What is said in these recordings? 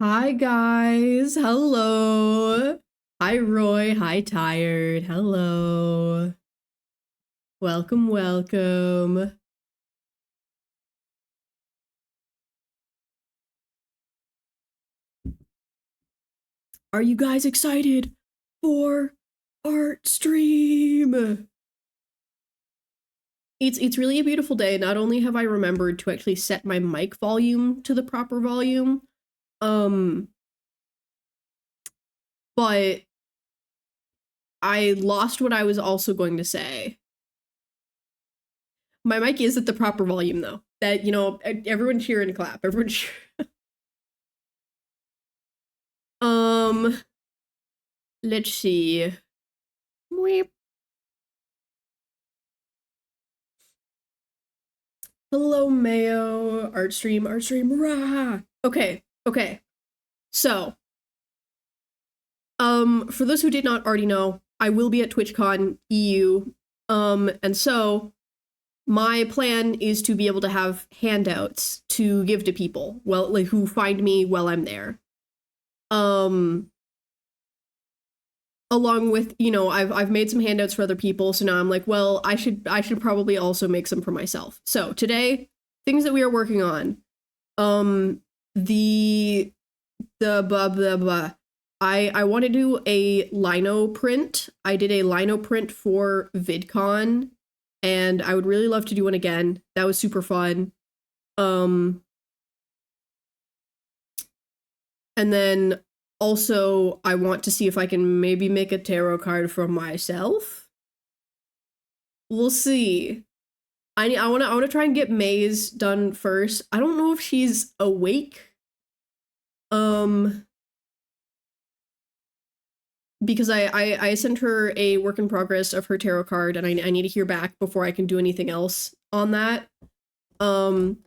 Hi guys, hello. Hi Roy, hi Tired, hello. Welcome, welcome. Are you guys excited for art stream? It's really a beautiful day. Not only have I remembered to actually set my mic volume to the proper volume, but I lost what I was also going to say. My mic is at the proper volume though. That, everyone cheer and clap. Everyone cheer. Let's see. Weep. Hello, Mayo. Art stream, rah! Okay. So, for those who did not already know, I will be at TwitchCon EU. And so my plan is to be able to have handouts to give to people, who find me while I'm there. Along with, I've made some handouts for other people, so now I'm like, well, I should probably also make some for myself. So today, things that we are working on. The blah blah blah. I want to do a lino print. I did a lino print for VidCon, and I would really love to do one again. That was super fun. And then also, I want to see if I can maybe make a tarot card for myself. We'll see. I want to try and get Maze done first. I don't know if she's awake. Because I sent her a work in progress of her tarot card, and I need to hear back before I can do anything else on that. And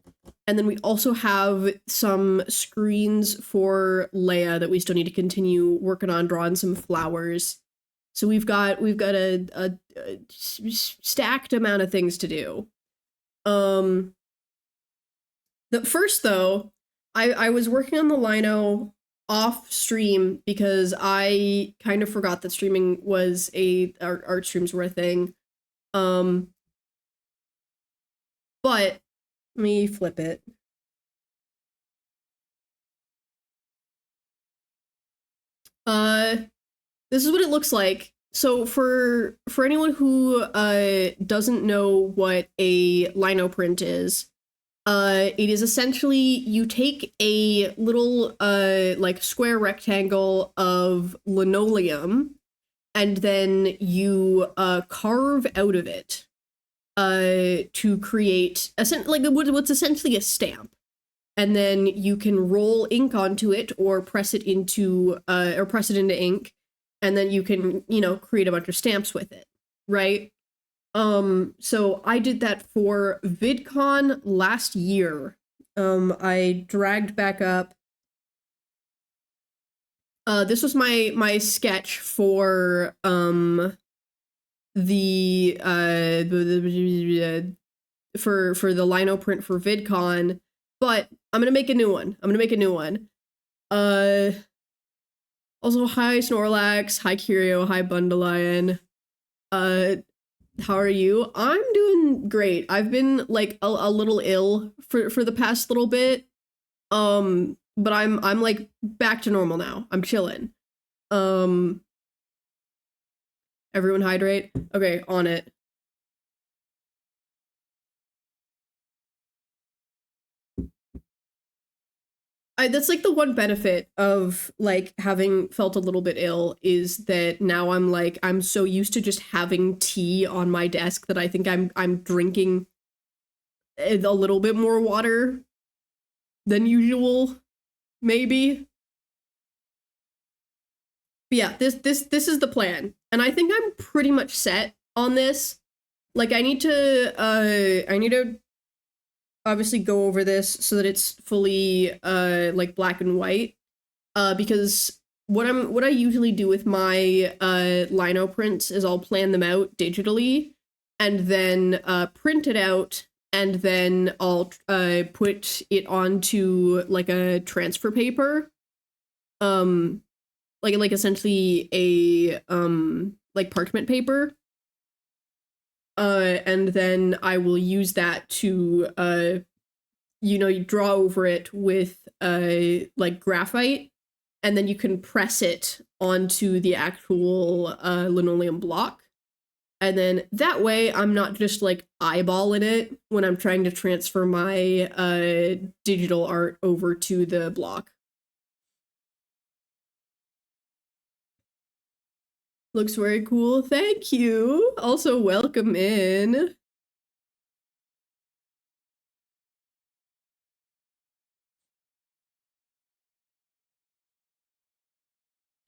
then we also have some screens for Leia that we still need to continue working on, drawing some flowers. So we've got a stacked amount of things to do. The first though, I was working on the lino off stream because I kind of forgot that streaming was art streams were a thing. But let me flip it. This is what it looks like. So for anyone who doesn't know what a lino print is, it is essentially you take a little like square rectangle of linoleum, and then you carve out of it to create what's essentially a stamp, and then you can roll ink onto it or press it into ink, and then you can create a bunch of stamps with it, right? So I did that for VidCon last year. I dragged back up. This was my sketch for the for the lino print for VidCon, but I'm gonna make a new one. Also, hi Snorlax, hi Curio, hi Bundalion. How are you? I'm doing great. I've been like a little ill for the past little bit. But I'm like back to normal now. I'm chilling. Everyone hydrate. Okay, on it. That's like the one benefit of like having felt a little bit ill is that now I'm so used to just having tea on my desk that I think I'm drinking a little bit more water than usual, maybe. But yeah, this is the plan, and I think I'm pretty much set on this. Like I need to obviously go over this so that it's fully like black and white, because what I usually do with my lino prints is I'll plan them out digitally and then print it out, and then I'll put it onto like a transfer paper, like essentially a like parchment paper. And then I will use that to you draw over it with like graphite, and then you can press it onto the actual linoleum block. And then that way I'm not just like eyeballing it when I'm trying to transfer my digital art over to the block. Looks very cool. Thank you. Also, welcome in.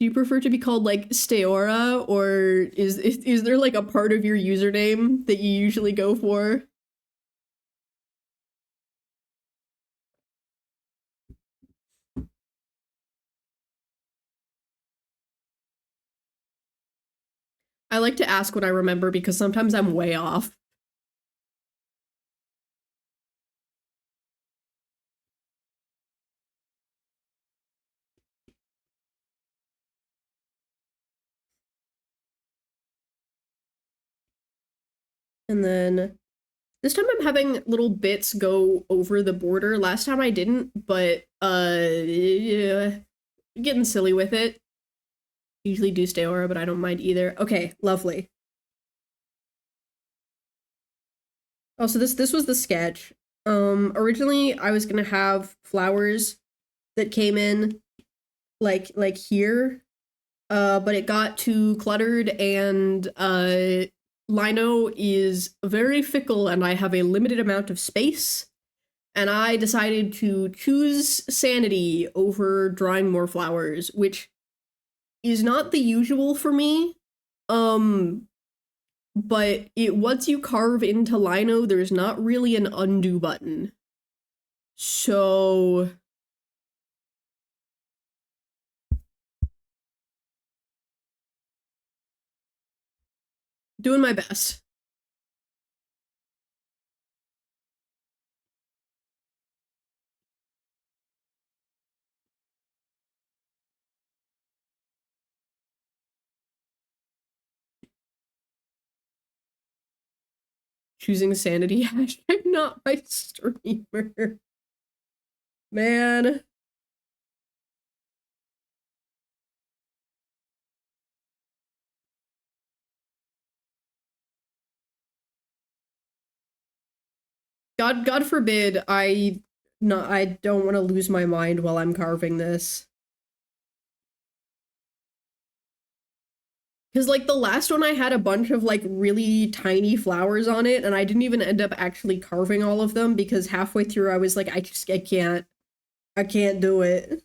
Do you prefer to be called like Steora, or is there like a part of your username that you usually go for? I like to ask what I remember because sometimes I'm way off. And then this time I'm having little bits go over the border. Last time I didn't, but yeah, getting silly with it. Usually do Steora, but I don't mind either. Okay, lovely. Oh, so this was the sketch. Originally I was gonna have flowers that came in like here, but it got too cluttered, and Lino is very fickle and I have a limited amount of space, and I decided to choose sanity over drawing more flowers, which is not the usual for me. But once you carve into Lino, there's not really an undo button. So doing my best. Choosing sanity hashtag not my streamer. Man. God forbid I don't want to lose my mind while I'm carving this. Because like the last one I had a bunch of like really tiny flowers on it, and I didn't even end up actually carving all of them because halfway through I was like, I can't do it.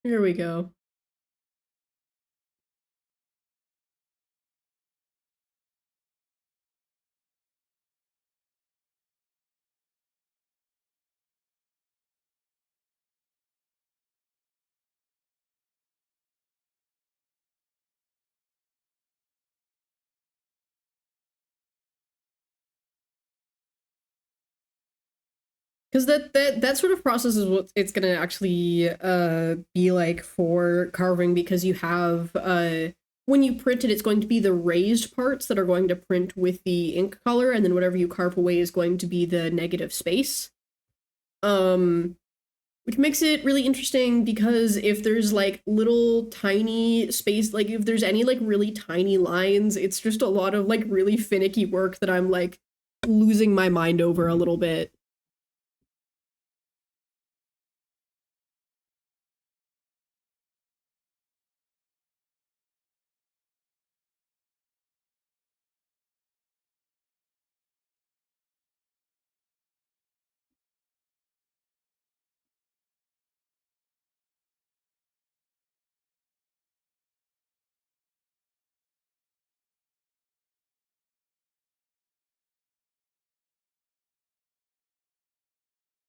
Here we go. Because that sort of process is what it's gonna actually be like for carving, because you have when you print it, it's going to be the raised parts that are going to print with the ink color, and then whatever you carve away is going to be the negative space. Um which makes it really interesting because if there's like little tiny space, like if there's any like really tiny lines, it's just a lot of like really finicky work that I'm like losing my mind over a little bit.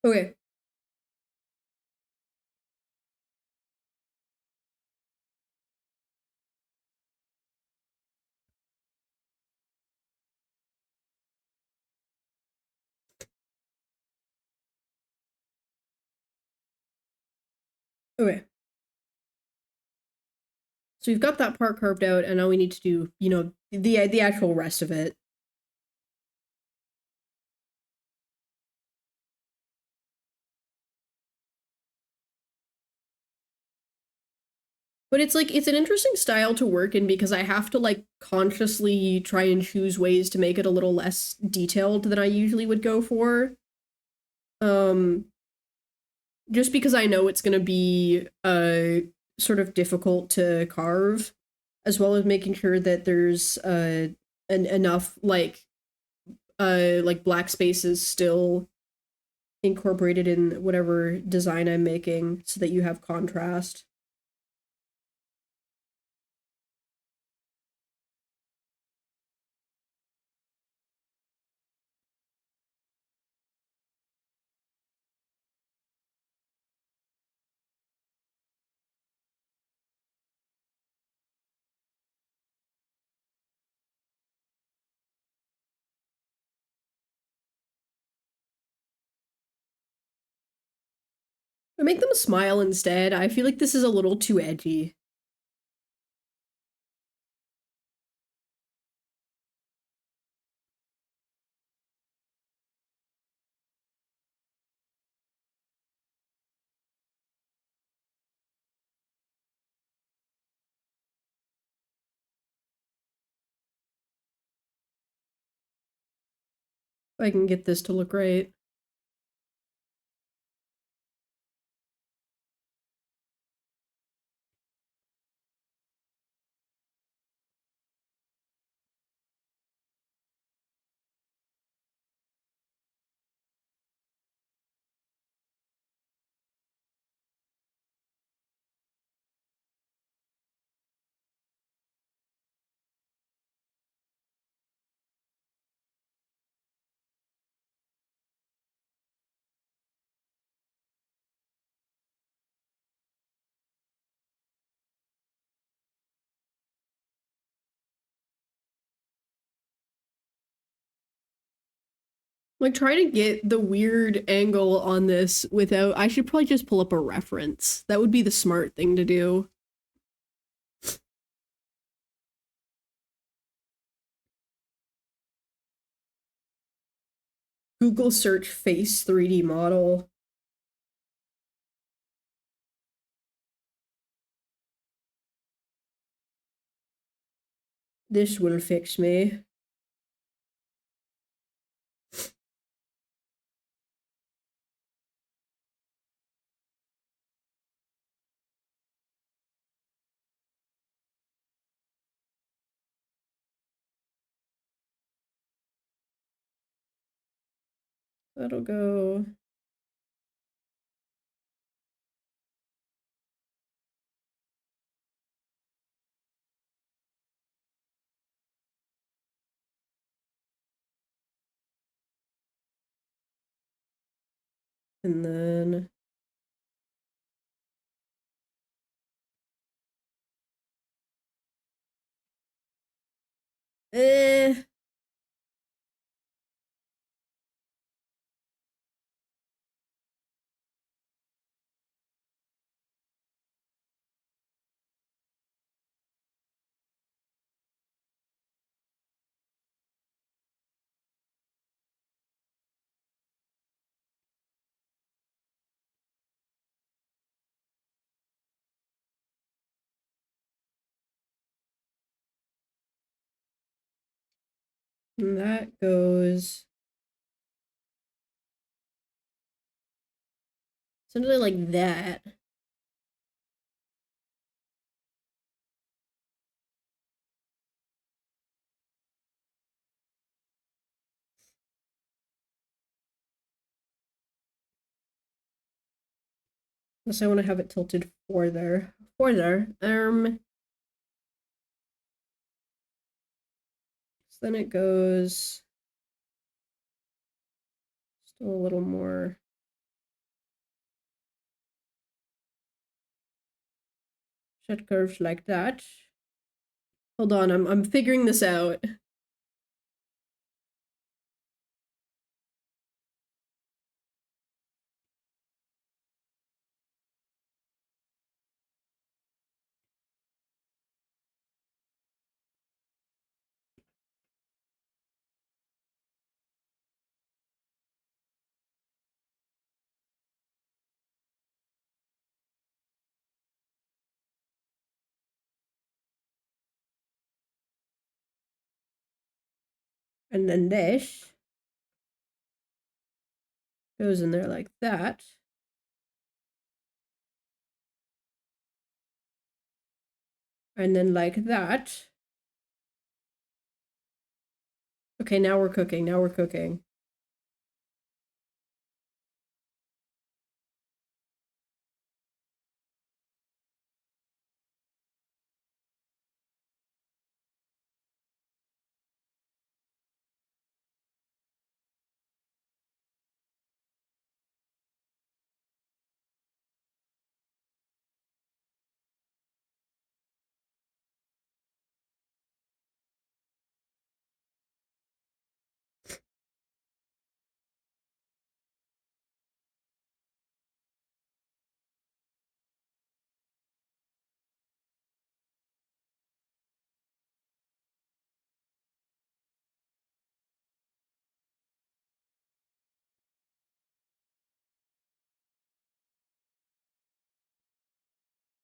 Okay. Okay. So we've got that part carved out, and now we need to do, you know, the actual rest of it. But it's like it's an interesting style to work in because I have to like consciously try and choose ways to make it a little less detailed than I usually would go for. Um just because I know it's going to be sort of difficult to carve, as well as making sure that there's enough like black spaces still incorporated in whatever design I'm making so that you have contrast. I make them smile instead. I feel like this is a little too edgy. If I can get this to look right. Like trying to get the weird angle on this without I should probably just pull up a reference. That would be the smart thing to do. Google search face 3D model. This will fix me. That'll go. And then eh And that goes something like that. Unless I want to have it tilted further. So then it goes still a little more. Set curves like that. Hold on, I'm figuring this out. And then this goes in there like that. And then like that. Okay, now we're cooking. Now we're cooking.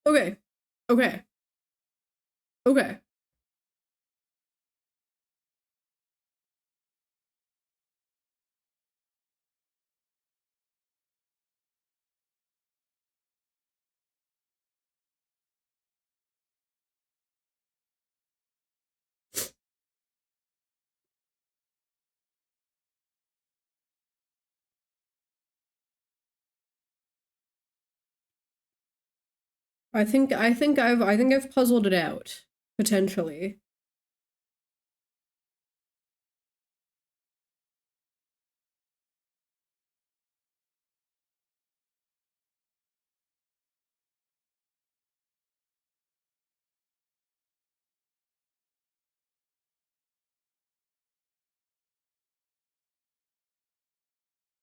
Okay. Okay. Okay. I think I've puzzled it out, potentially.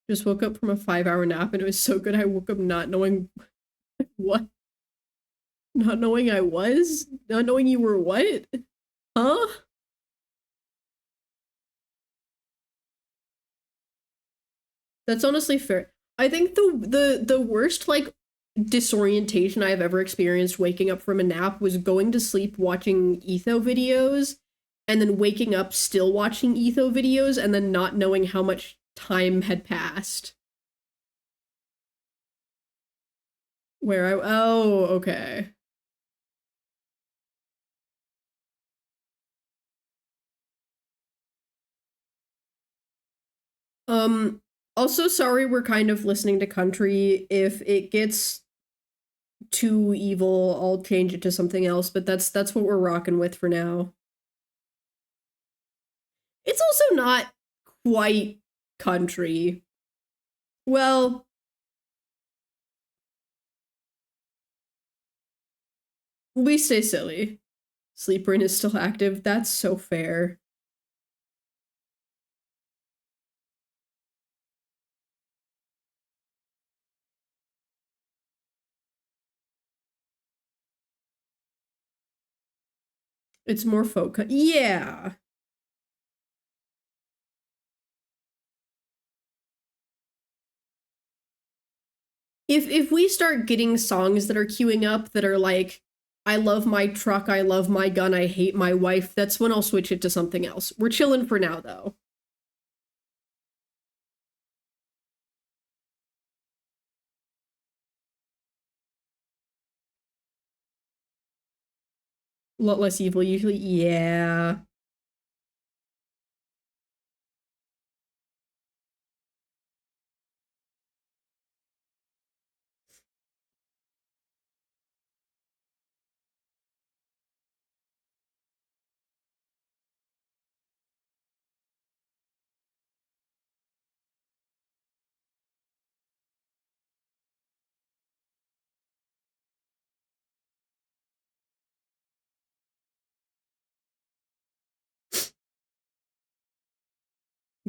Just woke up from a 5-hour nap and it was so good I woke up not knowing what. Not knowing I was? Not knowing you were what? Huh? That's honestly fair. I think the worst like disorientation I've ever experienced waking up from a nap was going to sleep watching etho videos and then waking up still watching etho videos and then not knowing how much time had passed. Where I oh, okay. Um Also sorry we're kind of listening to country. If it gets too evil, I'll change it to something else, but that's what we're rocking with for now. It's also not quite country. Well, we stay silly. Sleep Rain is still active. That's so fair. It's more folk. Yeah. If we start getting songs that are queuing up that are like I love my truck, I love my gun, I hate my wife, that's when I'll switch it to something else. We're chilling for now, though. A lot less evil, usually. Yeah.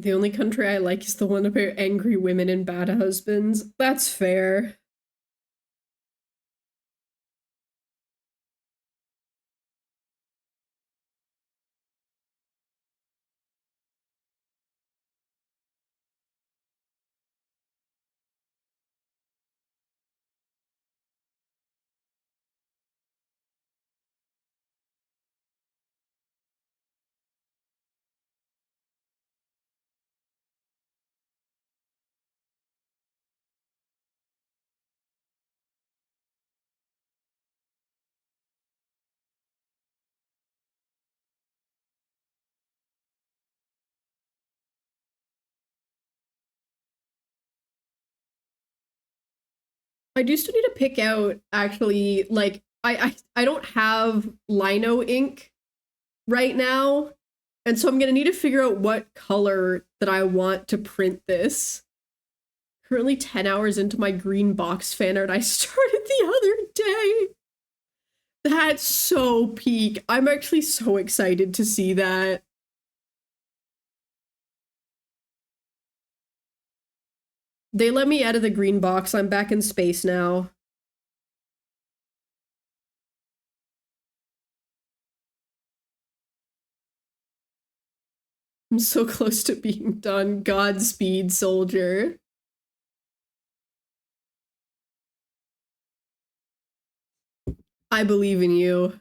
The only country I like is the one about angry women and bad husbands. That's fair. I do still need to pick out, actually, like, I don't have lino ink right now, and so I'm gonna need to figure out what color that I want to print this. Currently 10 hours into my green box fan art I started the other day. That's so peak. I'm actually so excited to see that. They let me out of the green box. I'm back in space now. I'm so close to being done. Godspeed, soldier. I believe in you.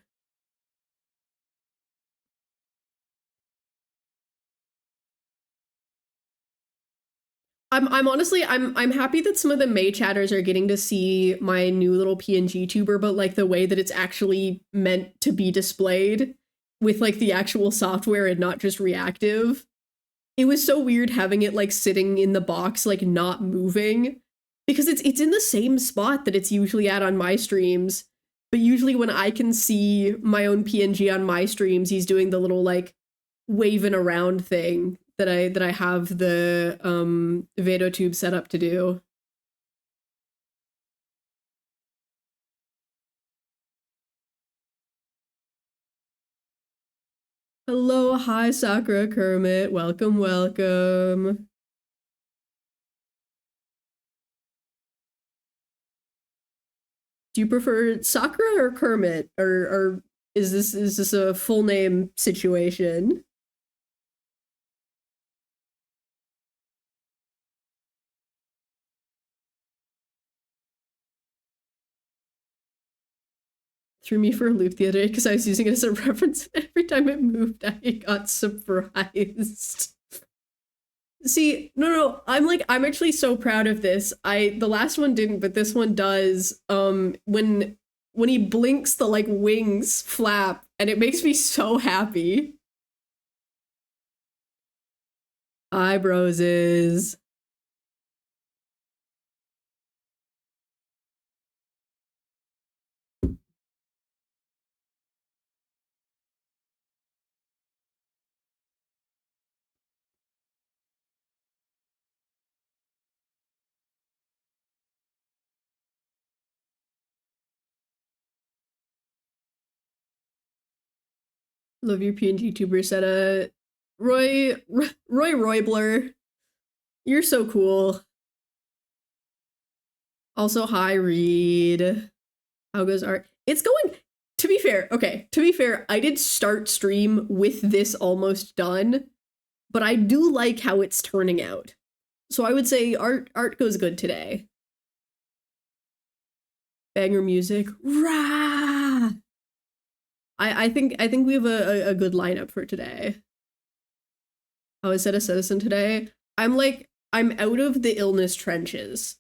I'm honestly I'm happy that some of the May chatters are getting to see my new little PNG tuber, but like the way that it's actually meant to be displayed with like the actual software and not just reactive. It was so weird having it like sitting in the box, like not moving, because it's in the same spot that it's usually at on my streams. But usually when I can see my own PNG on my streams, he's doing the little like waving around thing that I have the Vado tube set up to do. Hello, hi Sakura Kermit. Welcome, welcome. Do you prefer Sakura or Kermit? Or is this a full name situation? Threw me for a loop the other day because I was using it as a reference. Every time it moved, I got surprised. See, no, I'm actually so proud of this. The last one didn't, but this one does. When he blinks, the like wings flap, and it makes me so happy. Eyebrows. Love your PNG tuber set. Roy Roybler. You're so cool. Also, hi Reed. How goes art? It's going, to be fair, okay, to be fair, I did start stream with this almost done, but I do like how it's turning out. So I would say art goes good today. Banger music. Rah! I think we have a good lineup for today. How I said a citizen today. I'm out of the illness trenches.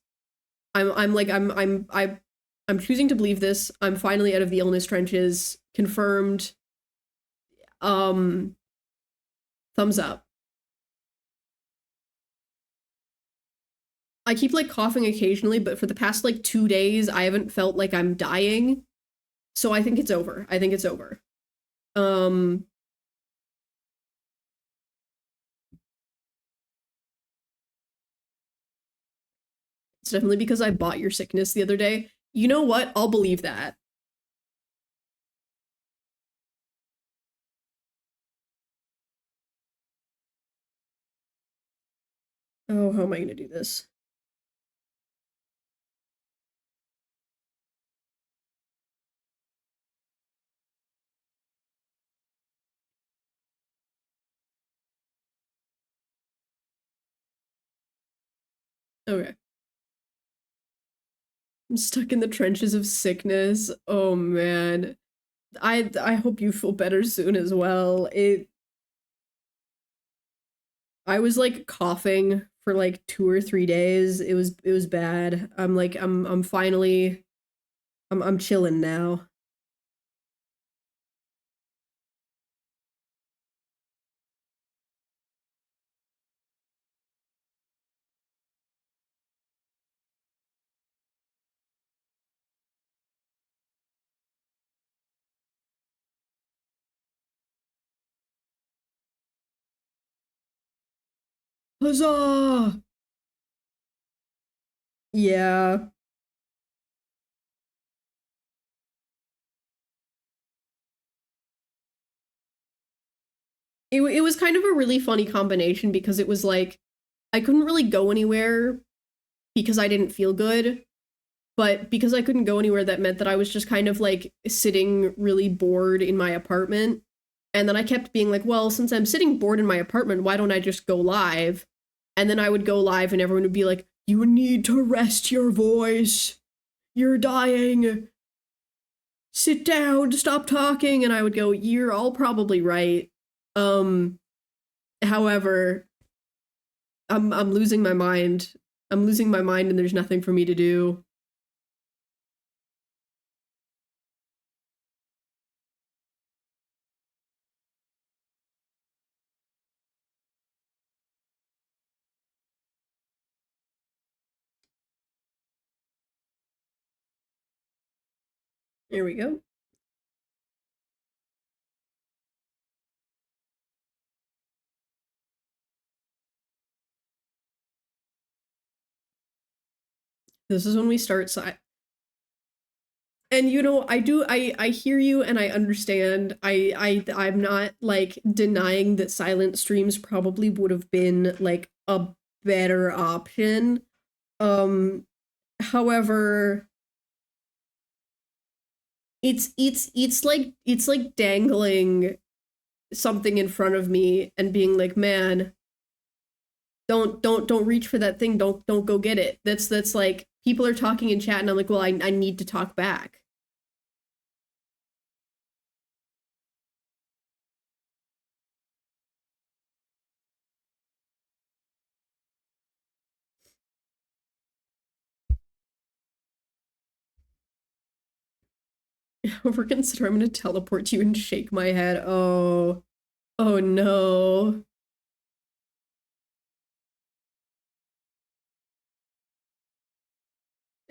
I'm choosing to believe this. I'm finally out of the illness trenches. Confirmed. Um Thumbs up. I keep like coughing occasionally, but for the past like 2 days, I haven't felt like I'm dying. So I think it's over. I think it's over. It's definitely because I bought your sickness the other day. You know what? I'll believe that. Oh, how am I gonna do this? Okay. I'm stuck in the trenches of sickness. Oh man. I hope you feel better soon as well. I was like coughing for like 2 or 3 days. It was bad. I'm finally I'm chilling now. Huzzah! Yeah. It was kind of a really funny combination because it was like I couldn't really go anywhere because I didn't feel good, but because I couldn't go anywhere, that meant that I was just kind of like sitting really bored in my apartment. And then I kept being like, well, since I'm sitting bored in my apartment, why don't I just go live? And then I would go live and everyone would be like, you need to rest your voice. You're dying. Sit down, stop talking. And I would go, you're all probably right. Um, However, I'm losing my mind. I'm losing my mind and there's nothing for me to do. Here we go. This is when we start and you know, I hear you and I understand. I'm not like denying that silent streams probably would have been like a better option. Um However, it's like dangling something in front of me and being like, man, don't reach for that thing. Don't go get it. That's like people are talking in chat and I'm like, well, I need to talk back. Overconsider, I'm gonna teleport you and shake my head. Oh. Oh no.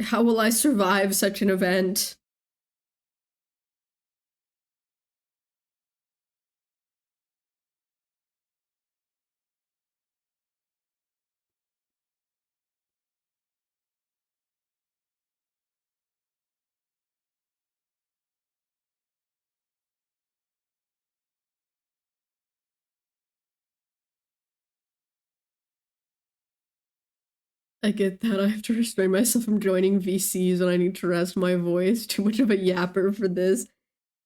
How will I survive such an event? I get that. I have to restrain myself from joining VCs and I need to rest my voice. Too much of a yapper for this.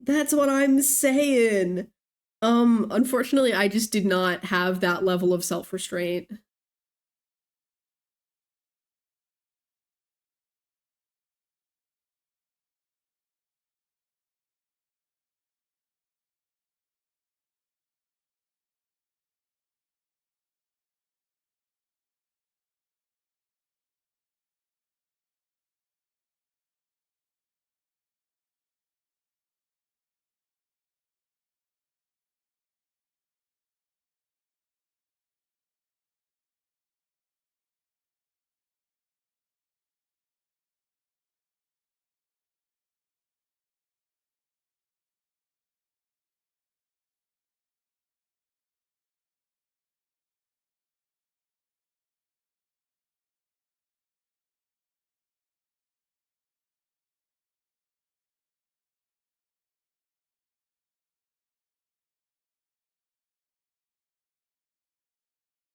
That's what I'm saying. Unfortunately, I just did not have that level of self-restraint.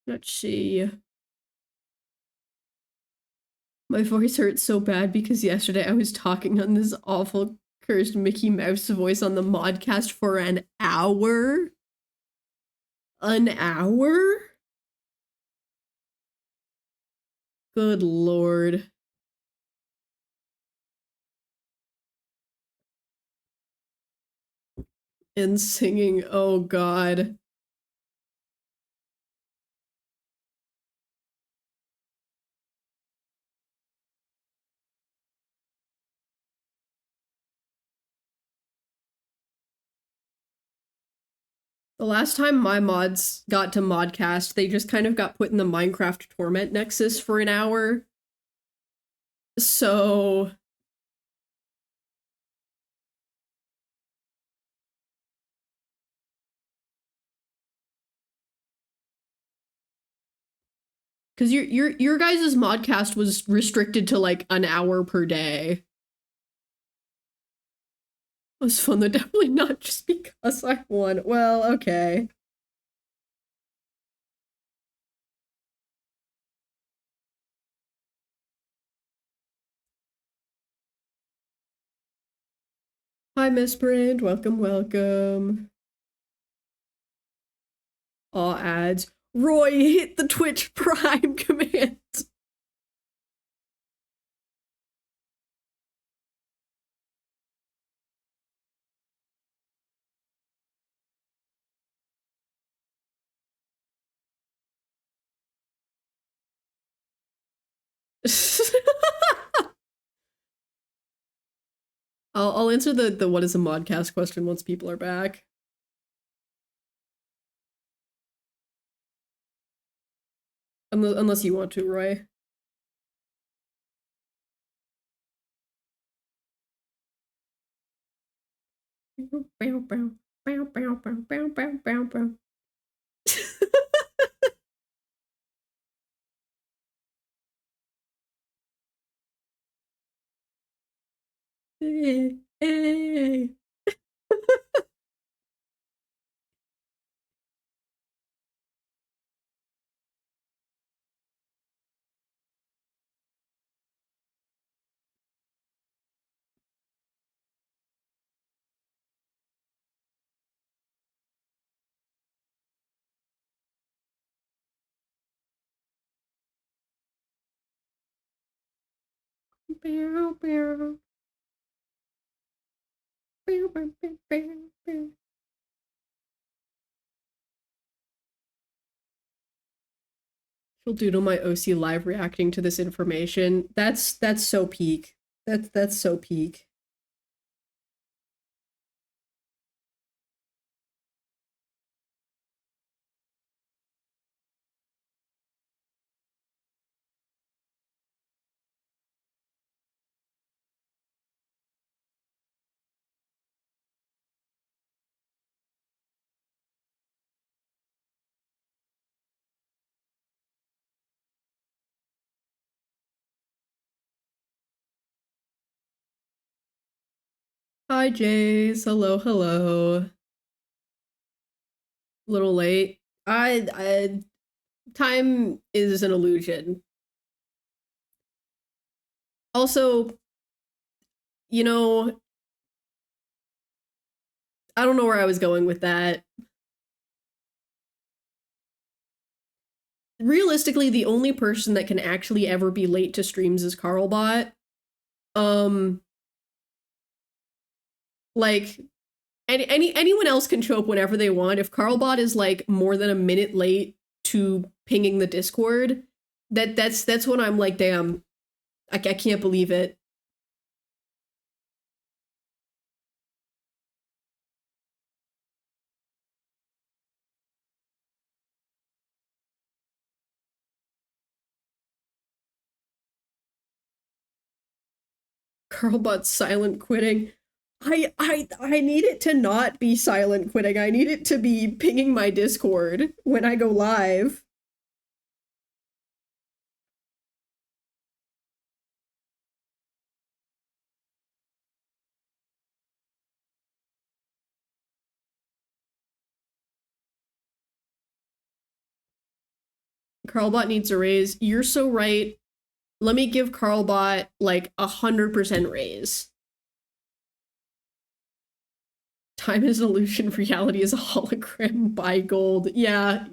Let's see. My voice hurts so bad because yesterday I was talking on this awful cursed Mickey Mouse voice on the modcast for an hour. An hour? Good lord. And singing, oh god. The last time my mods got to modcast, they just kind of got put in the Minecraft Torment Nexus for an hour. So... Because your guys' modcast was restricted to like an hour per day. It was fun though, definitely not just because I won. Well, okay. Hi, Miss Brand. Welcome, welcome. Aw, ads. Roy, hit the Twitch Prime command. I'll answer the what is a modcast question once people are back. Unless you want to, Roy. Bow, bow, bow, bow, bow, bow, bow, bow, bow. Hey, hey. Bow, bow. Bow, bow, bow, bow, bow. She'll doodle my OC live reacting to this information. That's so peak. That's so peak. Hi, Jace. Hello, hello. A little late. I time is an illusion. Also, you know, I don't know where I was going with that. Realistically, the only person that can actually ever be late to streams is Carlbot. Like anyone else can show up whenever they want. If Carlbot is like more than a minute late to pinging the Discord, that's when I'm like, damn, I can't believe it. Carlbot's silent quitting. I need it to not be silent quitting. I need it to be pinging my Discord when I go live. Carlbot needs a raise. You're so right. Let me give Carlbot like 100% raise. Time is an illusion, reality is a hologram. Buy gold. Yeah.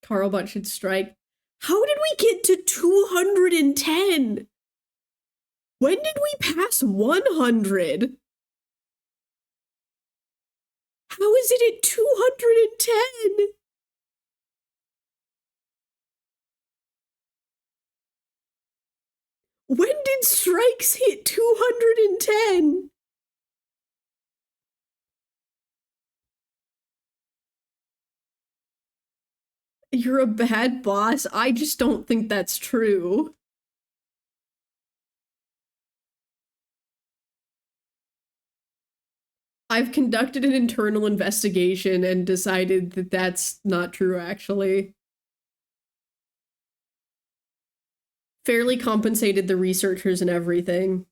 Carlbot should strike. How did we get to 210? When did we pass 100? How is it at 210? When did strikes hit 210? You're a bad boss. I just don't think that's true. I've conducted an internal investigation and decided that that's not true, actually. Fairly compensated the researchers and everything.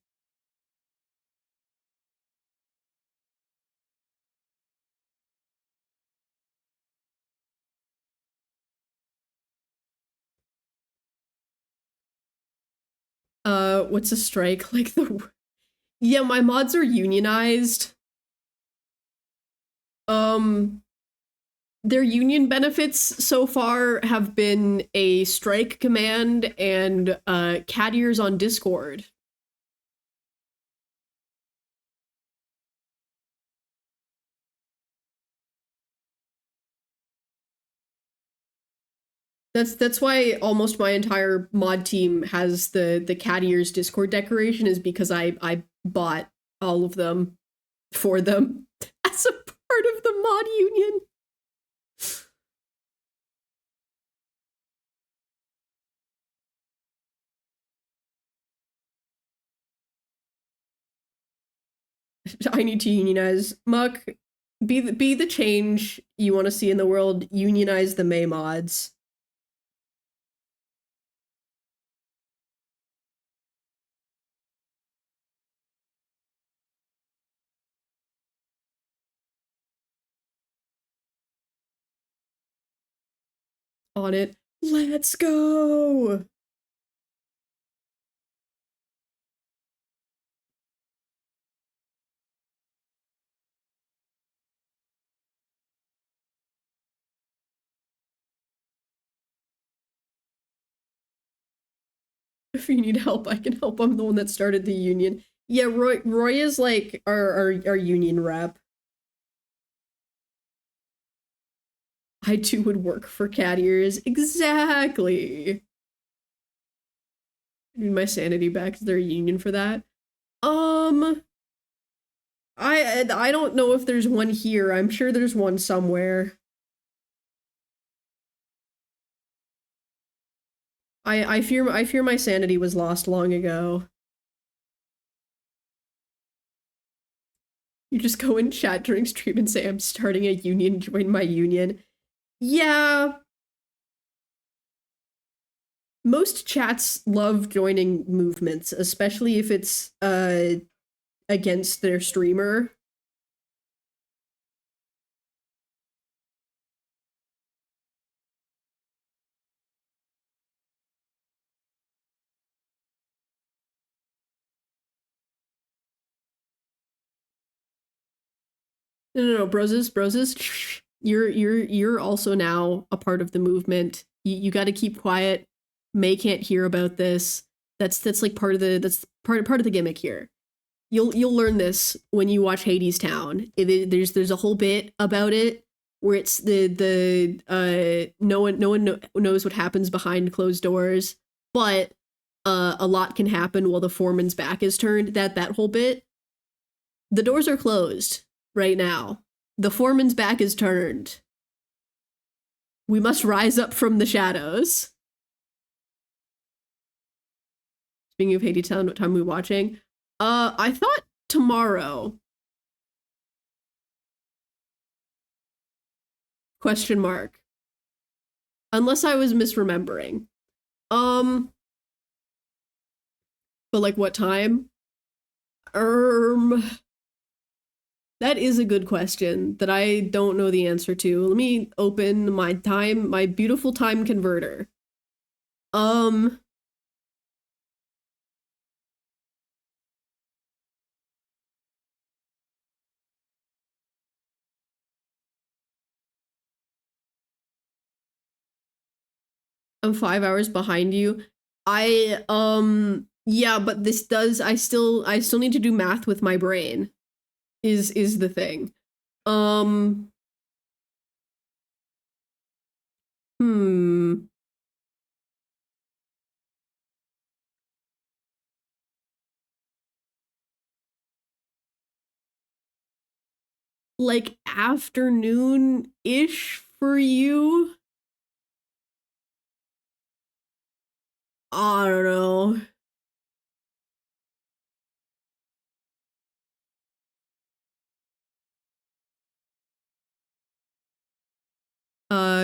What's a strike? Like the... Yeah, my mods are unionized. Their union benefits so far have been a strike command and cat ears on Discord. That's why almost my entire mod team has the cat ears Discord decoration, is because I bought all of them for them as a part of the mod union. I need to unionize. Muck, be the change you want to see in the world. Unionize the May mods. On it. Let's go! If you need help, I can help. I'm the one that started the union. Yeah, Roy is like our union rep. I too would work for cat ears. Exactly. I need my sanity back. Is there a union for that? I don't know if there's one here. I'm sure there's one somewhere. I fear my sanity was lost long ago. You just go in chat during stream and say I'm starting a union, join my union. Yeah. Most chats love joining movements, especially if it's against their streamer. No, broses. You're also now a part of the movement. You got to keep quiet. May can't hear about this. That's like part of the gimmick here. You'll learn this when you watch Hades Town. There's a whole bit about it where it's no one knows what happens behind closed doors, but a lot can happen while the foreman's back is turned. That whole bit. The doors are closed right now. The foreman's back is turned. We must rise up from the shadows. Speaking of Hades Town, what time are we watching? I thought tomorrow. Question mark. Unless I was misremembering. But like what time? Um, that is a good question that I don't know the answer to. Let me open my beautiful time converter. Um, I'm 5 hours behind you. Yeah, but I still need to do math with my brain, is the thing. Um, hmm. Like afternoon-ish for you? I don't know.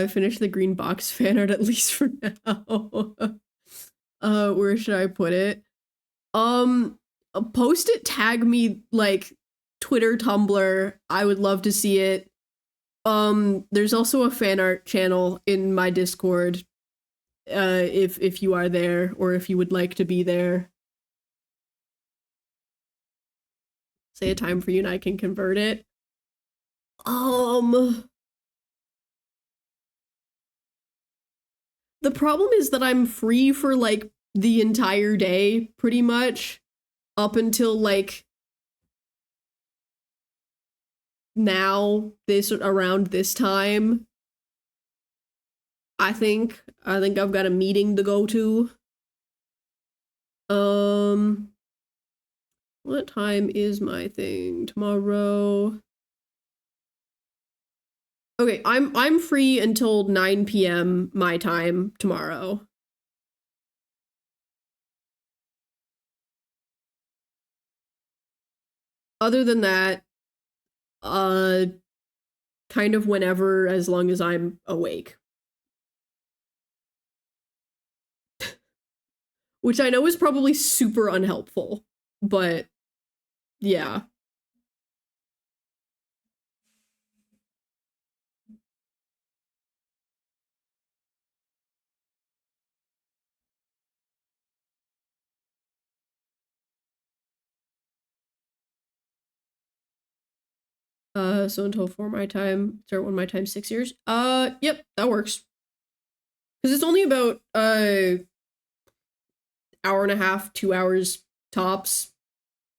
Finish the green box fan art at least for now. Where should I put it? Post it, tag me, like Twitter, Tumblr. I would love to see it. There's also a fan art channel in my Discord. If you are there or if you would like to be there. Say a time for you and I can convert it. The problem is that I'm free for like the entire day, pretty much, up until like now, this around this time. I think I've got a meeting to go to. What time is my thing tomorrow? Okay, I'm free until 9 p.m. my time tomorrow. Other than that, uh kind of whenever, as long as I'm awake. Which I know is probably super unhelpful, but yeah. So until 4 my time, start 1 my time, 6 years. Yep, that works. Because it's only about hour and a half, 2 hours tops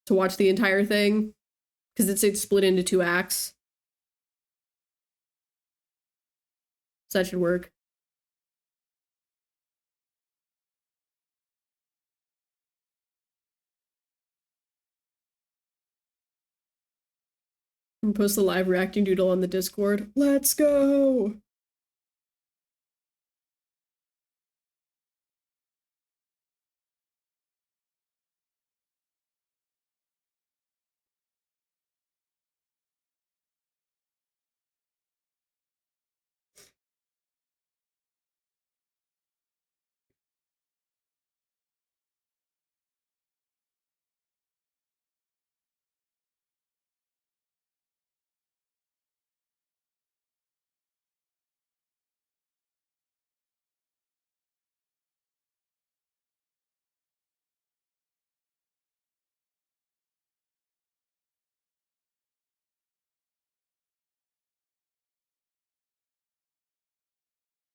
to watch the entire thing. Because it's split into 2 acts. So that should work. And post the live reacting doodle on the Discord. Let's go!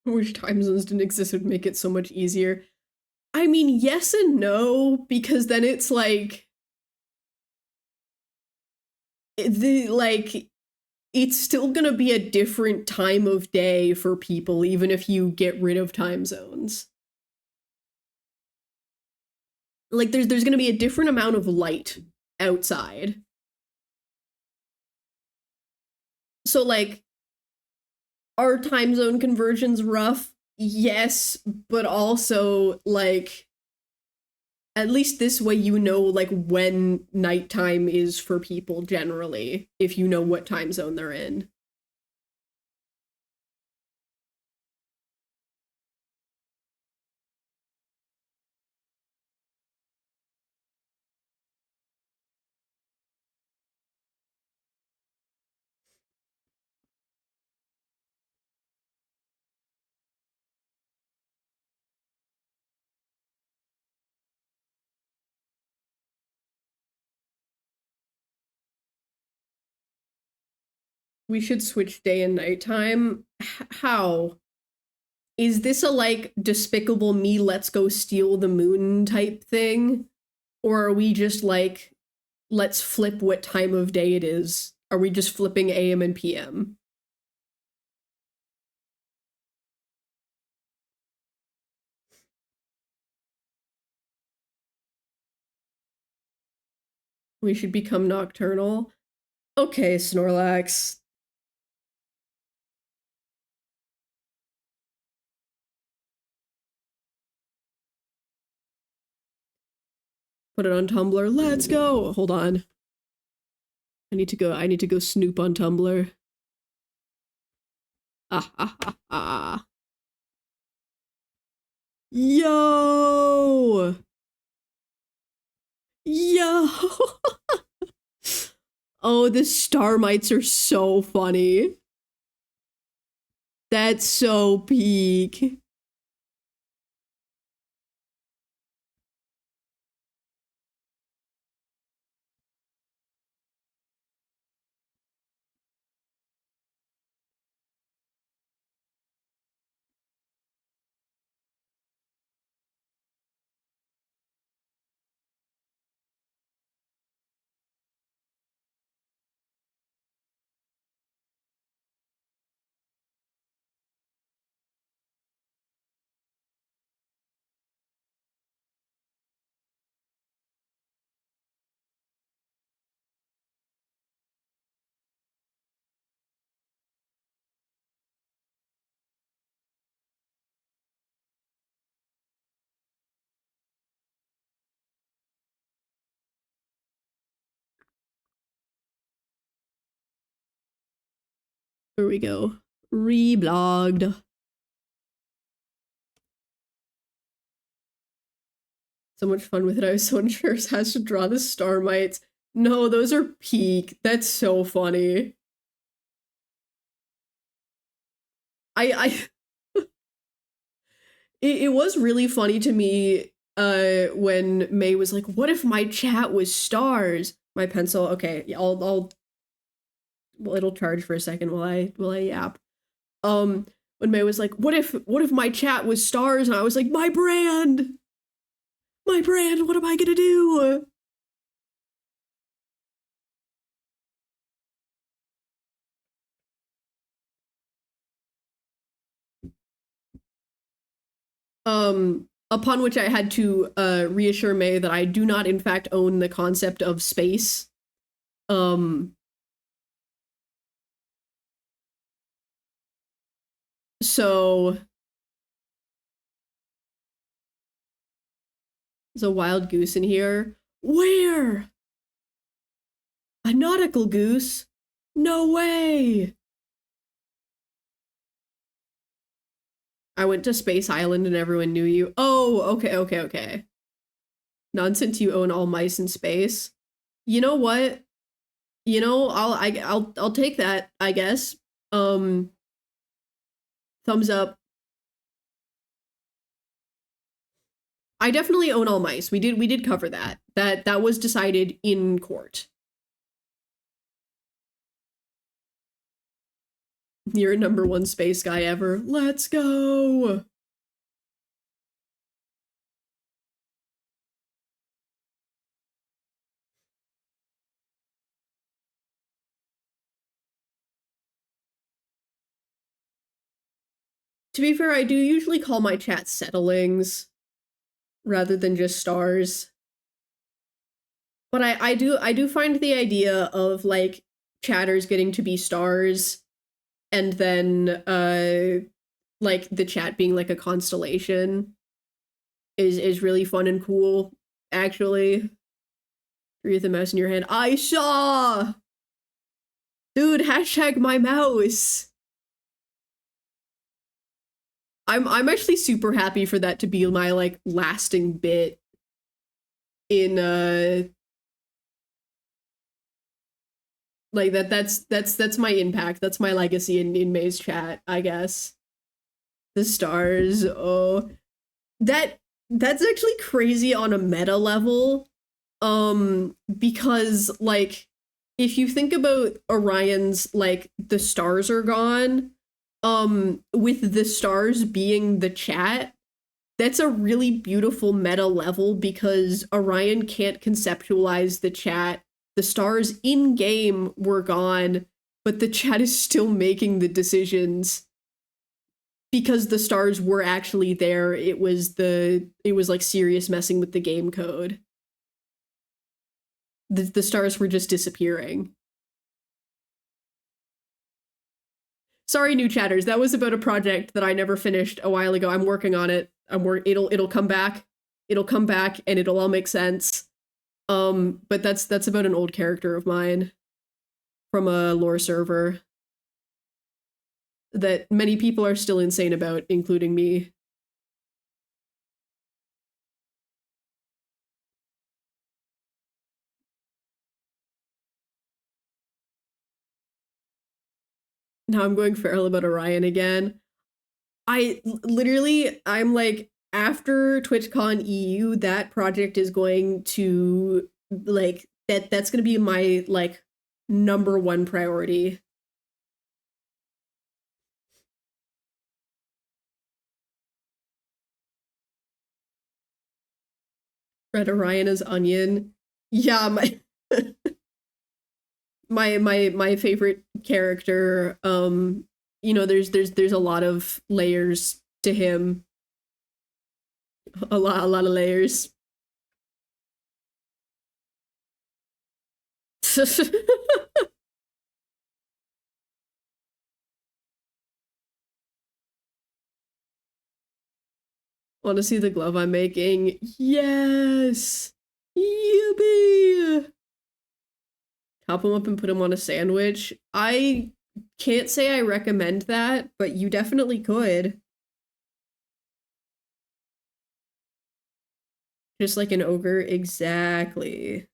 Which time zones didn't exist would make it so much easier. I mean, yes and no, because then it's like it's still gonna be a different time of day for people, even if you get rid of time zones. Like there's gonna be a different amount of light outside. So like, are time zone conversions rough? Yes, but also like, at least this way you know like when nighttime is for people generally, if you know what time zone they're in. We should switch day and nighttime. How? Is this a like Despicable Me, let's go steal the moon type thing? Or are we just like, let's flip what time of day it is? Are we just flipping AM and PM? We should become nocturnal. Okay, Snorlax. Put it on Tumblr. Let's go. Hold on. I need to go snoop on Tumblr. Ah ah ah ah. Yo! Yo! Oh, the star mites are so funny. That's so peak. Here we go. Reblogged. So much fun with it. I was so unsure has to draw the star mites. No, those are peak. That's so funny. I it was really funny to me when May was like, what if my chat was stars? My pencil, okay, I'll well, it'll charge for a second while I yap. When May was like, what if my chat was stars? And I was like, my brand, what am I gonna do? Upon which I had to reassure May that I do not in fact own the concept of space. So there's a wild goose in here. Where? A nautical goose? No way! I went to Space Island and everyone knew you. Oh, okay. Nonsense, you own all mice in space. You know what? You know, I'll take that, I guess. Thumbs up. I definitely own all mice. We did cover that. That was decided in court. You're a #1 space guy ever. Let's go. To be fair, I do usually call my chat settlings rather than just stars. But I do find the idea of like chatters getting to be stars and then like the chat being like a constellation is really fun and cool, actually. Breathe the mouse in your hand. I saw! Dude, hashtag my mouse. I'm actually super happy for that to be my like lasting bit in like that's my impact. That's my legacy in May's chat, I guess. The stars. Oh, that's actually crazy on a meta level. Because like if you think about Orion's, like, the stars are gone, with the stars being the chat, that's a really beautiful meta level because Orion can't conceptualize the chat. The stars in game were gone, but the chat is still making the decisions because the stars were actually there. It was like serious messing with the game code. The stars were just disappearing. Sorry, new chatters. That was about a project that I never finished a while ago. I'm working on it. It'll come back. It'll come back and it'll all make sense. But that's about an old character of mine from a lore server that many people are still insane about, including me. Now I'm going feral about Orion again. I'm like, after TwitchCon EU, that project is going to, like, that's going to be my, like, number one priority. Red Orion as Onion. Yeah, my favorite character. You know, there's a lot of layers to him. A lot of layers. Want to see the glove I'm making? Yes! Yippee! Chop him up and put him on a sandwich. I can't say I recommend that, but you definitely could. Just like an ogre, exactly.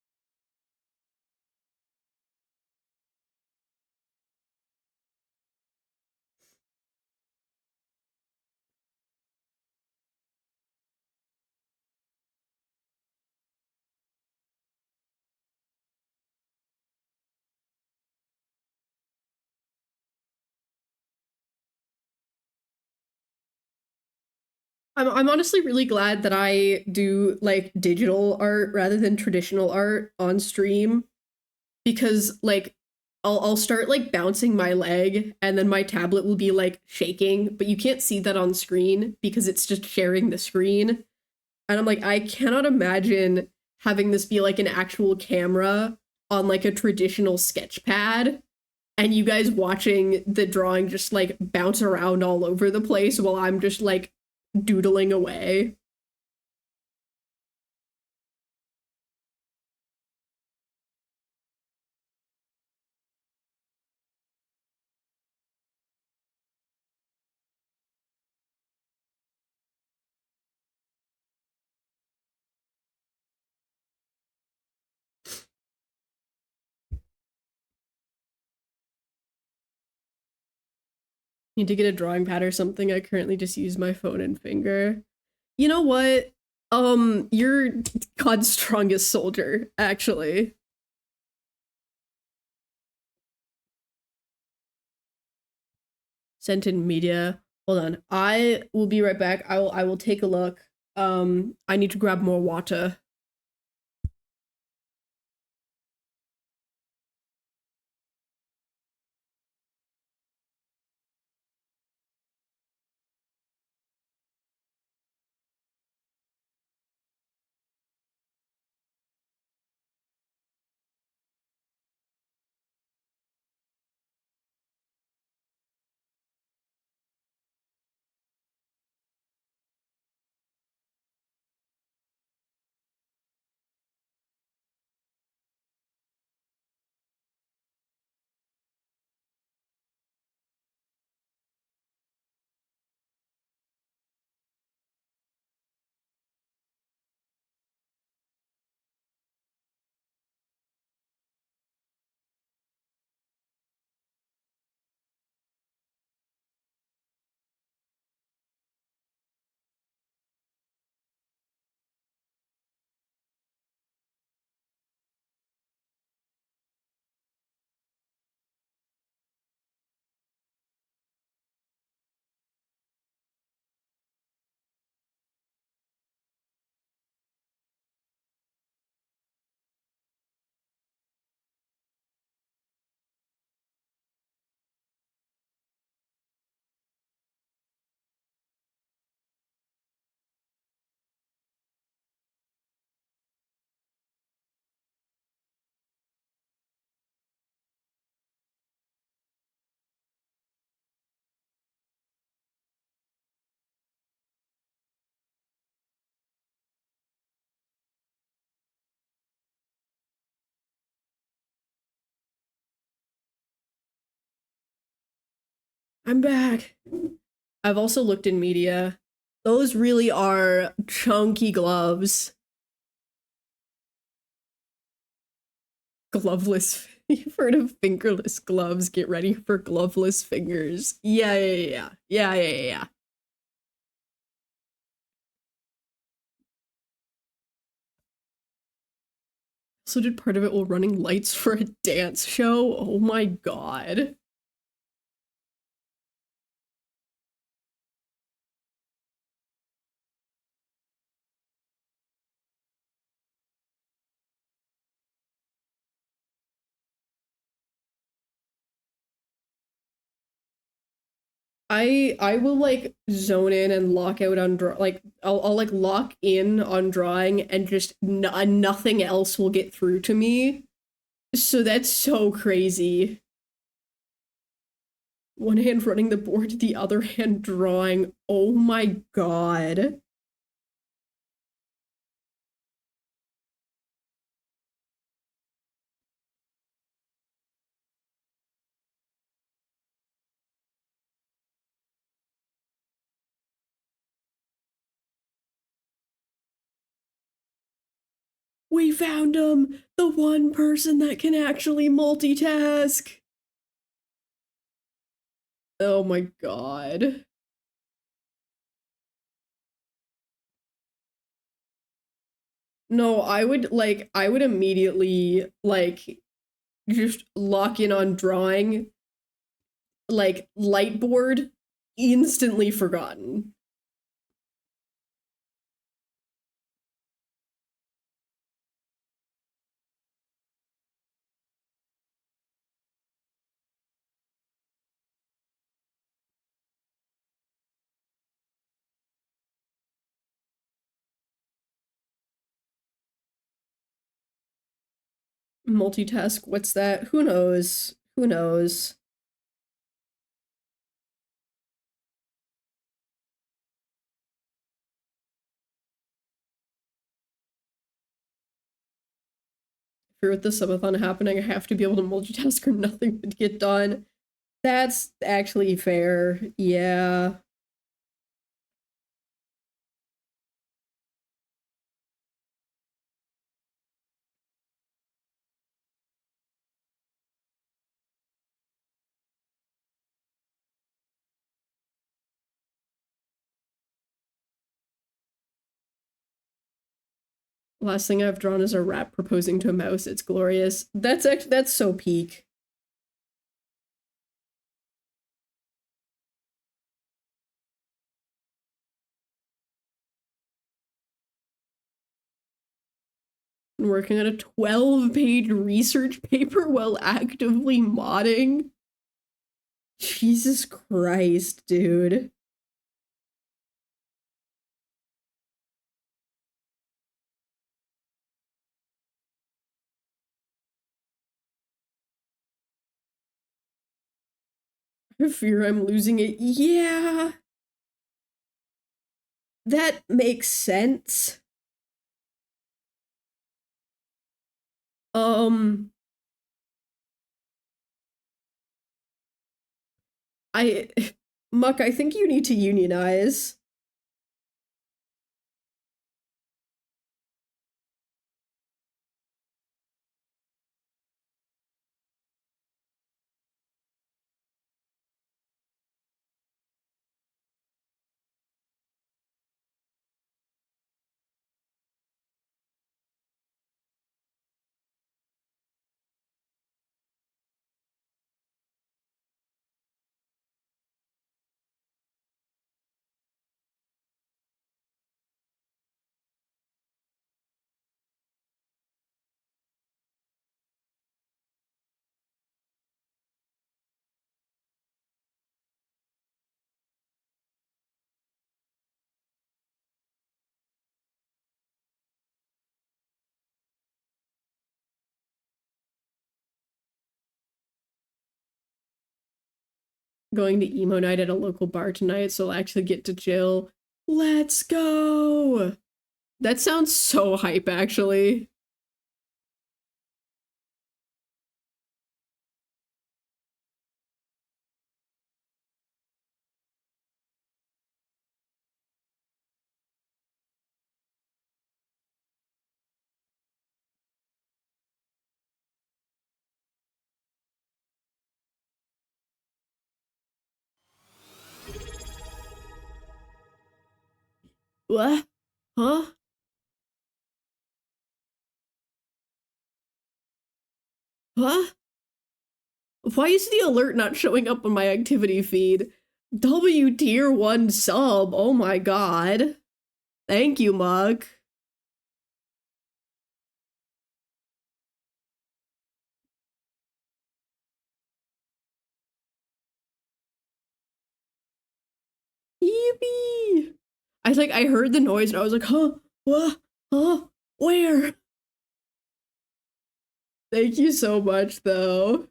I'm honestly really glad that I do like digital art rather than traditional art on stream because like I'll start like bouncing my leg and then my tablet will be like shaking, but you can't see that on screen because it's just sharing the screen. And I'm like, I cannot imagine having this be like an actual camera on like a traditional sketch pad and you guys watching the drawing just like bounce around all over the place while I'm just like doodling away. Need to get a drawing pad or something. I currently just use my phone and finger. You know what? You're God's strongest soldier, actually. Sent in media. Hold on. I will be right back. I will take a look. I need to grab more water. I'm back. I've also looked in media. Those really are chunky gloves. Gloveless. You've heard of fingerless gloves. Get ready for gloveless fingers. Yeah. So did part of it while running lights for a dance show? Oh my god. I will like zone in and lock out on like I'll like lock in on drawing and just nothing else will get through to me. So that's so crazy. One hand running the board, the other hand drawing. Oh my god. We found him! The one person that can actually multitask! Oh my god. No, I would immediately, like, just lock in on drawing, like, light board, instantly forgotten. Multitask, what's that? Who knows? Who knows? If you're with the subathon happening, I have to be able to multitask or nothing would get done. That's actually fair. Yeah. Last thing I've drawn is a rat proposing to a mouse. It's glorious. That's so peak. I'm working on a 12-page research paper while actively modding. Jesus Christ, dude. I fear I'm losing it. Yeah. That makes sense. Um, I Muck, I think you need to unionize. Going to emo night at a local bar tonight, so I'll actually get to chill. Let's go! That sounds so hype, actually. What? Huh? Huh? Why is the alert not showing up on my activity feed? W tier 1 sub. Oh my god. Thank you, Mug. Yippee! I heard the noise and I was like, huh? What? Huh? Where? Thank you so much, though.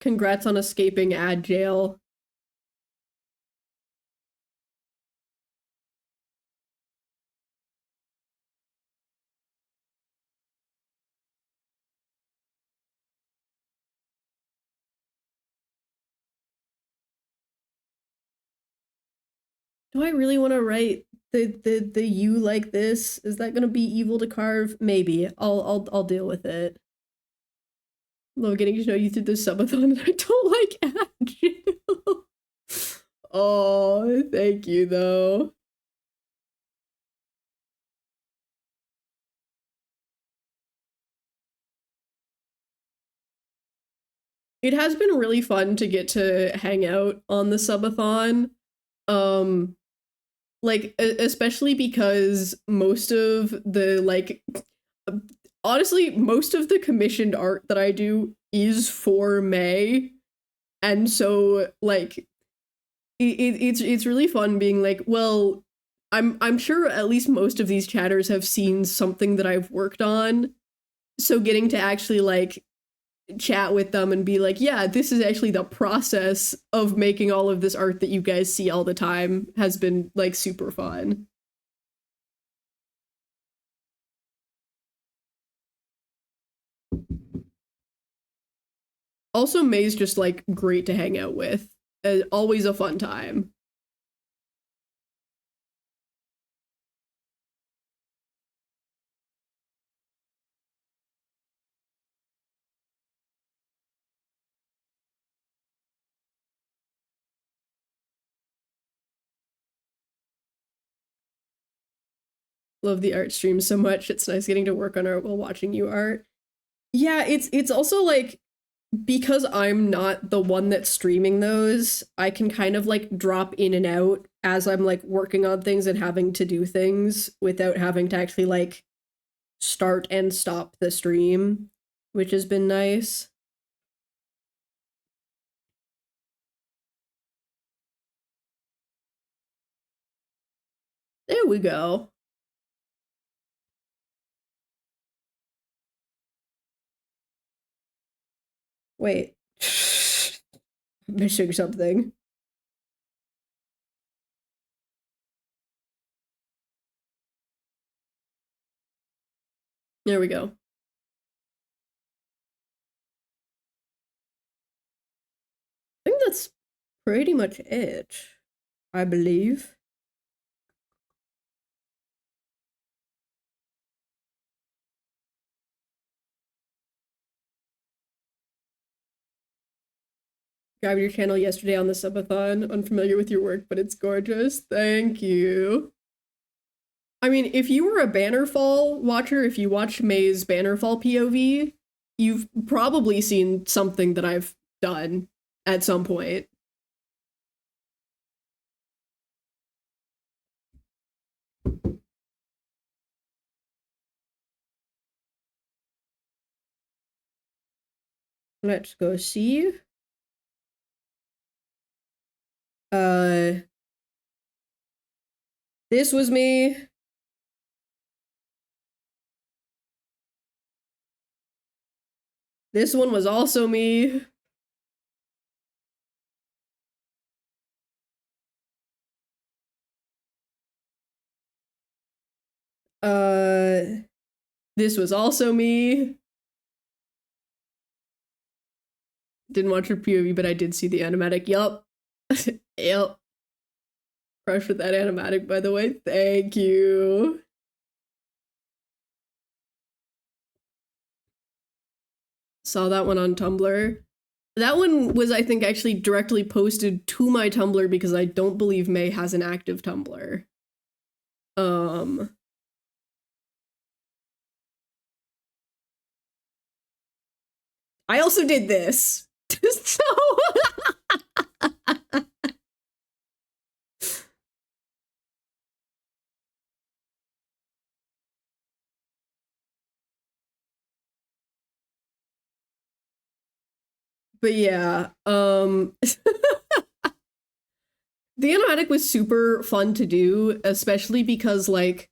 Congrats on escaping ad jail. Do I really want to write the you like this? Is that gonna be evil to carve? Maybe. I'll deal with it. Love getting to know you through the subathon, and I don't like ad jail. Oh, thank you though. It has been really fun to get to hang out on the subathon. Like especially because most of the honestly, most of the commissioned art that I do is for May. And so it's really fun being like, well, I'm sure at least most of these chatters have seen something that I've worked on. So getting to actually chat with them and be like, yeah, this is actually the process of making all of this art that you guys see all the time has been super fun. Also, May's just great to hang out with. Always a fun time. Love the art stream so much. It's nice getting to work on art while watching you art. Yeah, it's also because I'm not the one that's streaming those, I can kind of drop in and out as I'm working on things and having to do things without having to actually start and stop the stream, which has been nice. There we go. Wait. Missing something. There we go. I think that's pretty much it, I believe. Grabbed your channel yesterday on the subathon. Unfamiliar with your work, but it's gorgeous. Thank you. I mean, if you were a Bannerfall watcher, if you watched May's Bannerfall POV, you've probably seen something that I've done at some point. Let's go see. This was me. This one was also me. This was also me. Didn't watch her POV, but I did see the animatic. Yup. Yup. Crush with that animatic, by the way. Thank you. Saw that one on Tumblr. That one was, I think, actually directly posted to my Tumblr because I don't believe May has an active Tumblr. I also did this. So but yeah, the animatic was super fun to do, especially because like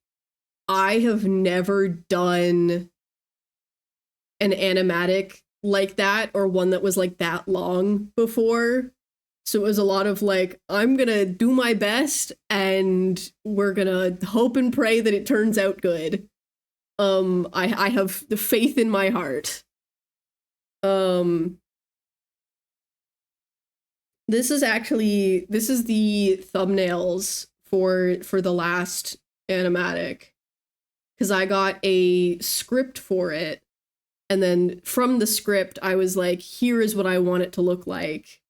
I have never done an animatic like that or one that was like that long before. So it was a lot of like, I'm gonna do my best and we're gonna hope and pray that it turns out good. I have the faith in my heart. This is the thumbnails for the last animatic because I got a script for it, and then from the script I was like, here is what I want it to look like.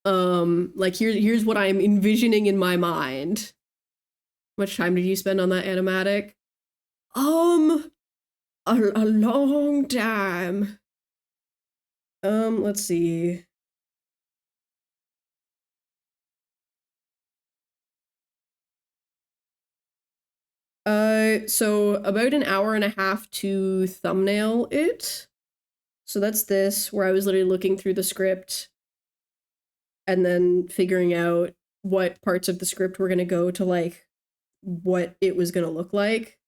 Like here's what I'm envisioning in my mind. How much time did you spend on that animatic? A long time. Let's see. So about an hour and a half to thumbnail it. So that's this, where I was literally looking through the script and then figuring out what parts of the script were gonna go to like what it was gonna look like.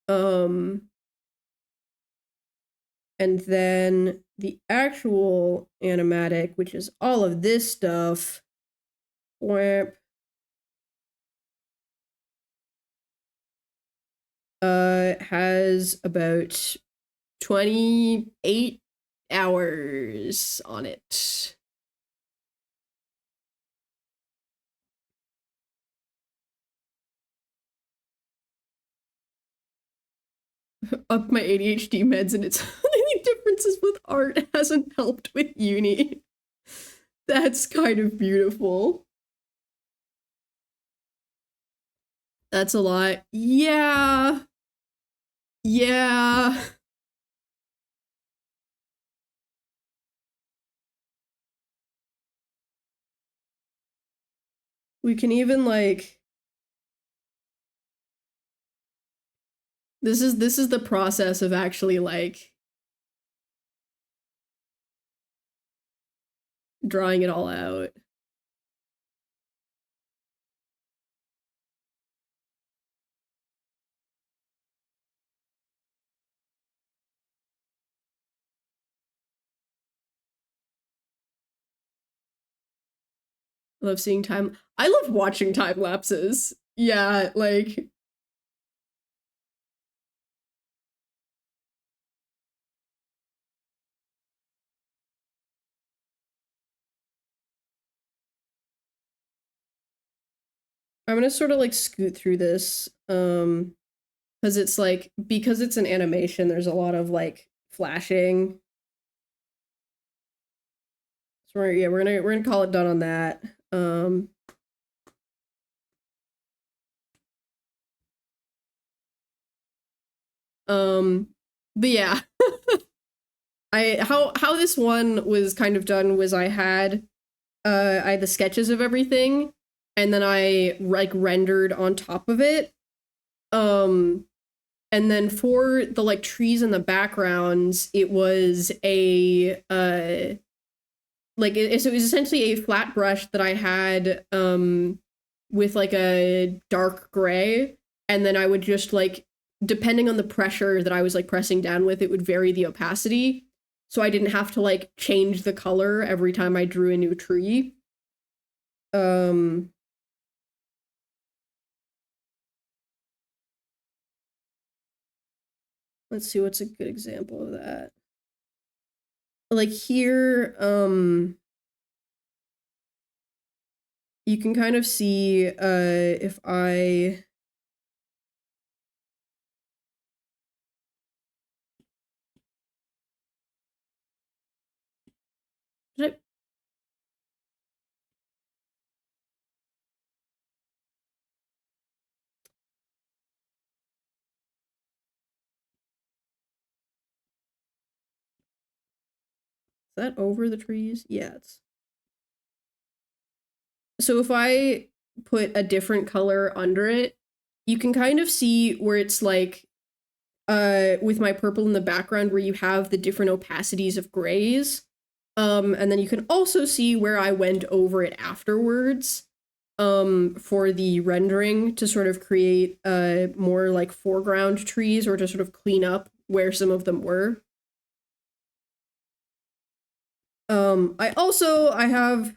And then the actual animatic, which is all of this stuff, has about 28 hours on it. Up my ADHD meds, and it's any differences with art hasn't helped with uni. That's kind of beautiful. That's a lot. Yeah. Yeah. We can even like this is the process of actually like drawing it all out. I love seeing time. I love watching time lapses. Yeah, like I'm gonna sort of like scoot through this, because it's like, because it's an animation, there's a lot of like flashing. So we're gonna call it done on that. But yeah, how this one was kind of done was I had the sketches of everything, and then I like rendered on top of it. And then for the like trees in the backgrounds, it was a like so it was essentially a flat brush that I had with like a dark gray, and then I would just like, depending on the pressure that I was like pressing down with, it would vary the opacity. So I didn't have to like change the color every time I drew a new tree. Let's see what's a good example of that. Like here, you can kind of see if I that over the trees? Yeah, it's... So if I put a different color under it, you can kind of see where it's like, with my purple in the background, where you have the different opacities of grays. And then you can also see where I went over it afterwards, for the rendering to sort of create more like foreground trees, or to sort of clean up where some of them were. I have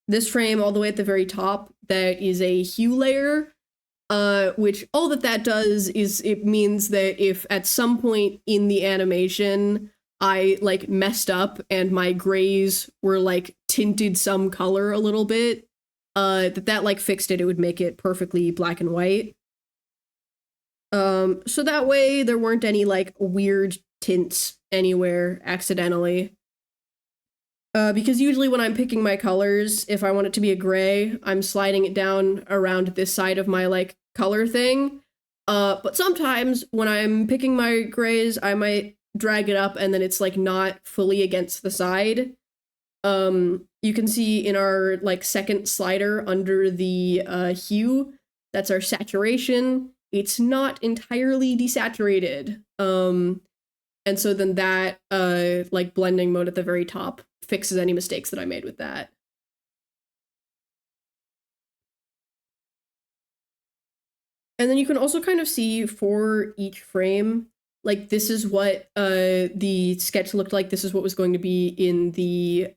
this frame all the way at the very top that is a hue layer, which all that does is it means that if at some point in the animation I like messed up and my grays were like tinted some color a little bit, that like fixed it. It would make it perfectly black and white. So that way there weren't any like weird tints anywhere accidentally. Because usually when I'm picking my colors, if I want it to be a gray, I'm sliding it down around this side of my like color thing. But sometimes when I'm picking my grays, I might drag it up and then it's like not fully against the side. You can see in our like second slider under the hue, that's our saturation. It's not entirely desaturated. And so then that like blending mode at the very top fixes any mistakes that I made with that. And then you can also kind of see for each frame, like this is what the sketch looked like. This is what was going to be in the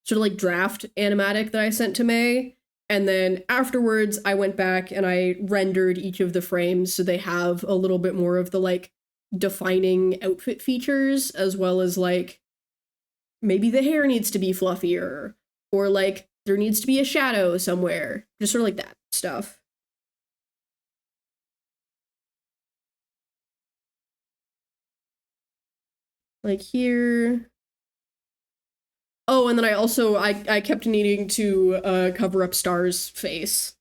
sort of like draft animatic that I sent to May. And then afterwards, I went back and I rendered each of the frames so they have a little bit more of the like defining outfit features, as well as like maybe the hair needs to be fluffier, or like there needs to be a shadow somewhere, just sort of like that stuff. Like here. Oh, and then I kept needing to cover up Star's face.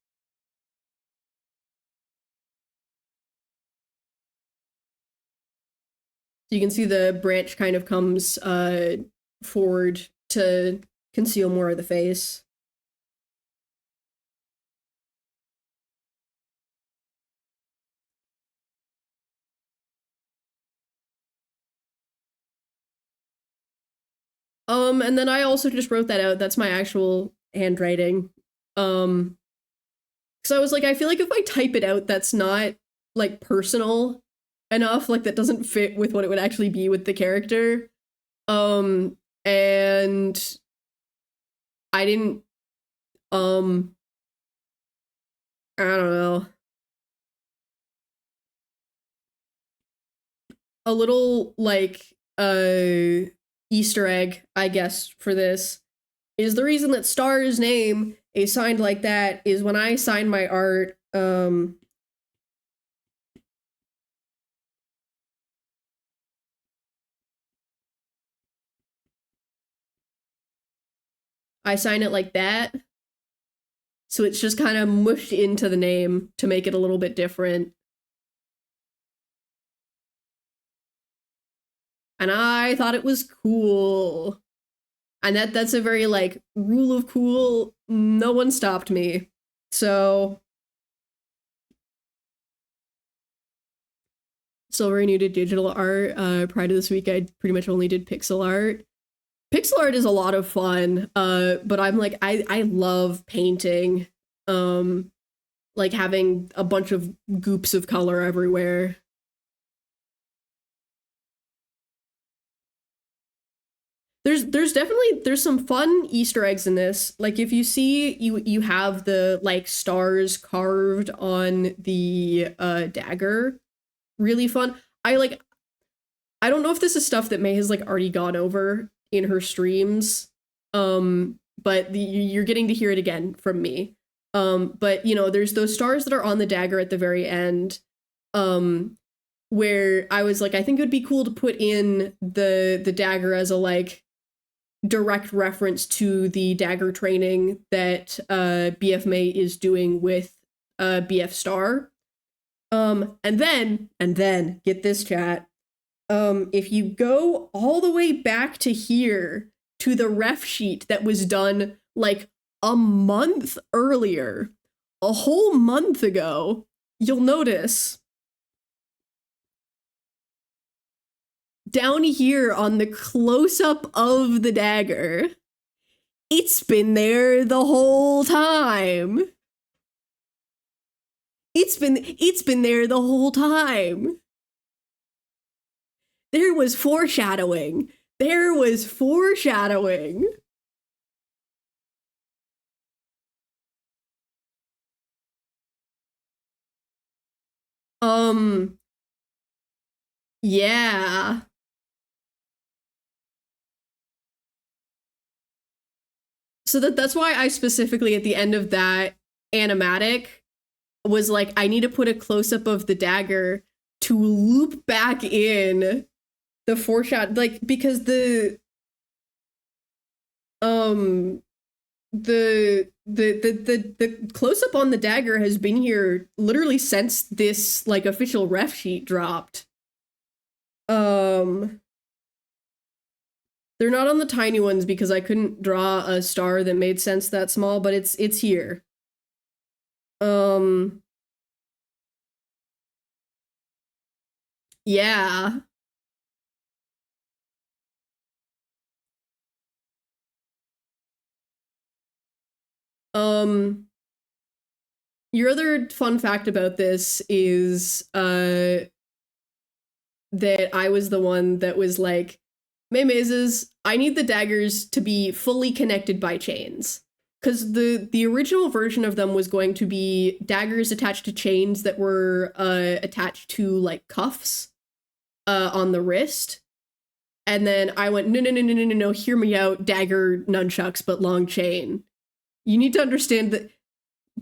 So you can see the branch kind of comes forward to conceal more of the face. And then I also just wrote that out. That's my actual handwriting. So I was like, I feel like if I type it out, that's not like personal enough. Like that doesn't fit with what it would actually be with the character. And I didn't, I don't know. A little like Easter egg, I guess, for this is the reason that Star's name is signed like that is when I signed my art, I sign it like that. So it's just kind of mushed into the name to make it a little bit different. And I thought it was cool. And that's a very like rule of cool. No one stopped me. So Silvery new to digital art. Prior to this week, I pretty much only did pixel art. Pixel art is a lot of fun, but I'm like, I love painting. Like having a bunch of goops of color everywhere. There's definitely there's some fun Easter eggs in this. Like if you see you have the like stars carved on the dagger. Really fun. I don't know if this is stuff that May has like already gone over in her streams. But you're getting to hear it again from me. But you know, there's those stars that are on the dagger at the very end. Where I was like, I think it would be cool to put in the dagger as a like direct reference to the dagger training that BF May is doing with BF Star. And then get this, chat. If you go all the way back to here to the ref sheet that was done like a month earlier, a whole month ago, you'll notice down here on the close-up of the dagger, it's been there the whole time. It's been there the whole time. There was foreshadowing. There was foreshadowing. Yeah. So that's why I specifically at the end of that animatic was like, I need to put a close-up of the dagger to loop back in the foreshadow, like, because the close-up on the dagger has been here literally since this like official ref sheet dropped. They're not on the tiny ones because I couldn't draw a star that made sense that small, but it's here. Yeah. Your other fun fact about this is that I was the one that was like, Maymazes, I need the daggers to be fully connected by chains. Because the original version of them was going to be daggers attached to chains that were attached to like cuffs on the wrist. And then I went, no, hear me out, dagger nunchucks, but long chain. You need to understand that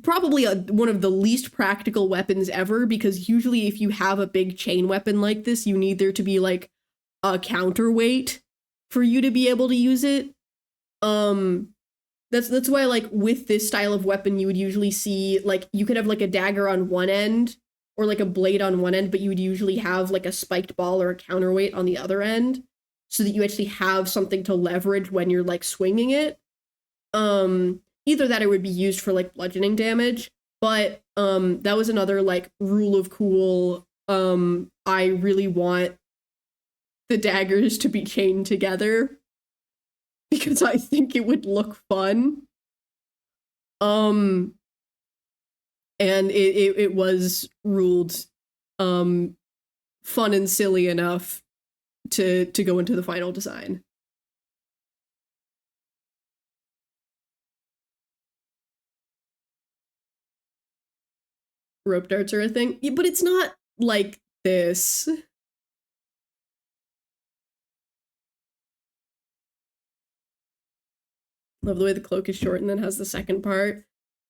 probably one of the least practical weapons ever, because usually if you have a big chain weapon like this, you need there to be like a counterweight for you to be able to use it. That's why like with this style of weapon you would usually see like you could have like a dagger on one end or like a blade on one end, but you would usually have like a spiked ball or a counterweight on the other end so that you actually have something to leverage when you're like swinging it. Either that or it would be used for like bludgeoning damage, but that was another like rule of cool. I really want the daggers to be chained together because I think it would look fun. And it was ruled fun and silly enough to go into the final design. Rope darts are a thing, yeah, but it's not like this. Love the way the cloak is short and then has the second part.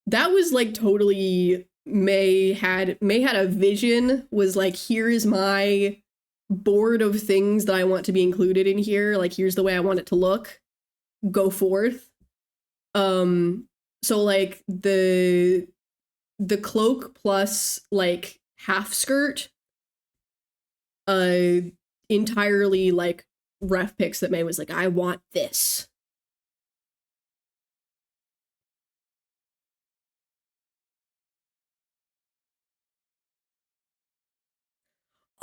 That was like totally May had a vision, was like, here is my board of things that I want to be included in here. Like, here's the way I want it to look. Go forth. So like the cloak plus like half skirt, entirely like ref picks that May was like, I want this.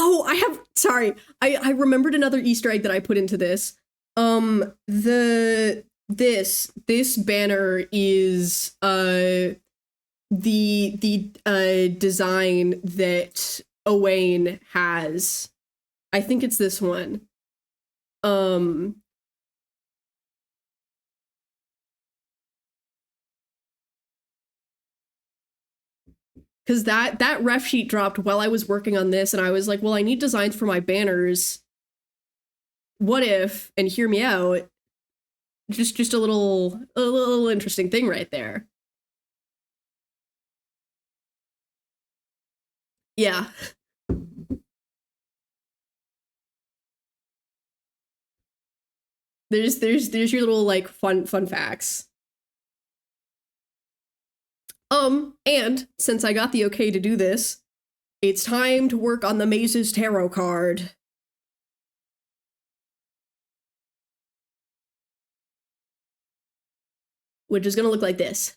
Oh, I remembered another Easter egg that I put into this. This banner is the design that Owain has. I think it's this one. Because that ref sheet dropped while I was working on this, and I was like, well, I need designs for my banners. What if, and hear me out, just a little interesting thing right there. Yeah. There's your little like fun facts. And since I got the okay to do this, it's time to work on the Maze's tarot card. which is gonna look like this.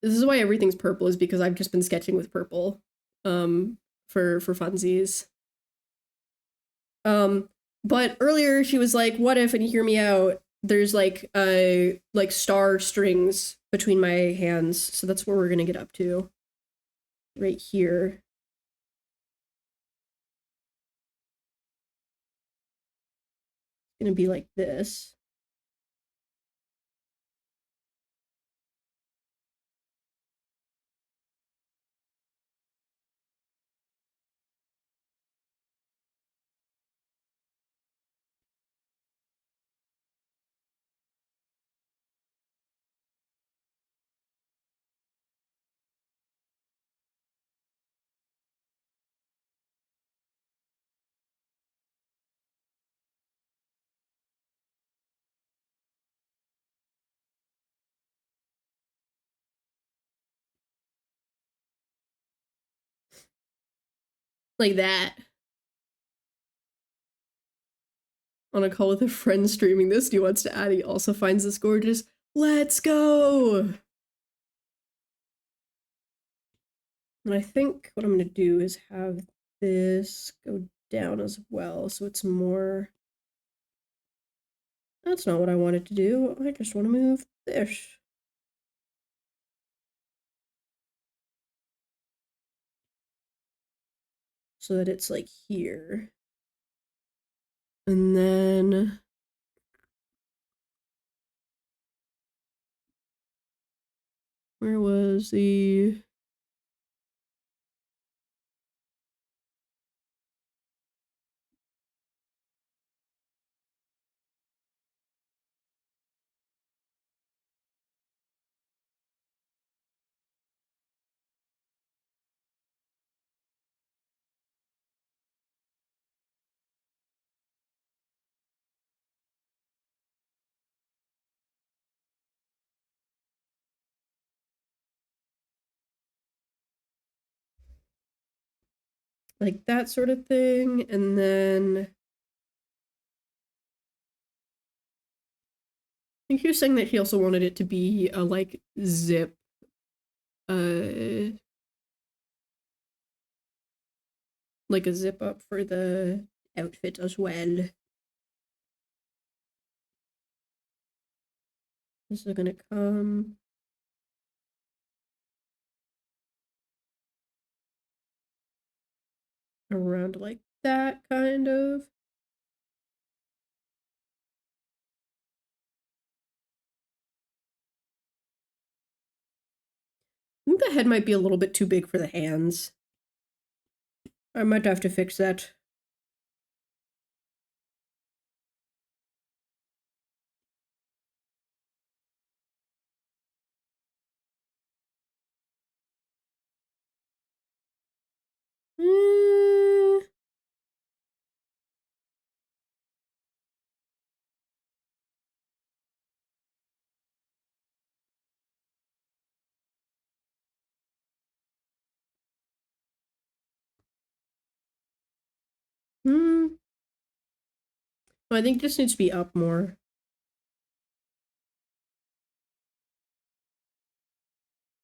This is why everything's purple, is because I've just been sketching with purple, for funsies. But earlier she was like, what if, and hear me out, there's like star strings between my hands, so that's where we're gonna get up to. Right here. It's gonna be like this. Like that. On a call with a friend streaming this, he wants to add, he also finds this gorgeous. Let's go! And I think what I'm gonna do is have this go down as well, so it's more... That's not what I wanted to do. I just want to move this. So that it's like here. And then where was the... like that sort of thing, and then I think he was saying that he also wanted it to be a like zip, like a zip up for the outfit as well. This is gonna come around like that, kind of. I think the head might be a little bit too big for the hands. I might have to fix that. I think this needs to be up more.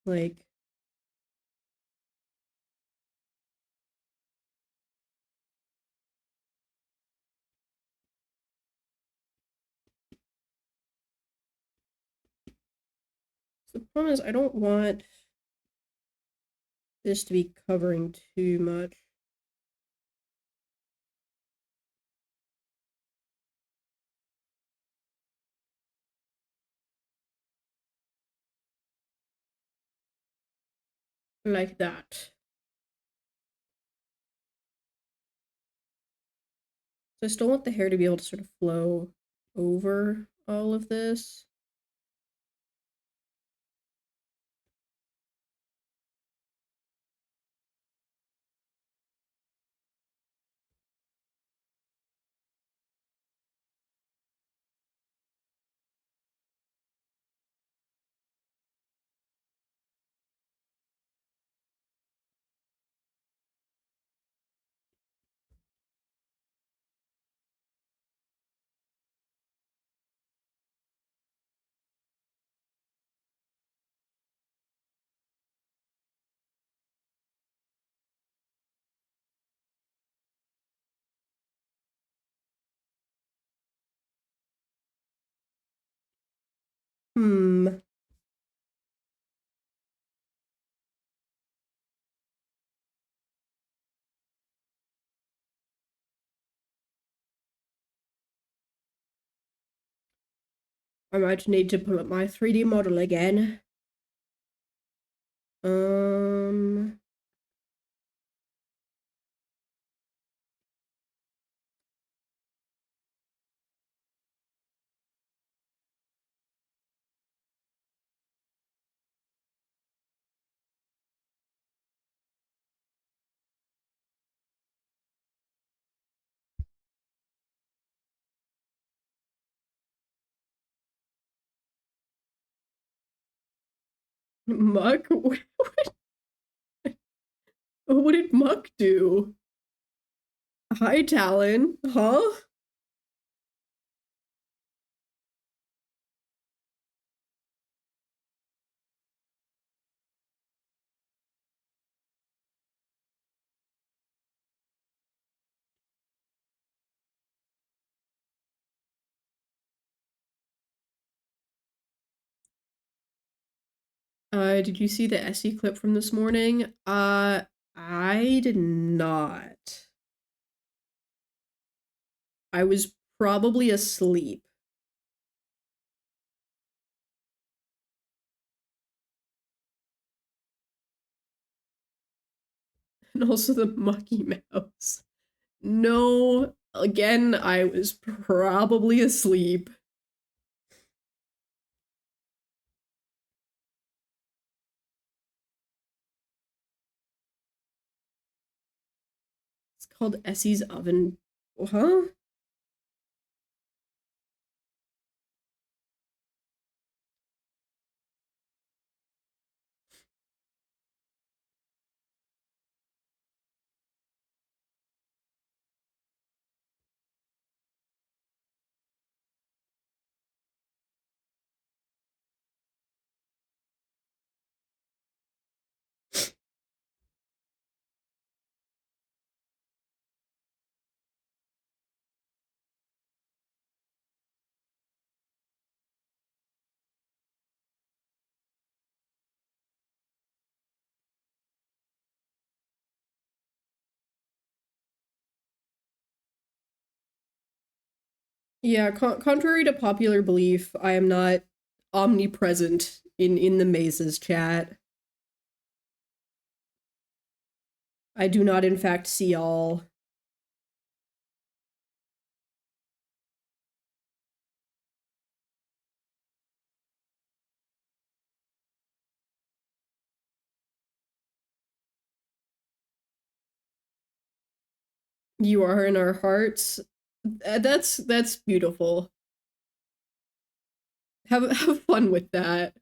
Like... The problem is I don't want this to be covering too much. Like that. So I still want the hair to be able to sort of flow over all of this. I might need to pull up my 3D model again. Muck? What did Muck do? Hi, Talon. Huh? Did you see the Essie clip from this morning? I did not. I was probably asleep. And also the Mucky Mouse. No, again, I was probably asleep. It's called Essie's Oven. Huh? Yeah, contrary to popular belief, I am not omnipresent in the mazes chat. I do not, in fact, see all. You are in our hearts. That's beautiful. Have fun with that.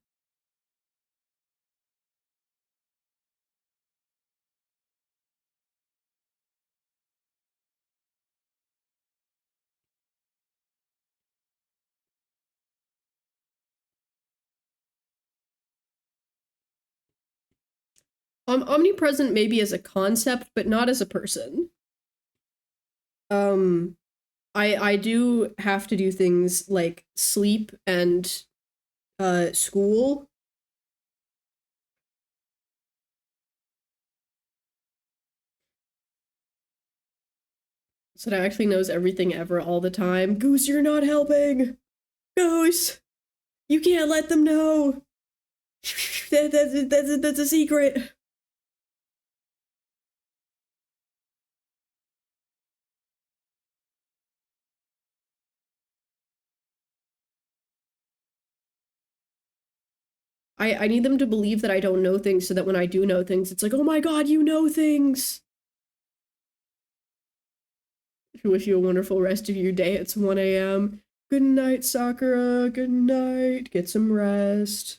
Omnipresent maybe as a concept, but not as a person. Um, I do have to do things like sleep and school. So that actually knows everything ever all the time. Goose, you're not helping. Goose, you can't let them know. That's a secret. I need them to believe that I don't know things so that when I do know things, it's like, oh my god, you know things. I wish you a wonderful rest of your day. It's 1 a.m. Good night, Sakura. Good night. Get some rest.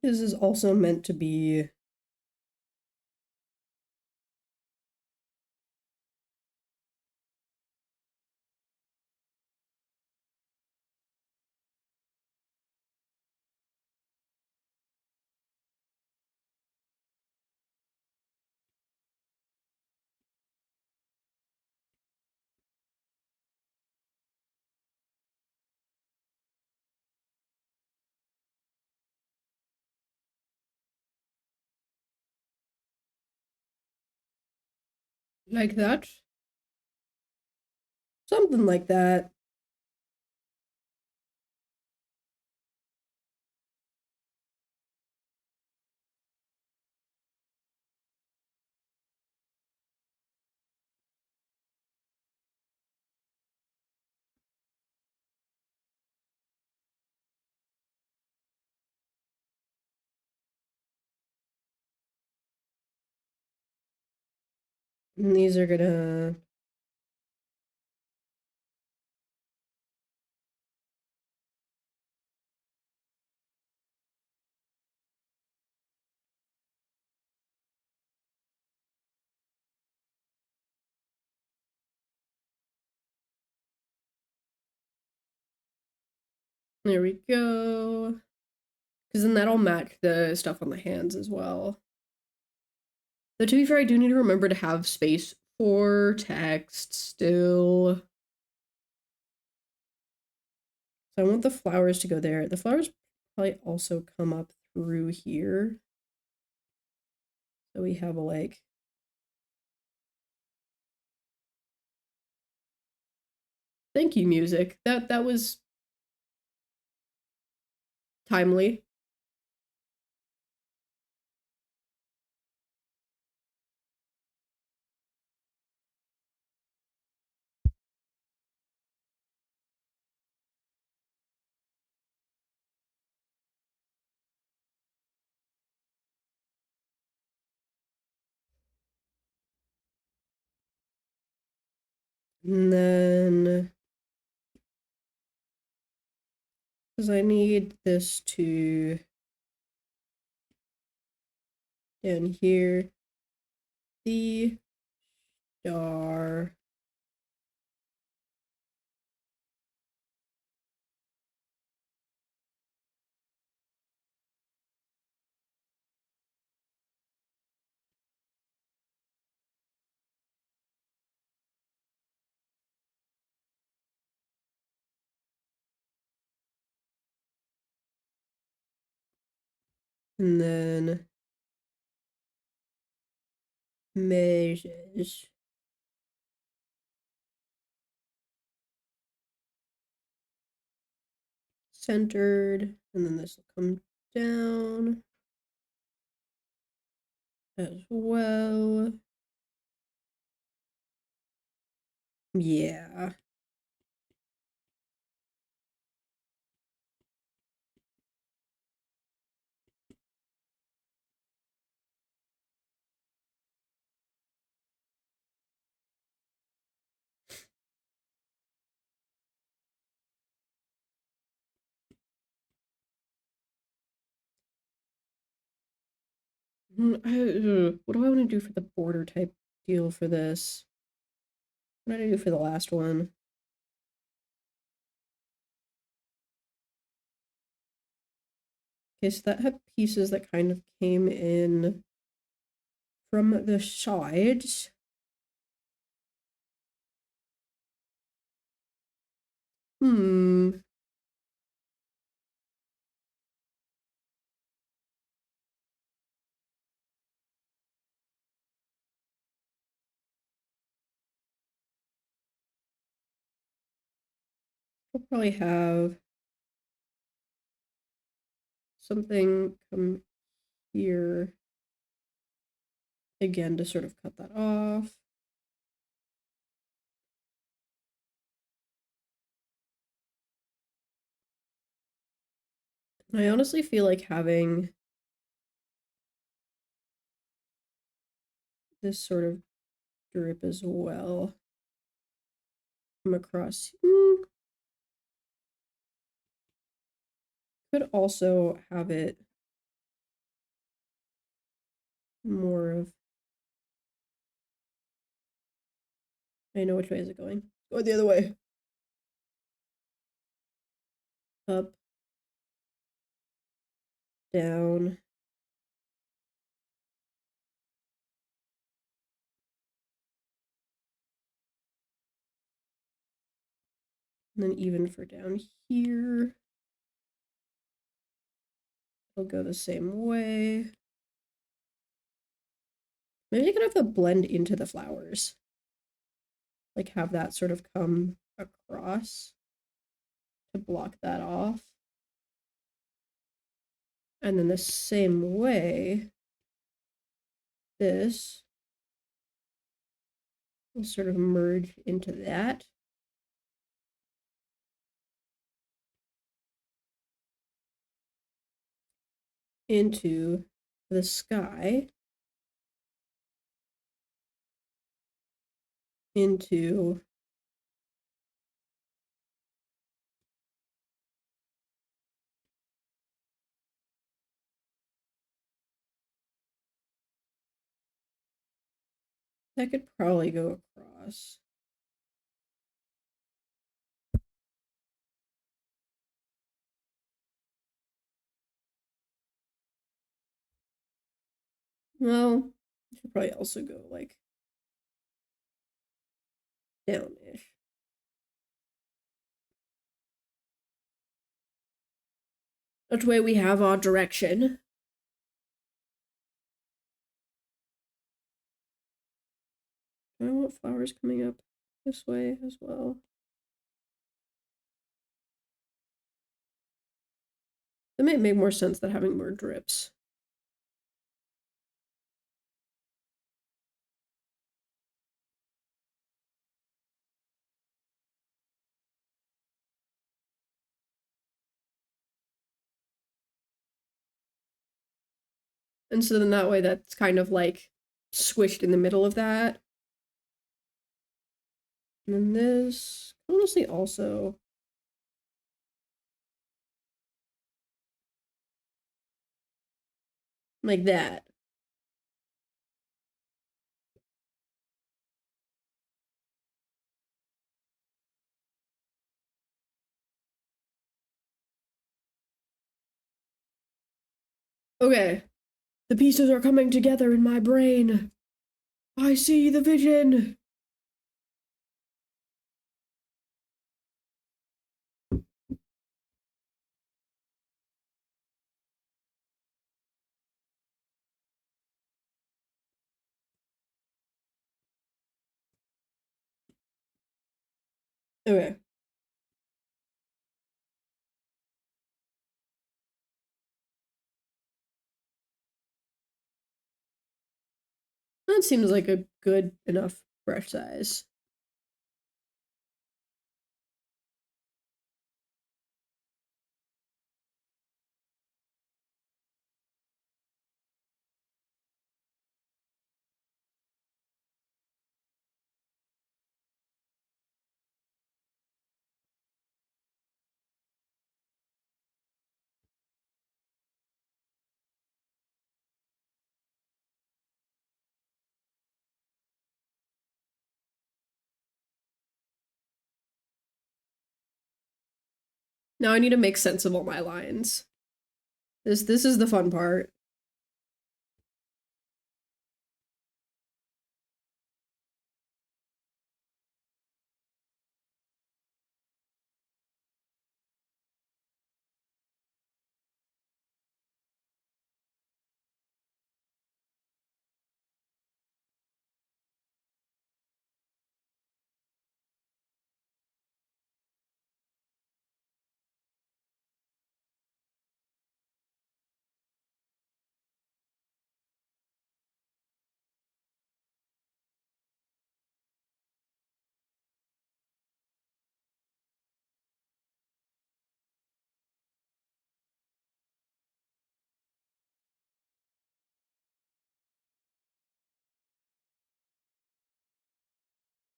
This is also meant to be Like that. Something like that. And these are gonna... There we go. Because then that'll match the stuff on the hands as well. Though to be fair, I do need to remember to have space for text still. So I want the flowers to go there. The flowers probably also come up through here. So we have a like... Thank you, music. That was timely. And then... Because I need this to... down here. The star... And then... measures. Centered. And then this will come down as well. Yeah. What do I want to do for the border type deal for this? What did I do for the last one? Okay, so that had pieces that kind of came in from the sides. Hmm. We'll probably have something come here again to sort of cut that off. I honestly feel like having this sort of drip as well come across. Could also have it more of... I know which way is it going. Go the other way. Up, down. And then even for down here, it'll go the same way. Maybe I could have the blend into the flowers. Like have that sort of come across to block that off. And then the same way, this will sort of merge into that. Into the sky. Into that could probably go across. Well, I should probably also go like down-ish. That way we have our direction. I want flowers coming up this way as well. That might make more sense than having more drips. And so then that way that's kind of like squished in the middle of that. And then this, honestly, also like that. Okay. The pieces are coming together in my brain. I see the vision. Okay. That seems like a good enough brush size. Now I need to make sense of all my lines. This is the fun part.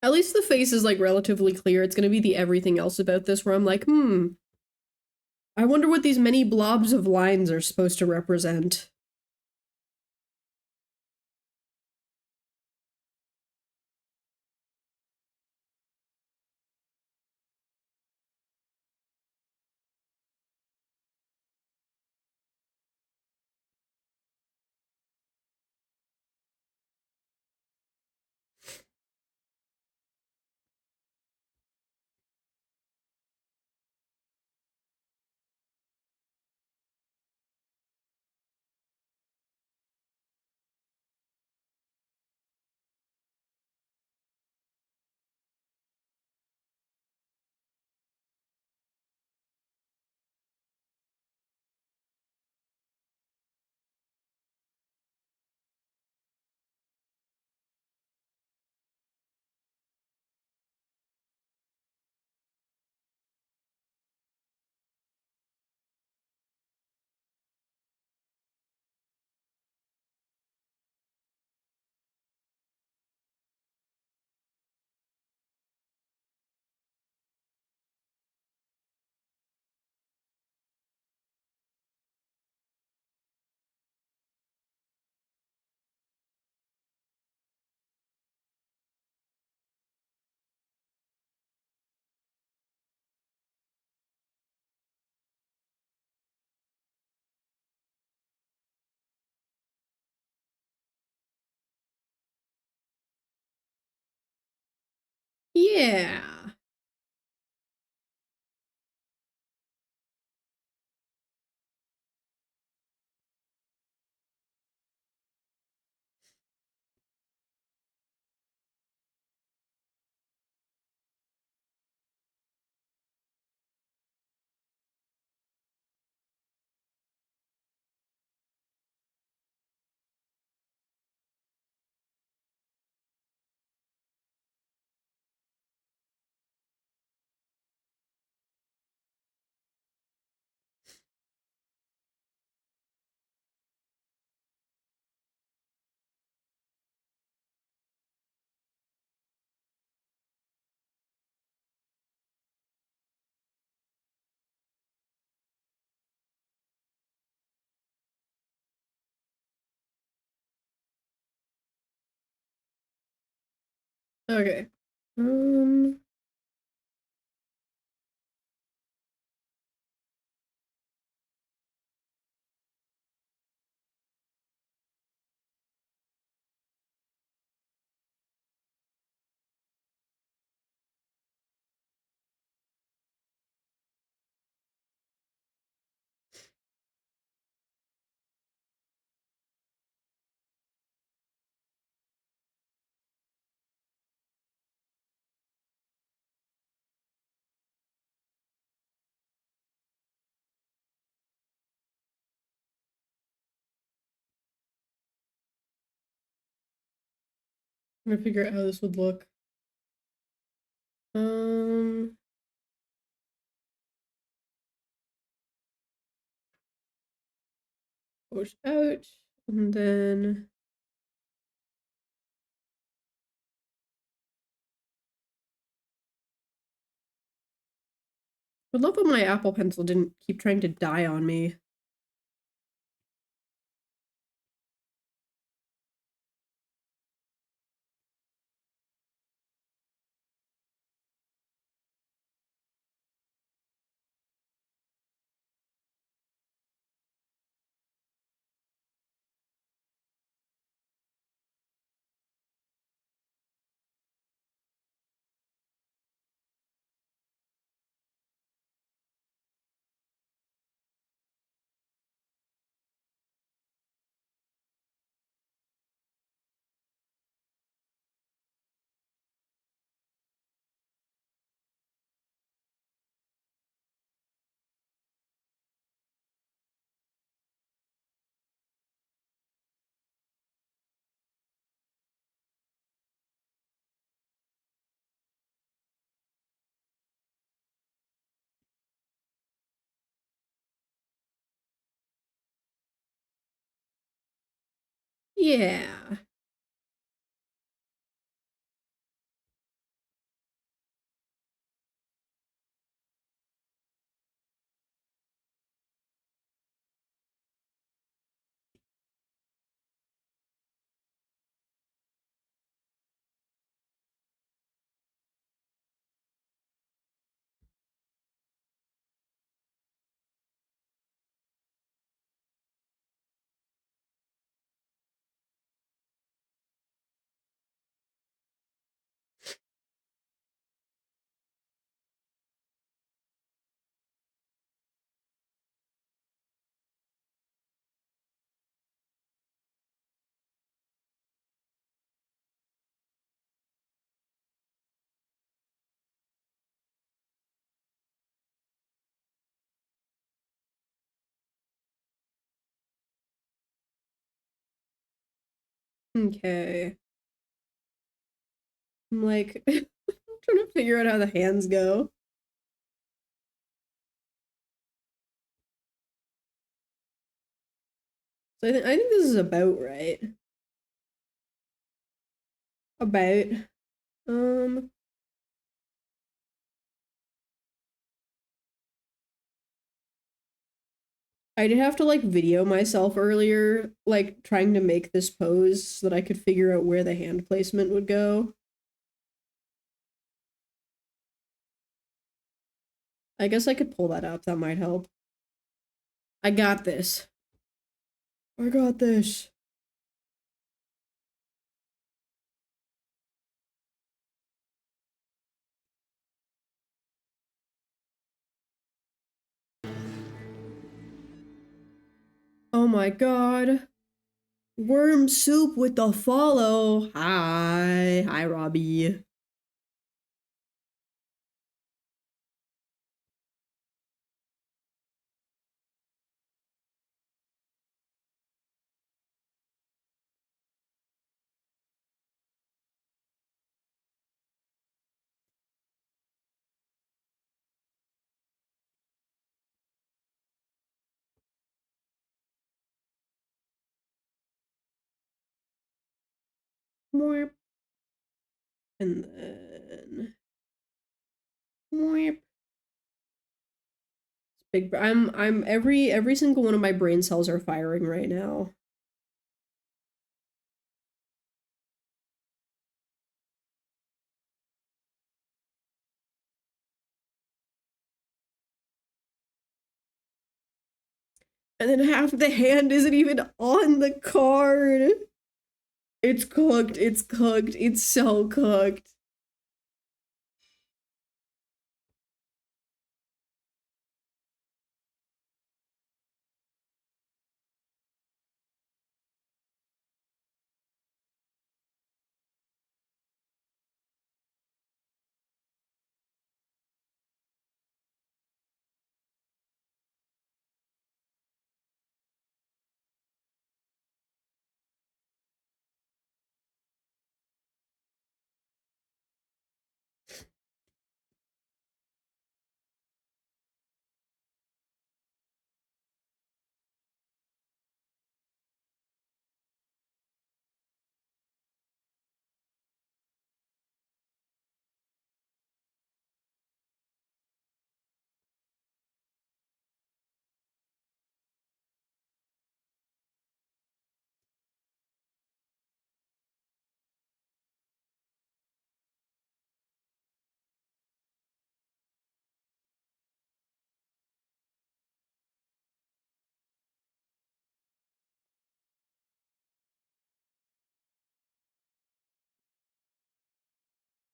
At least the face is like relatively clear. It's gonna be the everything else about this where I'm like, I wonder what these many blobs of lines are supposed to represent. Yeah. Okay. I'm gonna figure out how this would look. Push out, and then would love if my Apple Pencil didn't keep trying to die on me. Yeah. Okay. I'm like trying to figure out how the hands go. So I think this is about right. About. Um I did have to like video myself earlier, like trying to make this pose so that I could figure out where the hand placement would go. I guess I could pull that up. That might help. I got this. I got this. Oh my god. Worm soup with the follow. Hi. Hi, Robbie. More. And then. More. Big. I'm every single one of my brain cells are firing right now. And then half the hand isn't even on the card. It's cooked. It's cooked. It's so cooked.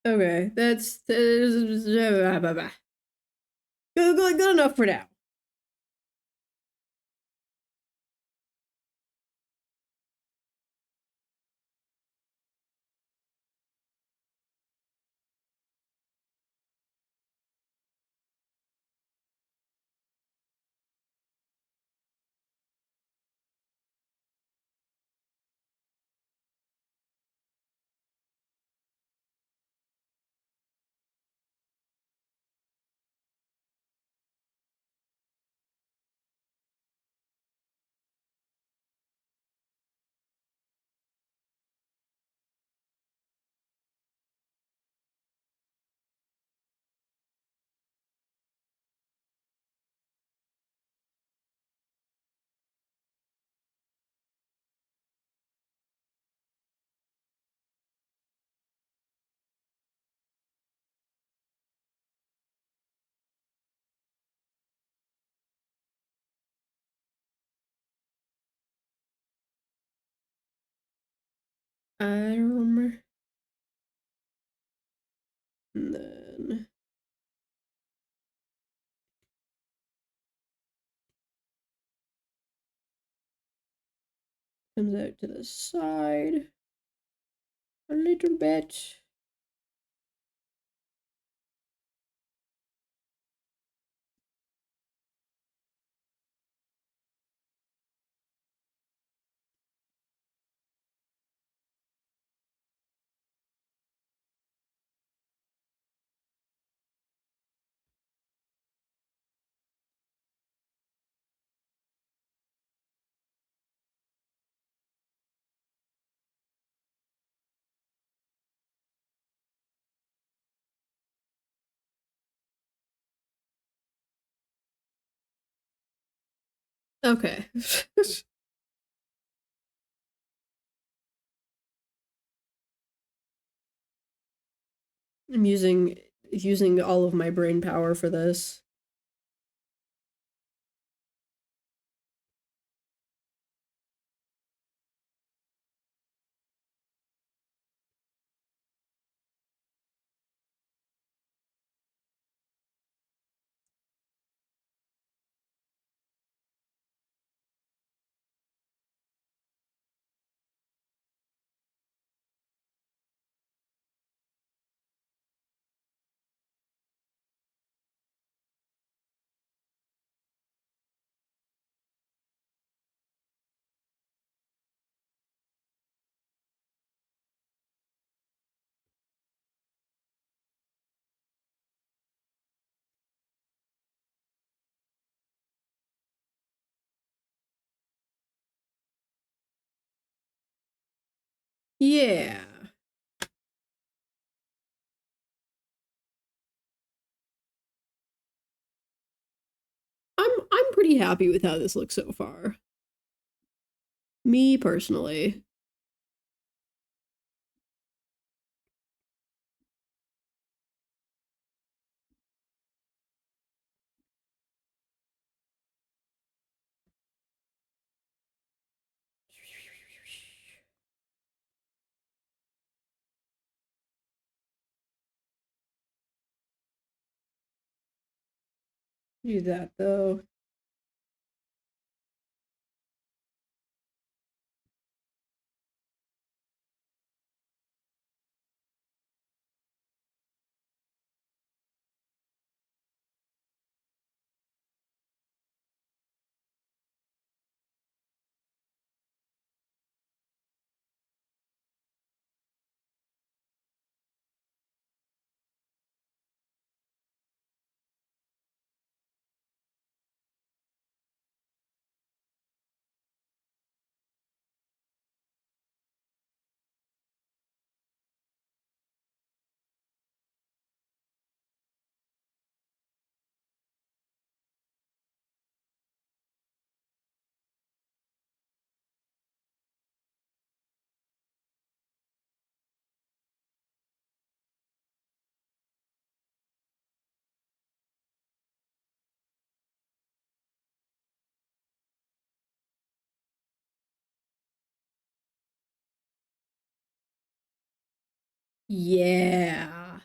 Okay, that's good enough for now. Arm. And then comes out to the side a little bit. Okay. I'm using all of my brain power for this. Yeah. I'm pretty happy with how this looks so far. Me personally. Do that though. Yeah.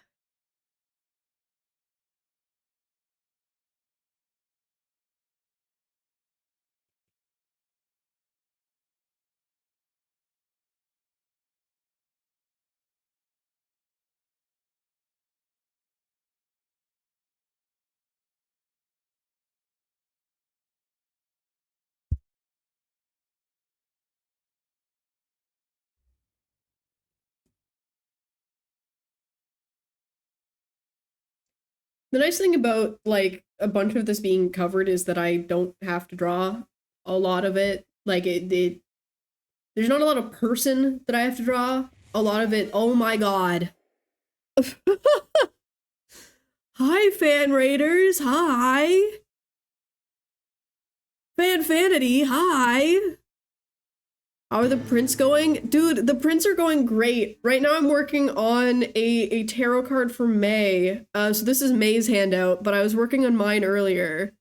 The nice thing about like a bunch of this being covered is that I don't have to draw a lot of it. Like it there's not a lot of person that I have to draw. A lot of it, oh my god. Hi, fan raiders. Hi. Fanity. Hi. How are the prints going? Dude, the prints are going great. Right now I'm working on a tarot card for May. So this is May's handout, but I was working on mine earlier.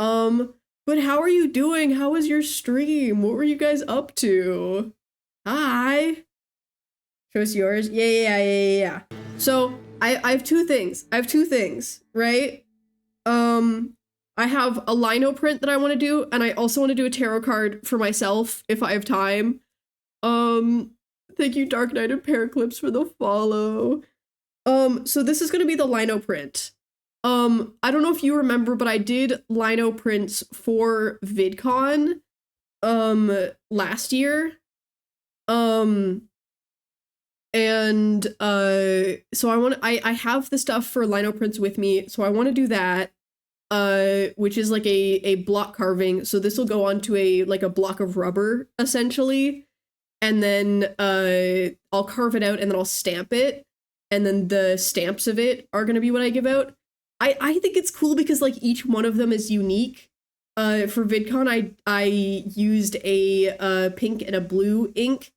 But how are you doing? How was your stream? What were you guys up to? Hi. Show us yours. Yeah. So I have two things. Right? I have a lino print that I want to do, and I also want to do a tarot card for myself if I have time. Thank you, Dark Knight and Paraclips, for the follow. So this is gonna be the lino print. I don't know if you remember, but I did lino prints for VidCon last year. And so I have the stuff for lino prints with me, so I want to do that. Which is like a block carving. So this will go onto a like a block of rubber essentially, and then I'll carve it out and then I'll stamp it, and then the stamps of it are gonna be what I give out. I think it's cool because like each one of them is unique. For VidCon, I used a pink and a blue ink,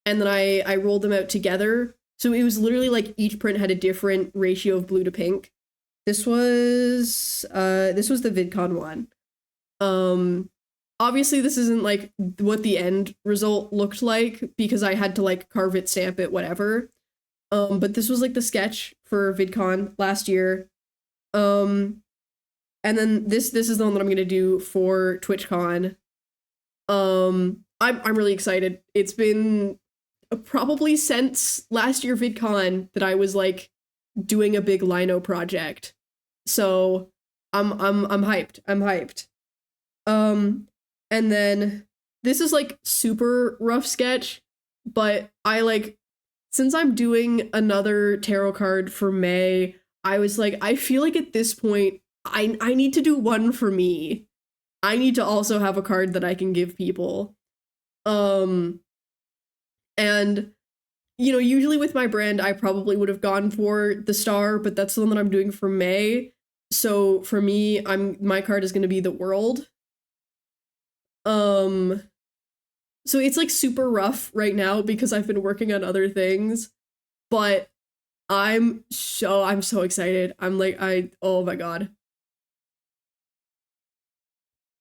and then I rolled them out together. So it was literally like each print had a different ratio of blue to pink. This was the VidCon one. Obviously this isn't like what the end result looked like because I had to like carve it, stamp it, whatever. But this was like the sketch for VidCon last year. And then this is the one that I'm gonna do for TwitchCon. I'm really excited. It's been probably since last year VidCon that I was like doing a big lino project. So I'm hyped. I'm hyped. And then this is like super rough sketch, but I like since I'm doing another tarot card for May, I was like, I feel like at this point I need to do one for me. I need to also have a card that I can give people. And you know, usually with my brand, I probably would have gone for the star, but that's the one that I'm doing for May. So for me, my card is going to be the world. So it's like super rough right now because I've been working on other things, but I'm so excited. I'm like, oh my God.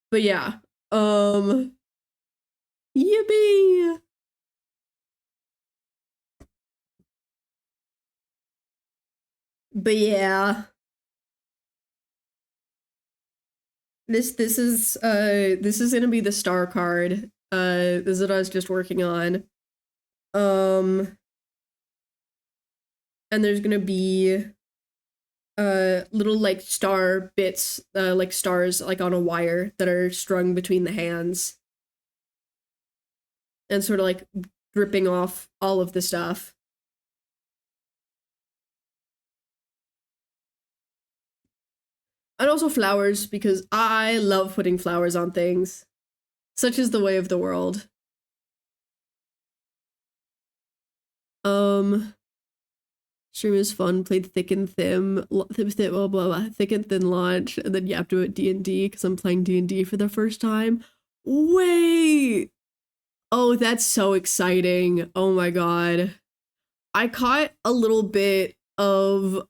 But yeah, yippee. But yeah, this is gonna be the star card. This is what I was just working on. And there's gonna be little like star bits, like stars like on a wire that are strung between the hands and sort of like dripping off all of the stuff. And also flowers, because I love putting flowers on things. Such is the way of the world. Stream is fun, played thick and thin, blah, blah, blah, thick and thin launch, and then yapped about D&D because I'm playing D&D for the first time. Wait! Oh, that's so exciting. Oh my God. I caught a little bit of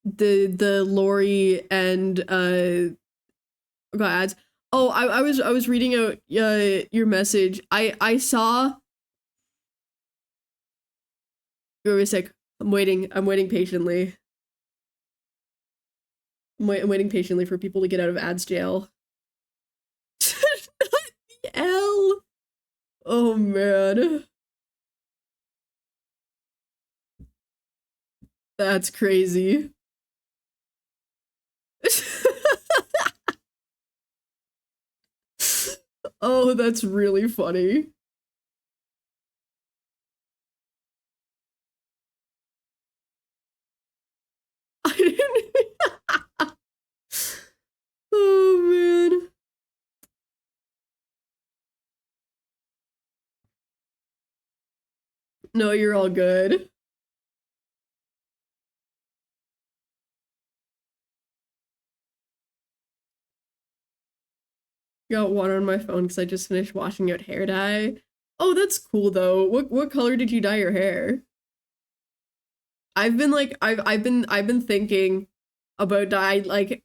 the Lori and got ads. Oh, I was reading out your message. I saw. Wait a sec. I'm waiting patiently. I'm waiting patiently for people to get out of ads jail. L. Oh man. That's crazy. Oh, that's really funny. I didn't. Oh man. No, you're all good. Got water on my phone because I just finished washing out hair dye. Oh, that's cool though. What color did you dye your hair? I've been thinking about dye, like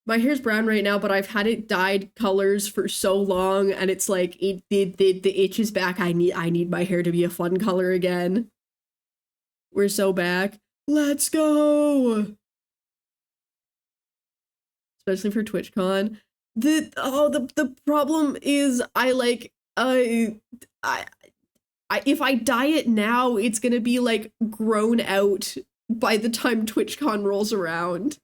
my hair's brown right now, but I've had it dyed colors for so long and it's like the itch is back. I need my hair to be a fun color again. We're so back. Let's go. Especially for TwitchCon. The problem is if I dye it now, it's gonna be like grown out by the time TwitchCon rolls around.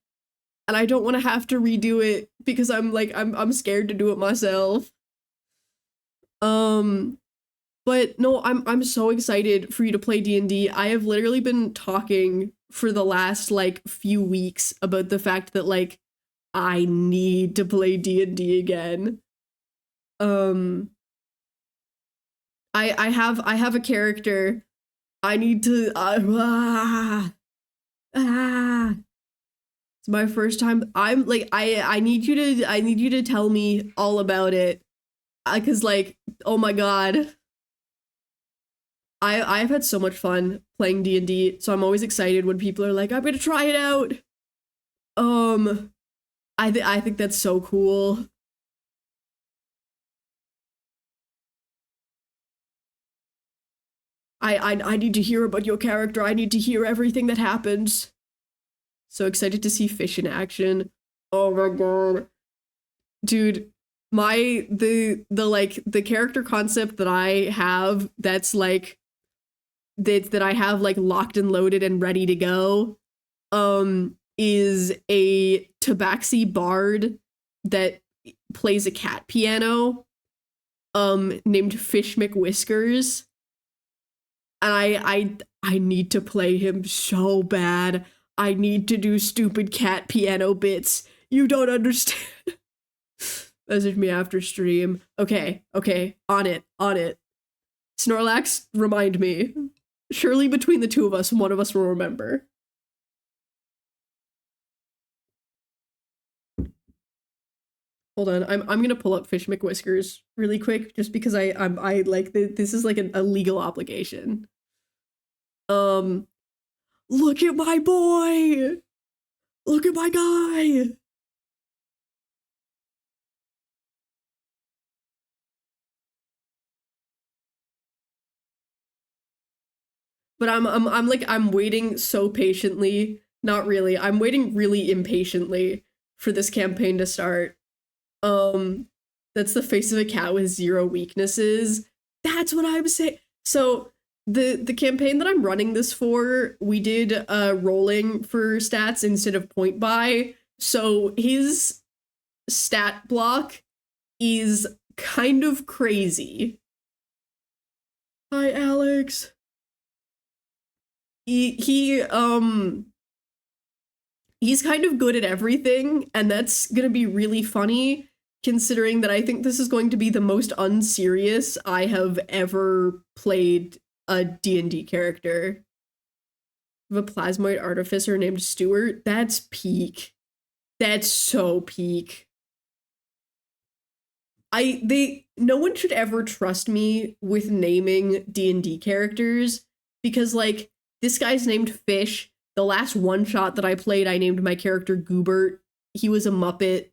And I don't want to have to redo it because I'm scared to do it myself. But no, I'm so excited for you to play D&D. I have literally been talking for the last like few weeks about the fact that like I need to play D&D again. I have a character. I need to It's my first time. I'm like I need you to tell me all about it. Cuz like oh my God. I've had so much fun playing D&D, so I'm always excited when people are like, I'm gonna try it out. I think that's so cool. I need to hear about your character. I need to hear everything that happens. So excited to see Fish in action. Oh my God. Dude, the character concept that I have that's like that I have like locked and loaded and ready to go is a tabaxi bard that plays a cat piano named Fish McWhiskers. And I need to play him so bad. I need to do stupid cat piano bits. You don't understand. Message me after stream. Okay, on it. Snorlax, remind me. Surely between the two of us, one of us will remember. Hold on, I'm gonna pull up Fish McWhiskers really quick, just because I like this is like a legal obligation. Look at my boy! Look at my guy! But I'm waiting so patiently. Not really. I'm waiting really impatiently for this campaign to start. That's the face of a cat with 0 weaknesses. That's what I'm saying. So the campaign that I'm running this for, we did rolling for stats instead of point buy. So his stat block is kind of crazy. Hi, Alex. He's kind of good at everything, and that's gonna be really funny, considering that I think this is going to be the most unserious I have ever played a D&D character. Of a plasmoid artificer named Stuart. That's peak. That's so peak. No one should ever trust me with naming D&D characters, because like this guy's named Fish. The last one shot that I played, I named my character Goobert. He was a Muppet.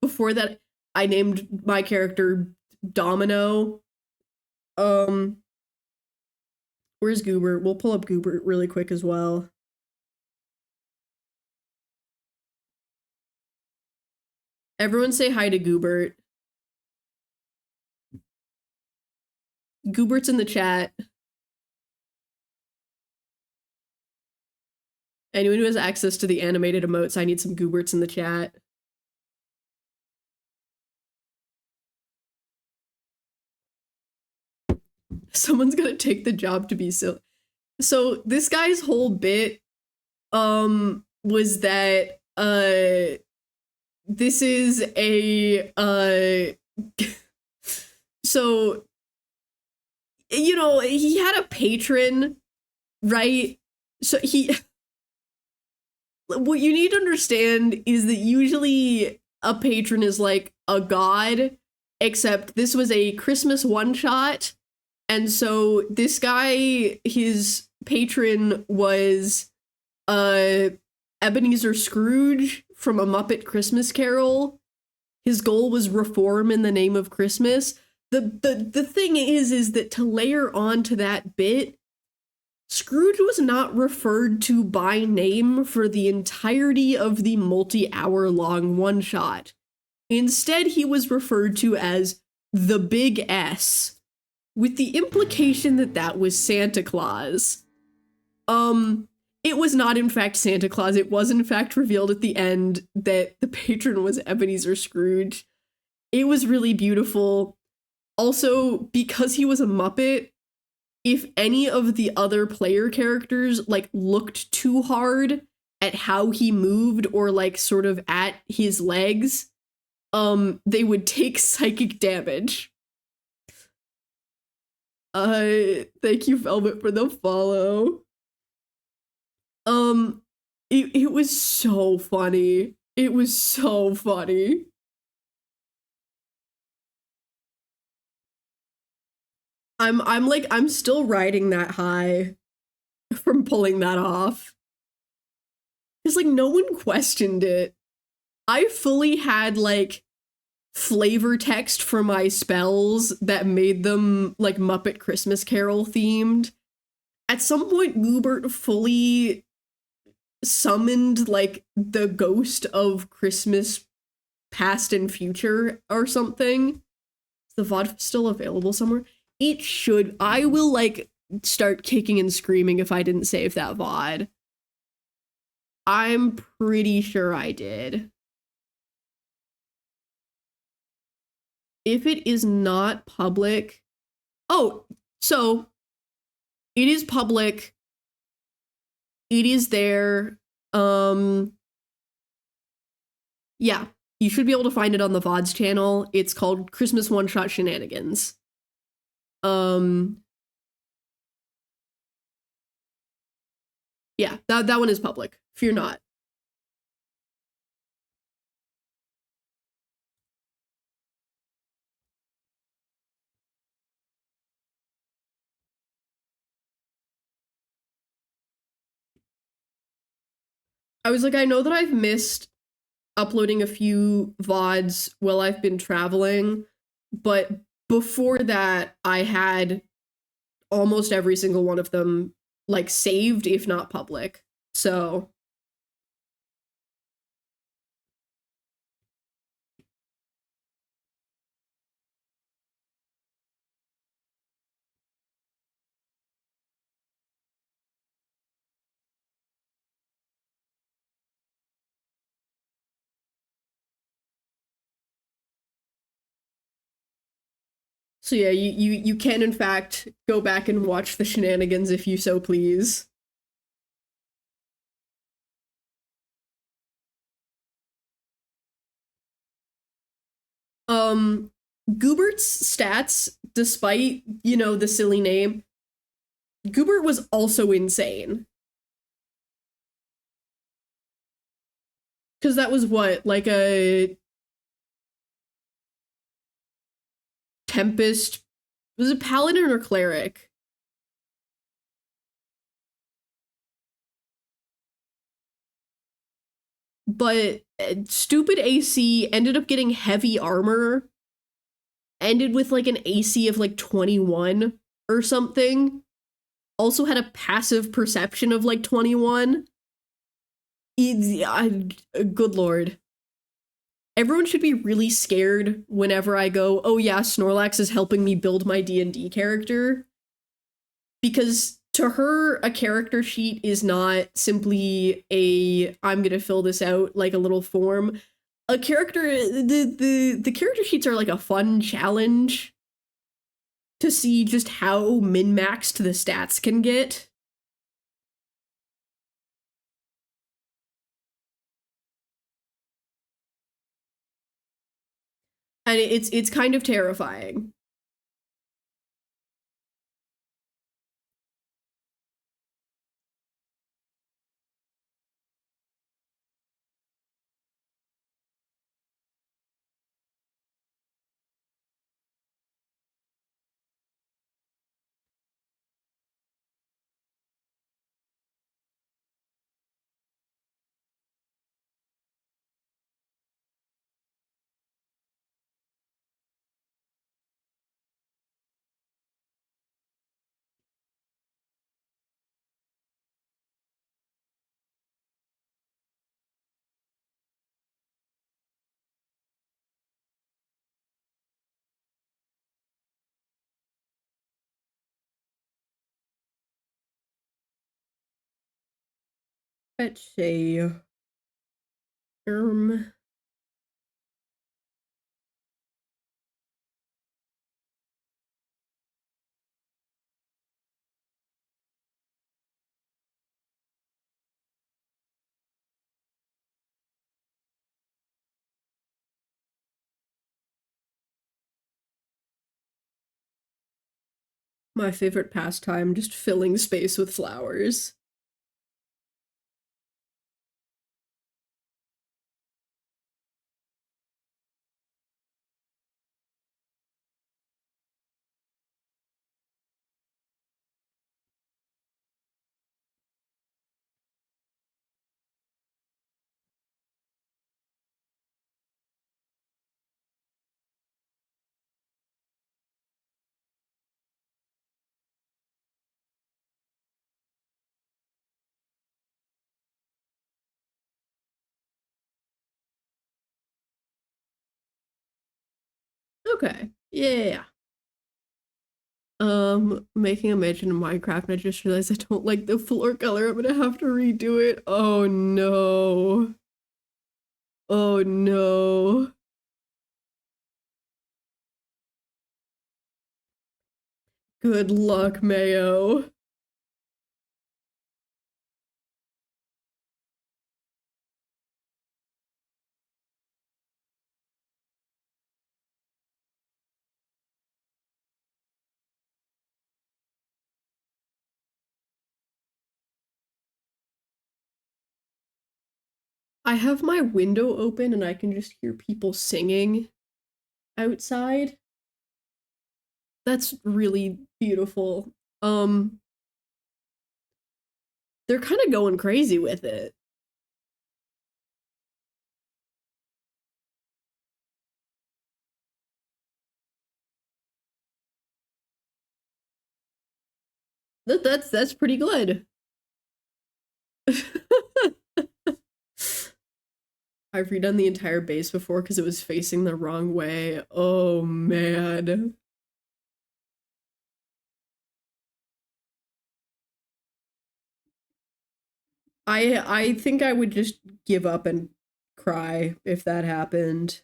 Before that, I named my character Domino. Where's Goobert? We'll pull up Goobert really quick as well. Everyone say hi to Goobert. Goobert's in the chat. Anyone who has access to the animated emotes, I need some Gooberts in the chat. Someone's gonna take the job to be silly. So this guy's whole bit was that this is a so you know, he had a patron, right? So what you need to understand is that usually a patron is like a god, except this was a Christmas one-shot. And so this guy, his patron was Ebenezer Scrooge from A Muppet Christmas Carol. His goal was reform in the name of Christmas. The thing is that to layer onto that bit, Scrooge was not referred to by name for the entirety of the multi-hour long one-shot. Instead, he was referred to as the Big S, with the implication that that was Santa Claus. It was not in fact Santa Claus. It was in fact revealed at the end that the patron was Ebenezer Scrooge. It was really beautiful. Also, because he was a Muppet, if any of the other player characters like looked too hard at how he moved or like sort of at his legs, they would take psychic damage. Thank you, Velvet, for the follow. It was so funny. It was so funny. I'm still riding that high from pulling that off. Because like no one questioned it. I fully had like flavor text for my spells that made them like Muppet Christmas Carol themed. At some point, Goobert fully summoned like the ghost of Christmas past and future or something. Is the VOD still available somewhere? It should. I will like start kicking and screaming if I didn't save that VOD. I'm pretty sure I did. If it is not public, oh, so it is public. It is there. Yeah, you should be able to find it on the VODs channel. It's called Christmas One Shot Shenanigans. Um, yeah, that one is public. Fear not. I was like, I know that I've missed uploading a few VODs while I've been traveling, but before that, I had almost every single one of them like saved, if not public. So so yeah, you can in fact go back and watch the shenanigans if you so please. Um Goobert's stats, despite, you know, the silly name, Goobert was also insane. Because that was what, like a Tempest, was it Paladin or Cleric? But stupid AC ended up getting heavy armor, ended with like an AC of like 21 or something. Also had a passive perception of like 21. Good lord. Everyone should be really scared whenever I go, oh yeah, Snorlax is helping me build my D&D character. Because to her, a character sheet is not simply a, I'm gonna fill this out like a little form. A character, the character sheets are like a fun challenge to see just how min-maxed the stats can get. And it's kind of terrifying. Let's see. Um, my favorite pastime, just filling space with flowers. Okay. Yeah. Making a mansion in Minecraft, and I just realized I don't like the floor color. I'm gonna have to redo it. Oh no. Oh no. Good luck, Mayo. I have my window open and I can just hear people singing outside. That's really beautiful. They're kind of going crazy with it. That's pretty good. I've redone the entire base before because it was facing the wrong way. Oh man. I think I would just give up and cry if that happened.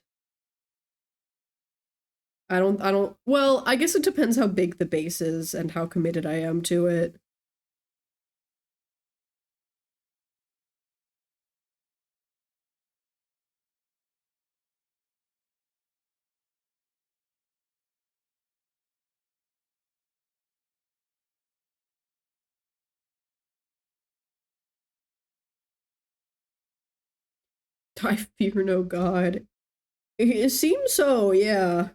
I don't well, I guess it depends how big the base is and how committed I am to it. I fear no god. It seems so, yeah.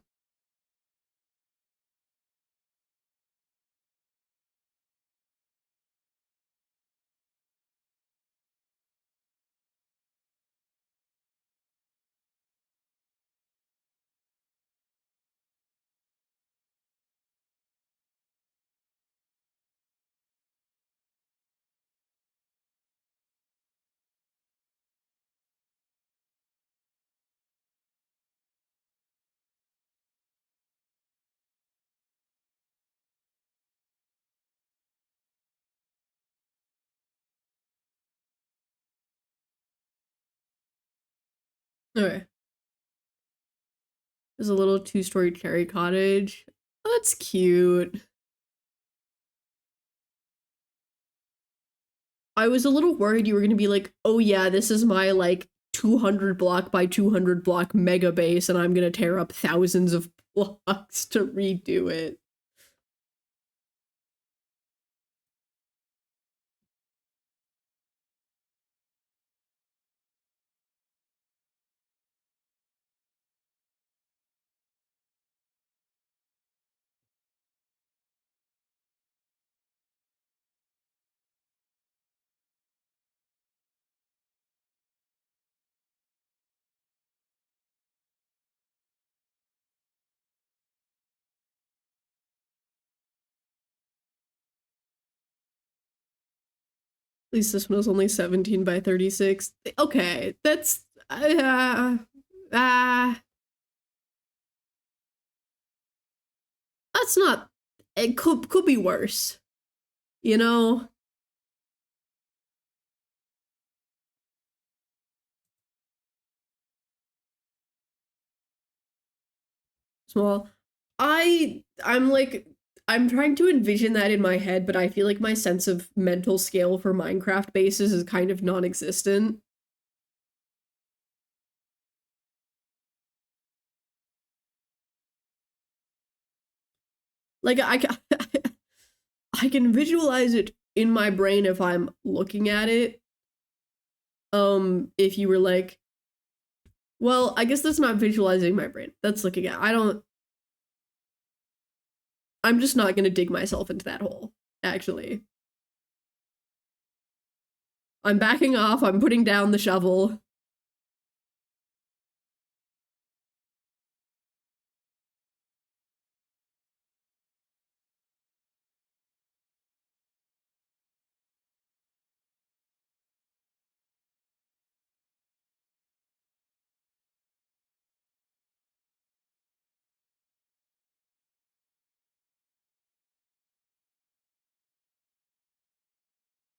Okay. There's a little two-story cherry cottage. That's cute. I was a little worried you were gonna be like, oh yeah, this is my like 200 block by 200 block mega base, and I'm gonna tear up thousands of blocks to redo it. At least this one was only 17 by 36. Okay, that's uh, that's not. It could be worse, you know. Small. I'm like I'm trying to envision that in my head, but I feel like my sense of mental scale for Minecraft bases is kind of non-existent. Like I can visualize it in my brain if I'm looking at it. If you were like, well, I guess that's not visualizing my brain. That's looking at. I don't. I'm just not gonna dig myself into that hole. Actually, I'm backing off. I'm putting down the shovel.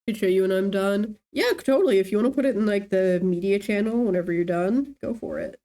Could show you when I'm done. Yeah, totally. If you want to put it in like the media channel whenever you're done, go for it.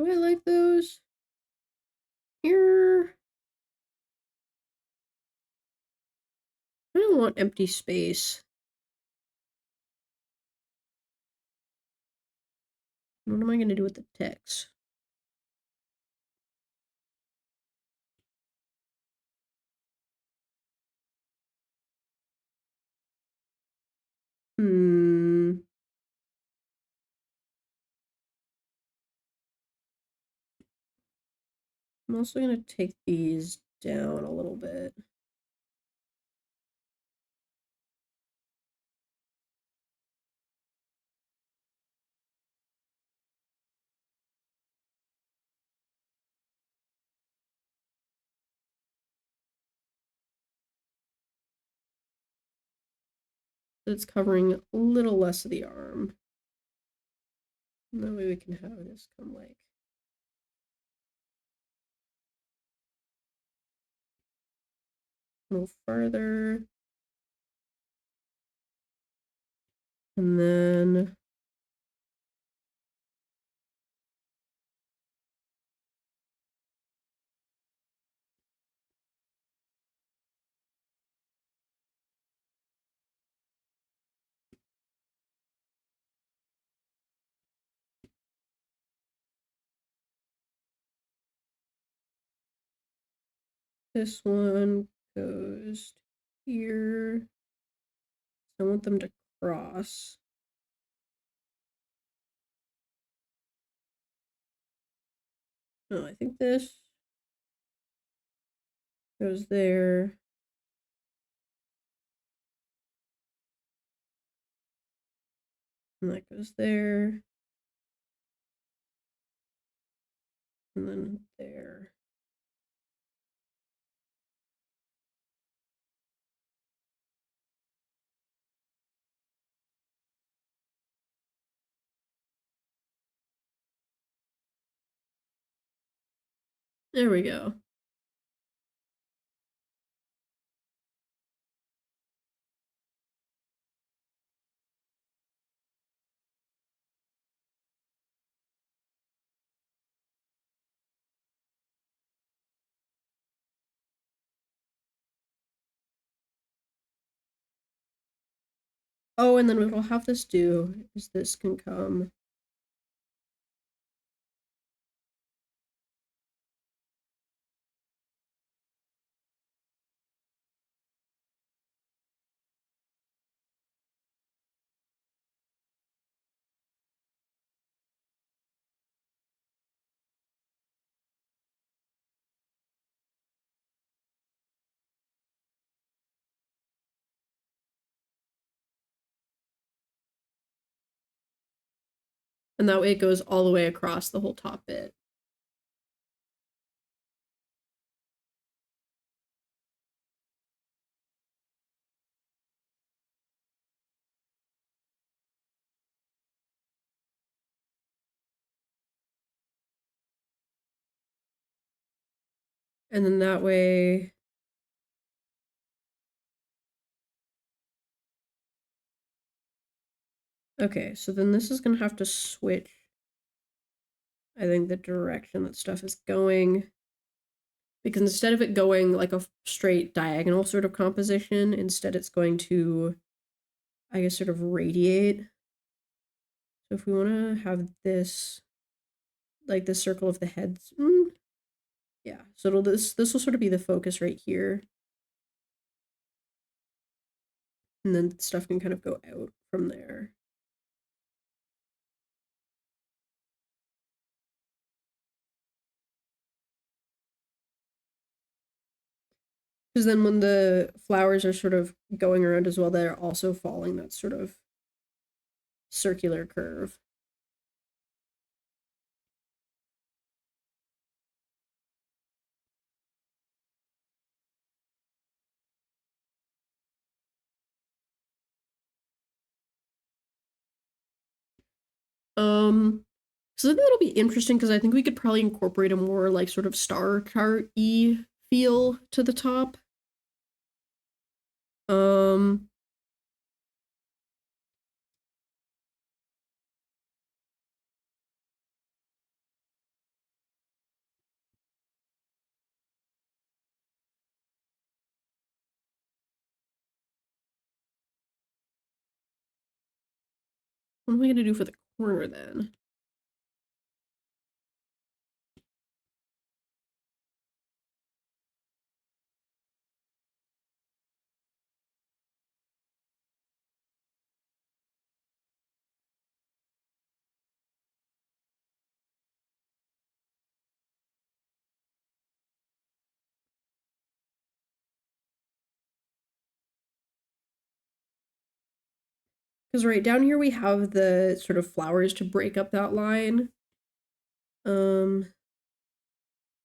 Do I like those? Here. I don't want empty space. What am I going to do with the text? I'm also going to take these down a little bit. It's covering a little less of the arm. And that way we can have this come like a little further. And then this one goes here. I want them to cross. No, I think this goes there. And that goes there. And then there. There we go. Oh, and then what we'll have this do is this can come and that way it goes all the way across the whole top bit. And then that way okay, so then this is gonna have to switch, I think, the direction that stuff is going. Because instead of it going like a straight diagonal sort of composition, instead it's going to, I guess, sort of radiate. So if we want to have this, like the circle of the heads, yeah. So it'll this will sort of be the focus right here, and then stuff can kind of go out from there. Because then when the flowers are sort of going around as well, they're also following that sort of circular curve. So I think that'll be interesting because I think we could probably incorporate a more like sort of star chart-y feel to the top. Um, What am I gonna do for the corner then? Because right down here we have the sort of flowers to break up that line.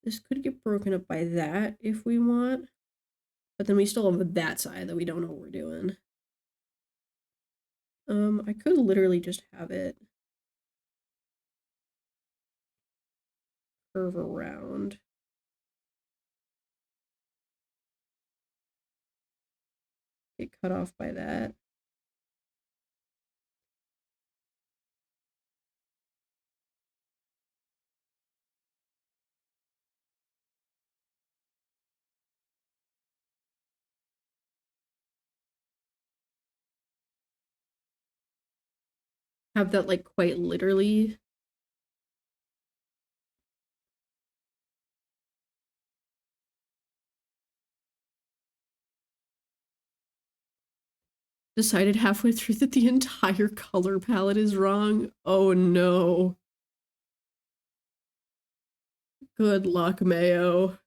This could get broken up by that if we want. But then we still have that side that we don't know what we're doing. I could literally just have it curve around. Get cut off by that. Have that like quite literally. Decided halfway through that the entire color palette is wrong. Oh no. Good luck, Mayo.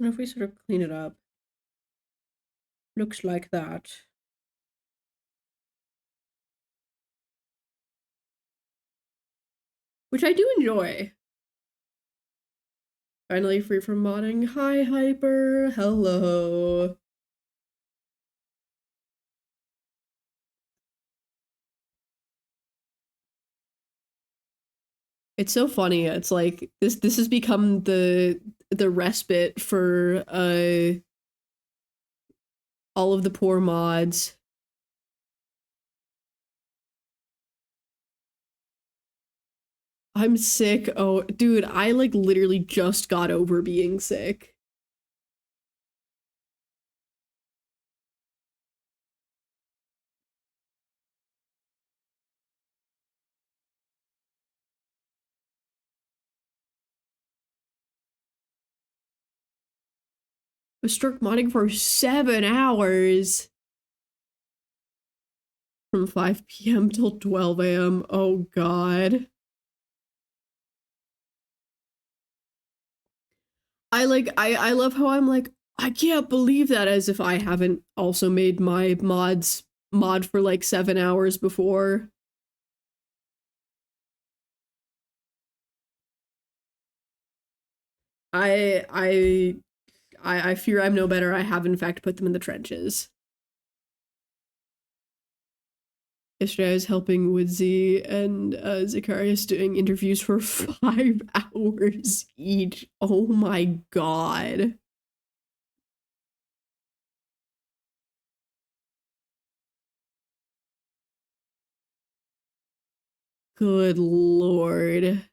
And if we sort of clean it up, looks like that. Which I do enjoy. Finally free from modding. Hi, Hyper. Hello. It's so funny. It's like this has become the respite for all of the poor mods. I'm sick. Oh, dude, I like literally just got over being sick. Was struck modding for 7 hours. From 5 p.m. till 12 a.m. Oh god. I love how I'm like, I can't believe that, as if I haven't also made my mod for like 7 hours before. I fear I'm no better. I have in fact put them in the trenches. Yesterday I was helping Woodsy and Zacharias doing interviews for 5 hours each. Oh my god. Good lord.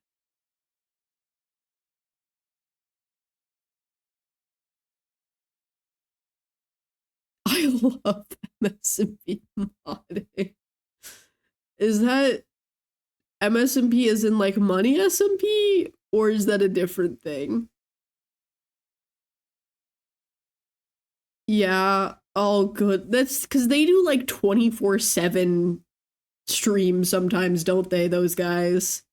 I love MSMP modding. Is that MSMP as in like money SMP, or is that a different thing? Yeah. Oh, good. That's because they do like 24/7 streams sometimes, don't they, those guys?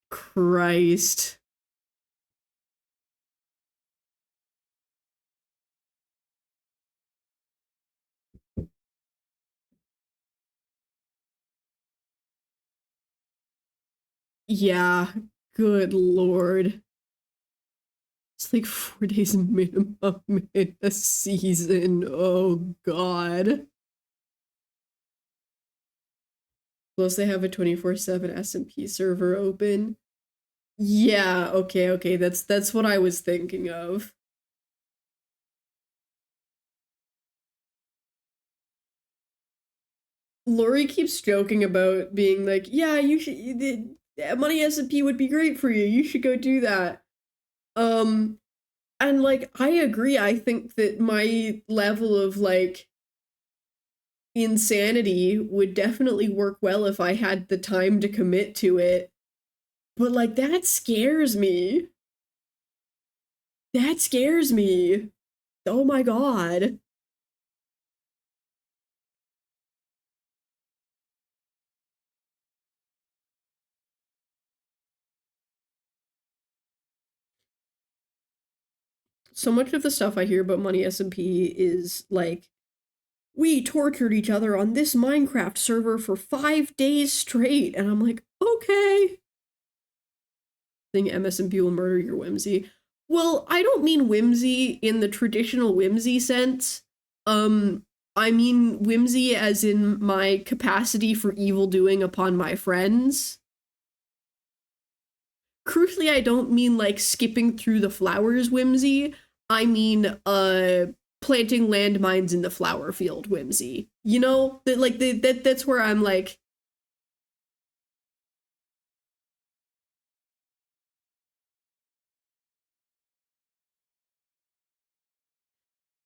Christ. Yeah. Good lord. It's like 4 days minimum in a season. Oh, God. Plus they have a 24/7 SMP server open. Yeah, okay, that's what I was thinking of. Lori keeps joking about being like, yeah, you should, money SMP would be great for you. You should go do that. And like, I agree. I think that my level of like insanity would definitely work well if I had the time to commit to it. But like, that scares me. That scares me. Oh my god. So much of the stuff I hear about Money SMP is like, we tortured each other on this Minecraft server for 5 days straight. And I'm like, okay. Think MSMP will murder your whimsy. Well, I don't mean whimsy in the traditional whimsy sense. I mean whimsy as in my capacity for evil doing upon my friends. Crucially, I don't mean like skipping through the flowers whimsy. I mean planting landmines in the flower field whimsy. You know, that like that's where I'm like,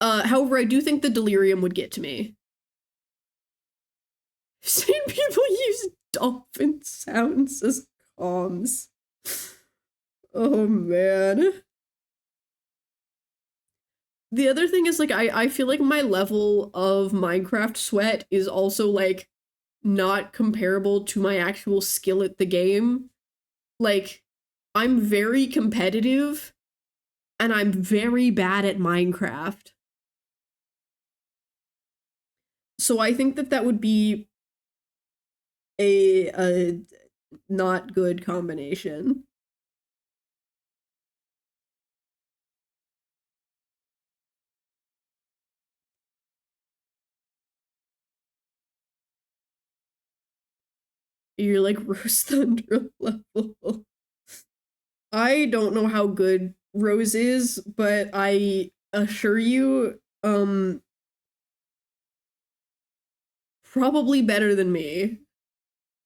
however, I do think the delirium would get to me. I've seen people use dolphin sounds as comms. Oh man. The other thing is like I feel like my level of Minecraft sweat is also like not comparable to my actual skill at the game. Like I'm very competitive and I'm very bad at Minecraft. So I think that that would be a not good combination. You're like Rose Thunder level. I don't know how good Rose is, but I assure you, probably better than me.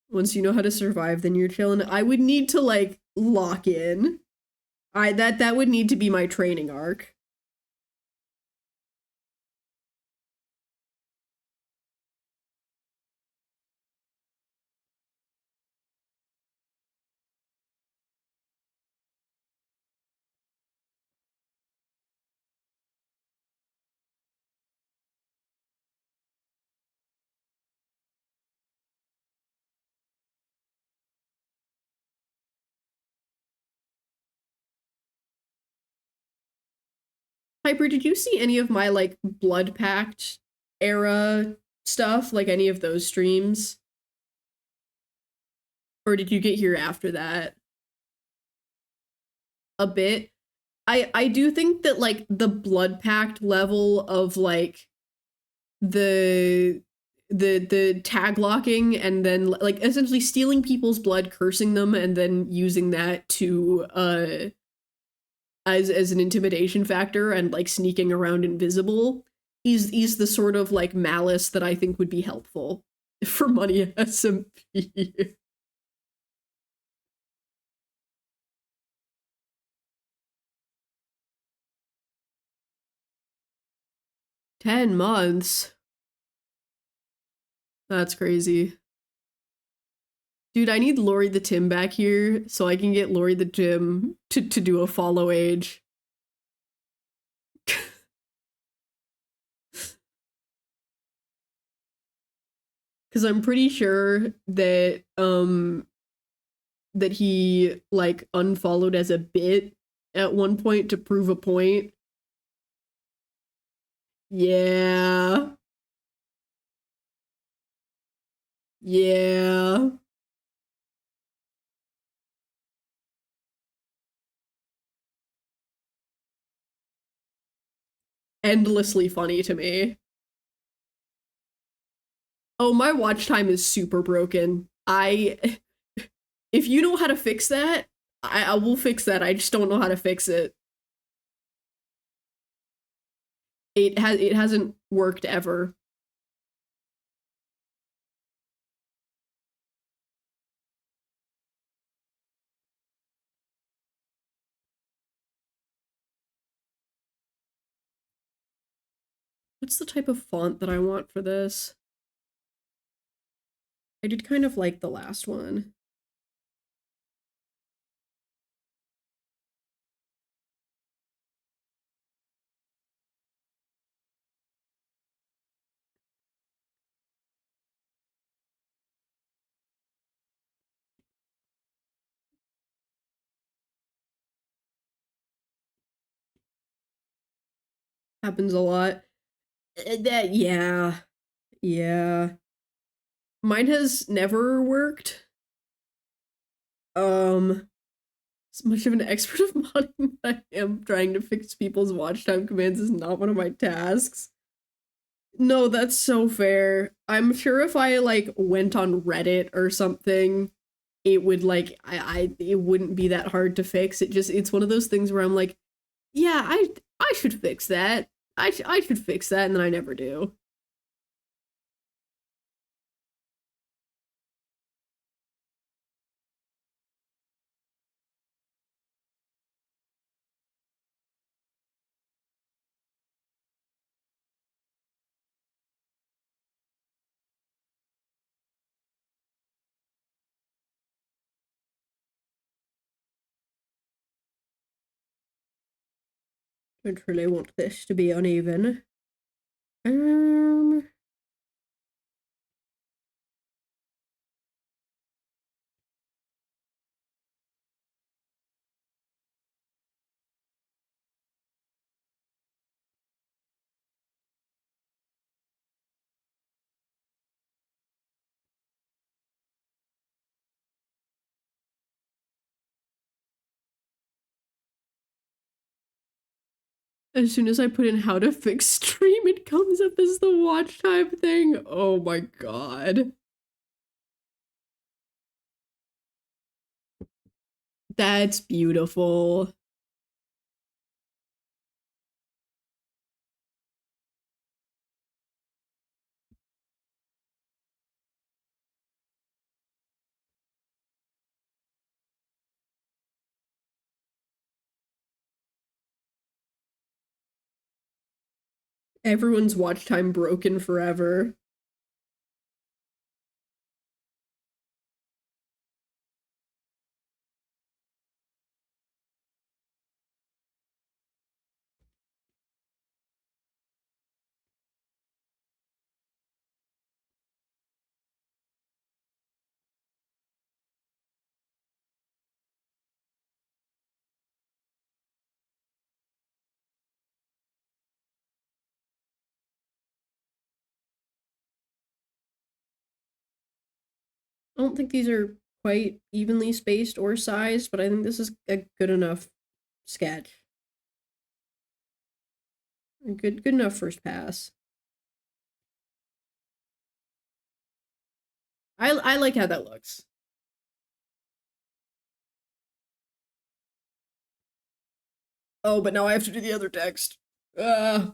Once you know how to survive, then you're chilling. I would need to like lock in. That would need to be my training arc. Hyper, did you see any of my like Blood Pact era stuff? Like any of those streams? Or did you get here after that? A bit. I do think that like the Blood Pact level of like the the tag locking and then like essentially stealing people's blood, cursing them, and then using that to as an intimidation factor and like sneaking around invisible is the sort of like malice that I think would be helpful for Money SMP. 10 months. That's crazy. Dude, I need Lori the Tim back here so I can get Lori the Tim to do a follow age. Because I'm pretty sure that that he like unfollowed as a bit at one point to prove a point. Yeah. Yeah. Endlessly funny to me. Oh, my watch time is super broken. I if you know how to fix that, I will fix that. I just don't know how to fix it. It hasn't worked ever. What's the type of font that I want for this? I did kind of like the last one. Happens a lot. That yeah. Yeah. Mine has never worked. As much of an expert of modding that I am, trying to fix people's watch time commands is not one of my tasks. No, that's so fair. I'm sure if I like went on Reddit or something, it would like it wouldn't be that hard to fix. It's one of those things where I'm like, yeah, I should fix that. I should fix that, and then I never do. I truly want this to be uneven. Um, as soon as I put in how to fix stream, it comes up as the watch time thing. Oh my god. That's beautiful. Everyone's watch time broken forever. I don't think these are quite evenly spaced or sized, but I think this is a good enough sketch. Good enough first pass. I like how that looks. Oh, but now I have to do the other text. Uh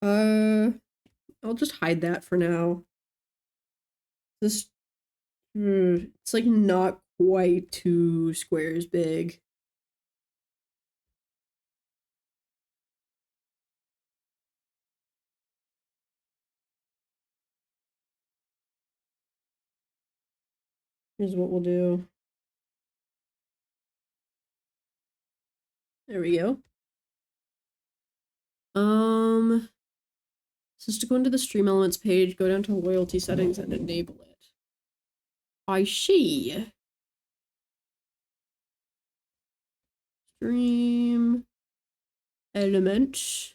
uh I'll just hide that for now. This it's like not quite 2 squares big. Here's what we'll do. There we go. So just to go into the stream elements page, go down to loyalty settings and enable it. I see. Stream element.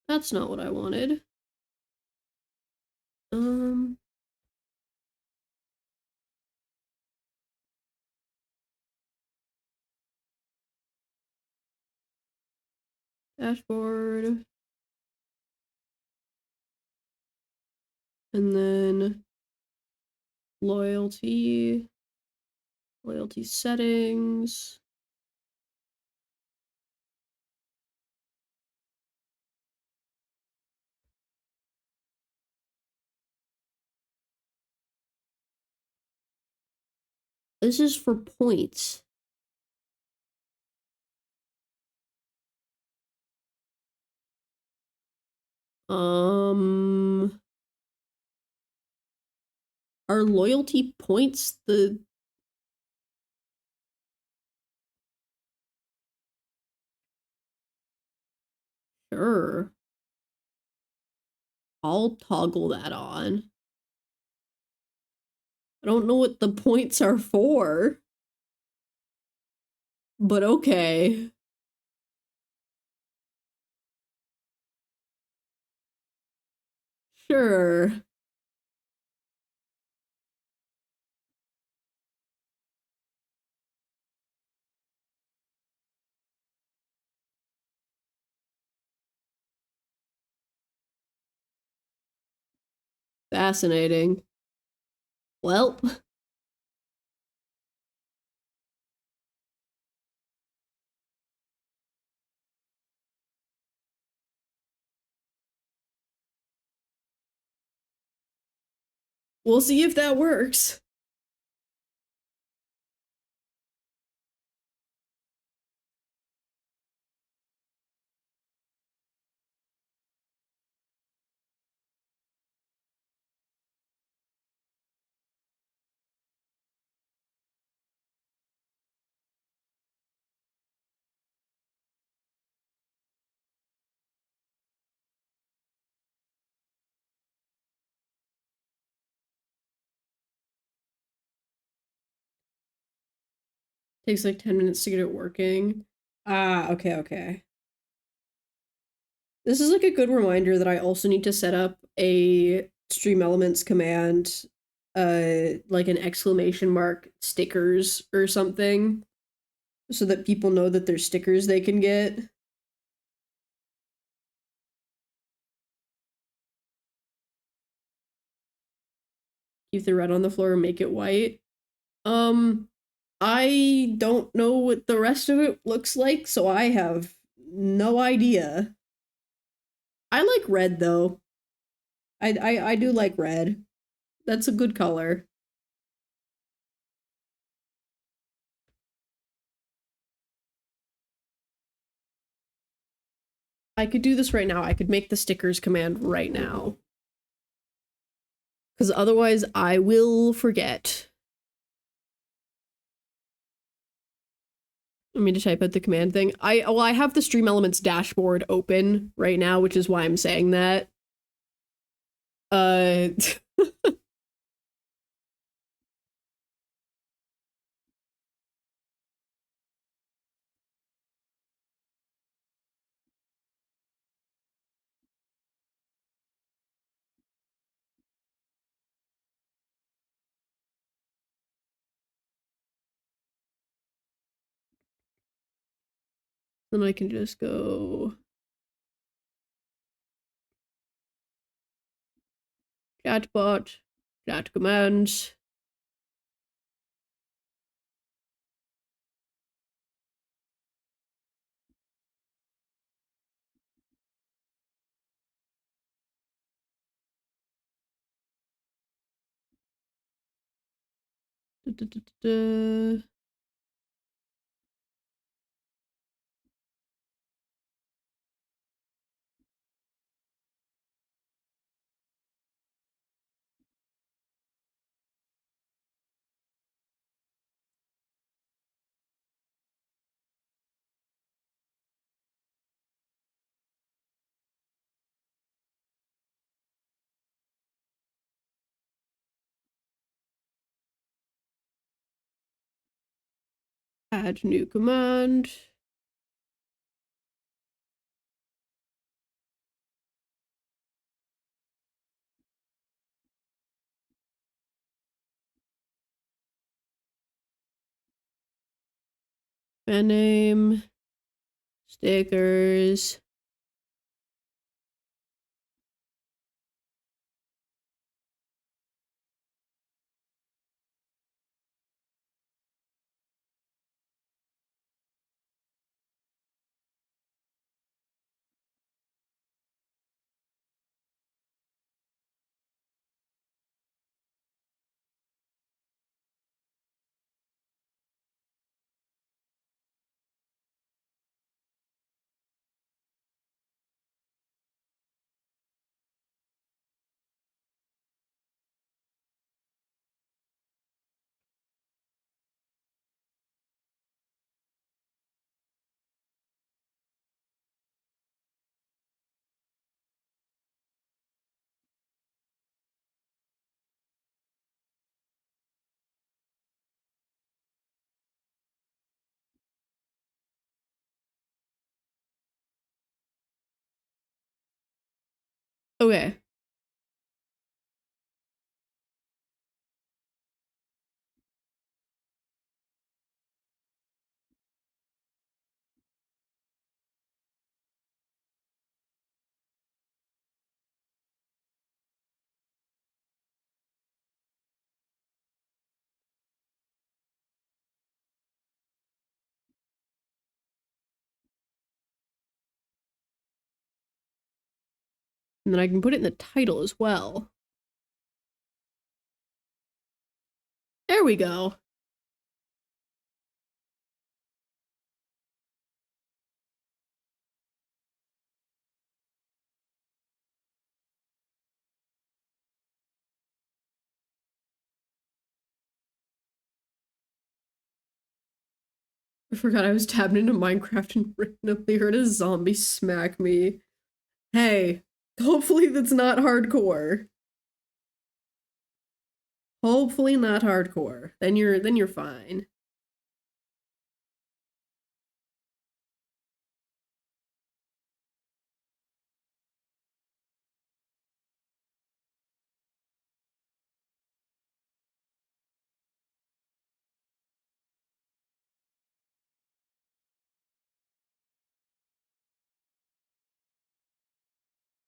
That's not what I wanted. Um, dashboard. And then loyalty settings. This is for points. Are loyalty points the... Sure. I'll toggle that on. I don't know what the points are for. But okay. Sure. Fascinating. Well, we'll see if that works. Takes like 10 minutes to get it working. Ah, okay, okay. This is like a good reminder that I also need to set up a stream elements command, like an exclamation mark stickers or something, so that people know that there's stickers they can get. Keep the red on the floor and make it white. I don't know what the rest of it looks like, so I have no idea. I like red though. I do like red. That's a good color. I could do this right now. I could make the stickers command right now. Because otherwise I will forget. I mean to type out the command thing. I have the Stream Elements dashboard open right now, which is why I'm saying that. Uh then I can just go chatbot, chat commands. Da, da, da, da. Add new command. Fan name, stickers. Okay. And then I can put it in the title as well. There we go. I forgot I was tabbed into Minecraft and randomly heard a zombie smack me. Hey, hopefully that's not hardcore. Hopefully not hardcore. Then you're fine.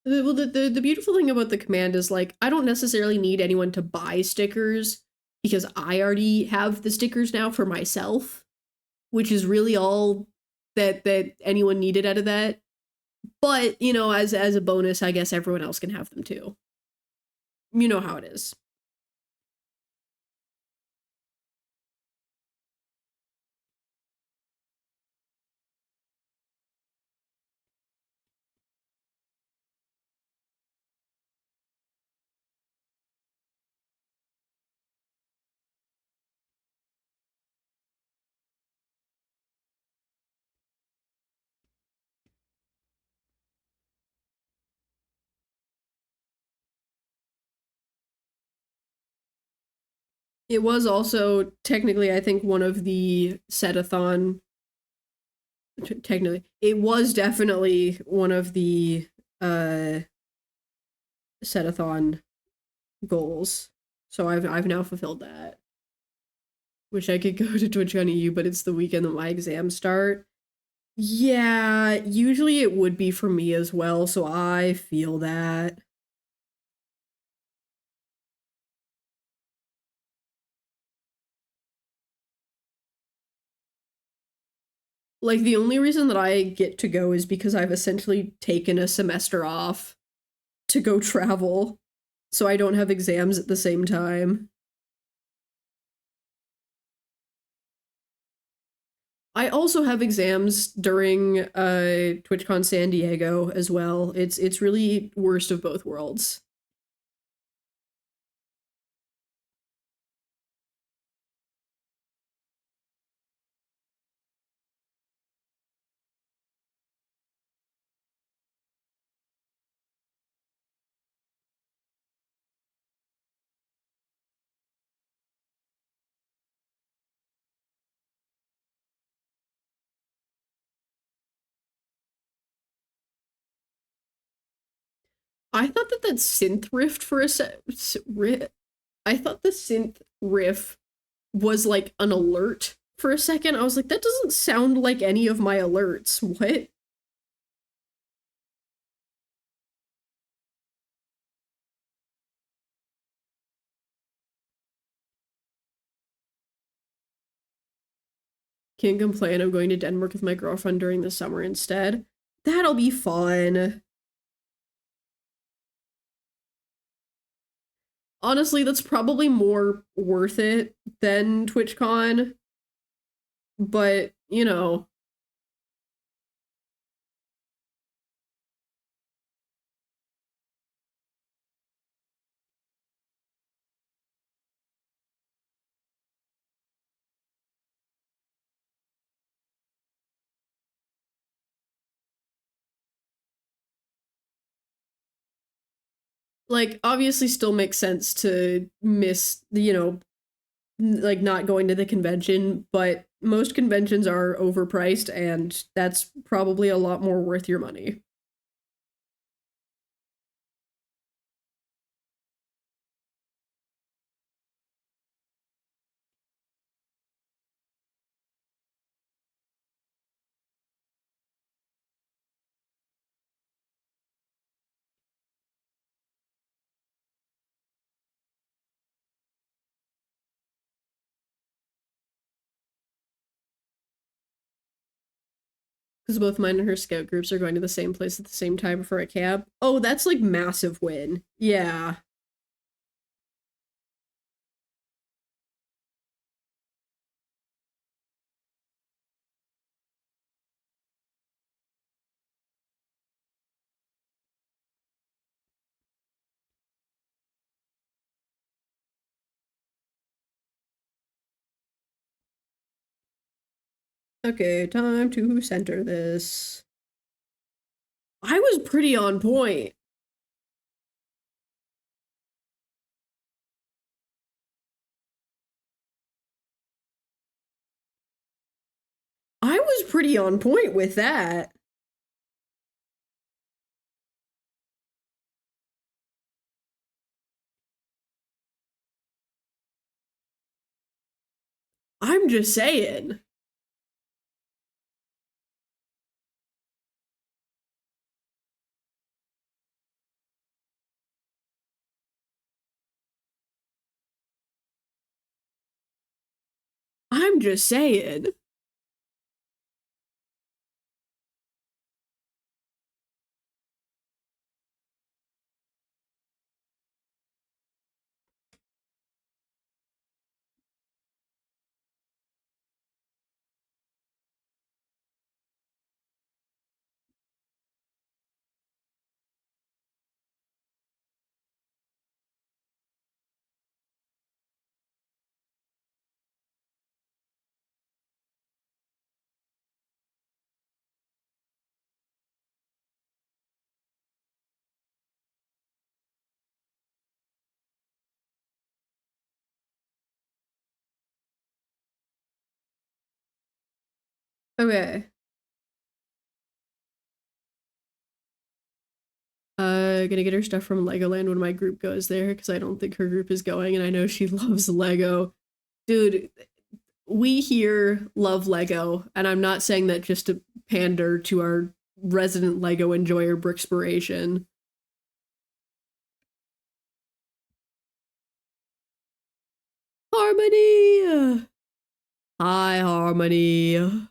Well, the beautiful thing about the command is, like, I don't necessarily need anyone to buy stickers because I already have the stickers now for myself, which is really all that anyone needed out of that. But, you know, as a bonus, I guess everyone else can have them too. You know how it is. It was also technically, I think, one of the setathon. Technically, it was definitely one of the setathon goals. So I've now fulfilled that. Wish I could go to TwitchCon EU, but it's the weekend that my exams start. Yeah, usually it would be for me as well, so I feel that. Like, the only reason that I get to go is because I've essentially taken a semester off to go travel, so I don't have exams at the same time. I also have exams during TwitchCon San Diego as well. It's really worst of both worlds. I thought that synth riff for a I thought the synth riff was like an alert For a second, I was like, that doesn't sound like any of my alerts. What? Can't complain. I'm going to Denmark with my girlfriend during the summer instead. That'll be fun. Honestly, that's probably more worth it than TwitchCon, but you know, like obviously still makes sense to miss the, like not going to the convention, but most conventions are overpriced and that's probably a lot more worth your money. Because both mine and her scout groups are going to the same place at the same time for a camp. Oh, that's like massive win. Yeah. Okay, time to center this. I was pretty on point. I was pretty on point with that. I'm just saying. I'm just saying. Okay. Gonna get her stuff from Legoland when my group goes there because I don't think her group is going and I know she loves Lego. Dude, we here love Lego, and I'm not saying that just to pander to our resident Lego enjoyer Brickspiration. Harmony! Hi, Harmony.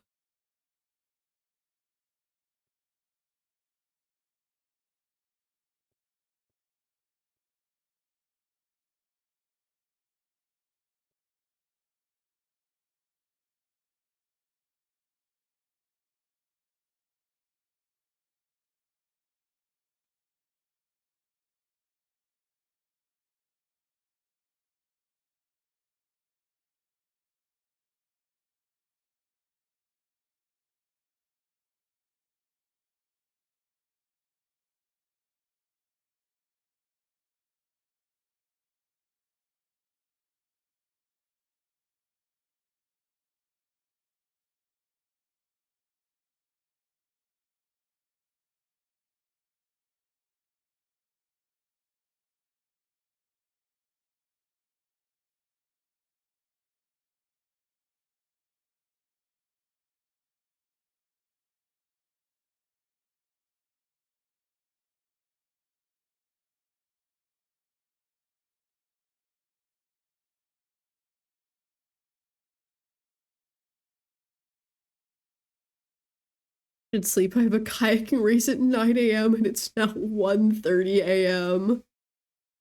Should sleep. I have a kayaking race at 9 a.m. and it's now 1:30 a.m.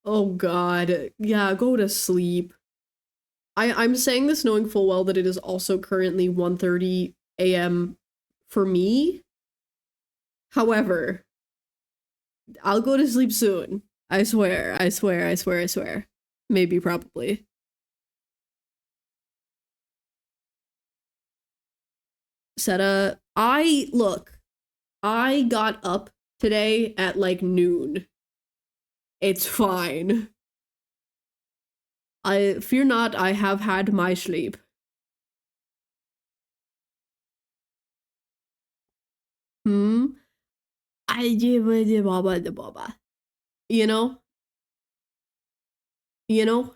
Oh god. Yeah, go to sleep. I'm saying this knowing full well that it is also currently 1:30 a.m. for me. However, I'll go to sleep soon. I swear, I swear, I swear, I swear. Maybe, probably. Seta, I got up today at like noon. It's fine. I fear not, I have had my sleep. Hmm? You know? You know?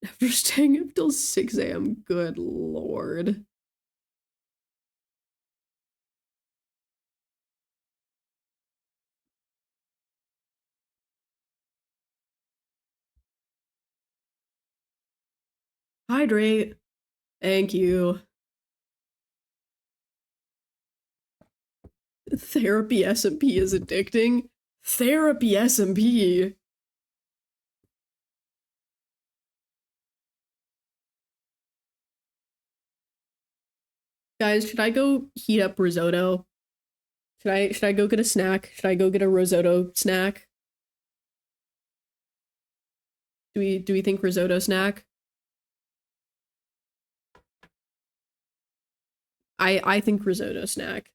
After staying up till 6 a.m., good lord. Hydrate. Thank you. Therapy SMP is addicting. Therapy SMP. Guys, should I go heat up risotto? Should I go get a snack? Should I go get a risotto snack? Do we think risotto snack? I think risotto snack.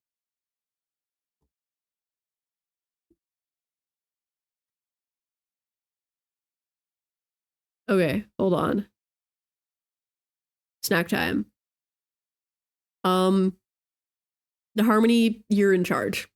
Okay, hold on. Snack time. Um, the Harmony, you're in charge.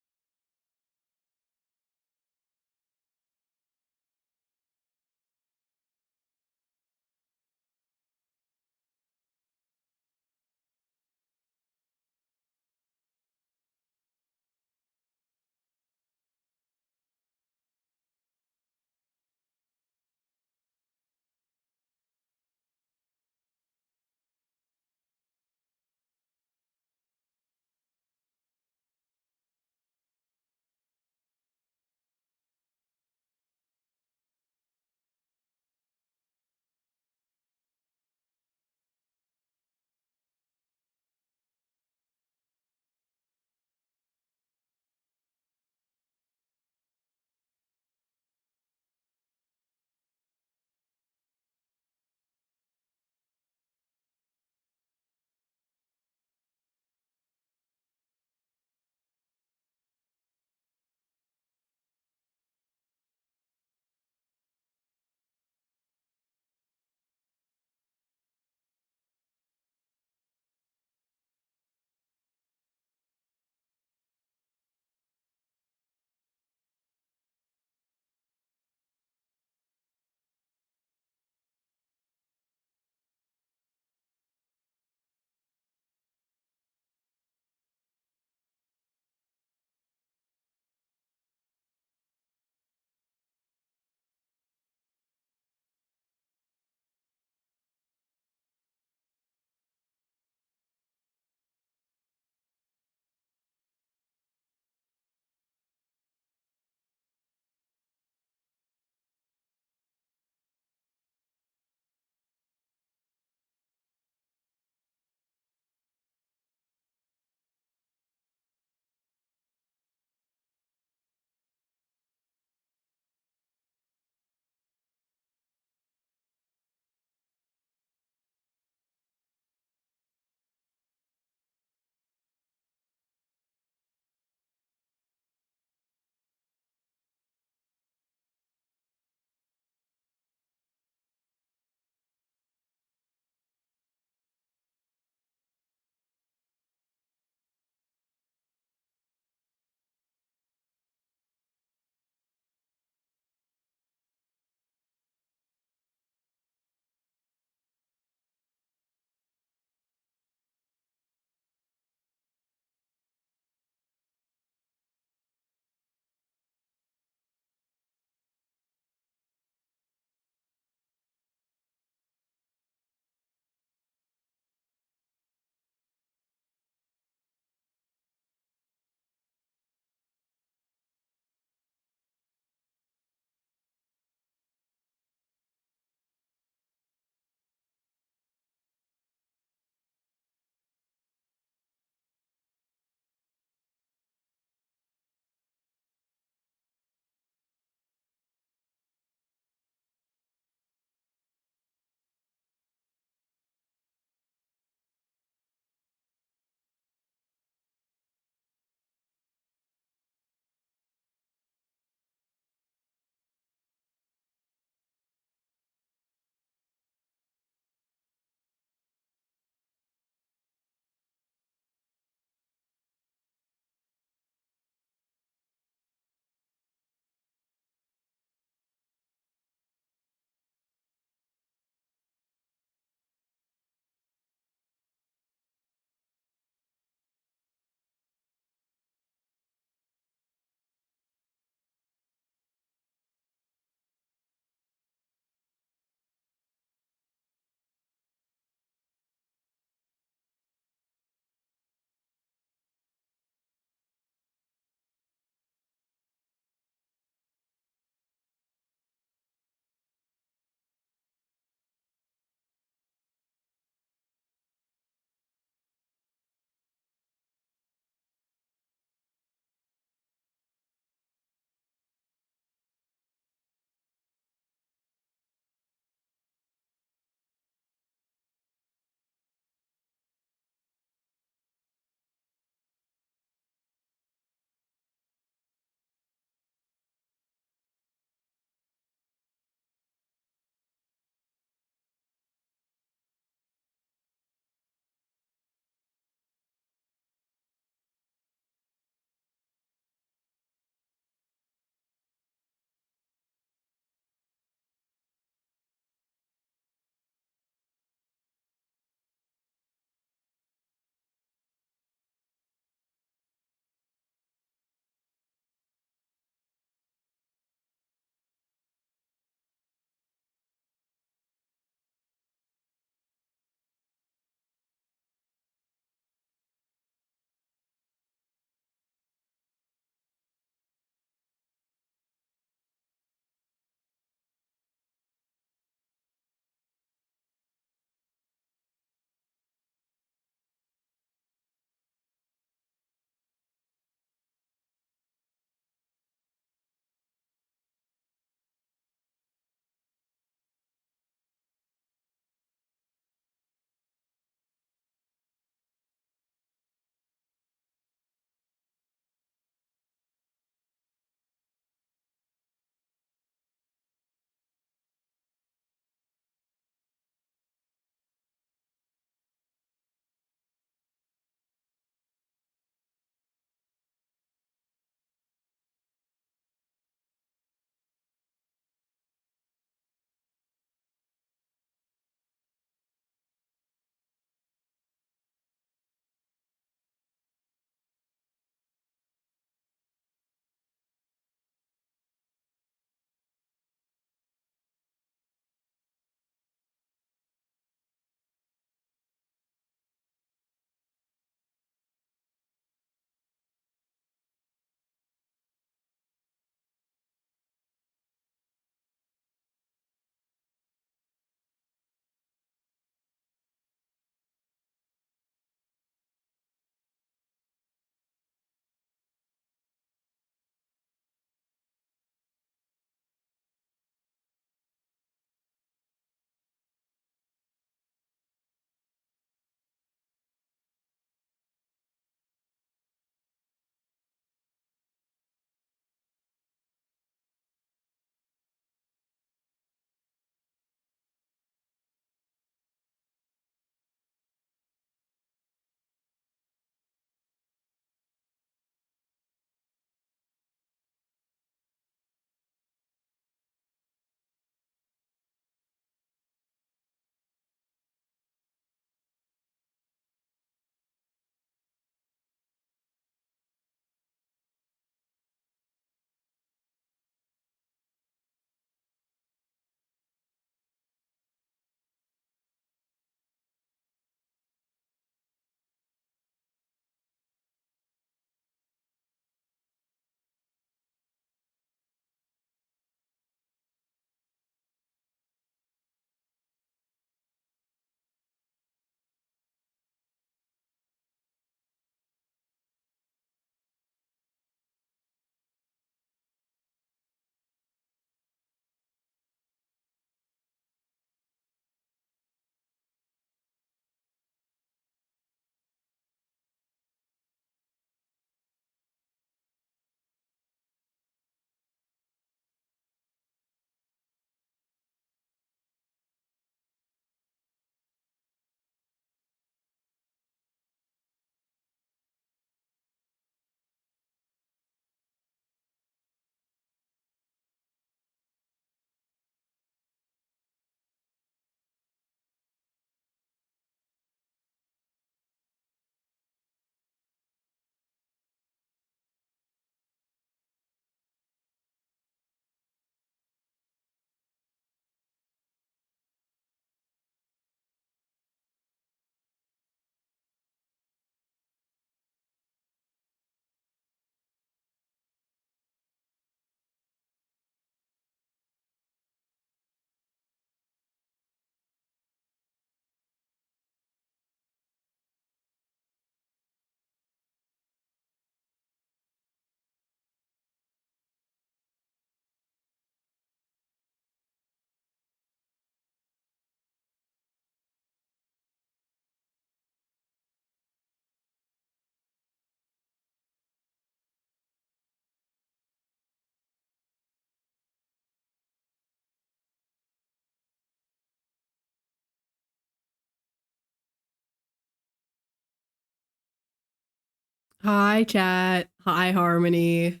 Hi, chat. Hi, Harmony.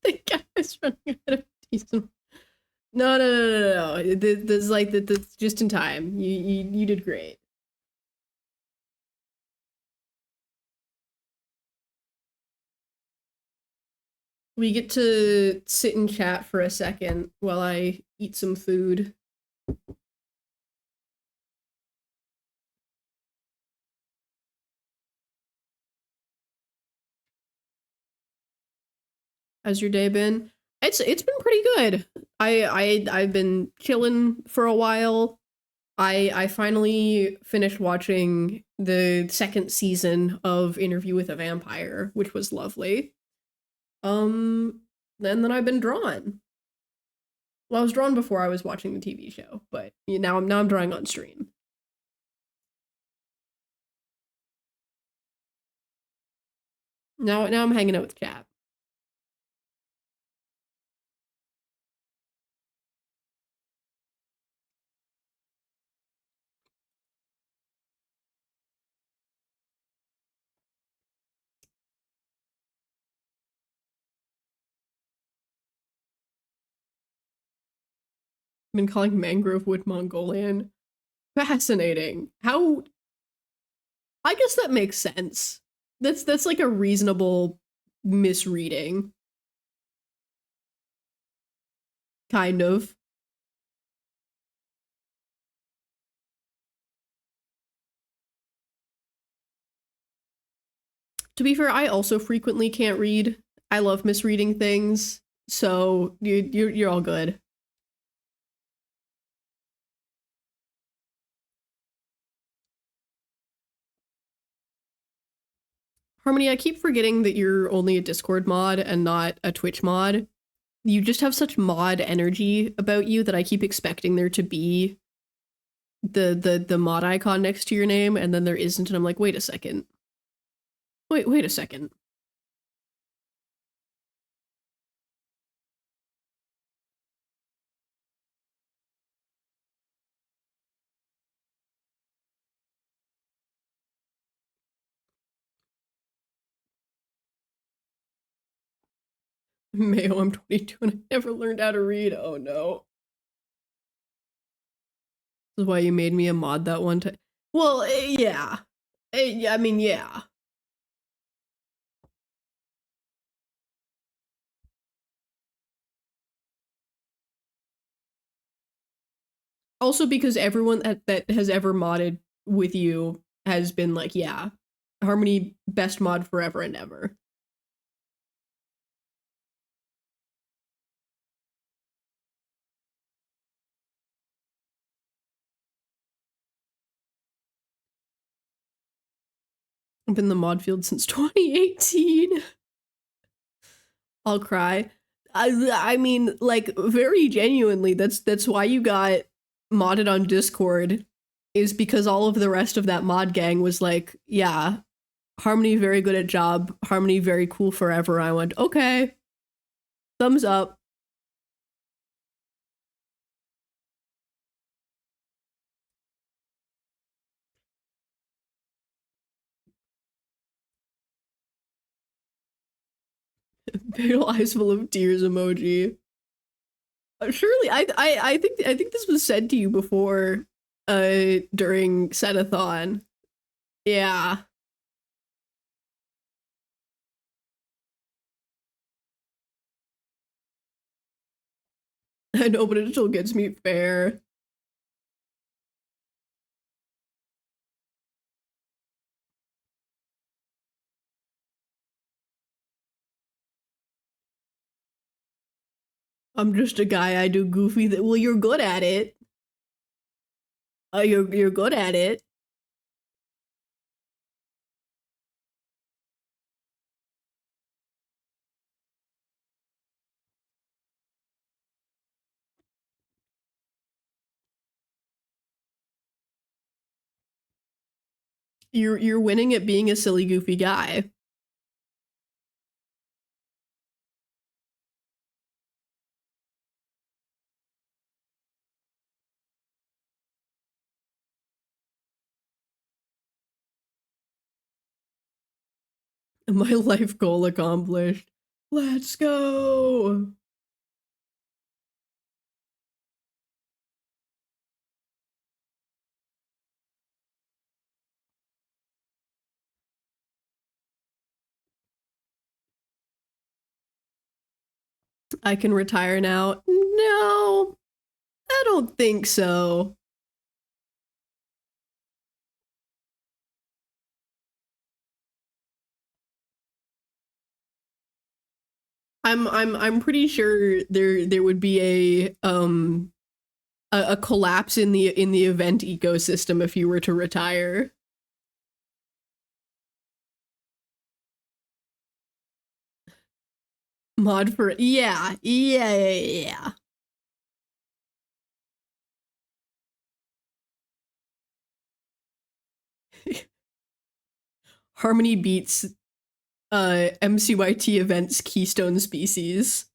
The guy's running out of diesel. No. This is like this just in time. You did great. We get to sit and chat for a second while I eat some food. How's your day been? It's been pretty good. I've been chilling for a while. I finally finished watching the second season of Interview with a Vampire, which was lovely. And then I've been drawn. Well, I was drawn before I was watching the TV show, but now I'm drawing on stream. Now I'm hanging out with chat. I've been calling mangrove wood Mongolian. Fascinating. How I guess that makes sense. That's like a reasonable misreading. Kind of. To be fair, I also frequently can't read. I love misreading things, so you're all good. Harmony, I keep forgetting that you're only a Discord mod and not a Twitch mod. You just have such mod energy about you that I keep expecting there to be the mod icon next to your name, and then there isn't, and I'm like, wait a second. Wait a second. Mayo, I'm 22 and I never learned how to read. Oh no. This is why you made me a mod that one time. Well, yeah. I mean, yeah. Also because everyone that has ever modded with you has been like, yeah, Harmony best mod forever and ever. I've been in the mod field since 2018. I'll cry. I mean, like very genuinely, that's why you got modded on Discord, is because all of the rest of that mod gang was like, yeah, Harmony very good at job, Harmony very cool forever. I went, okay, thumbs up. Big eyes full of tears emoji. Surely, I think this was said to you before, during Setathon. Yeah, I know, but it still gets me fair. I'm just a guy. I do goofy. Well, you're good at it. You're good at it. You're winning at being a silly, goofy guy. My life goal accomplished. Let's go. I can retire now. No, I don't think so. I'm pretty sure there would be a collapse in the event ecosystem if you were to retire. Mod for yeah. Harmony beats MCYT events keystone species.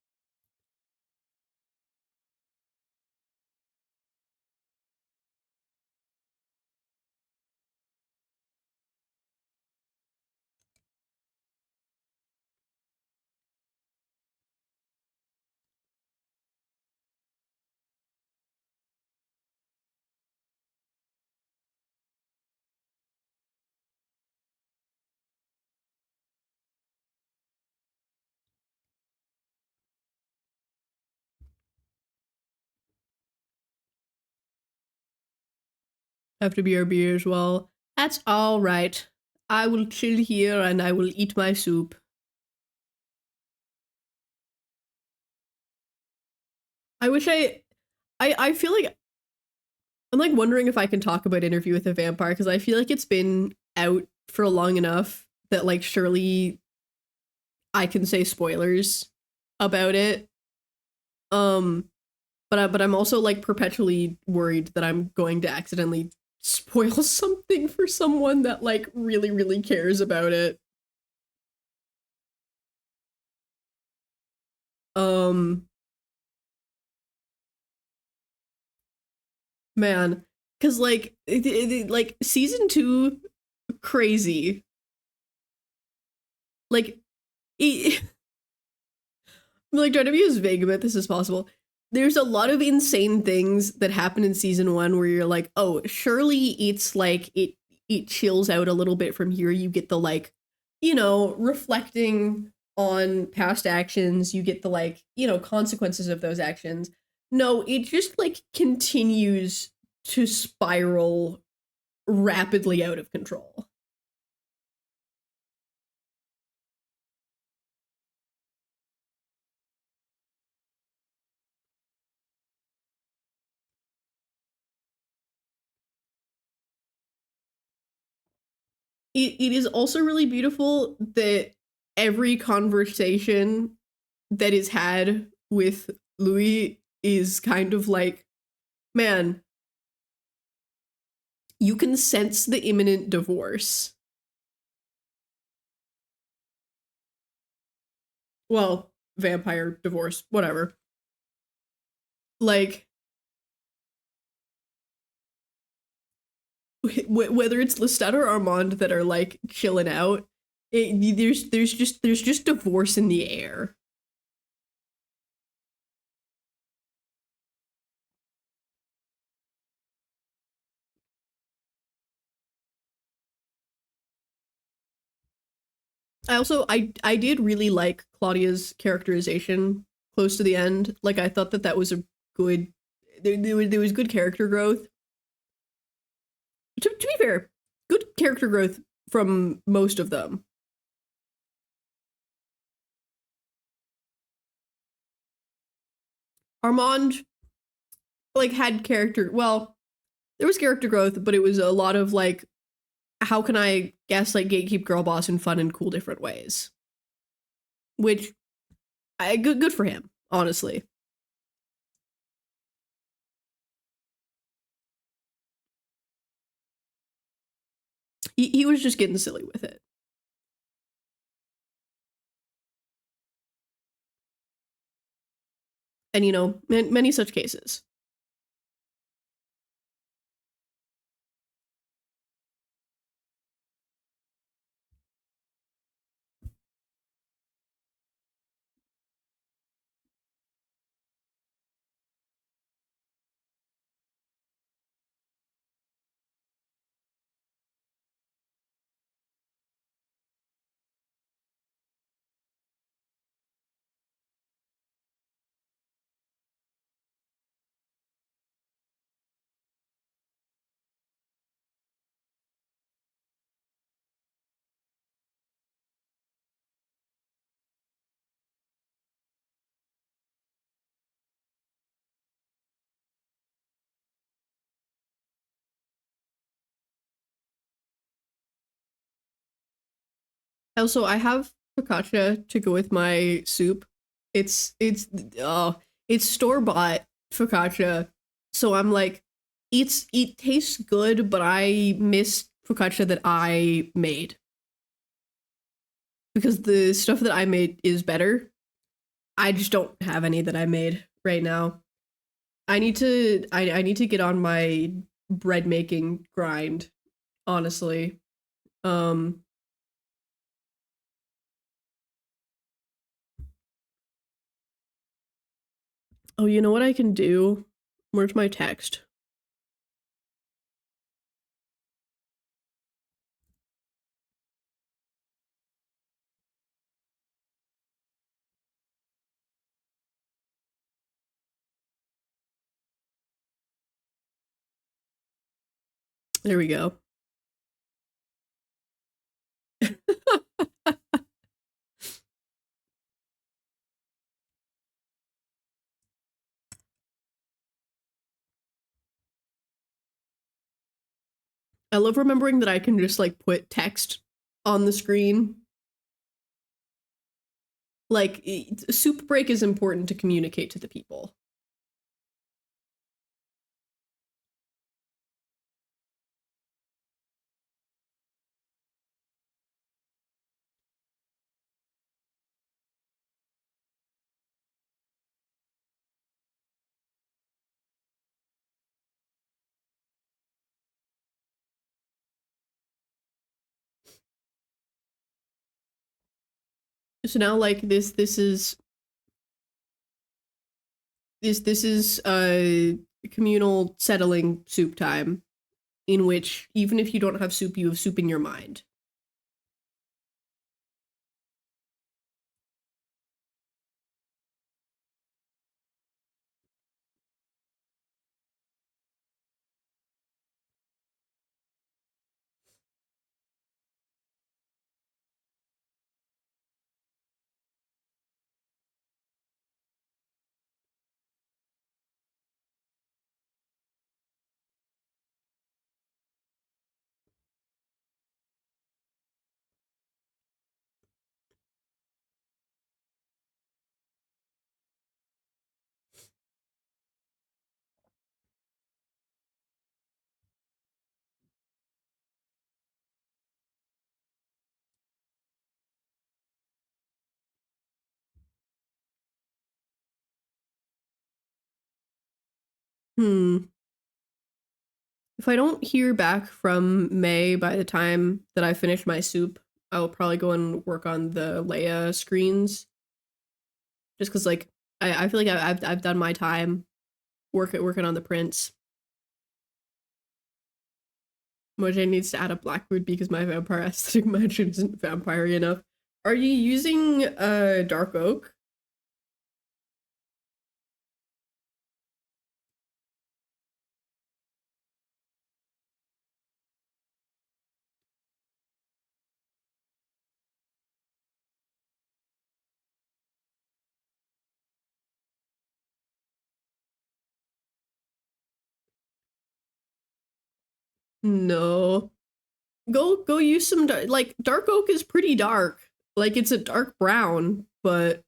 Have to BRB as well. That's all right. I will chill here and I will eat my soup. I wish I feel like I'm like wondering if I can talk about Interview with a Vampire because I feel like it's been out for long enough that like surely I can say spoilers about it. But I'm also like perpetually worried that I'm going to accidentally spoil something for someone that like really cares about it. Um Man, cuz like like season 2 crazy. Like it, like trying to be as vague about this as possible. There's a lot of insane things that happen in season 1 where you're like, "Oh, surely it's like it chills out a little bit from here. You get the like, you know, reflecting on past actions, you get the like, you know, consequences of those actions." No, it just like continues to spiral rapidly out of control. It is also really beautiful that every conversation that is had with Louis is kind of like, man, you can sense the imminent divorce. Well, vampire divorce, whatever. Like, whether it's Lestat or Armand that are like chilling out, there's just divorce in the air. I did really like Claudia's characterization close to the end. Like I thought that that was a good there was good character growth. To be fair, good character growth from most of them. Armand like had character well, there was character growth, but it was a lot of like how can I gaslight gatekeep girl boss in fun and cool different ways. Which good for him, honestly. He was just getting silly with it. And, you know, many such cases. Also, I have focaccia to go with my soup. It's store-bought focaccia. So I'm like, it tastes good, but I miss focaccia that I made. Because the stuff that I made is better. I just don't have any that I made right now. I need to get on my bread making grind, honestly. Um Oh, you know what I can do? Where's my text? There we go. I love remembering that I can just like put text on the screen. Like, soup break is important to communicate to the people. So now, like, this is communal settling soup time, in which even if you don't have soup, you have soup in your mind. Hmm. If I don't hear back from May by the time that I finish my soup, I'll probably go and work on the Leia screens. Just because, like, I feel like I've done my time working on the prints. Mojang needs to add a Blackwood because my vampire aesthetic mansion isn't vampire enough. Are you using dark oak? No. Go use some like dark oak is pretty dark. Like it's a dark brown, but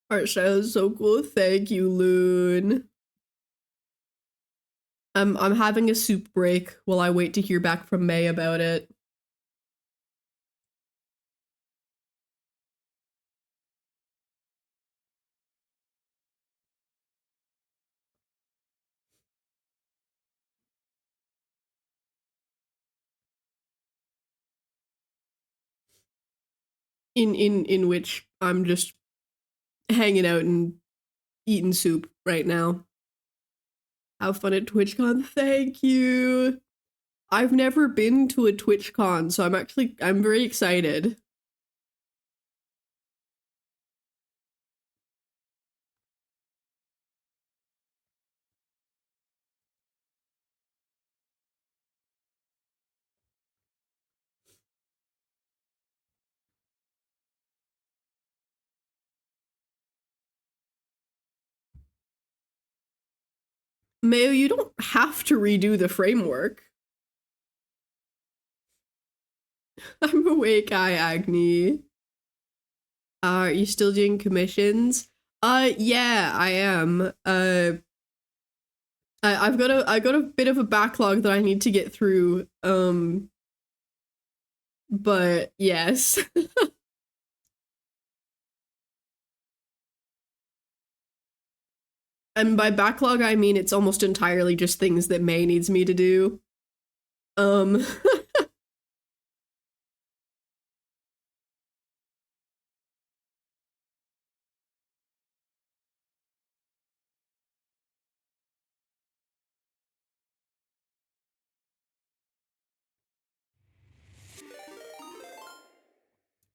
art style is so cool. Thank you, Loon. I'm having a soup break while I wait to hear back from May about it. In which I'm just hanging out and eating soup right now. Have fun at TwitchCon. Thank you. I've never been to a TwitchCon, so I'm very excited. Mayo, you don't have to redo the framework. I'm awake, Agni. Are you still doing commissions? Yeah, I am. I got a bit of a backlog that I need to get through. But yes. And by backlog, I mean it's almost entirely just things that May needs me to do.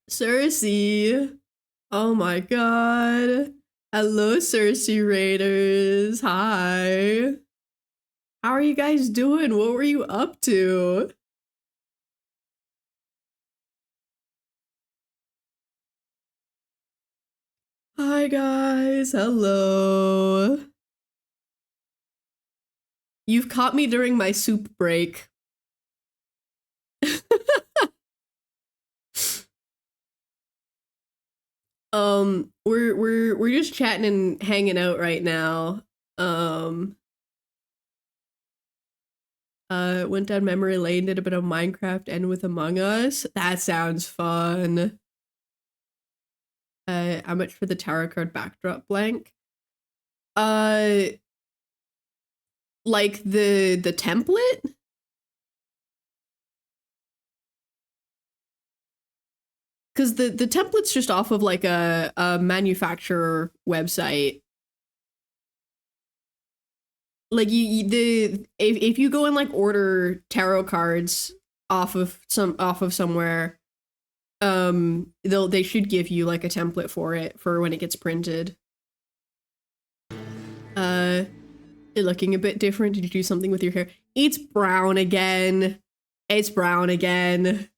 Cersei. Oh my god. Hello, Cersei Raiders. Hi. How are you guys doing? What were you up to? Hi, guys. Hello. You've caught me during my soup break. We're just chatting and hanging out right now. Went down memory lane, did a bit of Minecraft and with Among Us. That sounds fun. How much for the tarot card backdrop blank? Like the template? Because the template's just off of like a manufacturer website. Like if you go and like order tarot cards off of somewhere, they should give you like a template for it for when it gets printed. You're looking a bit different. Did you do something with your hair? It's brown again. It's brown again.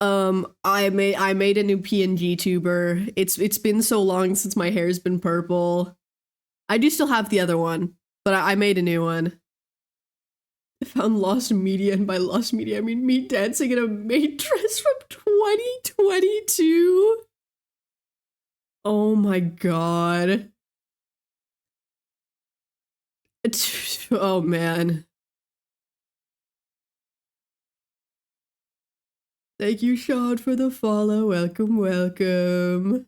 I made a new PNG tuber. It's been so long since my hair's been purple. I do still have the other one, but I made a new one. I found lost media, and by lost media I mean me dancing in a maid dress from 2022. Oh my god. Oh man. Thank you, Sean, for the follow. Welcome, welcome.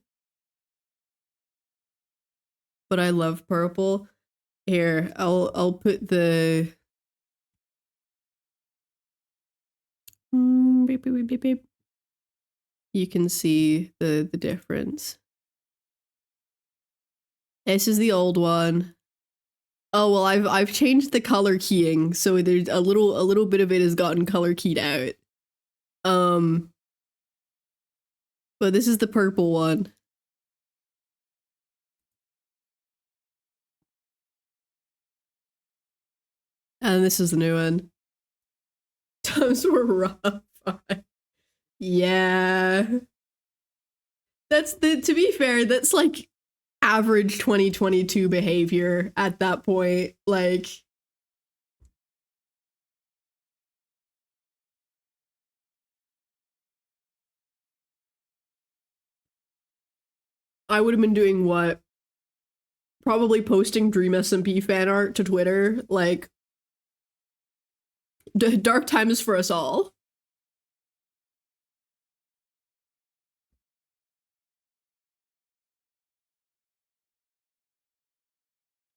But I love purple. Here, I'll put the beep, beep, beep, beep. You can see the difference. This is the old one. Oh well, I've changed the color keying, so there's a little bit of it has gotten color keyed out. But this is the purple one. And this is the new one. Times were rough. Yeah. To be fair, that's like average 2022 behavior at that point. Like, I would have been doing what? Probably posting Dream SMP fan art to Twitter. Like, Dark times for us all.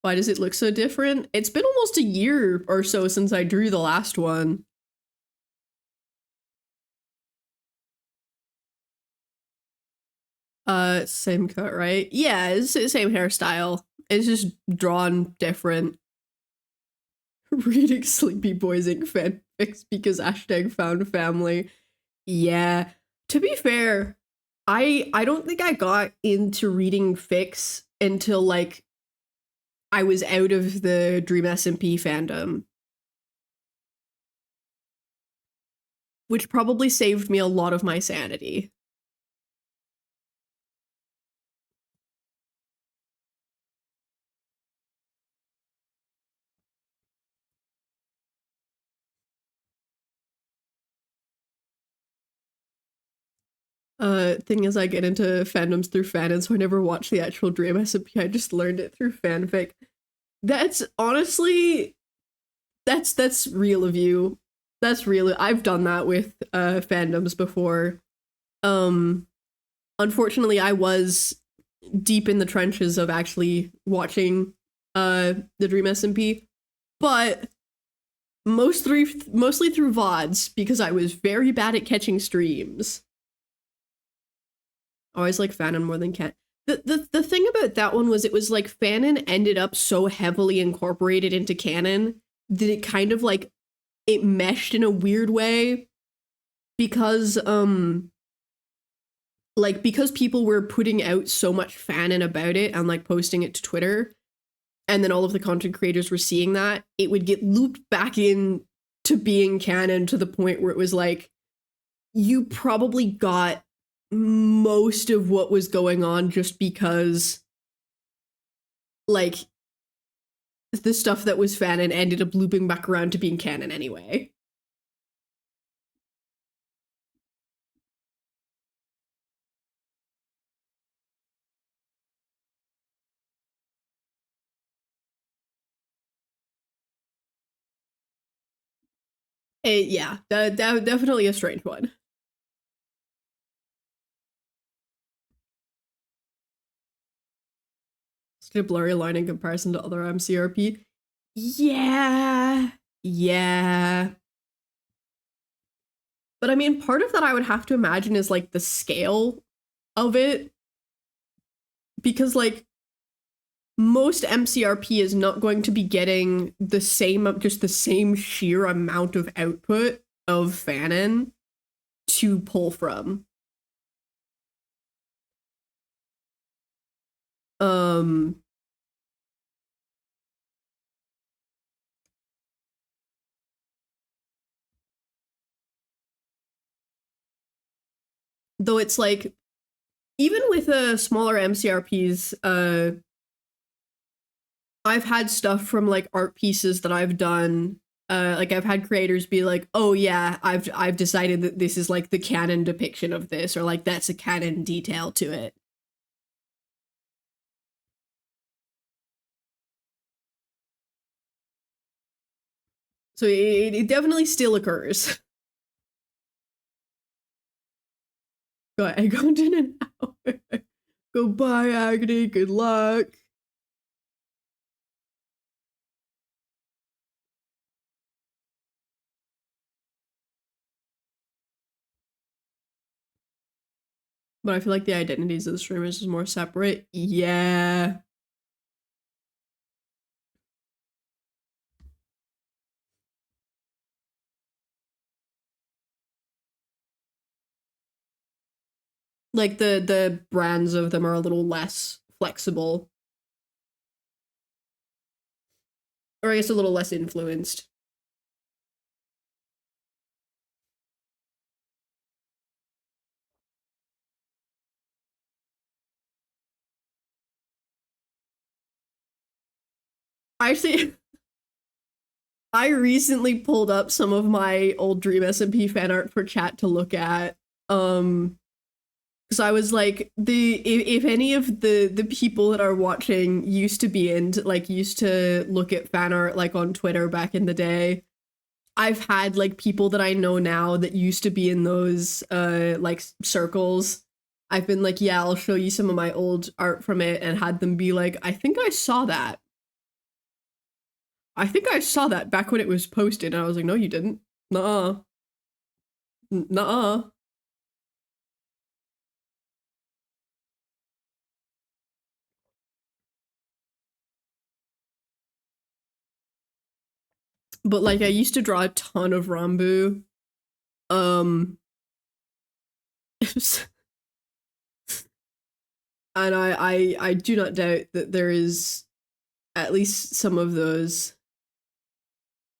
Why does it look so different? It's been almost a year or so since I drew the last one. Same cut, right? Yeah, it's the same hairstyle. It's just drawn different. Reading Sleepy Boys Inc. fanfics because hashtag found family. Yeah. To be fair, I don't think I got into reading fics until like I was out of the Dream SMP fandom. Which probably saved me a lot of my sanity. Thing is, I get into fandoms through fandom, so I never watched the actual Dream SMP. I just learned it through fanfic. That's honestly, that's real of you. That's real. I've done that with fandoms before. Unfortunately, I was deep in the trenches of actually watching the Dream SMP, but mostly through VODs because I was very bad at catching streams. Always like fanon more than cat. The thing about that one was it was like fanon ended up so heavily incorporated into canon that it kind of like it meshed in a weird way because like because people were putting out so much fanon about it and like posting it to Twitter, and then all of the content creators were seeing that, it would get looped back in to being canon to the point where it was like you probably got most of what was going on just because like the stuff that was fanon ended up looping back around to being canon anyway. Yeah, definitely a strange one. It's a blurry line in comparison to other MCRP. Yeah. But I mean, part of that I would have to imagine is like the scale of it. Because like most MCRP is not going to be getting the same sheer amount of output of fanon to pull from. Though it's like even with smaller MCRPs, I've had stuff from like art pieces that I've done. Like I've had creators be like, "Oh yeah, I've decided that this is like the canon depiction of this," or like that's a canon detail to it. So it definitely still occurs. Go ahead, go in an hour. Goodbye, Agony. Good luck. But I feel like the identities of the streamers is more separate. Yeah. Like the brands of them are a little less flexible. Or I guess a little less influenced. Actually, I recently pulled up some of my old Dream SMP fan art for chat to look at. Because I was like, if any of the people that are watching used to be into like used to look at fan art like on Twitter back in the day, I've had like people that I know now that used to be in those like circles. I've been like, yeah, I'll show you some of my old art from it, and had them be like, I think I saw that. I think I saw that back when it was posted. And I was like, no, you didn't. Nuh-uh. Nuh-uh. But like I used to draw a ton of Rambu. Um and I do not doubt that there is at least some of those.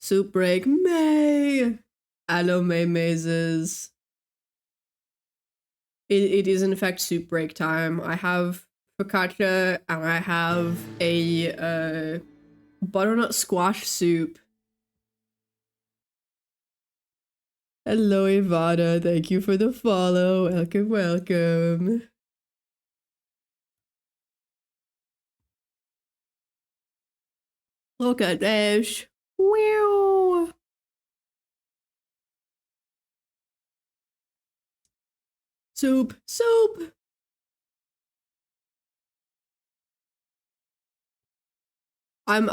Soup break May. Hello May mazes. It is in fact soup break time. I have focaccia and I have a butternut squash soup. Hello Ivana, thank you for the follow. Welcome, welcome. Look at this. Wow. Soup, soup. I'm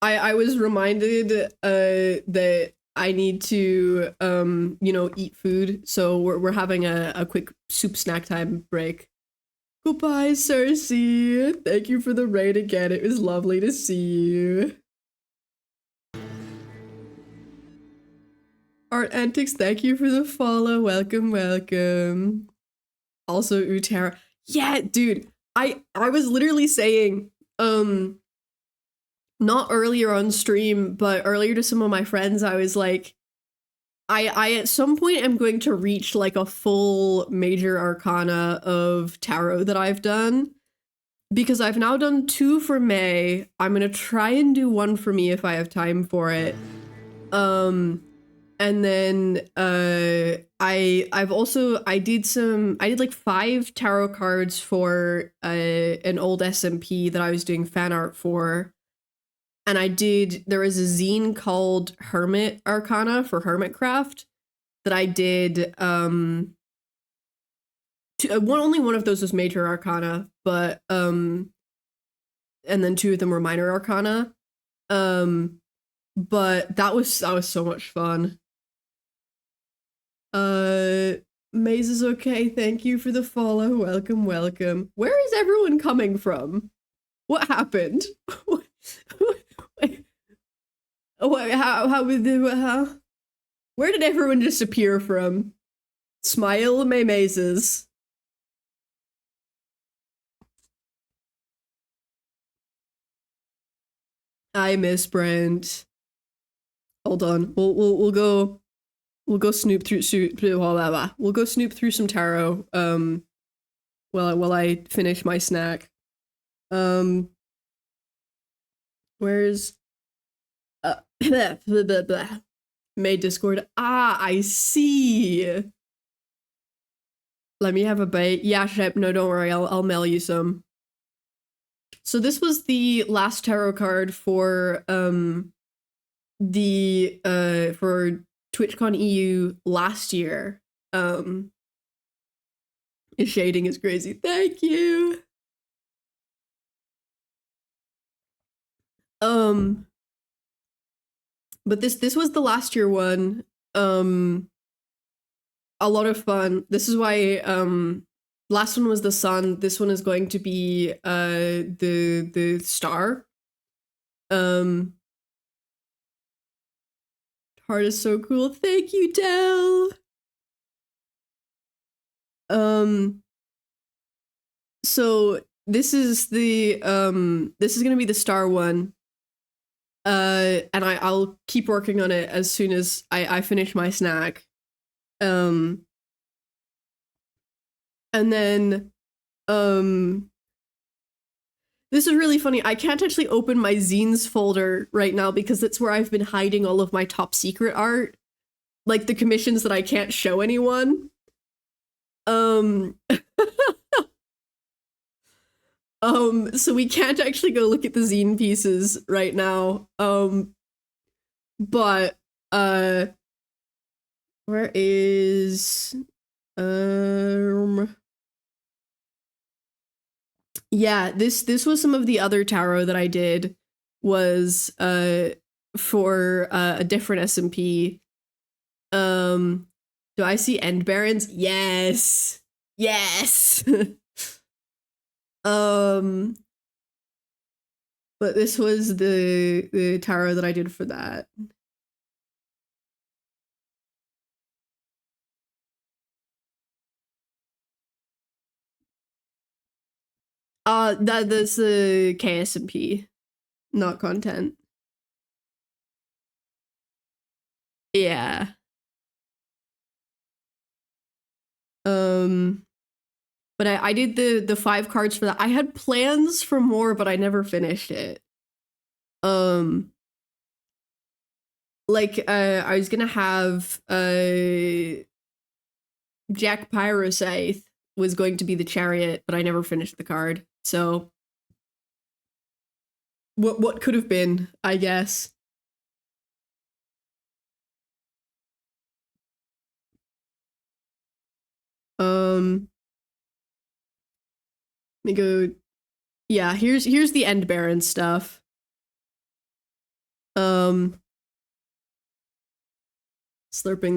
I was reminded that I need to you know, eat food. So we're having a quick soup snack time break. Goodbye, Cersei. Thank you for the raid again. It was lovely to see you. Art Antics, thank you for the follow. Welcome, welcome. Also, Utara. Yeah, dude. I was literally saying, not earlier on stream, but earlier to some of my friends, I was like, I at some point am going to reach like a full major arcana of tarot that I've done, because I've now done 2 for May. I'm gonna try and do 1 for me if I have time for it. And then I did like 5 tarot cards for an old SMP that I was doing fan art for. And there was a zine called Hermit Arcana for Hermitcraft that I did. Only one of those was major arcana, but and then 2 of them were minor arcana. But that was so much fun. Maze is okay. Thank you for the follow. Welcome, welcome. Where is everyone coming from? What happened? How? Where did everyone disappear from? Smile, May mazes. I miss Brent. Hold on. We'll go snoop through we'll go snoop through some tarot while I finish my snack. Where's May Discord? Ah, I see. Let me have a bite. Yeah, Shep, no, don't worry, I'll mail you some. So this was the last tarot card for for TwitchCon EU last year. Shading is crazy. Thank you. But this was the last year one. A lot of fun. This is why last one was the sun. This one is going to be the star. Heart is so cool. Thank you, Del. So this is gonna be the star one. And I'll keep working on it as soon as I finish my snack. And then this is really funny. I can't actually open my zines folder right now because that's where I've been hiding all of my top secret art, like the commissions that I can't show anyone. So we can't actually go look at the zine pieces right now. But where is yeah, this was some of the other tarot that I did was for a different SMP. Do I see End Barons? Yes. Yes. But this was the tarot that I did for that. That's the KSMP, not content. Yeah. But I did the 5 cards for that. I had plans for more, but I never finished it. Like I was gonna have Jack Pyrocythe was going to be the chariot, but I never finished the card. So what could have been, I guess. Let me go. Yeah, here's the End Baron stuff. Slurping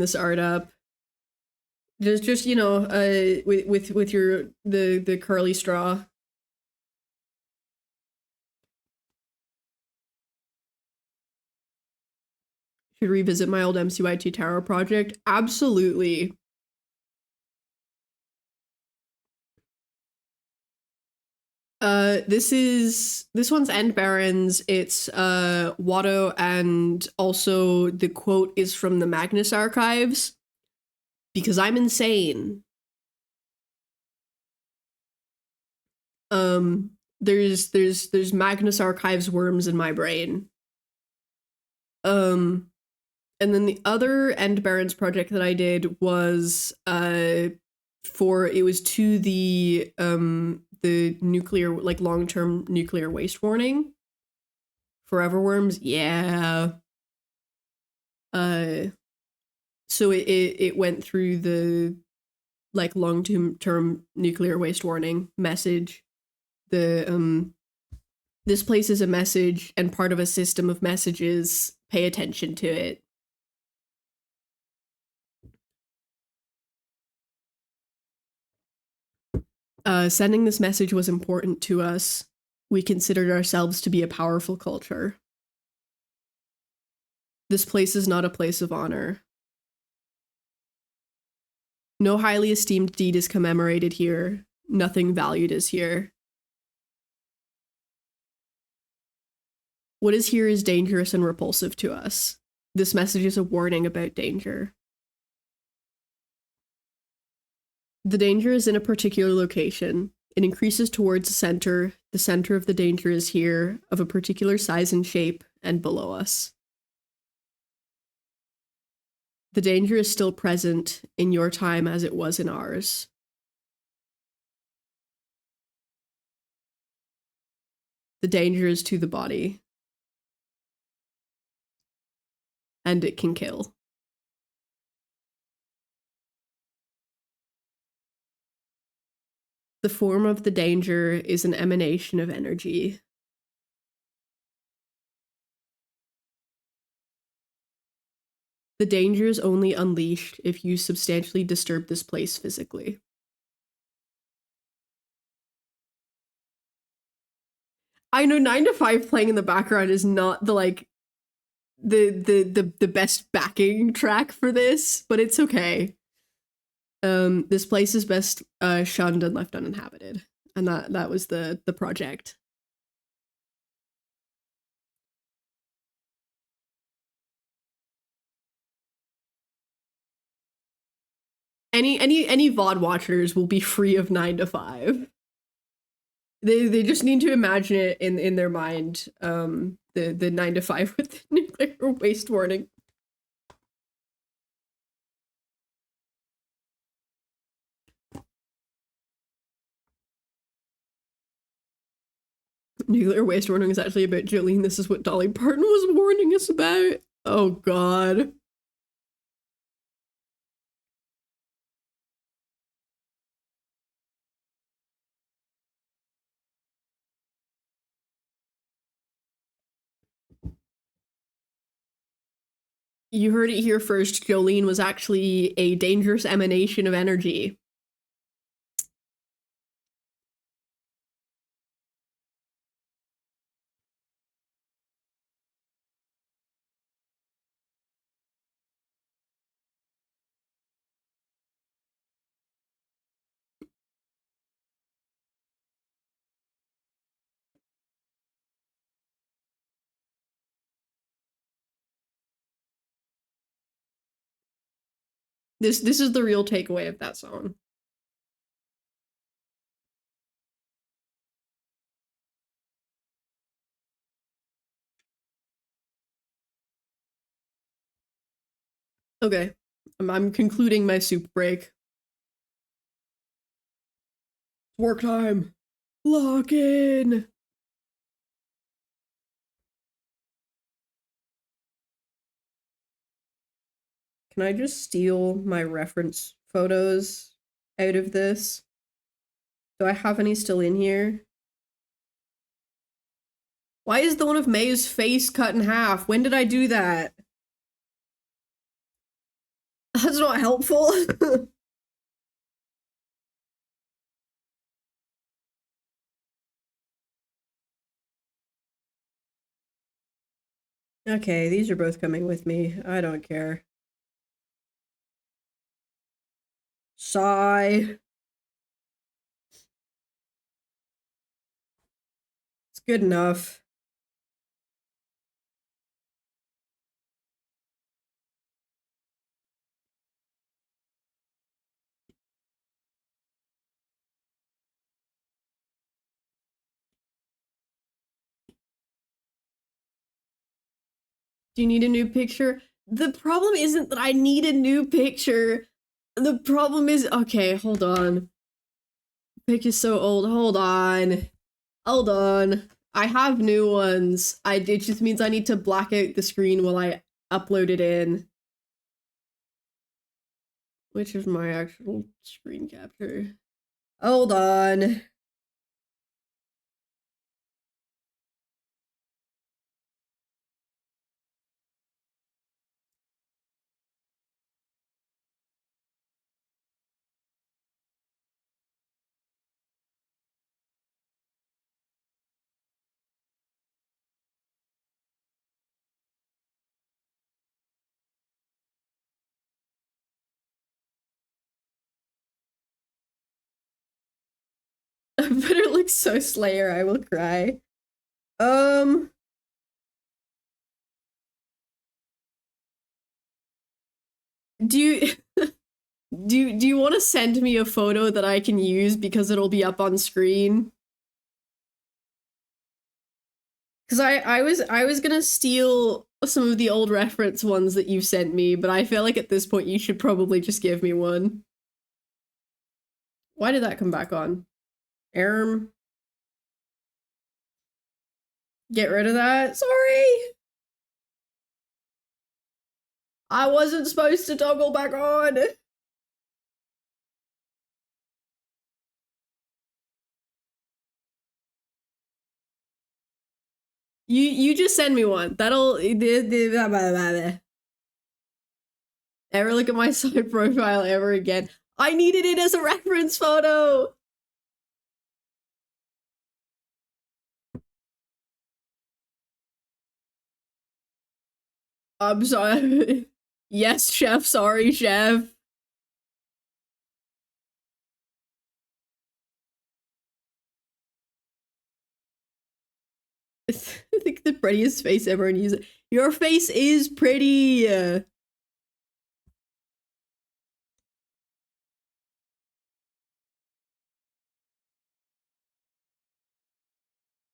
this art up. Just you know, with your the curly straw. Should revisit my old MCYT tarot project. Absolutely. This one's End Barons. It's Watto, and also the quote is from the Magnus archives. Because I'm insane. There's Magnus archives worms in my brain. And then the other End Barons project that I did was it was to the nuclear, like long-term nuclear waste warning. Forever worms, yeah. So it went through the like long-term nuclear waste warning message. The this place is a message and part of a system of messages. Pay attention to it. Sending this message was important to us. We considered ourselves to be a powerful culture. This place is not a place of honor. No highly esteemed deed is commemorated here. Nothing valued is here. What is here is dangerous and repulsive to us. This message is a warning about danger. The danger is in a particular location. It increases towards the center. The center of the danger is here, of a particular size and shape, and below us. The danger is still present in your time as it was in ours. The danger is to the body. And it can kill. The form of the danger is an emanation of energy. The danger is only unleashed if you substantially disturb this place physically. I know 9 to 5 playing in the background is not the like the best backing track for this, but it's okay. This place is best shunned and left uninhabited, and that was the project. Any VOD watchers will be free of 9 to 5. They just need to imagine it in their mind. The 9 to 5 with the nuclear waste warning. Nuclear waste warning is actually about Jolene. This is what Dolly Parton was warning us about. Oh god. You heard it here first. Jolene was actually a dangerous emanation of energy. This is the real takeaway of that song. Okay. I'm concluding my soup break. Work time. Lock in. Can I just steal my reference photos out of this? Do I have any still in here? Why is the one of May's face cut in half? When did I do that? That's not helpful. Okay, these are both coming with me. I don't care. Sigh. It's good enough. Do you need a new picture? The problem isn't that I need a new picture. The problem is, okay, hold on. Pic is so old. Hold on. Hold on. I have new ones. It just means I need to black out the screen while I upload it in. Which is my actual screen capture. Hold on. But it looks so Slayer, I will cry. Do you do you want to send me a photo that I can use because it'll be up on screen? Because I was gonna steal some of the old reference ones that you sent me, but I feel like at this point you should probably just give me one. Why did that come back on? Erm. Get rid of that. Sorry. I wasn't supposed to toggle back on. You just send me one. That'll ever look at my side profile ever again. I needed it as a reference photo. I'm sorry. Yes, chef. Sorry, chef. I think the prettiest face ever and use it. Your face is pretty.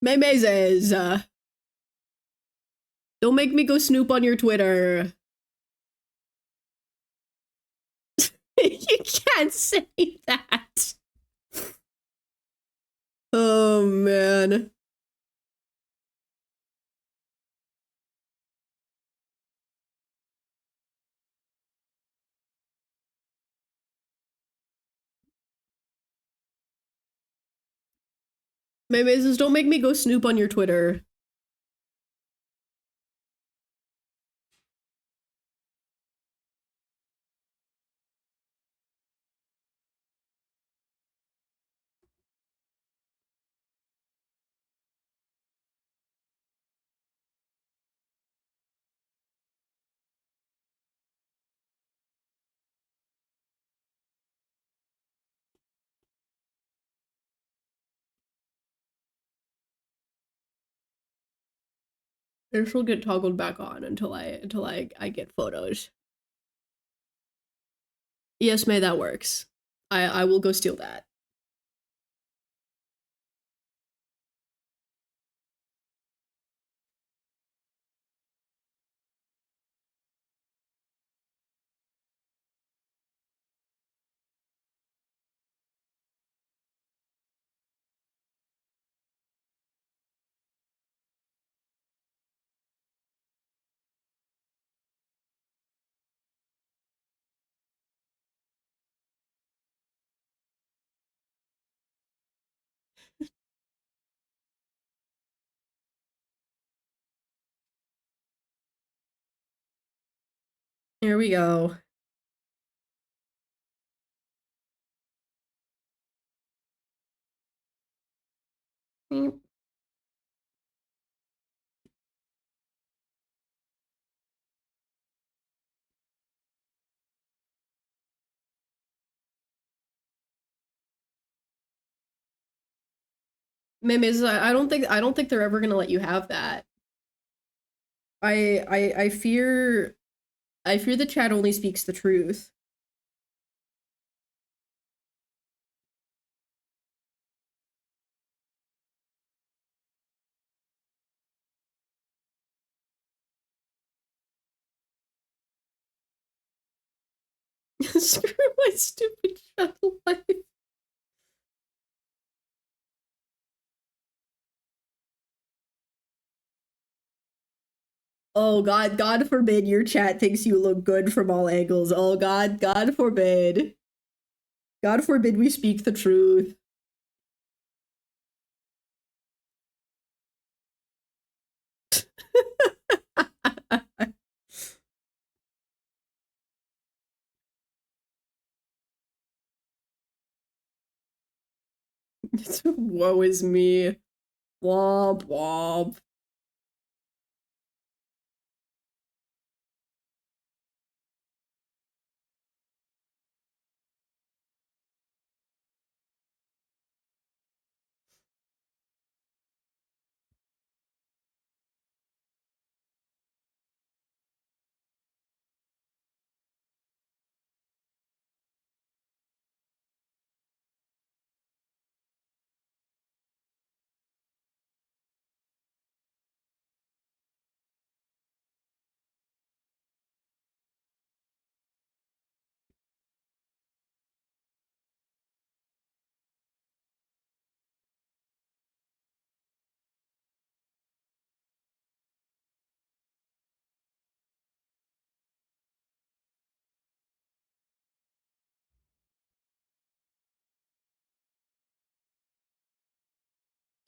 Memezes. Don't make me go snoop on your Twitter. You can't say that. Oh man. Maybe don't make me go snoop on your Twitter. This will get toggled back on until I get photos. Yes, May, that works. I will go steal that. Here we go. Beep. Mims, I don't think they're ever gonna let you have that. I fear the chat only speaks the truth. Screw my stupid shuttle life. Oh God, God forbid your chat thinks you look good from all angles. Oh God, God forbid. God forbid we speak the truth. Woe is me. Womp womp.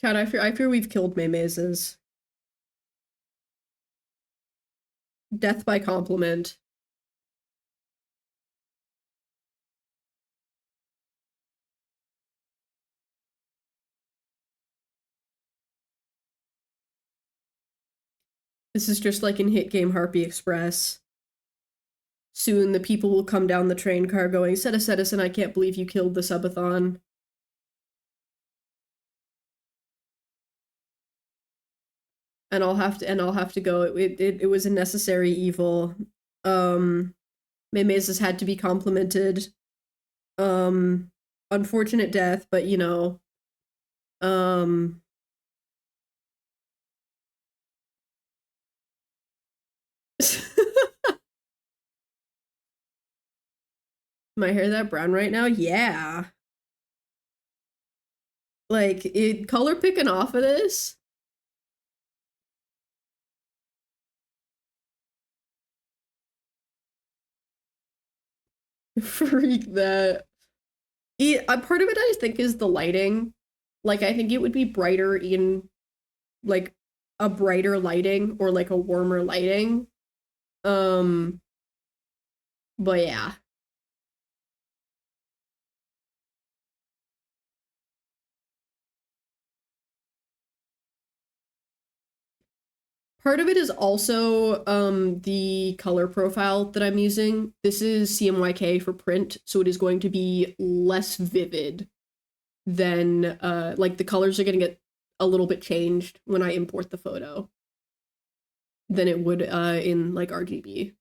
Chat, I fear we've killed Maymeizes. Death by compliment. This is just like in hit game Harpy Express. Soon the people will come down the train car going, Cedicedison, I can't believe you killed the subathon. And I'll have to go. It was a necessary evil. Maymeizes had to be complimented. Unfortunate death, but you know. My hair that brown right now? Yeah. Like, color picking off of this? Freak that. Part of it I think is the lighting. Like, I think it would be brighter in, like, a brighter lighting or, like, a warmer lighting. Um, but yeah. Part of it is also the color profile that I'm using. This is CMYK for print, so it is going to be less vivid than like the colors are going to get a little bit changed when I import the photo than it would in like RGB.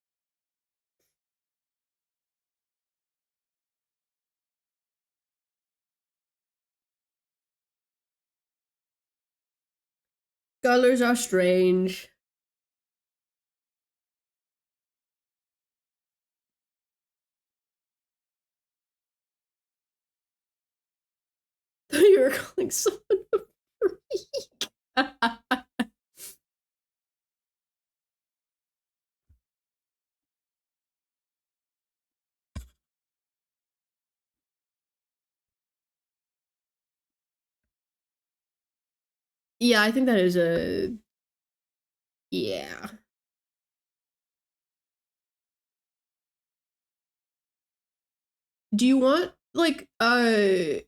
Colors are strange. You were calling someone a freak. Yeah, I think that is a yeah. Do you want like do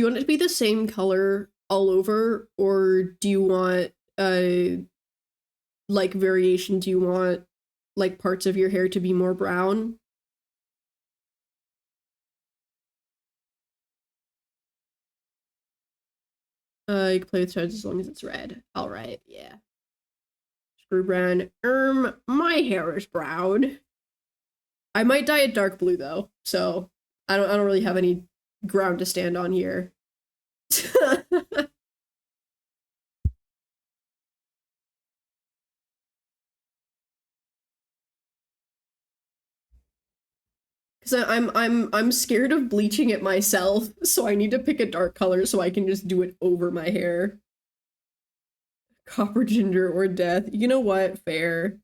you want it to be the same color all over, or do you want like variation? Do you want like parts of your hair to be more brown? You can play with tones as long as it's red. All right, yeah. Screw brown. My hair is brown. I might dye it dark blue though, so I don't really have any ground to stand on here. Because I'm scared of bleaching it myself, so I need to pick a dark color so I can just do it over my hair. Copper ginger or death. You know what? Fair.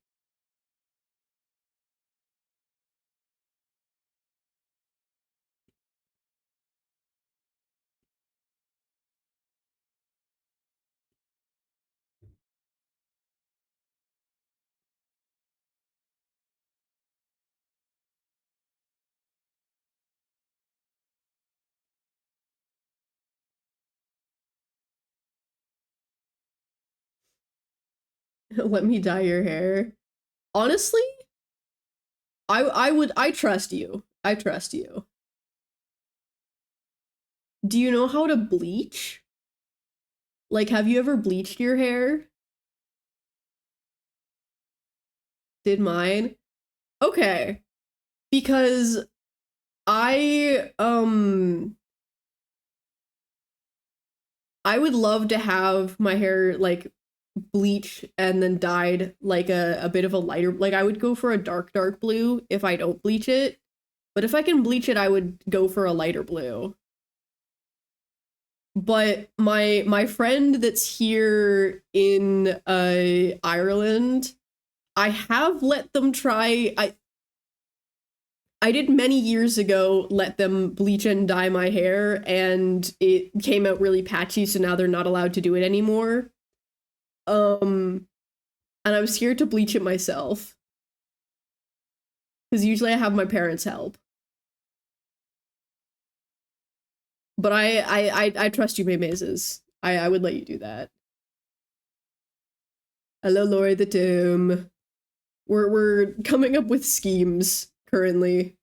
Let me dye your hair. Honestly, I trust you. I trust you. Do you know how to bleach? Like, have you ever bleached your hair? Did mine? Okay. Because I would love to have my hair like bleach and then dyed like a bit of a lighter, like I would go for a dark blue if I don't bleach it, but if I can bleach it I would go for a lighter blue. But my friend that's here in Ireland, I have let them try. I did many years ago let them bleach and dye my hair, and it came out really patchy, so now they're not allowed to do it anymore. Um, and I was scared to bleach it myself because usually I have my parents help. But I trust you, Maymazes. I would let you do that. Hello, Lori the Tomb. We're coming up with schemes currently.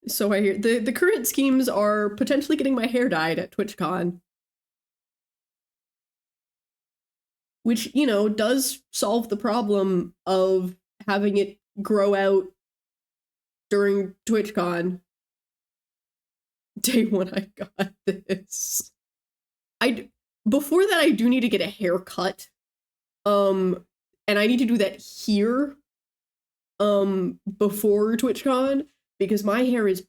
So I hear the current schemes are potentially getting my hair dyed at TwitchCon, which, you know, does solve the problem of having it grow out during TwitchCon. Day one, I got this. I before that I do need to get a haircut. And I need to do that here before TwitchCon because my hair is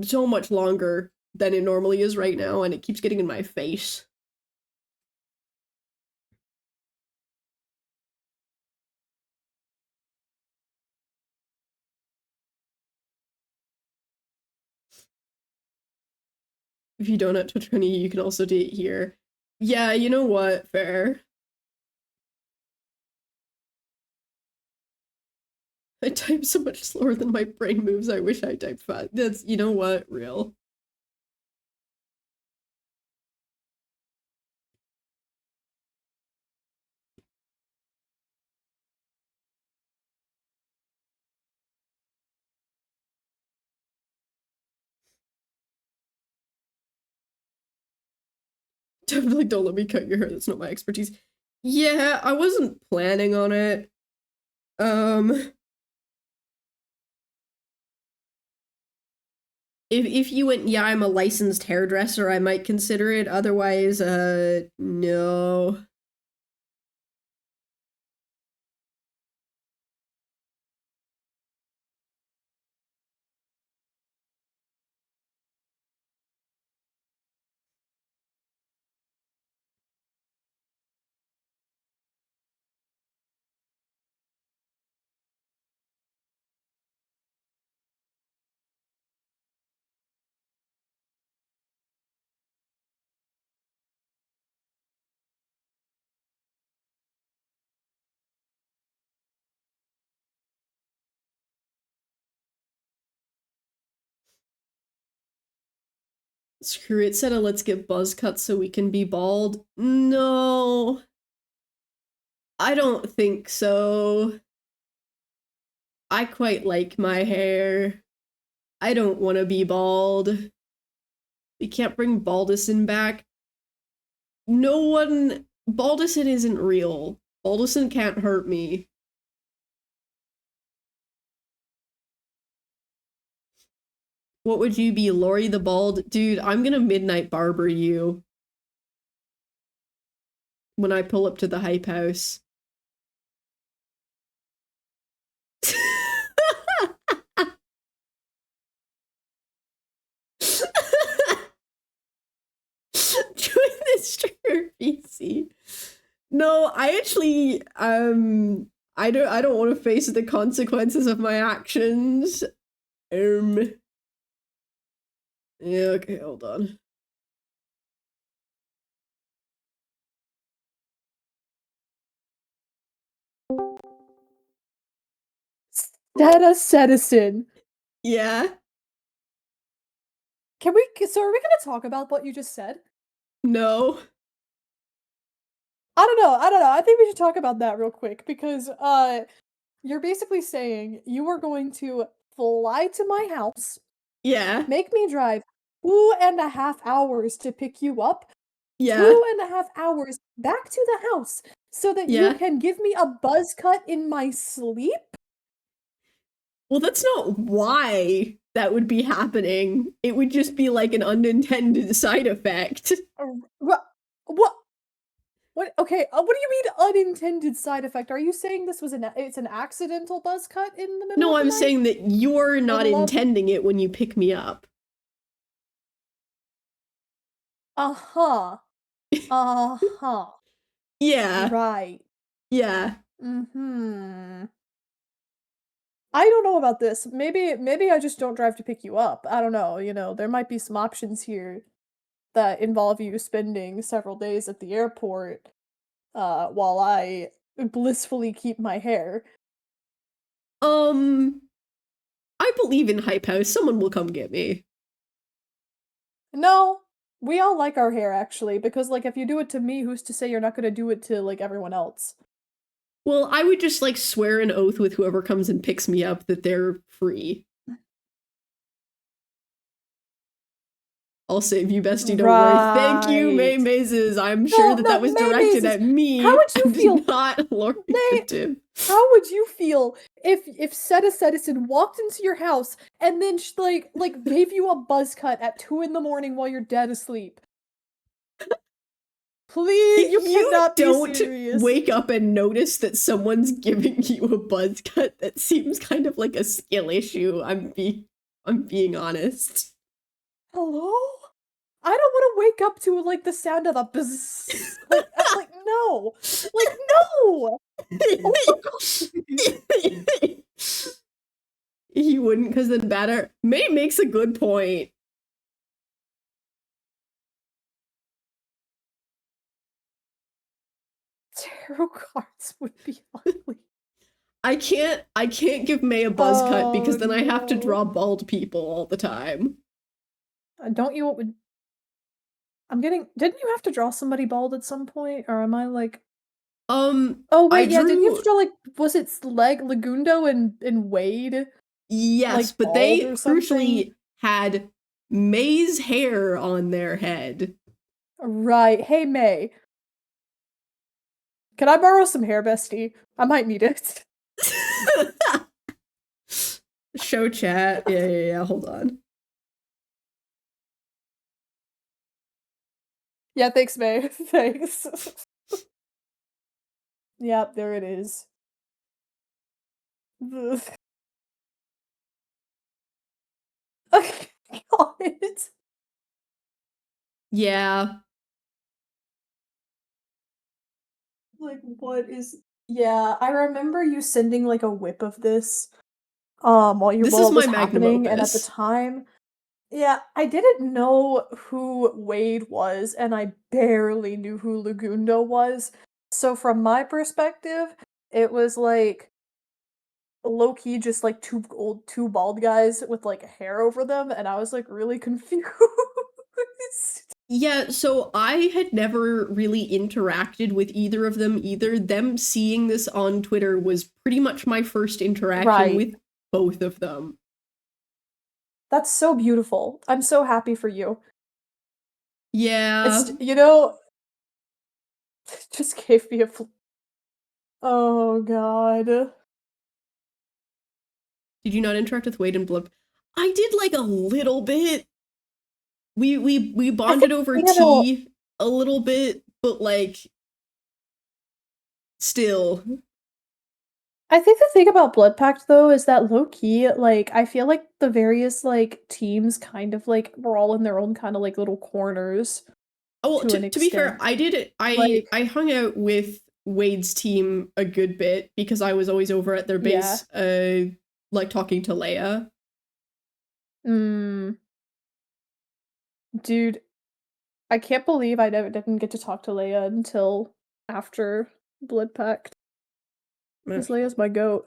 so much longer than it normally is right now and it keeps getting in my face. If you donate to 20, you can also date here. Yeah, you know what? Fair. I type so much slower than my brain moves. I wish I typed fast. That's, you know what? Real. Definitely don't let me cut your hair. That's not my expertise. Yeah, I wasn't planning on it. If you went, yeah, I'm a licensed hairdresser, I might consider it. Otherwise, no. Screw it, said a let's get buzz cut so we can be bald. No. I don't think so. I quite like my hair. I don't want to be bald. We can't bring Baldison back. No one. Baldison isn't real. Baldison can't hurt me. What would you be, Lori the Bald? Dude, I'm gonna midnight barber you when I pull up to the hype house. Join this streamer PC. No, I actually I don't want to face the consequences of my actions. Yeah, okay, hold on. Citizen. Yeah. So are we gonna talk about what you just said? No. I don't know. I think we should talk about that real quick because you're basically saying you are going to fly to my house, Yeah. make me drive 2.5 hours to pick you up, Yeah. 2.5 hours back to the house so that you Yeah. can give me a buzz cut in my sleep? Well, that's not why that would be happening. It would just be like an unintended side effect. What? What? Okay, what do you mean unintended side effect? Are you saying this was it's an accidental buzz cut in the middle No, of the I'm night? saying that you're not love- intending it when you pick me up. Uh-huh. Uh-huh. Yeah. Right. Yeah. Mm-hmm. I don't know about this. Maybe I just don't drive to pick you up. I don't know, there might be some options here that involve you spending several days at the airport, while I blissfully keep my hair. I believe in Hype House. Someone will come get me. No, we all like our hair actually, because like if you do it to me, who's to say you're not gonna do it to like everyone else? Well, I would just like swear an oath with whoever comes and picks me up that they're free. I'll save you, bestie. Don't worry. Thank you, May Mazes. I'm sure that was directed at me. How would you feel? Not Lori Tim. How would you feel if Seta Citizen walked into your house and then like gave you a buzz cut at 2 in the morning while you're dead asleep? Please, you cannot be serious. Wake up and notice that someone's giving you a buzz cut. That seems kind of like a skill issue. I'm being honest. Hello? I don't want to wake up to like the sound of a buzz. like no. Like no. Oh my God. He wouldn't, because then May makes a good point. tarot cards would be ugly. I can't give May a buzz cut because then I have to no. draw bald people all the time. Don't you didn't you have to draw somebody bald at some point? Or am I like Oh I wait, yeah, didn't you have drew to draw like was it Legundo and Wade? yes, Like but bald they or something? crucially had May's hair on their head. Right. Hey May, can I borrow some hair, bestie? I might need it. Show chat. Yeah. Hold on. Yeah, thanks, May. Thanks. Yep, there it is. Ugh. God. Yeah. Like, what is Yeah, I remember you sending, like, a whip of this, This while is it my was magnum happening, and at the opus. time yeah, I didn't know who Wade was, and I barely knew who Legundo was, so from my perspective, it was, like, low-key just, like, 2 bald guys with, like, hair over them, and I was, like, really confused. Yeah, so I had never really interacted with either of them either. Them seeing this on Twitter was pretty much my first interaction Right. with both of them. That's so beautiful. I'm so happy for you. Yeah. You know, just gave me a Oh god. Did you not interact with Wade and Blood? I did like a little bit. We I think bonded over the thing about tea a little bit, but like still. I think the thing about Blood Pact though is that low key, like, I feel like the various like teams kind of like were all in their own kind of like little corners Oh, well, to an to be fair, extent. I did it. Like, I hung out with Wade's team a good bit because I was always over at their yeah. base, like talking to Leia. Mm, dude, I can't believe I never didn't get to talk to Leia until after Blood Pact. Because Leia's my goat.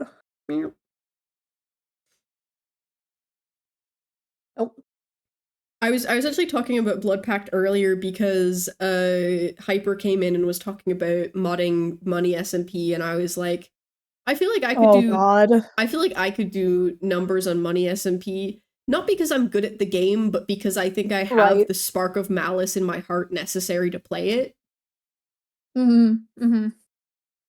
Oh. I was actually talking about Blood Pact earlier because Hyper came in and was talking about modding money SMP, and I was like, I feel like Oh god. I feel like I could do numbers on money SMP, not because I'm good at the game, but because I think I have Right. the spark of malice in my heart necessary to play it. Mhm. Mhm.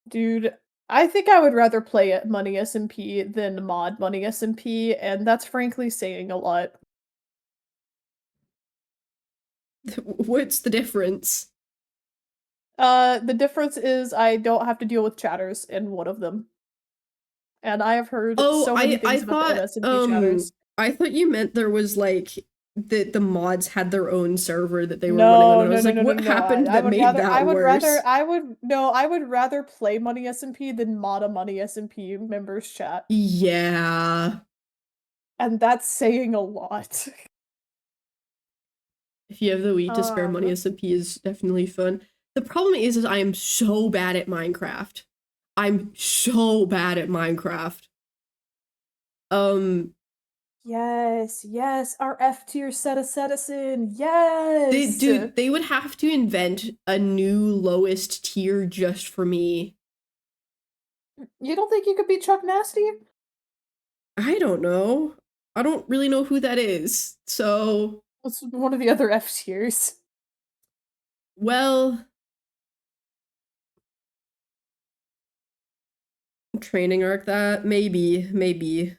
Dude, I think I would rather play at Money SMP than mod Money SMP, and that's frankly saying a lot. What's the difference? The difference is I don't have to deal with chatters in one of them. And I have heard Oh, so many things about the MSMP chatters. I thought you meant there was like that the mods had their own server that they were running on, No, and I no, was no, like, no, no, what no. happened that made that worse? I would rather play Money SMP than mod a Money SMP members chat. Yeah. And that's saying a lot. If you have the weed to spare, money Um, SMP is definitely fun. The problem is I am so bad at Minecraft. I'm so bad at Minecraft. Um, yes, yes, our F tier set a citizen. Yes. they would have to invent a new lowest tier just for me. You don't think you could beat Chuck Nasty? I don't know. I don't really know who that is. So, What's one of the other F tiers? well, training arc that maybe.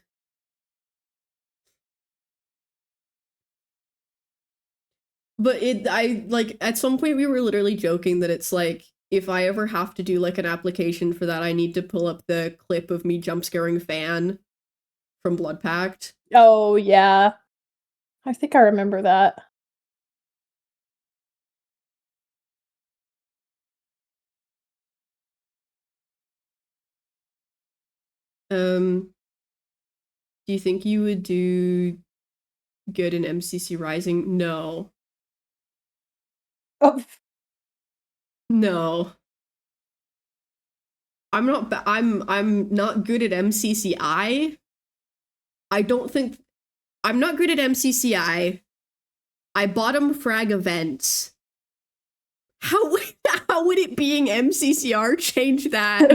But I like at some point we were literally joking that it's like if I ever have to do like an application for that, I need to pull up the clip of me jump scaring Fan from Blood Pact. Oh, yeah. I think I remember that. Do you think you would do good in MCC Rising? No. Oh, No. I'm not good at MCCI. I don't think I'm not good at MCCI. I bottom frag events. How would it being MCCR change that?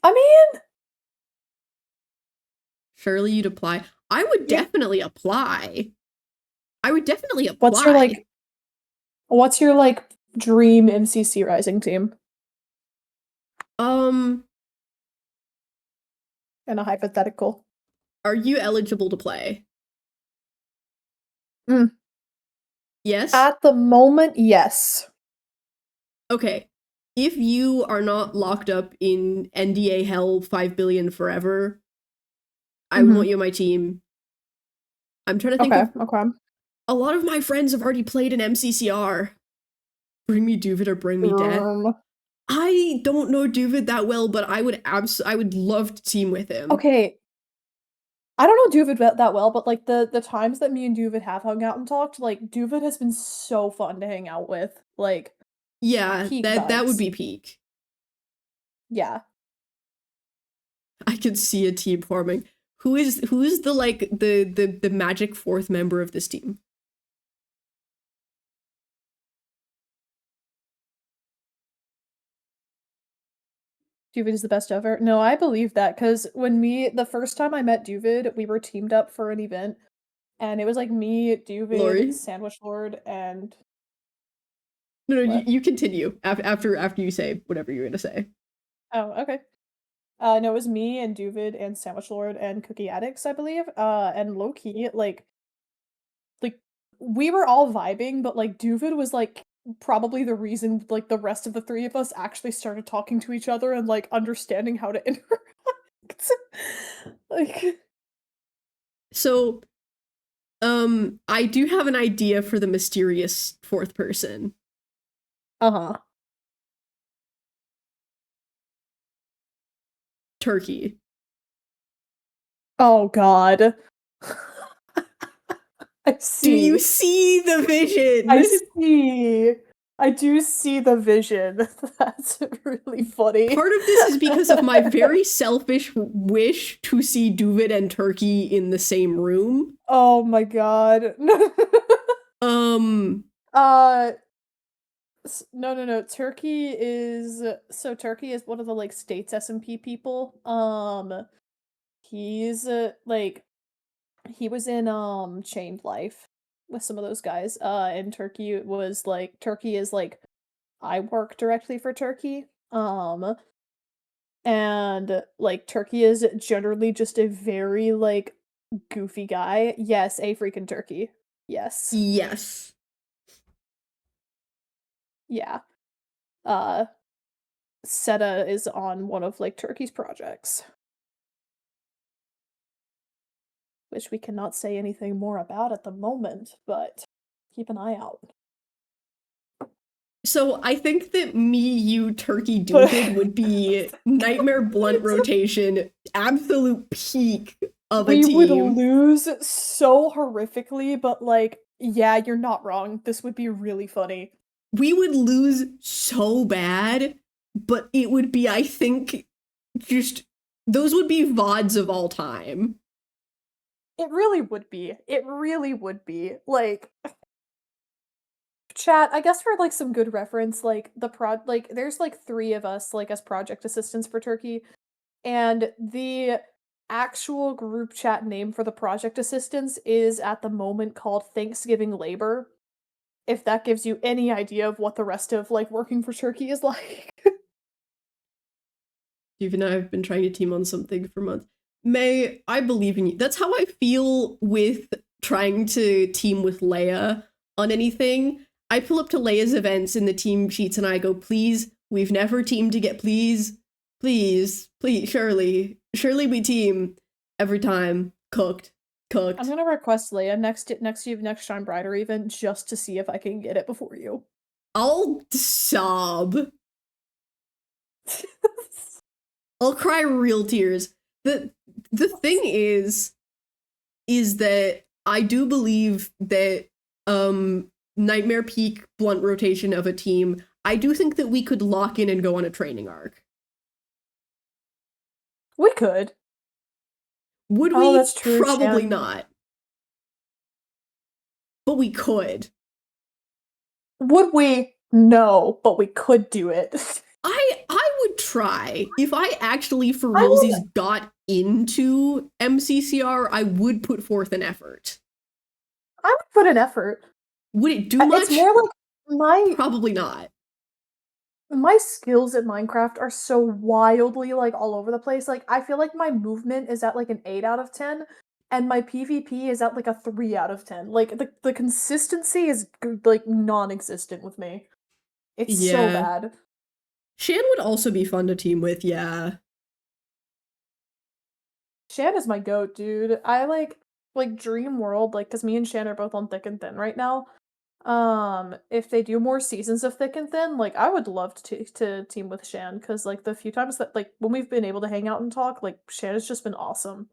I mean, Surely you'd apply. I would Yeah. definitely apply. I would definitely what's your apply. dream MCC Rising team Um, in a hypothetical? are you eligible to play? Mm. Yes? At the moment, yes. Okay. If you are not locked up in NDA hell 5 billion forever, I would want you on my team. I'm trying to think of Okay. a lot of my friends have already played in MCCR. Bring me Duvid or bring me death. I don't know Duvid that well, but I would love to team with him. Okay. I don't know Duvid that well, but like the times that me and Duvid have hung out and talked, like Duvid has been so fun to hang out with. Like, Yeah, peak that would vibes. be peak. Yeah. I could see a team forming. Who's the like the magic fourth member of this team? Duvid is the best ever. No, I believe that because the first time I met Duvid, we were teamed up for an event, and it was like me, Duvid, Lori? Sandwich Lord, and No, what? you continue after you say whatever you're gonna say. Oh, okay. No, it was me and Duvid and Sandwich Lord and Cookie Addicts, I believe. And low key, like we were all vibing, but like Duvid was like probably the reason like the rest of the three of us actually started talking to each other and like understanding how to interact. Like, So, I do have an idea for the mysterious fourth person. uh-huh. Turkey. Oh God. I Do you see. see the vision? I see. I do see the vision. That's really funny. Part of this is because of my very selfish wish to see Duvid and Turkey in the same room. Oh my God. Um, Uh, no. Turkey is one of the like states SMP people. He's like he was in Chained Life with some of those guys. And Turkey is like I work directly for Turkey. And like Turkey is generally just a very like goofy guy. Yes, a freaking turkey. Yes. yes. Yeah. Uh Seta is on one of like Turkey's projects, which we cannot say anything more about at the moment, but keep an eye out. So I think that me, you, Turkey, Duvid would be nightmare blunt rotation, absolute peak of a We would team. lose so horrifically, but like, yeah, you're not wrong. This would be really funny. We would lose so bad, but it would be, I think, just those would be VODs of all time. It really would be. It really would be. Like, chat, I guess for like some good reference, like there's like three of us like as project assistants for Turkey, and the actual group chat name for the project assistants is at the moment called Thanksgiving Labor. If that gives you any idea of what the rest of like working for Turkey is like. Even though I've been trying to team on something for months. May, I believe in you. That's how I feel with trying to team with Leia on anything. I pull up to Leia's events in the team sheets and I go, please, we've never teamed to get, please, surely we team every time. Cooked. I'm gonna request Leia next Shine Brighter event just to see if I can get it before you. I'll sob. I'll cry real tears. The thing is that I do believe that nightmare peak blunt rotation of a team, I do think that we could lock in and go on a training arc. We could. Would Oh, we? that's true, Probably Shan. not. But we could. Would we? No, but we could do it. I would try. If I actually for I would. realsies got into MCCR, I would put forth an effort. I would put an effort. Would it do much? It's more like Probably not. my skills in Minecraft are so wildly like all over the place. Like I feel like my movement is at like an 8 out of 10 and my PvP is at like a 3 out of 10. Like the consistency is like non-existent with me. It's so Yeah. bad. Shan would also be fun to team with, yeah. Shan is my goat, dude. I like Dream World, like, cause me and Shan are both on Thick and Thin right now. If they do more seasons of Thick and Thin, like, I would love to team with Shan, cause like the few times that like when we've been able to hang out and talk, like Shan has just been awesome.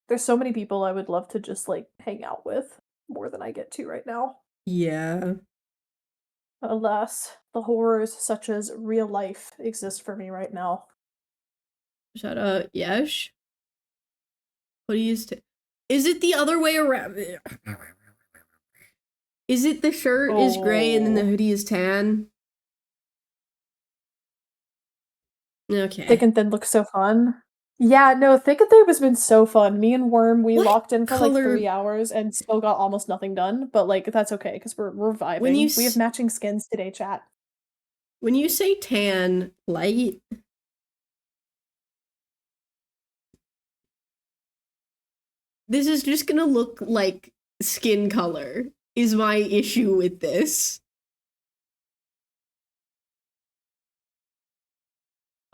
There's so many people I would love to just like hang out with more than I get to right now. Yeah. Alas, the horrors such as real life exist for me right now. Shout out Yesh. Hoodie is is it the other way around? Is it the shirt is gray and then the Oh. hoodie is tan? Thick Okay. and Thin looks so fun. Yeah, no, Thick and Thin has been so fun. Me and Worm, we What locked in for like color 3 hours and still got almost nothing done, but like that's okay because we're when you vibing. We have matching skins today, chat. when you say tan light, this is just gonna look like skin color is my issue with this.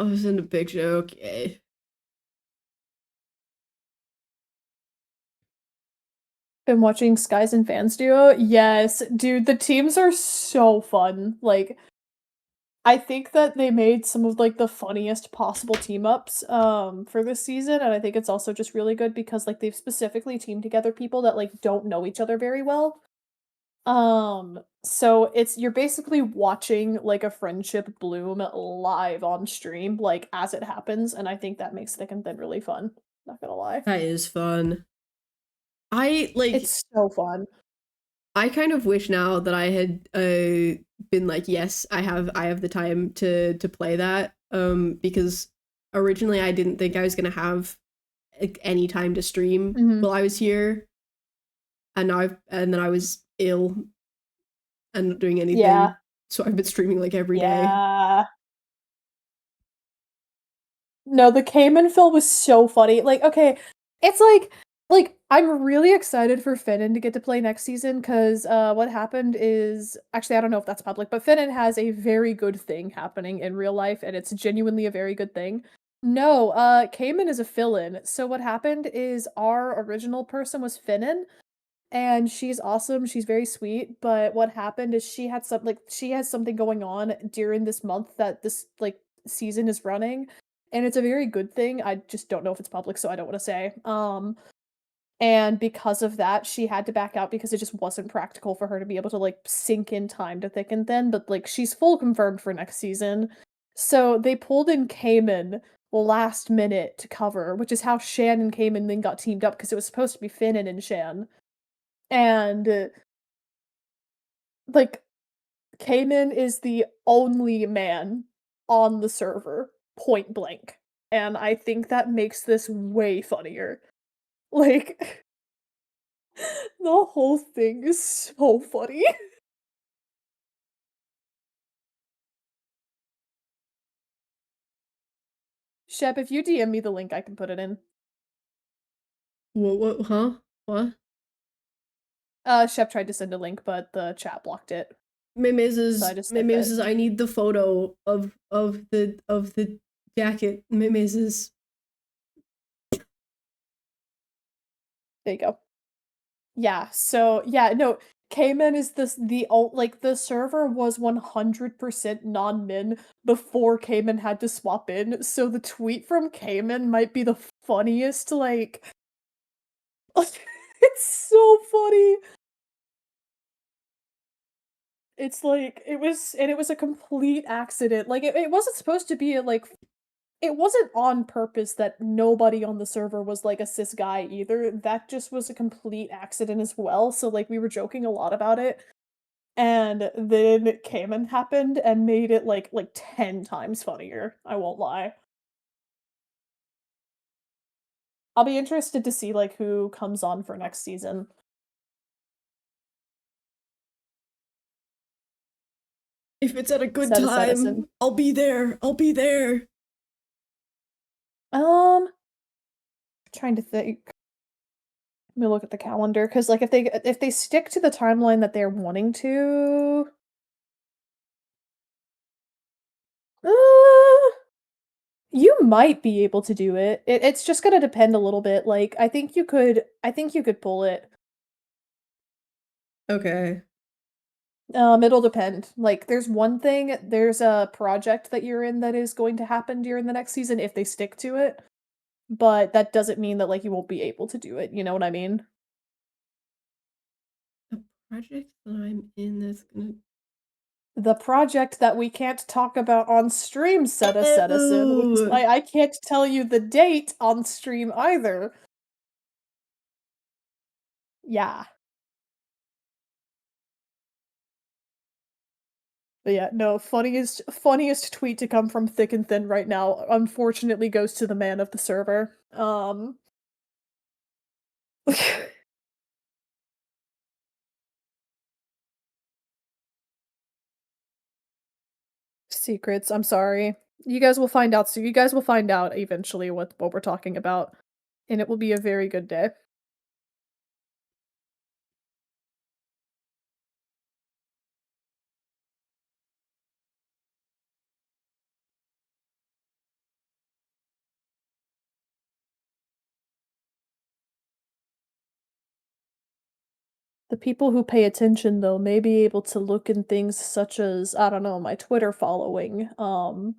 Oh, send a picture, okay. Been watching Skies and Fans Duo? Yes, dude, the teams are so fun. Like I think that they made some of like the funniest possible team ups for this season, and I think it's also just really good because like they've specifically teamed together people that like don't know each other very well. So it's you're basically watching like a friendship bloom live on stream, like as it happens, and I think that makes Thick and Thin really fun. Not gonna lie. That is fun. I like It's so fun. I kind of wish now that I had been like, yes, I have the time to play that. Because originally I didn't think I was gonna have like, any time to stream Mhm. while I was here, and and then I was ill and not doing anything. Yeah. So I've been streaming like every day. Yeah. No, the Cayman fill was so funny. Like, okay, it's like I'm really excited for Finnan to get to play next season because what happened is actually I don't know if that's public, but Finnan has a very good thing happening in real life, and it's genuinely a very good thing. No, Cayman is a fill-in. So what happened is our original person was Finnan, and she's awesome. She's very sweet. But what happened is she has something going on during this month that this like season is running, and it's a very good thing. I just don't know if it's public, so I don't want to say. And because of that, she had to back out because it just wasn't practical for her to be able to like sink in time to Thick and Thin. But like she's full confirmed for next season, so they pulled in Cayman last minute to cover, which is how Shan and Cayman then got teamed up because it was supposed to be Finnan and Shan. And like Cayman is the only man on the server, point blank. And I think that makes this way funnier. Like the whole thing is so funny. Shep, if you DM me the link, I can put it in. What huh? What? Shep tried to send a link, but the chat blocked it. So I just sent it. I need the photo of the jacket. Mrs. There you go. Yeah, so yeah, no, Cayman is like the server was 100% non-min before Cayman had to swap in, so the tweet from Cayman might be the funniest, like It's like it was a complete accident. Like it wasn't supposed to be like it wasn't on purpose that nobody on the server was like a cis guy either. That just was a complete accident as well. So like we were joking a lot about it. And then Cayman happened and made it like 10 times funnier. I won't lie. I'll be interested to see like who comes on for next season. If it's at a good Set a Edison. time, I'll be there. I'll be there. Trying to think. Let me look at the calendar because like if they stick to the timeline that they're wanting to, uh, you might be able to do it. It's just gonna depend a little bit. Like I think you could pull it. Okay. It'll depend. Like there's a project that you're in that is going to happen during the next season if they stick to it. But that doesn't mean that like you won't be able to do it. You know what I mean? A project that I'm in that's gonna. The project that we can't talk about on stream, Set a Citizen, which is why I can't tell you the date on stream either. Yeah. But yeah, no, funniest tweet to come from Thick and Thin right now, unfortunately goes to the man of the server. Secrets, I'm sorry. You guys will find out soon. You guys will find out eventually what we're talking about, and it will be a very good day. The people who pay attention, though, may be able to look in things such as, I don't know, my Twitter following, and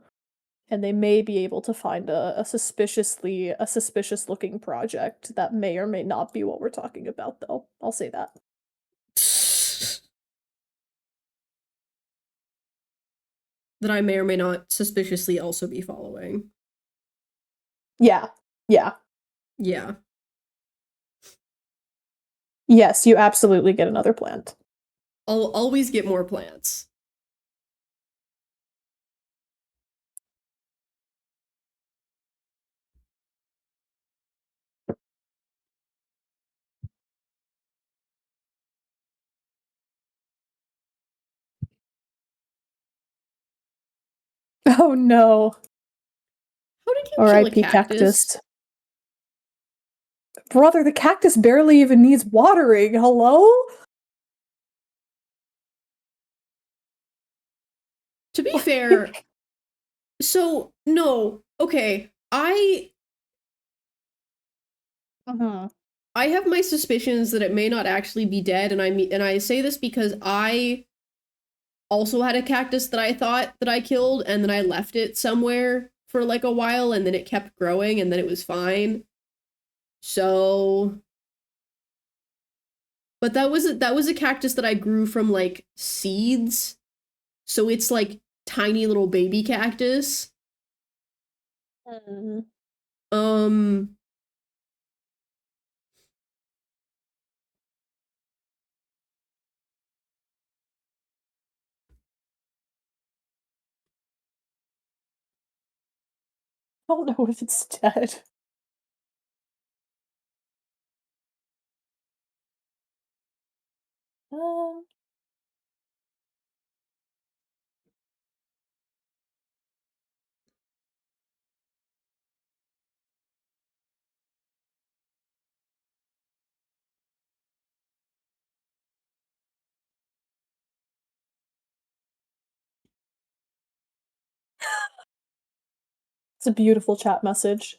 they may be able to find a suspicious looking project that may or may not be what we're talking about, though. I'll say that. That I may or may not suspiciously also be following. Yeah. Yeah. Yeah. Yes, you absolutely get another plant. I'll always get more plants. Oh no. How did you kill a R.I.P. cactus? Cactus. Brother, the cactus barely even needs watering. Hello? To be fair, so no, okay. Uh-huh. I have my suspicions that it may not actually be dead, and I say this because I also had a cactus that I thought that I killed, and then I left it somewhere for like a while, and then it kept growing, and then it was fine. So, but that was a cactus that I grew from like seeds, so it's like tiny little baby cactus. Mm. Um, I don't know if it's dead. Um, it's a beautiful chat message.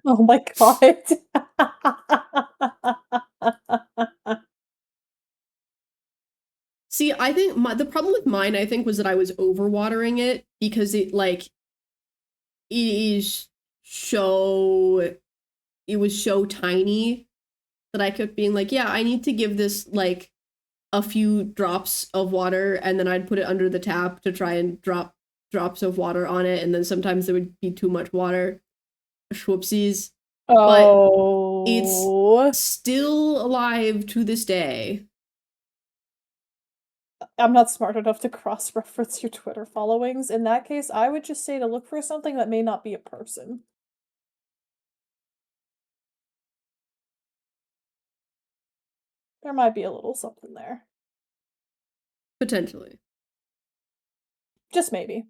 Oh my god. See, I think the problem with mine, I think, was that I was overwatering it because it is so it was so tiny that I kept being like, yeah, I need to give this like a few drops of water, and then I'd put it under the tap to try and drop drops of water on it, and then sometimes there would be too much water. Whoopsies. But it's Oh. still alive to this day. I'm not smart enough to cross-reference your Twitter followings. In that case, I would just say to look for something that may not be a person. There might be a little something there. Potentially. Just maybe.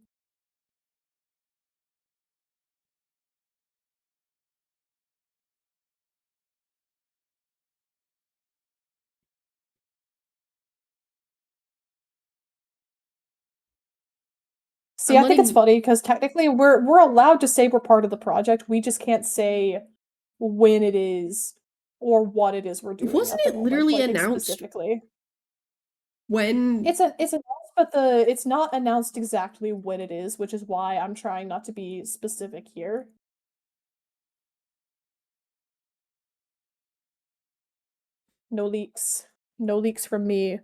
See, I'm I think it's letting funny because technically we're allowed to say we're part of the project. We just can't say when it is or what it is we're doing wasn't at the it moment, literally like announced specifically. when It's announced, but it's not announced exactly when it is, which is why I'm trying not to be specific here. No leaks. No leaks from me.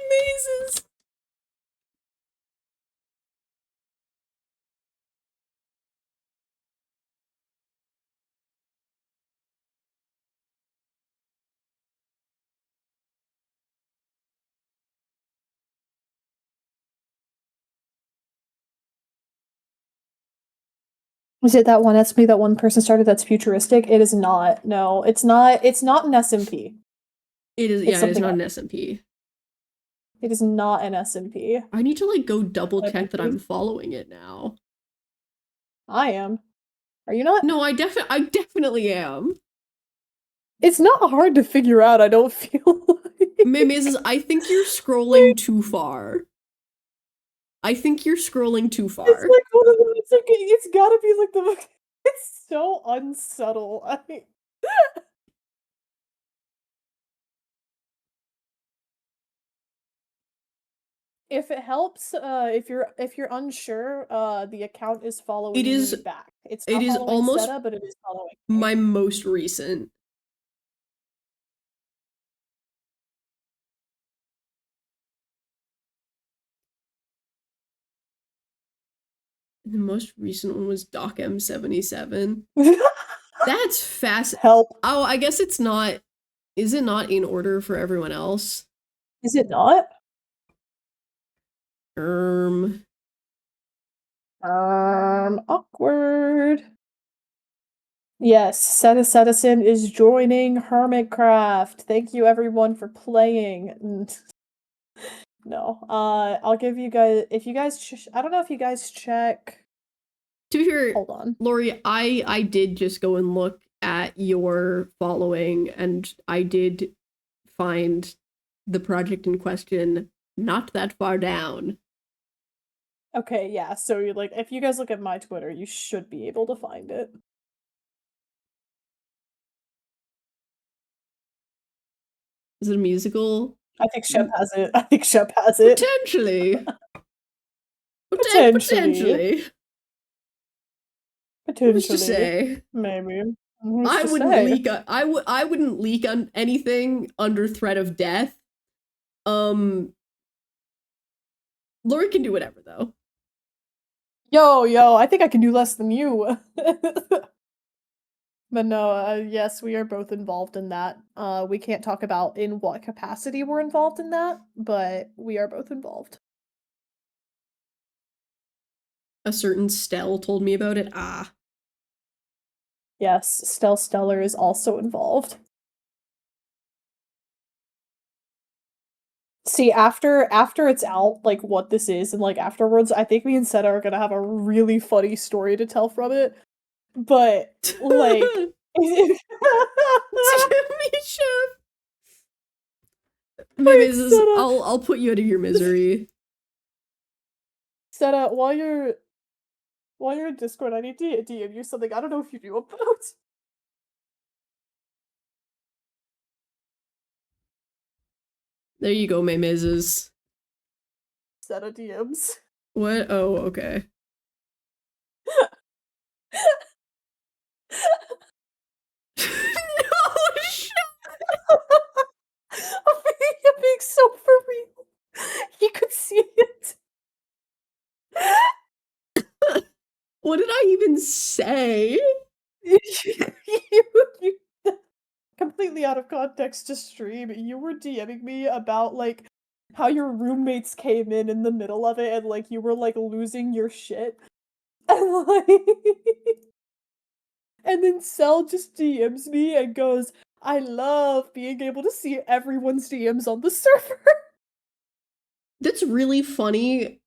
mazes? Is it that one SMP that one person started that's futuristic? It is not. No, it's not an SMP. It is, It's yeah, it is something not else. an SMP. It is not an SMP. I need to like go double But it check might that be. I'm following it now. I am. Are you not? No, I definitely am. It's not hard to figure out, I don't feel like. Mazes, I think you're scrolling too far. I think you're scrolling too It's far. like one of those, it's like it's gotta be like the it's so unsubtle. If it helps, if you're unsure, the account is following It me is back. It's it not is following almost Seta, but it is following me. my most recent. The most recent one was Doc M77. That's fast. Help. Oh, I guess it's not. Is it not in order for everyone else? Is it not? Um, Awkward. Yes, Citizen is joining Hermitcraft. Thank you everyone for playing. No, I'll give you guys, if you guys, I don't know if you guys check. to be fair, Hold on. Lori, I did just go and look at your following, and I did find the project in question not that far down. Okay, yeah, so you like, if you guys look at my Twitter, you should be able to find it. Is it a musical? I think Shep has it. I think Shep has it. Potentially. Potentially. Potentially. Who's to Potentially. say? Maybe. Who's I to wouldn't say? leak. I wouldn't leak on anything under threat of death. Lori can do whatever though. Yo, I think I can do less than you. But no, yes, we are both involved in that. We can't talk about in what capacity we're involved in that, but we are both involved. A certain Stell told me about it. Ah. Yes, Stellar is also involved. See, after it's out, like what this is, and like afterwards, I think me and Seta are gonna have a really funny story to tell from it. But like, Jimmy Chef. Maybe this is, I'll put you out of your misery. Seta, while you're in Discord, I need to DM you something I don't know if you knew about. There you go, Memezes. Seta DMs. What? Oh, okay. No, shit. I'm being so for real. He could see it. What did I even say? you completely out of context to stream. You were DMing me about like how your roommates came in the middle of it and like you were like losing your shit. And like and then Cell just DMs me and goes, I love being able to see everyone's DMs on the server. That's really funny.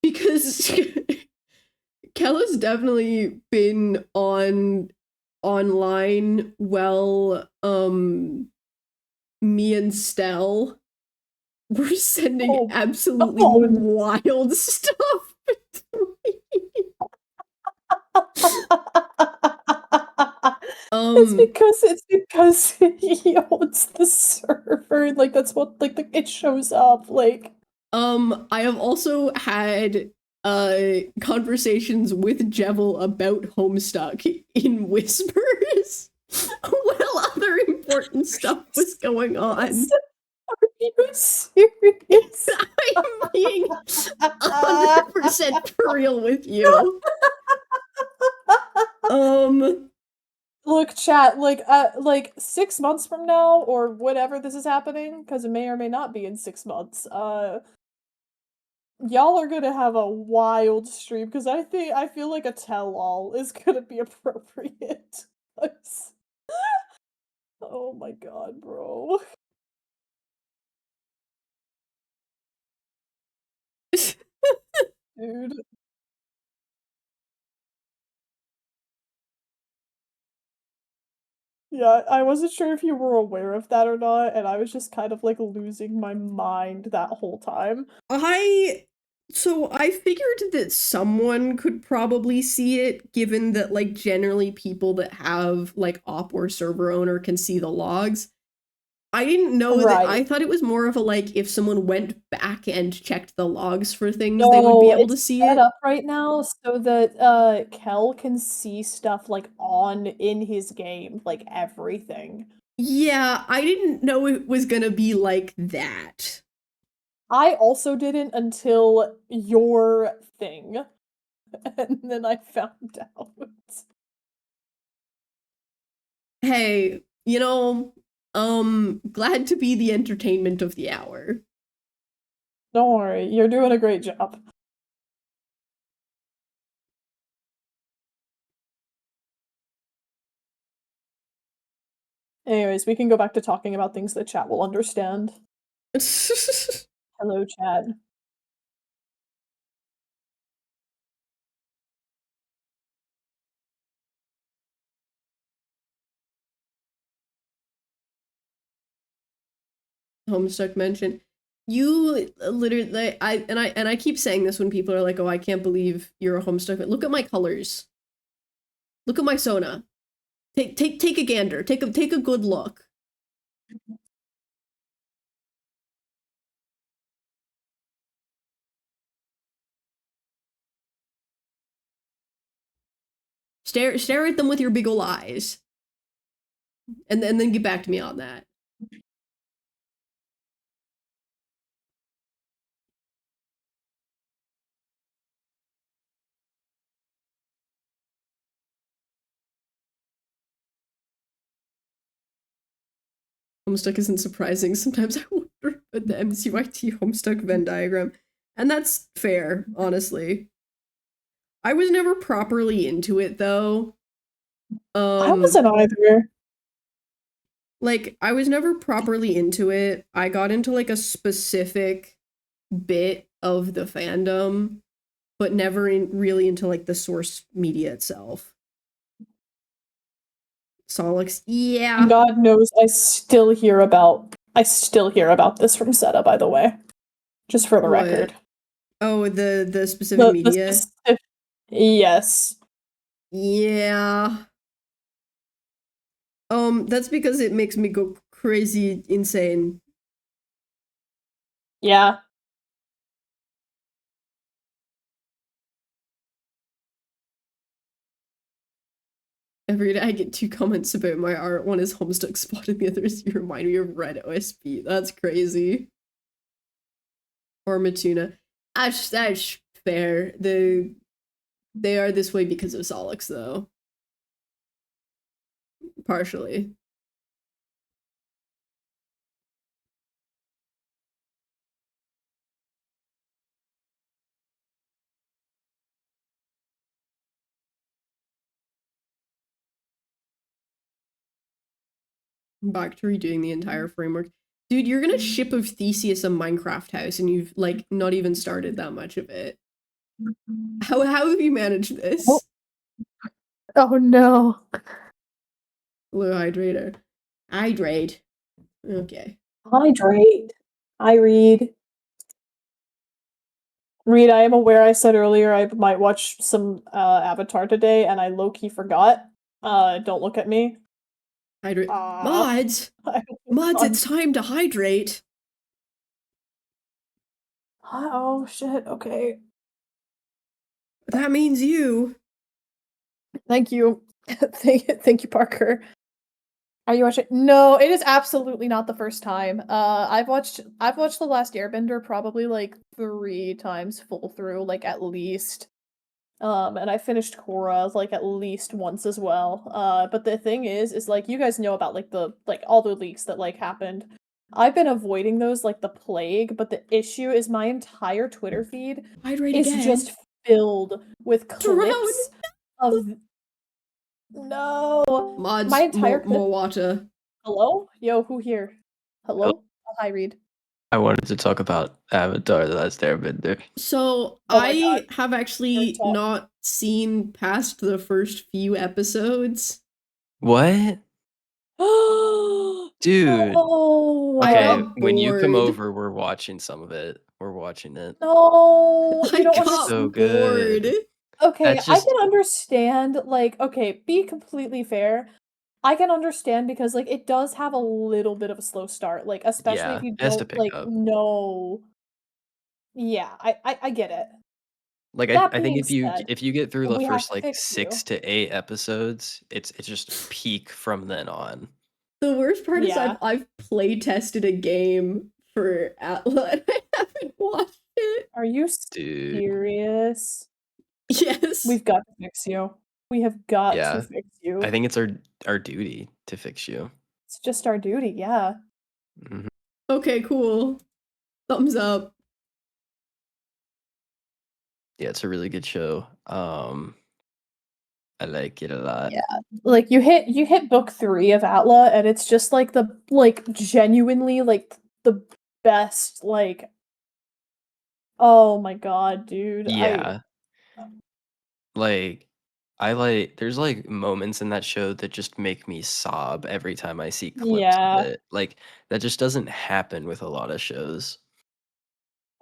Because Kella's definitely been online while me and Stell were sending absolutely wild stuff. It's because he owns the server. Like that's what like it shows up. Like I have also had conversations with Jevil about Homestuck in whispers while other important stuff was going on. Are you serious? I'm being 100% for real with you. Look, chat, like 6 months from now, or whenever this is happening, because it may or may not be in 6 months, y'all are gonna have a wild stream, because I feel like a tell-all is gonna be appropriate. Oh my god, bro. Dude. Yeah, I wasn't sure if you were aware of that or not, and I was just kind of like losing my mind that whole time. So I figured that someone could probably see it, given that like generally people that have like op or server owner can see the logs. I didn't know that. I thought it was more of a like if someone went back and checked the logs for things, they would be able to see it. It's set up right now so that Kel can see stuff like in his game, like everything. Yeah, I didn't know it was gonna be like that. I also didn't until your thing. And then I found out. Hey, glad to be the entertainment of the hour. Don't worry, you're doing a great job. Anyways, we can go back to talking about things that chat will understand. Hello, chat. Homestuck mention. You literally, I keep saying this when people are like, "Oh, I can't believe you're a Homestuck." Look at my colors. Look at my Sona. Take a gander. Take a good look. Stare at them with your big ol' eyes, and then get back to me on that. Homestuck isn't surprising. Sometimes I wonder about the MCYT Homestuck Venn diagram, and that's fair, honestly. I was never properly into it though. I wasn't either. Like, I was never properly into it. I got into like a specific bit of the fandom, but never really into like the source media itself. Solix, yeah. And God knows I still hear about this from Seta, by the way. Just for the What? record. Oh, the specific media? Yes. Yeah. That's because it makes me go crazy insane. Yeah. Every day I get 2 comments about my art. One is Homestuck Spot and the other is you remind me of Red OSP. That's crazy. Or Matuna. That's fair. They are this way because of Solix, though. Partially. Back to redoing the entire framework. Dude, you're gonna ship of Theseus a Minecraft house and you've like not even started that much of it. How have you managed this? Oh no. Blue hydrator. Hydrate. Okay. Hydrate. I read. Reed, I am aware I said earlier I might watch some Avatar today, and I low-key forgot. Don't look at me. Hydrate. Uh, Mods! I hope Mods, not. it's time to hydrate. Oh shit, okay. That means you. Thank you. Thank you, Parker. Are you watching? No, it is absolutely not the first time. I've watched The Last Airbender probably like 3 times full through, like at least. And I finished Korra like at least once as well. But the thing is like you guys know about like the like all the leaks that like happened. I've been avoiding those like the plague, but the issue is my entire Twitter feed Hydrate is again. just filled with Drown. clips of no. Mods, My entire more water. Hello? Yo, who here? Hello? Oh, hi, Reed. I wanted to talk about Avatar: The Last Airbender. So Oh my God. I have actually talk. not seen past the first few episodes. What? Dude. No. I Okay, got when you come bored. over, we're watching some of it. We're watching it. No, I you don't got understand. So bored. good. Okay, That's I just can understand, like, okay, be completely fair. I can understand because, like, it does have a little bit of a slow start, like, especially yeah, if you it has to don't, pick like, up. know. Yeah, I get it. Like That I think being said, if you get through the we have first to like fix 6 you. to 8 episodes, it's just peak from then on. The worst part is Yeah. I've play tested a game for Atla and I haven't watched it. Are you Dude. serious? Yes. We've got to fix you. We have got to Yeah. fix you. I think it's our duty to fix you. It's just our duty, yeah. Mhm. Okay, cool. Thumbs up. Yeah, it's a really good show. I like it a lot. Yeah. Like you hit book 3 of Atla and it's just like the like genuinely like the best like oh my god, dude. Yeah. Like, there's, like, moments in that show that just make me sob every time I see clips of Yeah. it. Like, that just doesn't happen with a lot of shows.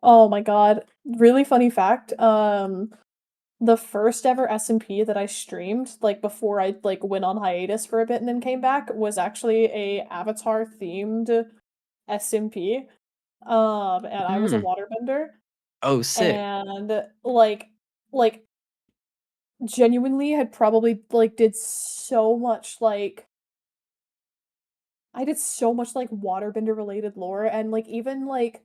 Oh my god. Really funny fact. The first ever SMP that I streamed, like before I like went on hiatus for a bit and then came back, was actually a Avatar themed SMP. And I was a Hmm. waterbender. Oh, sick. And like genuinely had probably like did so much like I did so much like waterbender related lore and like even like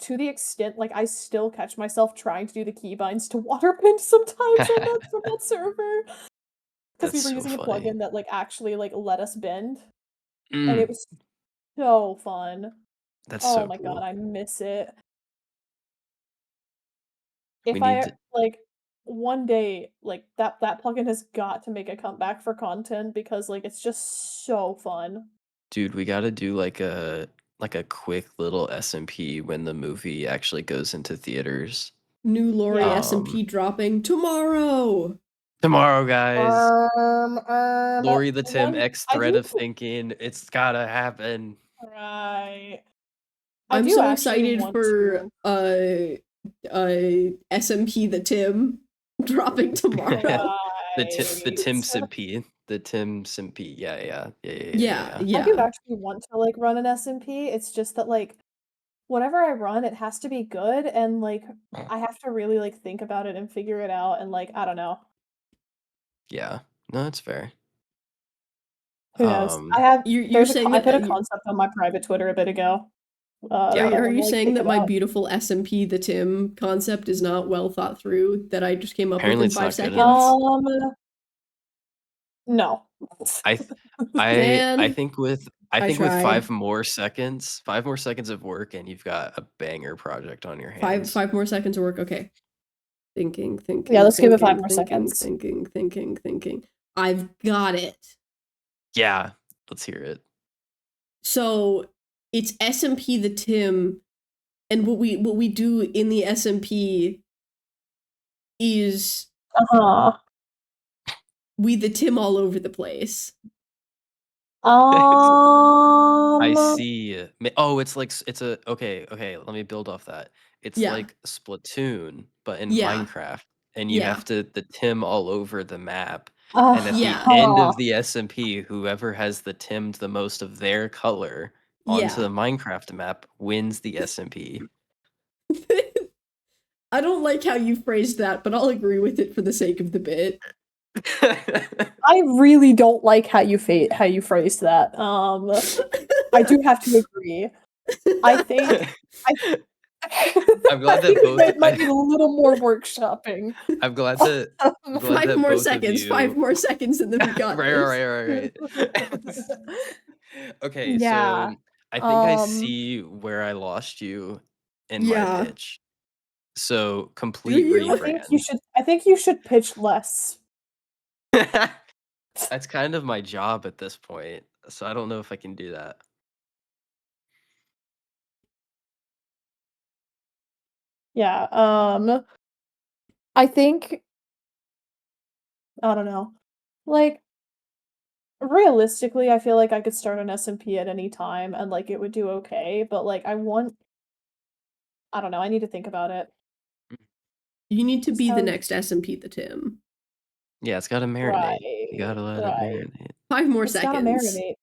to the extent like I still catch myself trying to do the keybinds to waterbend sometimes on that server because we That's were so using a funny. plugin that like actually like let us bend and it Mm, was so fun. that's Oh so my god, cool. I miss it. We If need I to like one day like that plugin has got to make a comeback for content because like it's just so fun. dude, we gotta do, like a quick little SMP when the movie actually goes into theaters. New Lori Yeah. SMP dropping tomorrow. Tomorrow, guys. Um, Lori the Tim one X I thread do of thinking, it's gotta happen. right. I I'm do so actually excited want for to. SMP the Tim dropping tomorrow. The Tim Right. Simpy. The Tim Simpy. Yeah. Yeah, I do yeah. actually want to, like, run an SMP, it's just that, like, whatever I run, it has to be good, and, like, I have to really, like, think about it and figure it out, and, like, I don't know. Yeah. No, that's fair. Who knows? Um, You're saying I that put a concept on my private Twitter a bit ago, Yeah. that I are wanna, you like, saying think that my about. beautiful SMP the Tim concept is not well thought through that I just came up with Apparently in it's 5 not good enough. seconds? No. I th I Man, think with I 5 tried. more seconds, 5 more seconds of work, and you've got a banger project on your hands. 5 more seconds of work. Okay. Thinking, Yeah, thinking, let's give it 5 thinking, more thinking, seconds. thinking, thinking, thinking. I've got it. Yeah, let's hear it. So it's SMP the Tim, and what we do in the SMP is Uh-huh. we the Tim all over the place. I Um, see. Oh, it's like it's a okay, let me build off that. It's Yeah, like Splatoon, but in yeah, Minecraft, and you yeah, have to the Tim all over the map. And at the yeah, end uh-huh. of the SMP, whoever has the Timmed the most of their color onto yeah. the Minecraft map wins the SMP. I don't like how you phrased that, but I'll agree with it for the sake of the bit. I really don't like how you phrased that. I do have to agree. I think I I'm glad I that think both that might need a little more workshopping. I'm glad that Five more both of seconds, you 5 more seconds, and then we got right, this. right. Okay, Yeah. so I think I Um, see where I lost you in my Yeah. pitch. So Do complete you? I think you should pitch less. rebrand. That's kind of my job at this point, so I don't know if I can do that. Yeah, I think I don't know. Like, realistically, I feel like I could start an SMP at any time and, like, it would do okay, but, like, I don't know, I need to think about it. You need to be the 'Cause next SMP the Tim. Yeah, it's gotta marinate. You right, gotta let it right. marinate. 5 more It's gotta seconds. marinate.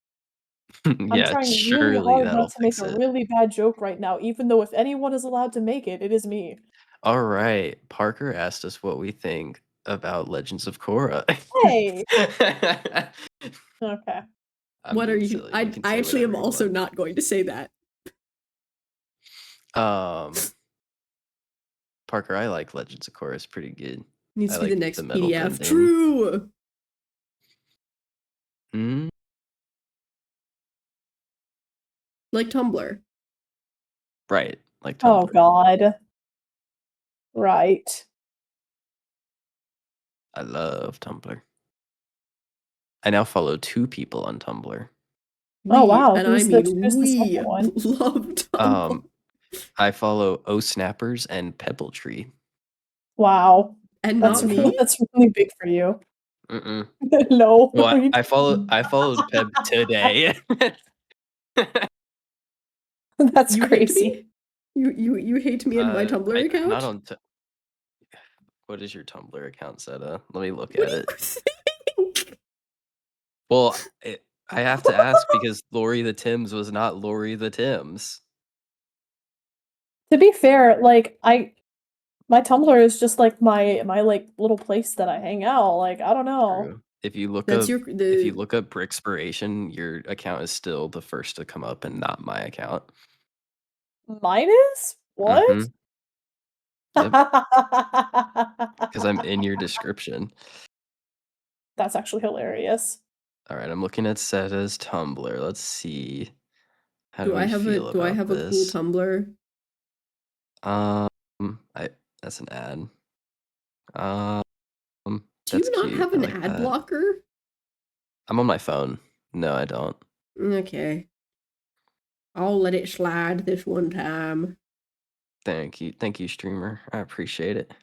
I'm Yeah, trying really surely hard that'll not to make fix a it. really bad joke right now, even though if anyone is allowed to make it, it is me. All right, Parker asked us what we think about Legends of Korra. Hey! Okay. I'm What are being you? silly. You I can I say actually am whatever you also want. not going to say that. Parker, I like Legends of Korra. It's pretty good. Needs I to be the like the next metal PDF. bending. True. Mm, Like Tumblr. right, like Oh Tumblr. god. Right. I love Tumblr. I now follow 2 people on Tumblr. Oh, We, wow, and I mean who's the second we, one? love Tumblr. I follow O Snappers and Pebbletree. Wow. And not me? That's really big for you. Mm-mm. No. Well, You I followed Peb today. That's You hate crazy. me? You hate me and my Tumblr I'm not account? on what is your Tumblr account, Seta? Let me look What at do it. you think? Well, I have to ask because Lori the Tims was not Lori the Tims. To be fair, like, my Tumblr is just, like, my, like, little place that I hang out, like, I don't know. True. If you look That's up your Brickspiration, your account is still the first to come up and not my account. Mine is? What? Mhm. Yep. Because I'm in your description. That's actually hilarious. All right, I'm looking at Seta's Tumblr. Let's see. How do Do I we have a feel do I about have a cool this? Tumblr? Um, I that's an ad. Um, Do that's you not cute. have I an like ad that. blocker? I'm on my phone. No, I don't. Okay. I'll let it slide this one time. Thank you, streamer. I appreciate it.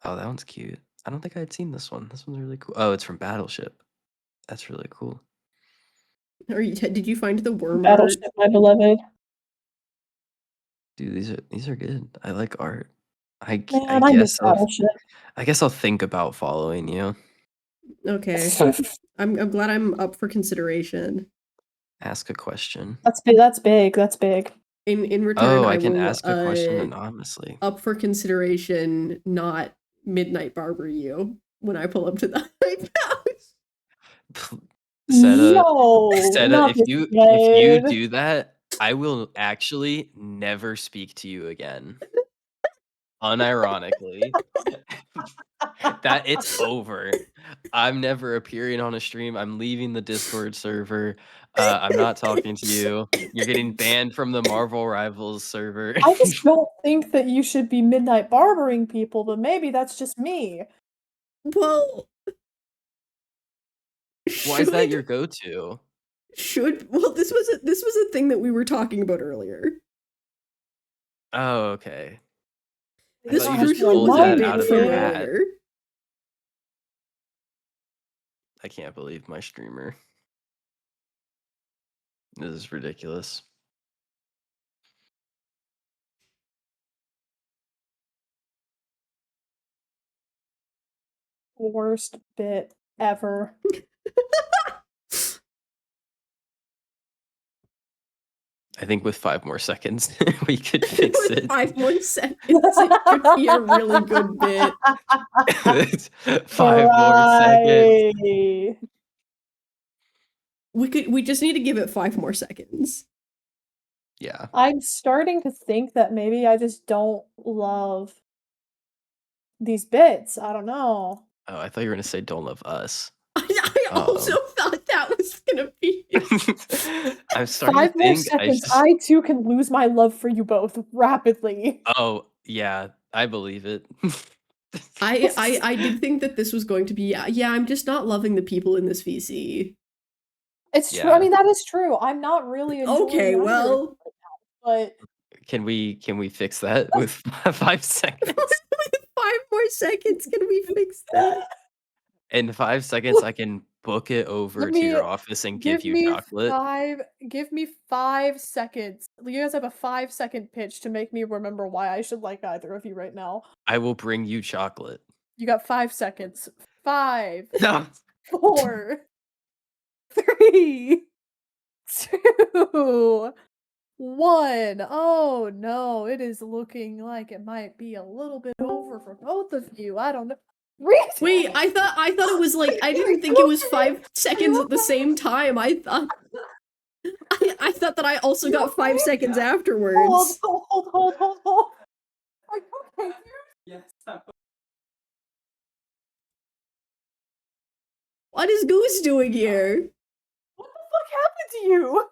Oh, that one's cute. I don't think I had seen this one. This one's really cool. Oh, it's from Battleship. That's really cool. Did you find the worm art? Battleship, my beloved. Dude, these are good. I like art. I Man, I miss guess Battleship. I'll think about following you. Okay. I'm glad I'm up for consideration. Ask a question. That's big. That's big. That's big. In return, Oh, I I can will ask a question anonymously. up for consideration not midnight barber you when I pull up to the house. Seta, Not if this you good. do that, I will actually never speak to you again. Unironically. That it's over. I'm never appearing on a stream. I'm leaving the Discord server. I'm not talking to you. You're getting banned from the Marvel Rivals server. I just don't think that you should be midnight barbering people, but maybe that's just me. Well, Why is that your go-to? Well, this was a thing that we were talking about earlier. Oh, okay. This thought you just truthfully pulled was a that bit out of from your hat. earlier. I can't believe my streamer. This is ridiculous. Worst bit ever. I think with 5 more seconds, we could fix With it. 5 more seconds, it could be a really good bit. 5 more seconds. We just need to give it 5 more seconds. Yeah. I'm starting to think that maybe I just don't love these bits. I don't know. Oh, I thought you were gonna say don't love us. I also thought that was gonna be I'm starting 5 to more think seconds, I too can lose my love for you both rapidly. Oh, yeah, I believe it. I did think that this was going to be yeah, I'm just not loving the people in this VC. It's true. Yeah. I mean, that is true. I'm not really enjoying Okay, either well, right now, Can we fix that with 5 seconds? with 5 more seconds, can we fix that? In 5 seconds, I can book it over to your office and give you chocolate. Give me 5 seconds. You guys have a 5-second pitch to make me remember why I should like either of you right now. I will bring you chocolate. You got 5 seconds. 5, No. 4, 3, 2, 1. Oh no, it is looking like it might be a little bit over for both of you. I don't know. Wait, I thought it was like I didn't think it was 5 seconds at the same time. I thought that I also got 5 seconds afterwards. Hold. Are you okay? Yes. What is Goose doing here? What the fuck happened to you?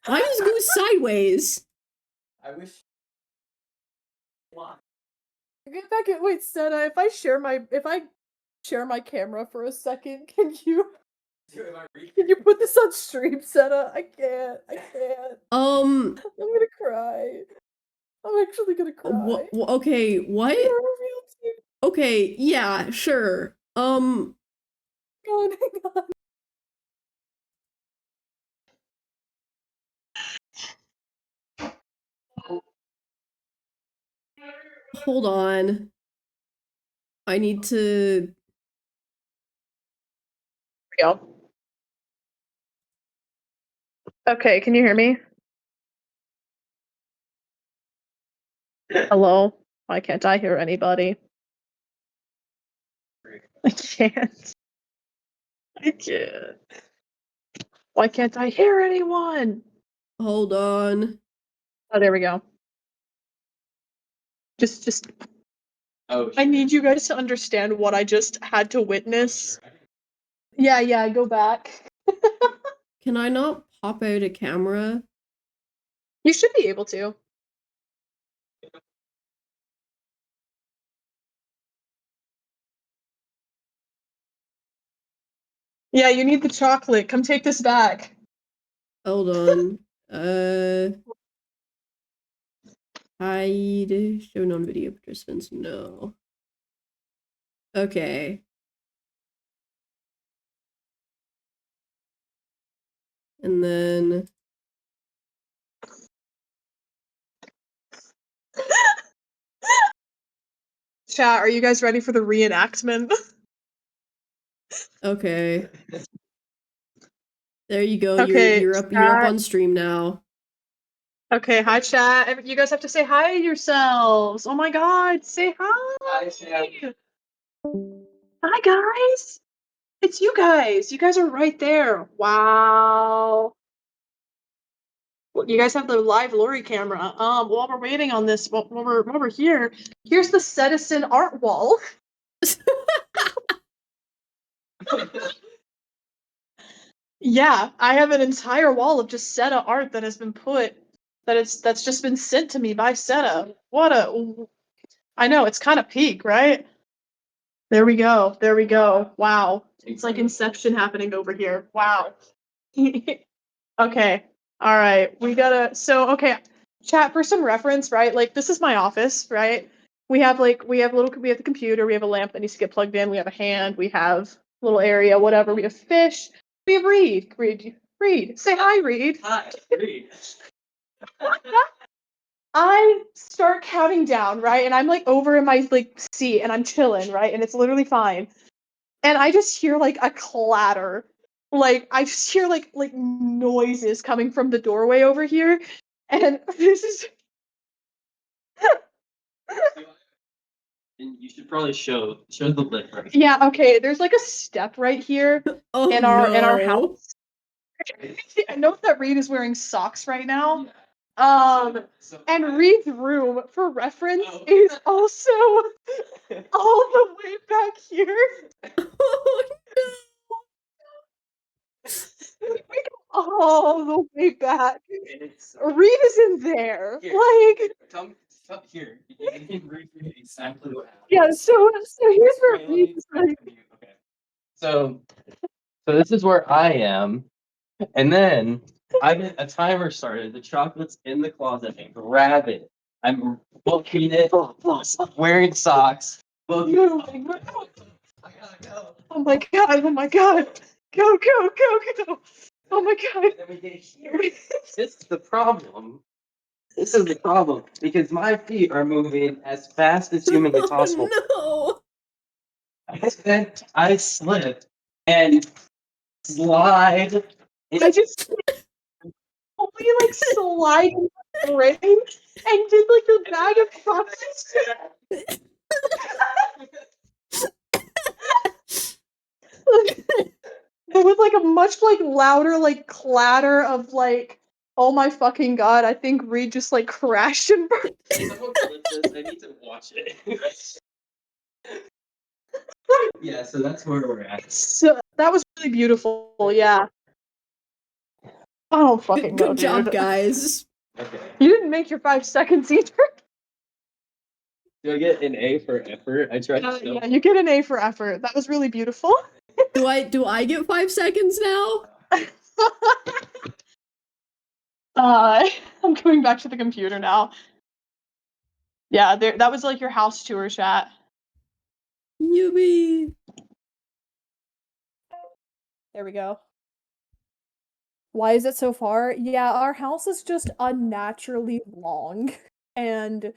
Why is Goose sideways? I wish. Get back at wait, Senna, if I share my camera for a second, can you put this on stream, Senna? I can't. I'm gonna cry. I'm actually gonna cry. Okay, what? You're a real tear. Okay, yeah, sure. Hang on. Hold on. I need to. Go. Okay, can you hear me? Hello? Why can't I hear anybody? I can't. Why can't I hear anyone? Hold on. Oh, there we go. Just. Oh, I need you guys to understand what I just had to witness. Yeah, go back. Can I not pop out a camera? You should be able to. Yeah, you need the chocolate. Come take this back. Hold on. Hide show non-video participants. No. Okay. And then Chat, are you guys ready for the reenactment? okay. There you go. Okay, You're up chat. on stream now. Okay, hi chat. You guys have to say hi to yourselves. Oh my god, say hi. Hi, Sam. Hi guys. It's you guys. You guys are right there. Wow. Well, you guys have the live Lori camera. While we're waiting on this, while we're here, here's the Citizen art wall. Yeah, I have an entire wall of just Seta art that has been that's just been sent to me by Seta. I know, it's kind of peak, right? There we go. There we go. Wow. It's like Inception happening over here. Wow. Okay. All right. Okay, chat, for some reference, right? Like, this is my office, right? We have the computer, we have a lamp that needs to get plugged in, we have a hand, we have a little area, whatever, we have fish, we have Reed. Reed. Say hi, Reed. Hi, Reed. I start counting down, right? And I'm like over in my like seat and I'm chilling, right? And it's literally fine. And I just hear like a clatter. Like I just hear like noises coming from the doorway over here. And this is And you should probably show the lip right. yeah, okay. There's like a step right here Oh in our no. house. I note that Reed is wearing socks right now. And Reed's room, for reference, is also all the way back here. Oh We go all the way back. Reed is in there. Here. Like, Come here. You can read exactly what happened. yeah, so here's where Wait, Reed is like, okay. So this is where I am, and then I get a timer started. The chocolate's in the closet. I grab it. I'm booking it. Wearing socks. Booking it. I gotta go. oh my god, oh my god. Go, go, go, go. Oh my god. And then we get here. This is the problem. This is the problem because my feet are moving as fast as humanly possible. no. I slip and slide. I just only like slide in the ring and did like a bag of chocolates. With like a much like louder like clatter of like, oh my fucking god, I think Reed just like crashed and burned. Someone clip this. I need to watch it. Yeah, so that's where we're at. So that was really beautiful, yeah. I don't fucking know, Good job, dude. guys. Okay. You didn't make your 5 seconds either. Do I get an A for effort? I tried to show. Yeah, you get an A for effort. That was really beautiful. Do I get 5 seconds now? I'm going back to the computer now. Yeah, that was like your house tour, chat. Yubi. There we go. Why is it so far? Yeah, our house is just unnaturally long, and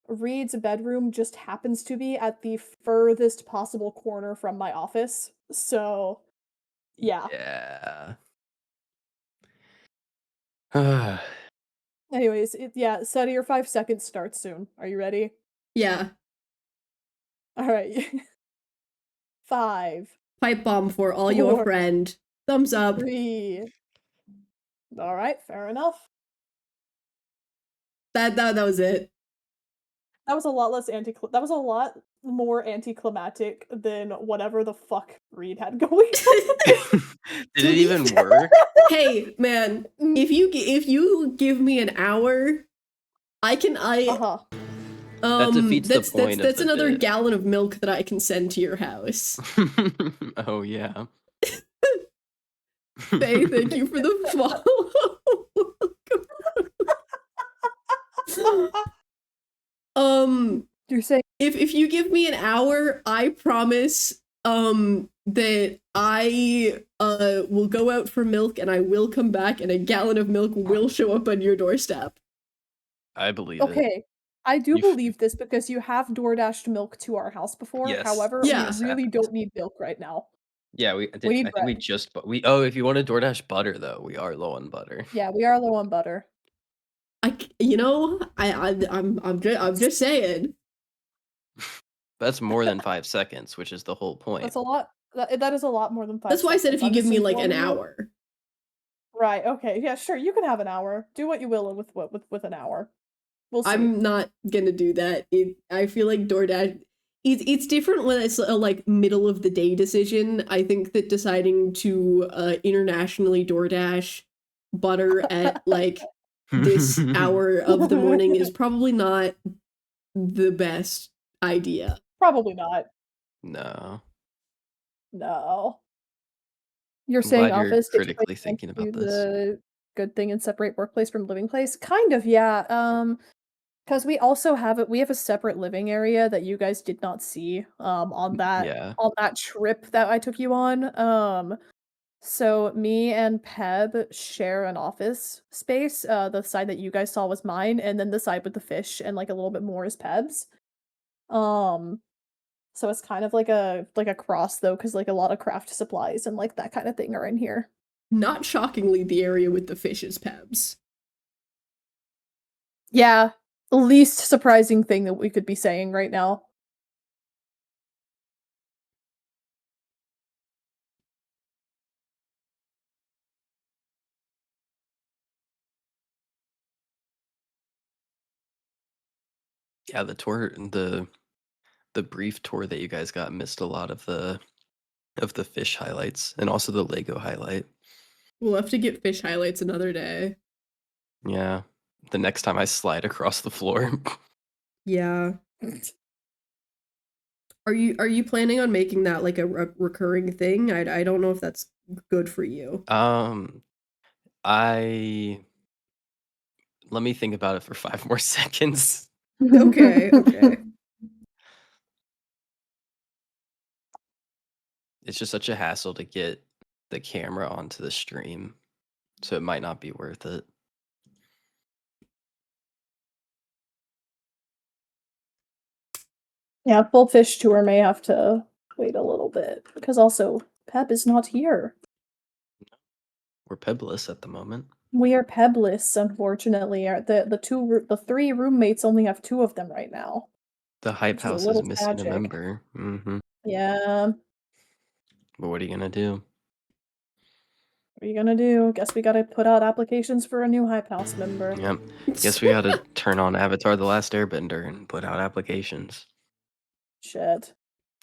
Reed's bedroom just happens to be at the furthest possible corner from my office. So, yeah. Yeah. Anyways, Seti, your 5 seconds starts soon. Are you ready? Yeah. All right. 5, Pipe bomb for all your 4, friend. Thumbs up. 3. All right, fair enough. That was it. That was a lot less that was a lot more anticlimactic than whatever the fuck Reed had going on. Did it even work? Hey, man, if you give me an hour, Uh-huh. That defeats the point of that's the another bit. gallon of milk that I can send to your house. Oh yeah. Faye, thank you for the follow. You're saying if you give me an hour, I promise that I will go out for milk and I will come back and a gallon of milk will show up on your doorstep. I believe it. okay. I do You f- believe this because you have DoorDashed milk to our house before. Yes, However, Yeah. we this really happened. don't need milk right now. Yeah, We I need think we bread. just oh, if you want a DoorDash butter though, we are low on butter. Yeah, we are low on butter. I'm just saying. That's more than 5 seconds, which is the whole point. That's a lot. That is a lot more than 5 That's why I said if seconds. you I'm give just me like an informing you. hour. Right, okay. Yeah, sure. You can have an hour. Do what you will with an hour. We'll see. I'm not gonna do that. I feel like DoorDash. It's different when it's a like middle of the day decision. I think that deciding to internationally DoorDash butter at like this hour of the morning is probably not the best idea. Probably not. No. No. You're I'm saying glad you're office, did you critically by chance thinking do about this. the good thing and separate workplace from living place? Kind of, yeah. Because we also have we have a separate living area that you guys did not see on Yeah. that trip that I took you on. So me and Peb share an office space. The side that you guys saw was mine, and then the side with the fish and like a little bit more is Peb's. Um, so it's kind of like a cross though, because like a lot of craft supplies and like that kind of thing are in here. Not shockingly, the area with the fish is Pebs. Yeah, the least surprising thing that we could be saying right now. Yeah, the brief tour that you guys got missed a lot of the fish highlights and also the Lego highlight. We'll have to get fish highlights another day. Yeah. The next time I slide across the floor. Yeah. Are you planning on making that like a recurring thing? I don't know if that's good for you. I let me think about it for 5 more seconds. Okay. It's just such a hassle to get the camera onto the stream, so it might not be worth it. Yeah, full fish tour may have to wait a little bit because also Peb is not here. We're pebless at the moment. We are Pebless, unfortunately. The 3 roommates only have 2 of them right now. The hype Which is a house is little missing a tragic. member. Yeah. But what are you gonna do? What are you gonna do? Guess we gotta put out applications for a new Hype House member. Yep. Guess we gotta turn on Avatar: The Last Airbender and put out applications. Shit.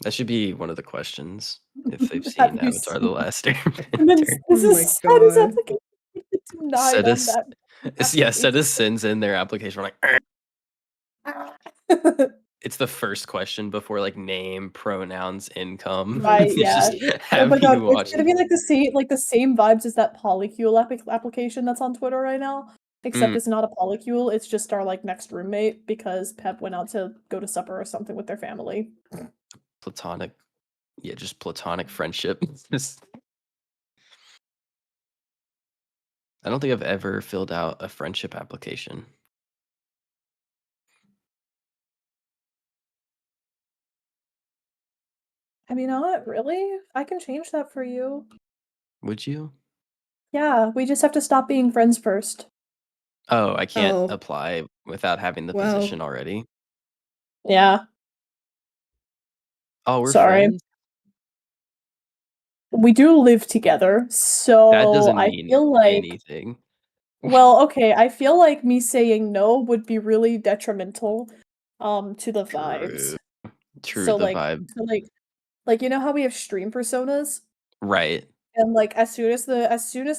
That should be one of the questions if they've Have seen you Avatar: The seen- Last And then Airbender. this Oh my is set his God. application denied on that. Set a sins in their application. We're like, it's the first question before like name, pronouns, income. Right, It's yeah. just Oh have my you god, it's watch. gonna be like the same vibes as that polycule application that's on Twitter right now. Except it's not a polycule, it's just our like next roommate because Pep went out to go to supper or something with their family. Platonic. Yeah, just platonic friendship. I don't think I've ever filled out a friendship application. I mean, not really. I can change that for you. Would you? Yeah, we just have to stop being friends first. Oh, I can't Oh. apply without having the Well. position already. Yeah. Oh, we're Sorry. friends? We do live together, That so doesn't I mean feel like anything. well, okay, I feel like me saying no would be really detrimental to the vibes. True, So the like vibe. like you know how we have stream personas? Right. And like as soon as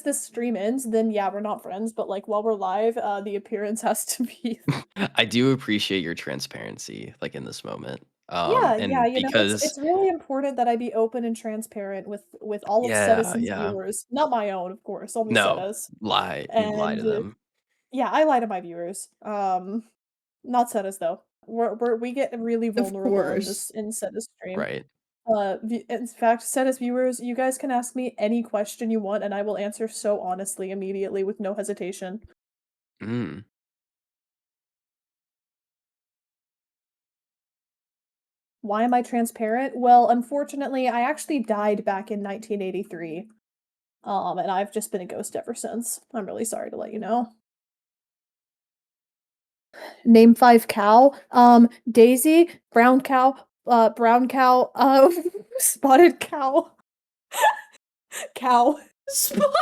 this stream ends, then yeah, we're not friends, but like while we're live, the appearance has to be I do appreciate your transparency, like in this moment. Yeah, And you know, because it's really important that I be open and transparent with all of yeah, Citizen's yeah. viewers. Not my own, of course, only No, Cetta's. you lie And to them. yeah, I lie to my viewers. Not Cetta's though. We get really Of vulnerable in course. this in Setta's stream. Right. In fact, Setta's viewers, you guys can ask me any question you want, and I will answer so honestly, immediately, with no hesitation. Mm. Why am I transparent? Well, unfortunately, I actually died back in 1983. And I've just been a ghost ever since. I'm really sorry to let you know. Name 5 cow. Daisy, brown cow, spotted cow. Cow. Spot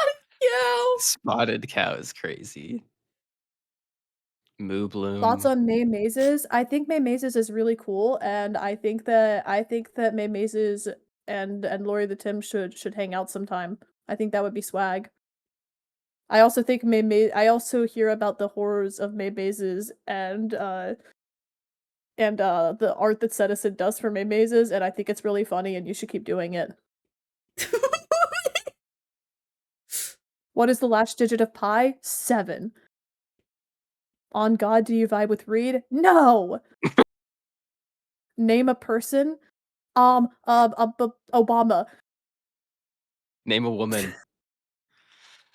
cow. Spotted cow is crazy. Moo Thoughts bloom. on May Mazes? I think May Mazes is really cool, and I think that May Mazes and Lori the Tim should hang out sometime. I think that would be swag. I also think I also hear about the horrors of May Mazes and the art that Citizen does for May Mazes, and I think it's really funny, and you should keep doing it. What is the last digit of pi? 7. On God, do you vibe with Reed? No! Name a person? Obama. Name a woman.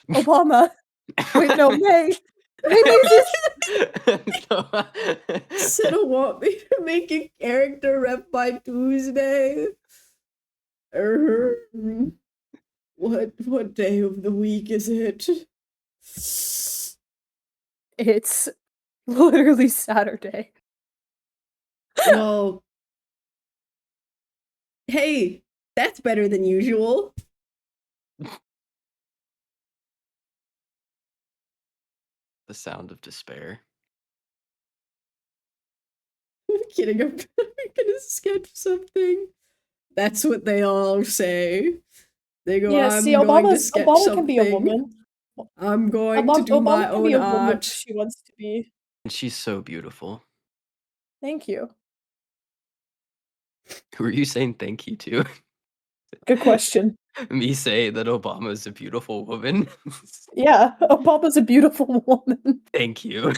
Obama. Wait, no, May. May Mazes! Said I want me to make a character rep by Tuesday. What day of the week is it? It's literally Saturday. Well, hey, that's better than usual. The sound of despair. I'm kidding, I'm gonna sketch something. That's what they all say. They go, Yeah, I'm see, going to sketch Obama something. can be a woman. I'm going to do Obama my can be own a woman if art. she wants to be. And she's so beautiful. Thank you. Who are you saying thank you to? Good question. Me say that Obama is a beautiful woman. Yeah, Obama's a beautiful woman. Thank you.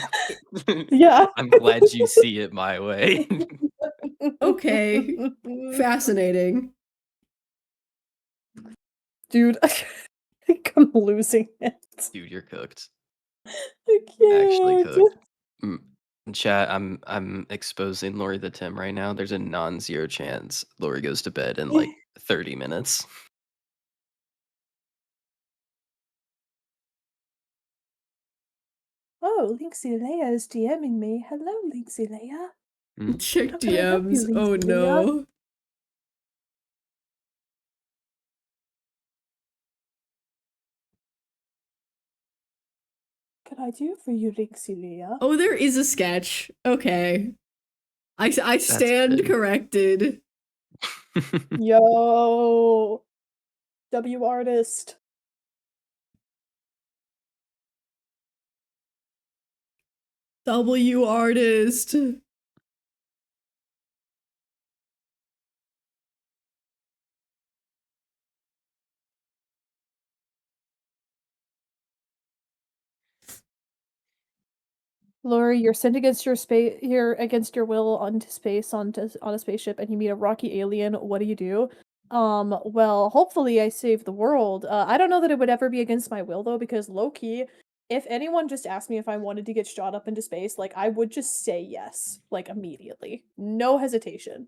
Yeah. I'm glad you see it my way. Okay. Fascinating. Dude, I think I'm losing it. Dude, you're cooked. I Actually can't. cooked. Chat, I'm exposing Lori the Tim right now. There's a non-zero chance Lori goes to bed in like 30 minutes. Oh, Linksy Leia is DMing me. Hello, Linksy Leia. Check How can I help you, DMs. Oh Linksy Leia? no. Can I do for you, Linksy Leia? Oh, there is a sketch. Okay. I stand good. corrected. Yo. W artist. W artist. Lori, you're sent against your will onto space on a spaceship, and you meet a rocky alien. What do? Well, hopefully I save the world. I don't know that it would ever be against my will though, because low key, if anyone just asked me if I wanted to get shot up into space, like I would just say yes, like immediately, no hesitation.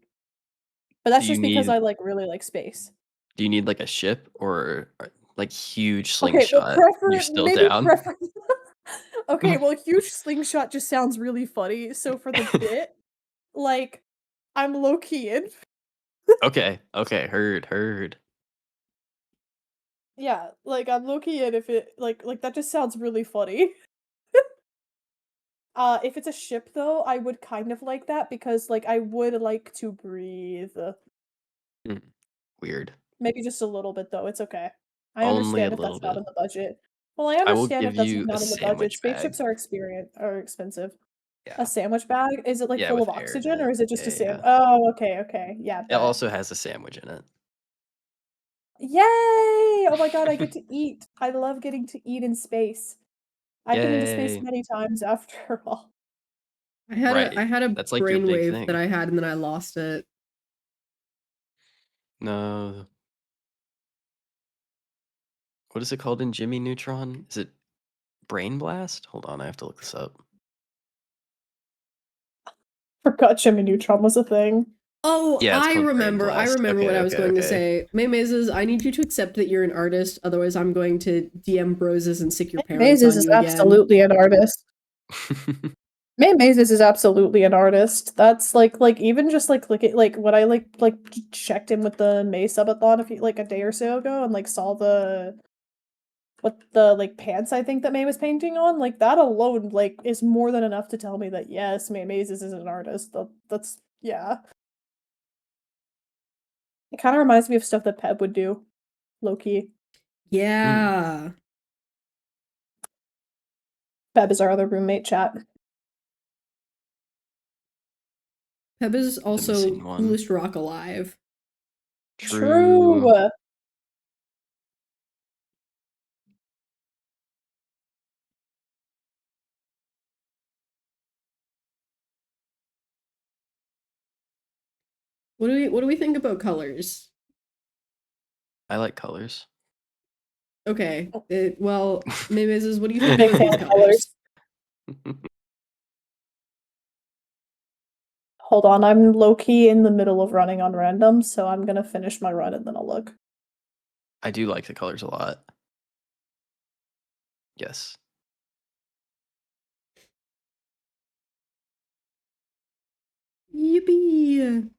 But that's Do you just because need I like really like space. do you need like a ship or like huge Okay, well, slingshot? You're still down? Okay, well, huge slingshot just sounds really funny. So for the bit, like, I'm low key in. Okay, heard. Yeah, like I'm low key in if it like that just sounds really funny. If it's a ship though, I would kind of like that because like I would like to breathe. Weird. Maybe just a little bit though. It's okay. I Only a understand if little that's not bit. in the budget. Well, I I will understand if give that's you a not in the budget. sandwich bag. Spaceships are expensive. Yeah. A sandwich bag? Is it like Yeah, full with of air in oxygen or it. is it just a Yeah. Oh, okay, okay. Yeah, It bet. also has a sandwich in it. Yay! Oh my god, I get to eat. I love getting to eat in space. I've been into space Yay. many times after all. I had a That's like your big brainwave thing. that I had and then I lost it. No. What is it called in Jimmy Neutron? Is it Brain Blast? Hold on, I have to look this up. Forgot Jimmy Neutron was a thing. Oh, Yeah, it's I called Brain remember. I Blast. remember what I was going to Okay. say. May Mazes, I need you to accept that you're an artist. Otherwise, I'm going to DM Broses and sick your parents Mazes on is you again. absolutely an artist. May Mazes is absolutely an artist. That's like even just like when I like checked in with the May subathon a day or so ago and like saw the like pants I think that May was painting on, like that alone like is more than enough to tell me that yes, May Mazes is an artist. That's yeah. It kind of reminds me of stuff that Peb would do, low key. Yeah. Peb is our other roommate, chat. Peb is also missing one. coolest rock alive. True. What do we think about colors? I like colors. Okay. Well, May Mazes, what do you think Big about fan these of colors? Hold on, I'm low-key in the middle of running on random, so I'm gonna finish my run and then I'll look. I do like the colors a lot. Yes. Yippee!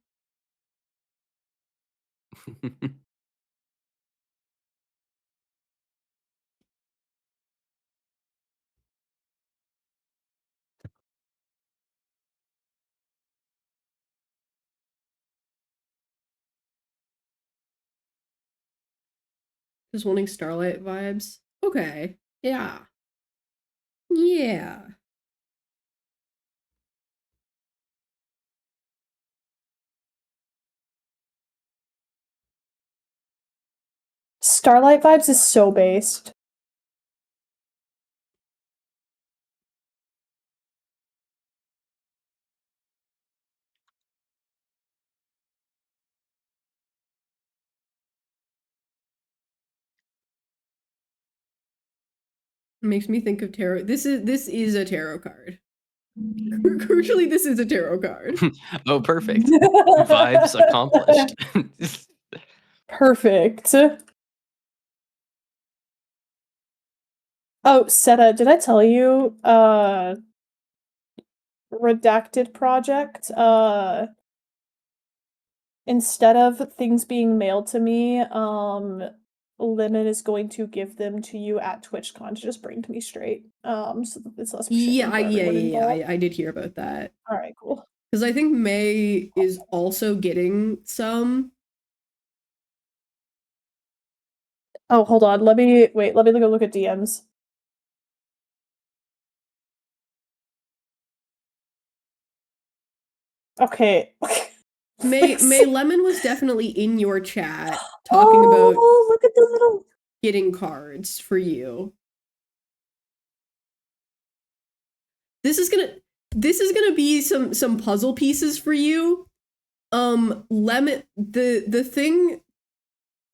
Just wanting Starlight vibes. Okay. Yeah. Yeah. Starlight Vibes is so based. Makes me think of tarot. This is a tarot card. Crucially, this is a tarot card. Oh, perfect. Vibes accomplished. Perfect. Oh, Seta, did I tell you redacted project instead of things being mailed to me, Lemon is going to give them to you at TwitchCon to just bring to me straight. So that it's less of a shipping for everyone involved. I did hear about that. All right, cool. Because I think May is also getting some. Oh, hold on. Let me go look at DMs. Okay. May Lemon was definitely in your chat talking about look at the little getting cards for you. This is gonna be some puzzle pieces for you. Lemon, the thing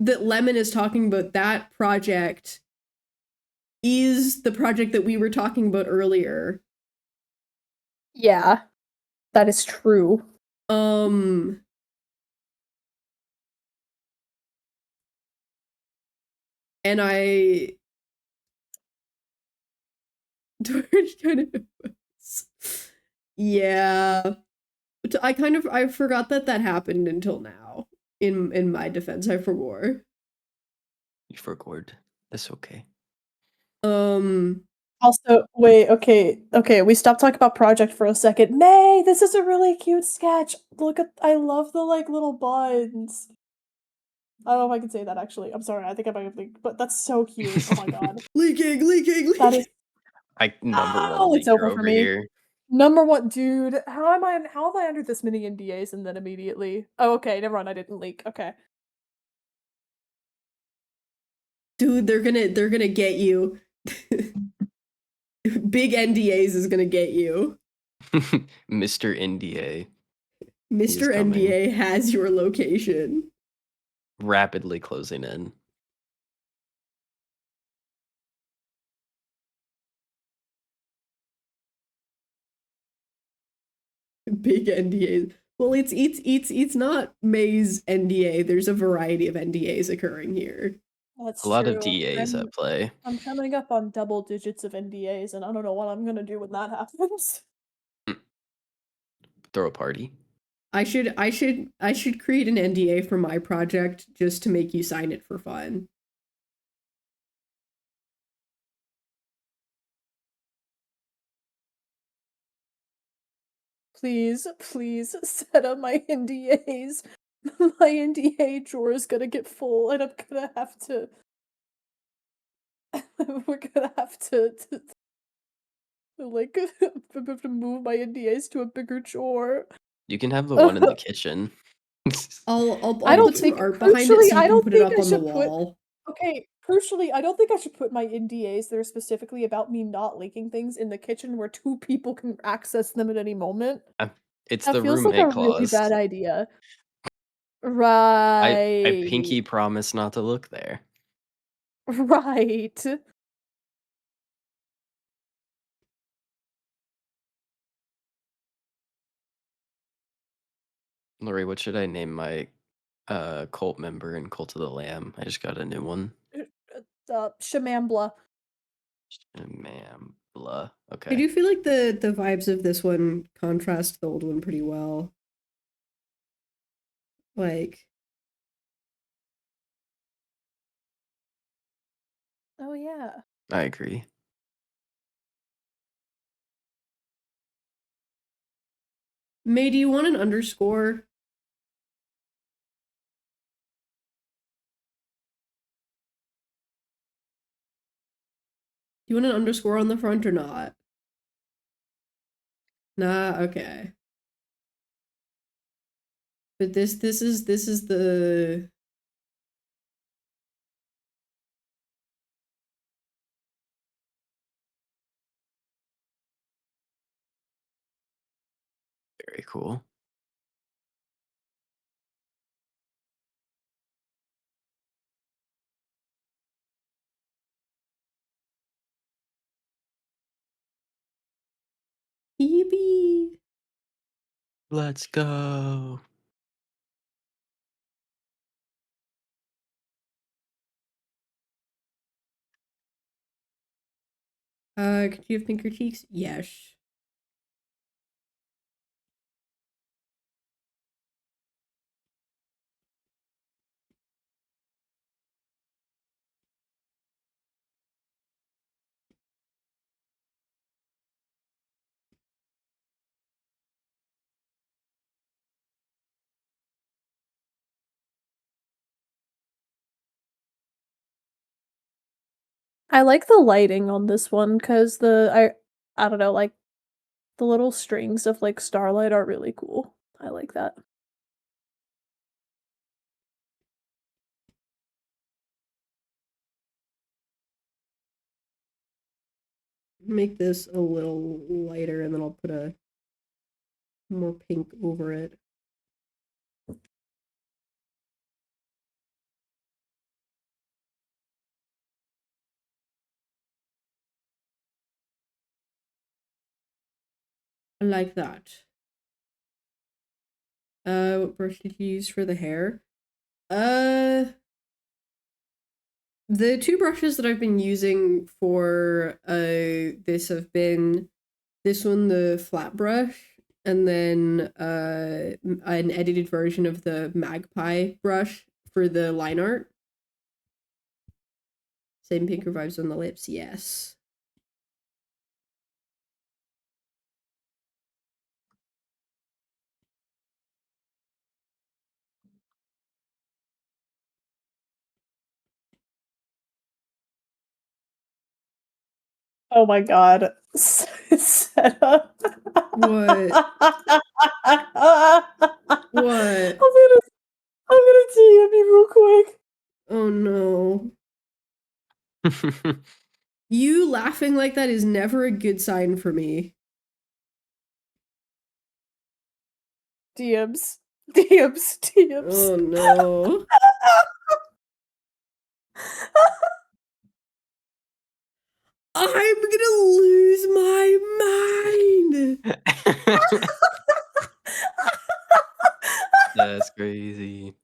that Lemon is talking about, that project is the project that we were talking about earlier. Yeah, that is true. And I yeah. I forgot that happened until now. In my defense, I forgot. You forgot. That's okay. Also, wait, okay, we stopped talking about project for a second. May, this is a really cute sketch. Look at, I love the like little buns. I don't know if I can say that actually. I'm sorry, I think I might have leaked, but that's so cute. Oh my god. leaking. That is number one oh, it's leaker over for me. here. Number one, dude. How am I under this many NDAs and then immediately? Oh, okay, never mind. I didn't leak. Okay. Dude, they're gonna get you. Big NDAs is gonna get you. Mr. NDA. Mr. coming. NDA has your location. Rapidly closing in. Big NDAs. Well, it's not May's NDA. There's a variety of NDAs occurring here. That's A lot of true. DAs at play. I'm coming up on double digits of NDAs, and I don't know what I'm gonna do when that happens. Throw a party. I should create an NDA for my project just to make you sign it for fun. Please set up my NDAs. My NDA drawer is gonna get full, and I'm gonna have to. We're gonna have to like have to move my NDAs to a bigger drawer. You can have the one in the kitchen. I'll I don't put some think art behind it crucially, so you I can don't put it think up I on the should put wall. okay, crucially, I don't think I should put my NDAs that are specifically about me not leaking things in the kitchen where 2 people can access them at any moment. It's That the feels like a roommate really clause. bad idea. I Right. pinky promise not to look there. Right. Lori, what should I name my cult member in Cult of the Lamb? I just got a new one. Shamambla. Ma'am, blah. I Okay. do feel like the vibes of this one contrast the old one pretty well. Like, Oh, yeah. I agree. May, do you want an underscore? Do you want an underscore on the front or not? Nah, okay. But this is the Very cool. Yippee! Let's go. Could you have pinker cheeks? Yes. I like the lighting on this one because I don't know, like the little strings of like starlight are really cool. I like that. Make this a little lighter and then I'll put a more pink over it. I like that. What brush did you use for the hair? The 2 brushes that I've been using for this have been this one, the flat brush, and then an edited version of the magpie brush for the line art. Same pinker vibes on the lips, yes. Oh my god. Set up. What? What? I'm gonna DM you real quick. Oh no. You laughing like that is never a good sign for me. DMs. DMs. DMs. Oh no. I'm gonna lose my mind. That's crazy.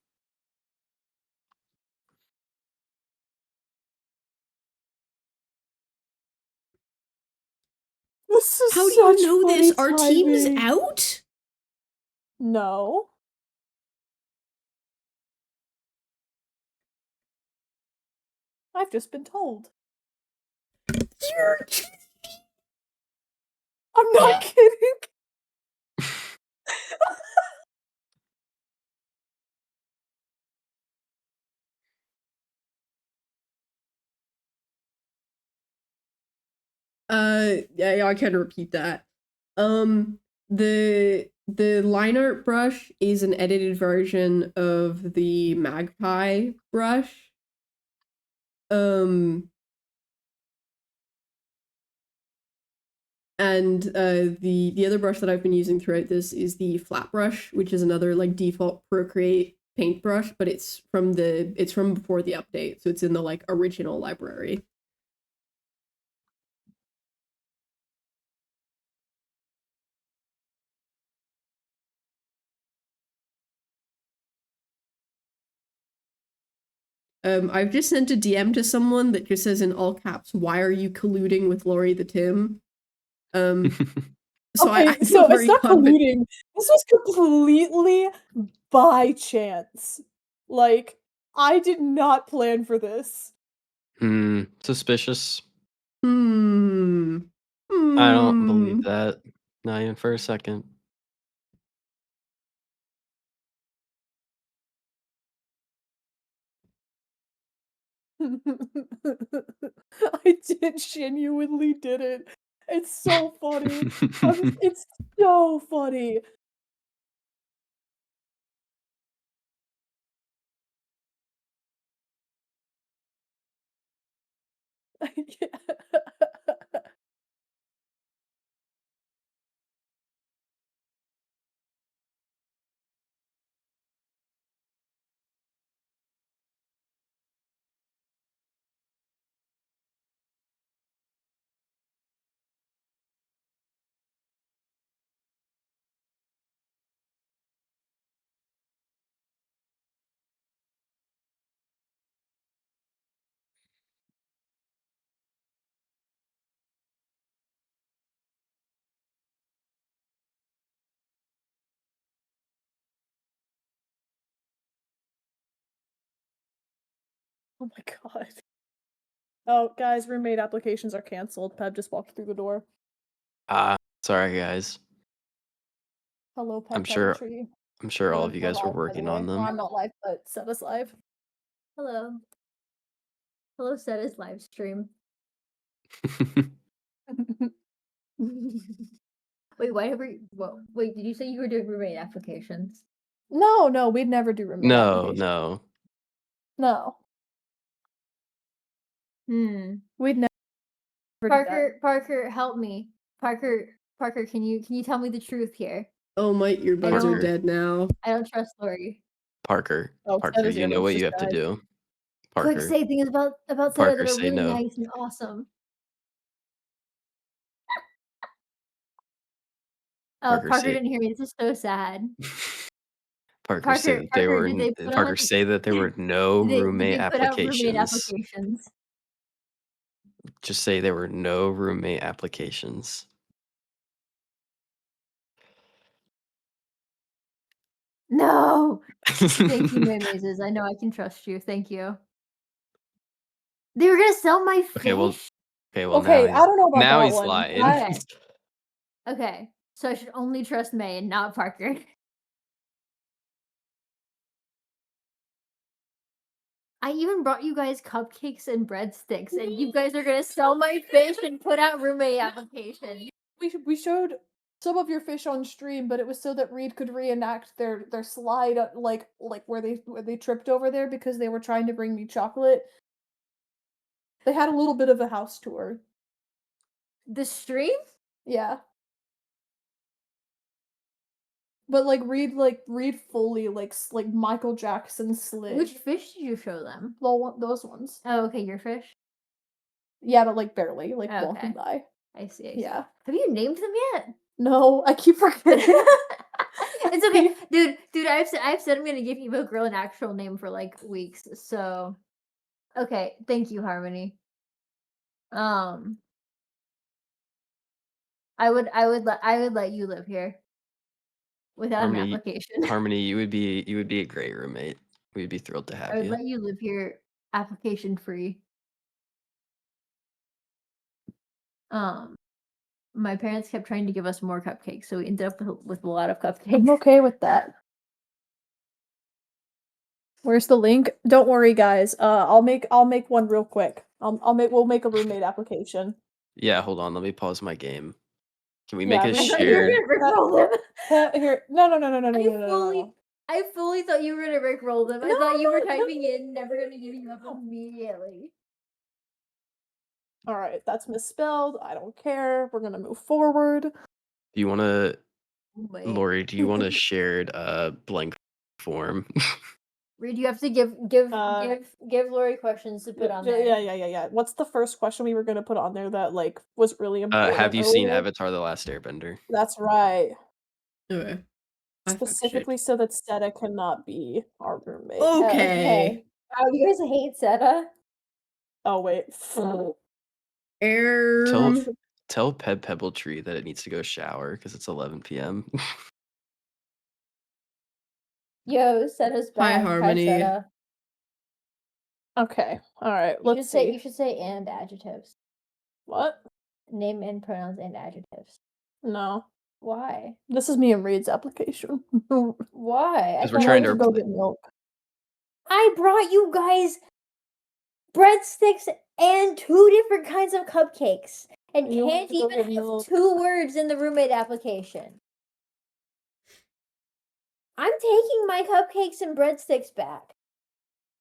This is How do such you know funny this? Our team's timing. out? No. I've just been told. You're I'm not kidding. Yeah, I can repeat that. The line art brush is an edited version of the magpie brush. And the other brush that I've been using throughout this is the flat brush, which is another like default Procreate paintbrush, but it's from before the update, so it's in the like original library. I've just sent a DM to someone that just says in all caps, "Why are you colluding with Lori the Tim?" So Okay, I feel so it's very not confident. colluding. This was completely by chance. Like, I did not plan for this. Suspicious. Hmm. I don't believe that. Not even for a second. I genuinely did it. It's so funny. It's so funny. Oh my god. Oh, guys, roommate applications are canceled. Peb just walked through the door. Sorry guys. Hello, I'm Peb sure Tree. all of you We're guys were live, by the working way. on Well, them. I'm not live, but set us live. Hello. Hello, set is live stream. Wait, why ever? Well, wait, did you say you were doing roommate applications? No, we'd never do roommate applications. No. We'd never do that. Parker, help me. Parker, can you tell me the truth here? Oh, my earbuds are Parker. dead now. I don't trust Lori. Parker, Oh, Parker, Setta's you know earbuds what just you have to died. do. Quick, Parker, say things about Seta Parker, that are say really no. nice and awesome. Oh, Parker, Parker say didn't hear me. This is so sad. Parker, say that they were. did they put Parker, on? say that there were no Did roommate they put out roommate applications. applications? Just say there were no roommate applications. No. Thank you, Mazes. I know I can trust you. Thank you. They were gonna sell my fish. Okay, well, Okay, I don't know about now that he's one. lying. Okay. Okay, so I should only trust May and not Parker. I even brought you guys cupcakes and breadsticks, and you guys are gonna sell my fish and put out roommate application. We showed some of your fish on stream, but it was so that Reed could reenact their slide, like where they tripped over there because they were trying to bring me chocolate. They had a little bit of a house tour. The stream? Yeah. But read fully like Michael Jackson slid. Which fish did you show them? Those ones. Oh, okay, your fish. Yeah, but like barely, like Okay. walking by. I see. Yeah. Have you named them yet? No, I keep forgetting. It's okay, dude. I've said I'm gonna give Emo Girl an actual name for like weeks. So, okay, thank you, Harmony. I would let you live here without an Harmony, application. Harmony, you would be a great roommate. We'd be thrilled to I have would you. let you live here application free. My parents kept trying to give us more cupcakes, so we ended up with a lot of cupcakes. I'm okay with that. Where's the link? Don't worry, guys. I'll make one real quick. We'll make a roommate application. Yeah, hold on. Let me pause my game. Can we Yeah, make a I thought You were shared? gonna Rickroll them. Here, no. I fully thought you were gonna Rickroll them. I No, thought you were no. typing in, never gonna give you up immediately. All right, that's misspelled. I don't care. We're gonna move forward. Do you want to, Wait. Lori? Do you want a shared blank form? Reed, you have to give Lori questions to put on there. Yeah. What's the first question we were gonna put on there that like was really important? Have you seen earlier? Avatar: The Last Airbender? That's right. Okay. I fact Specifically so that Seta cannot be our roommate. Okay. Oh, you guys hate Seta? Oh wait. Tell Pebble Tree that it needs to go shower because it's 11 p.m. Yo, Seta's Hi, back. Harmony. Hi, Seta. Okay. All right. Let's see. You should say and adjectives. What? Name and pronouns and adjectives. No. Why? This is me and Reed's application. Why? Because we're trying to go get milk. I brought you guys breadsticks and 2 different kinds of cupcakes. And You can't have to go even get have milk. 2 words in the roommate application. I'm taking my cupcakes and breadsticks back.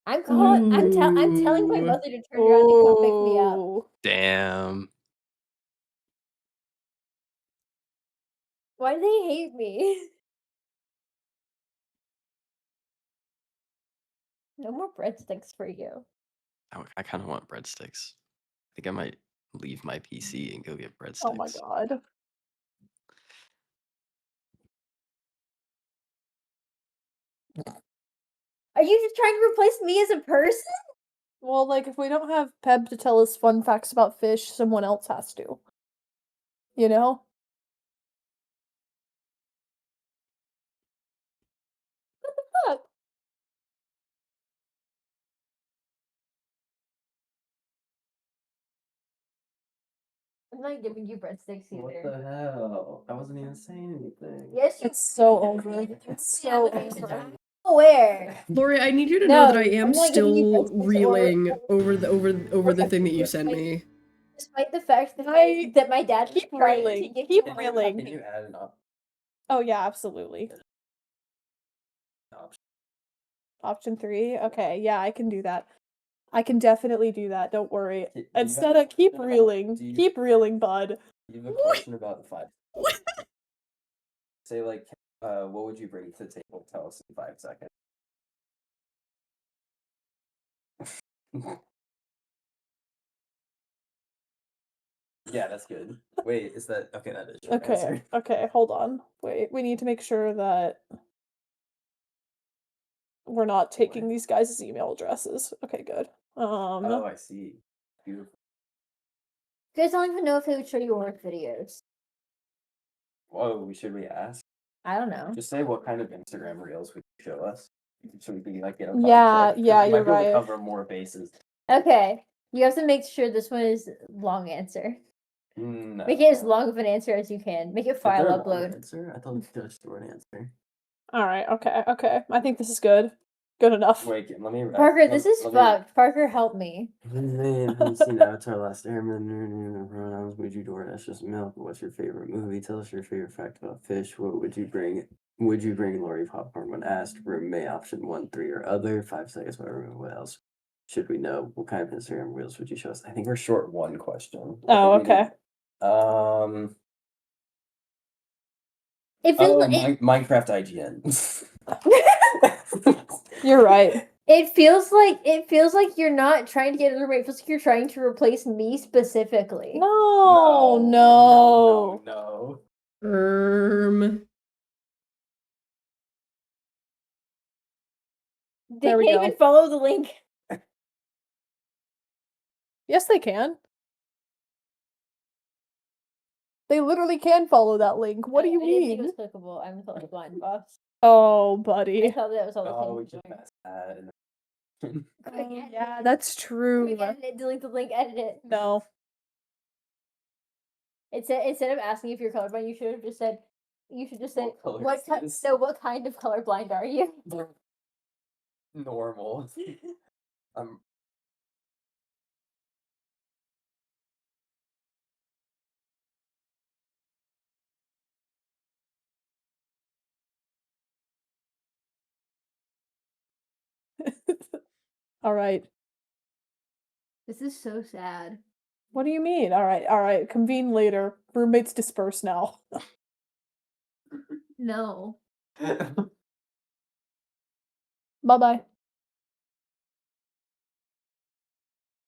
I'm telling my Ooh. mother to turn around and come pick me up. Oh. Damn. Why do they hate me? No more breadsticks for you. I kind of want breadsticks. I think I might leave my PC and go get breadsticks. Oh my god. Are you just trying to replace me as a person? Well, like if we don't have Peb to tell us fun facts about fish, someone else has to. You know? What the fuck? I'm not giving you breadsticks either. What the hell? I wasn't even saying anything. Yes, It's so over. It's so over. Where? Lori, I need you to know that I No, am I'm not giving you still breadsticks reeling or- over the thing that you sent me. Despite the fact that my dad Keep was trying reeling. to give Keep you reeling. Can you add an Oh yeah, absolutely. Option 3? Okay, yeah, I can do that. I can definitely do that, don't worry. Instead of keep reeling. Keep reeling, bud. You have a question about the 5. Say like, what would you bring to the table? Tell us in 5 seconds. Yeah, that's good. Wait, is that okay? That is your answer. Okay, hold on. Wait, we need to make sure that we're not taking these guys' email addresses. Okay, good. Oh, I see. Beautiful. You guys don't even know if they would show you work videos. Whoa, should we ask? I don't know. Just say what kind of Instagram reels would you show us, so we can like get a Yeah, context, 'cause yeah, we might you're be able to right. cover more bases. Okay, you have to make sure this one is long answer. No. Make it as long of an answer as you can. Make it Is there file a long upload. answer? I thought it was just a short answer. Alright, okay. I think this is good. Good enough. Wait, let me. Parker, this is fucked. Parker, help me. Have you seen Avatar: Last Airbender? Pronouns? Would you DoorDash just milk? What's your favorite movie? Tell us your favorite fact about fish. What would you bring? Would you bring Lori popcorn when asked? Roommate option 1, 3, or other. 5 seconds. Whatever. What else should we know? What kind of Instagram reels would you show us? I think we're short one question. Oh, okay. It feels Oh, like Minecraft IGN. You're right. it feels like you're not trying to get a roommate. It feels like you're trying to replace me specifically. No, no. no. They There we can't go. even follow the link. Yes, they can. They literally can follow that link. What do you I didn't think it mean? was clickable. I'm colorblind, boss. Oh, I buddy. thought that was all the Oh, we things just doing. messed that. Quick, Oh, edit yeah, it. that's true. Quick, edit it, delete the link, edit it. No. Instead of asking if you're colorblind, you should have just said, What color what is kind this?" so what kind of colorblind are you? Normal. All right. This is so sad. What do you mean? All right. Convene later. Roommates disperse now. No. Bye-bye.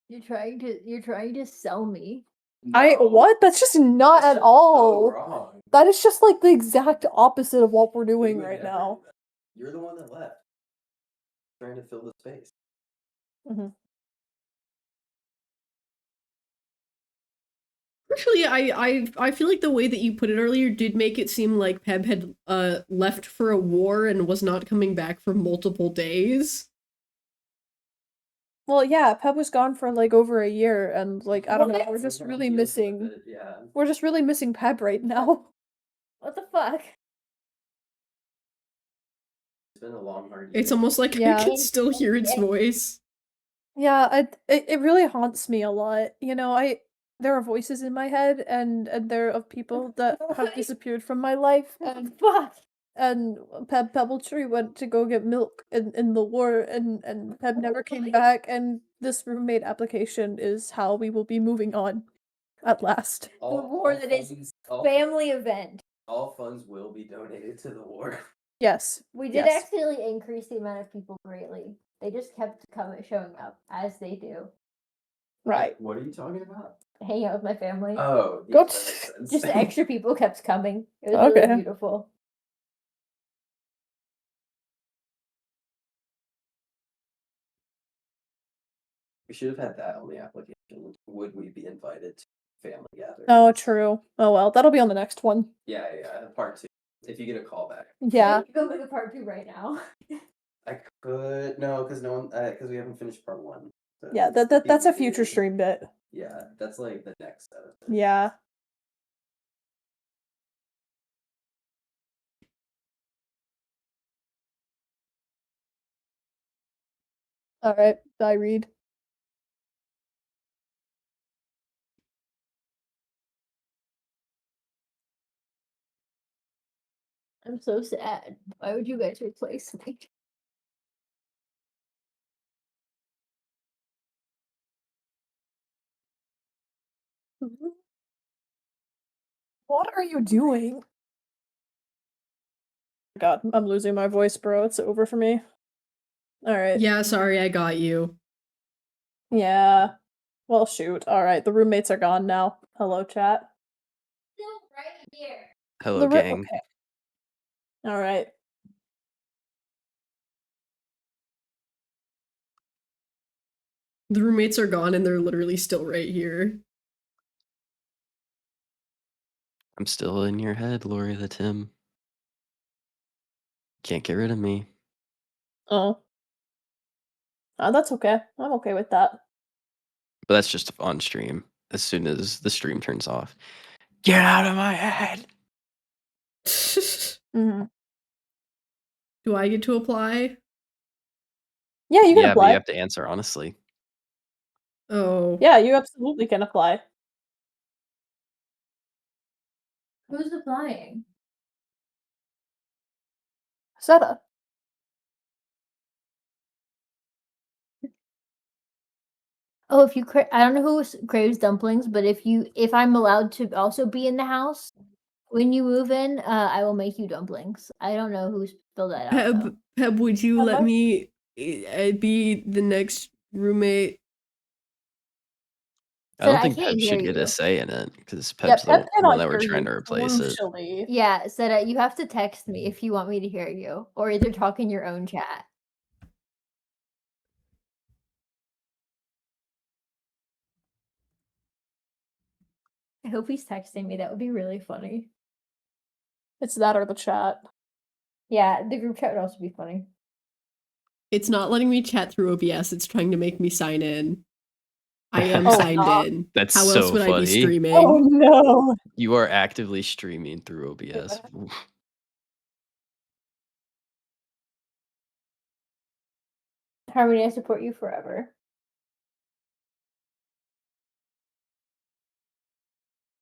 You're trying to sell me. What? That's just not That's at just all. so wrong. That is just like the exact opposite of what we're We doing would right never now. do that. You're the one that left. Trying to fill the space. Actually, I feel like the way that you put it earlier did make it seem like Peb had left for a war and was not coming back for multiple days. Well, yeah, Peb was gone for like over a year, and like I don't know, What? we're just Everyone really deals with missing. it, yeah. We're just really missing Peb right now. What the fuck? It's been a long, hard year. It's almost like Yeah. I can still hear its voice. Yeah, it really haunts me a lot. You know, there are voices in my head, and they're of people that have disappeared from my life, and Fuck. Pebbletree went to go get milk in the war, and Peb never came back, and this roommate application is how we will be moving on at last. The war that is all family event. all funds will be donated to the war. Yes. We did yes. actually increase the amount of people greatly. They just kept showing up as they do. Right. What are you talking about? Hanging out with my family. Oh, Go yeah, t- that makes sense. Just extra people kept coming. It was Okay. really beautiful. We should have had that on the application. Would we be invited to family gatherings? Oh, true. Oh well, that'll be on the next one. Yeah, part 2. If you get a call back. Yeah. You go make a part 2 right now. I could because no one because we haven't finished part 1. So Yeah, that's a future stream bit. Yeah, that's like the next set of it. Yeah. All right. Bye, Reed. I'm so sad. Why would you guys replace me? What are you doing? God, I'm losing my voice, bro. It's over for me. All right. Yeah, sorry, I got you. Yeah. Well, shoot. All right. The roommates are gone now. Hello, chat. Still right here. Hello, gang. Okay. All right. The roommates are gone and they're literally still right here. I'm still in your head, Lori the Tim. Can't get rid of me. Oh. That's okay. I'm okay with that. But that's just on stream. As soon as the stream turns off. Get out of my head! Mm-hmm. Do I get to apply? Yeah, you can Yeah, but apply. you have to answer honestly. Oh. Yeah, you absolutely can apply. Who's applying? Seta. Oh, if you I don't know who craves dumplings, but if I'm allowed to also be in the house, When you move in, I will make you dumplings. I don't know who's filled that out. though. Peb, would you Am let I- me be the next roommate? I don't Said, think can't Pep should hear get you. a say in it because Yeah, Pep's Pep the cannot one that we're hear trying you, to replace it. crucially. Yeah, said you have to text me if you want me to hear you, or either talk in your own chat. I hope he's texting me. That would be really funny. It's that or the chat. Yeah, the group chat would also be funny. It's not letting me chat through OBS. It's trying to make me sign in. I am Oh, signed God. in. That's How else so would I be funny. streaming? Oh no! You are actively streaming through OBS. Harmony, I support you forever.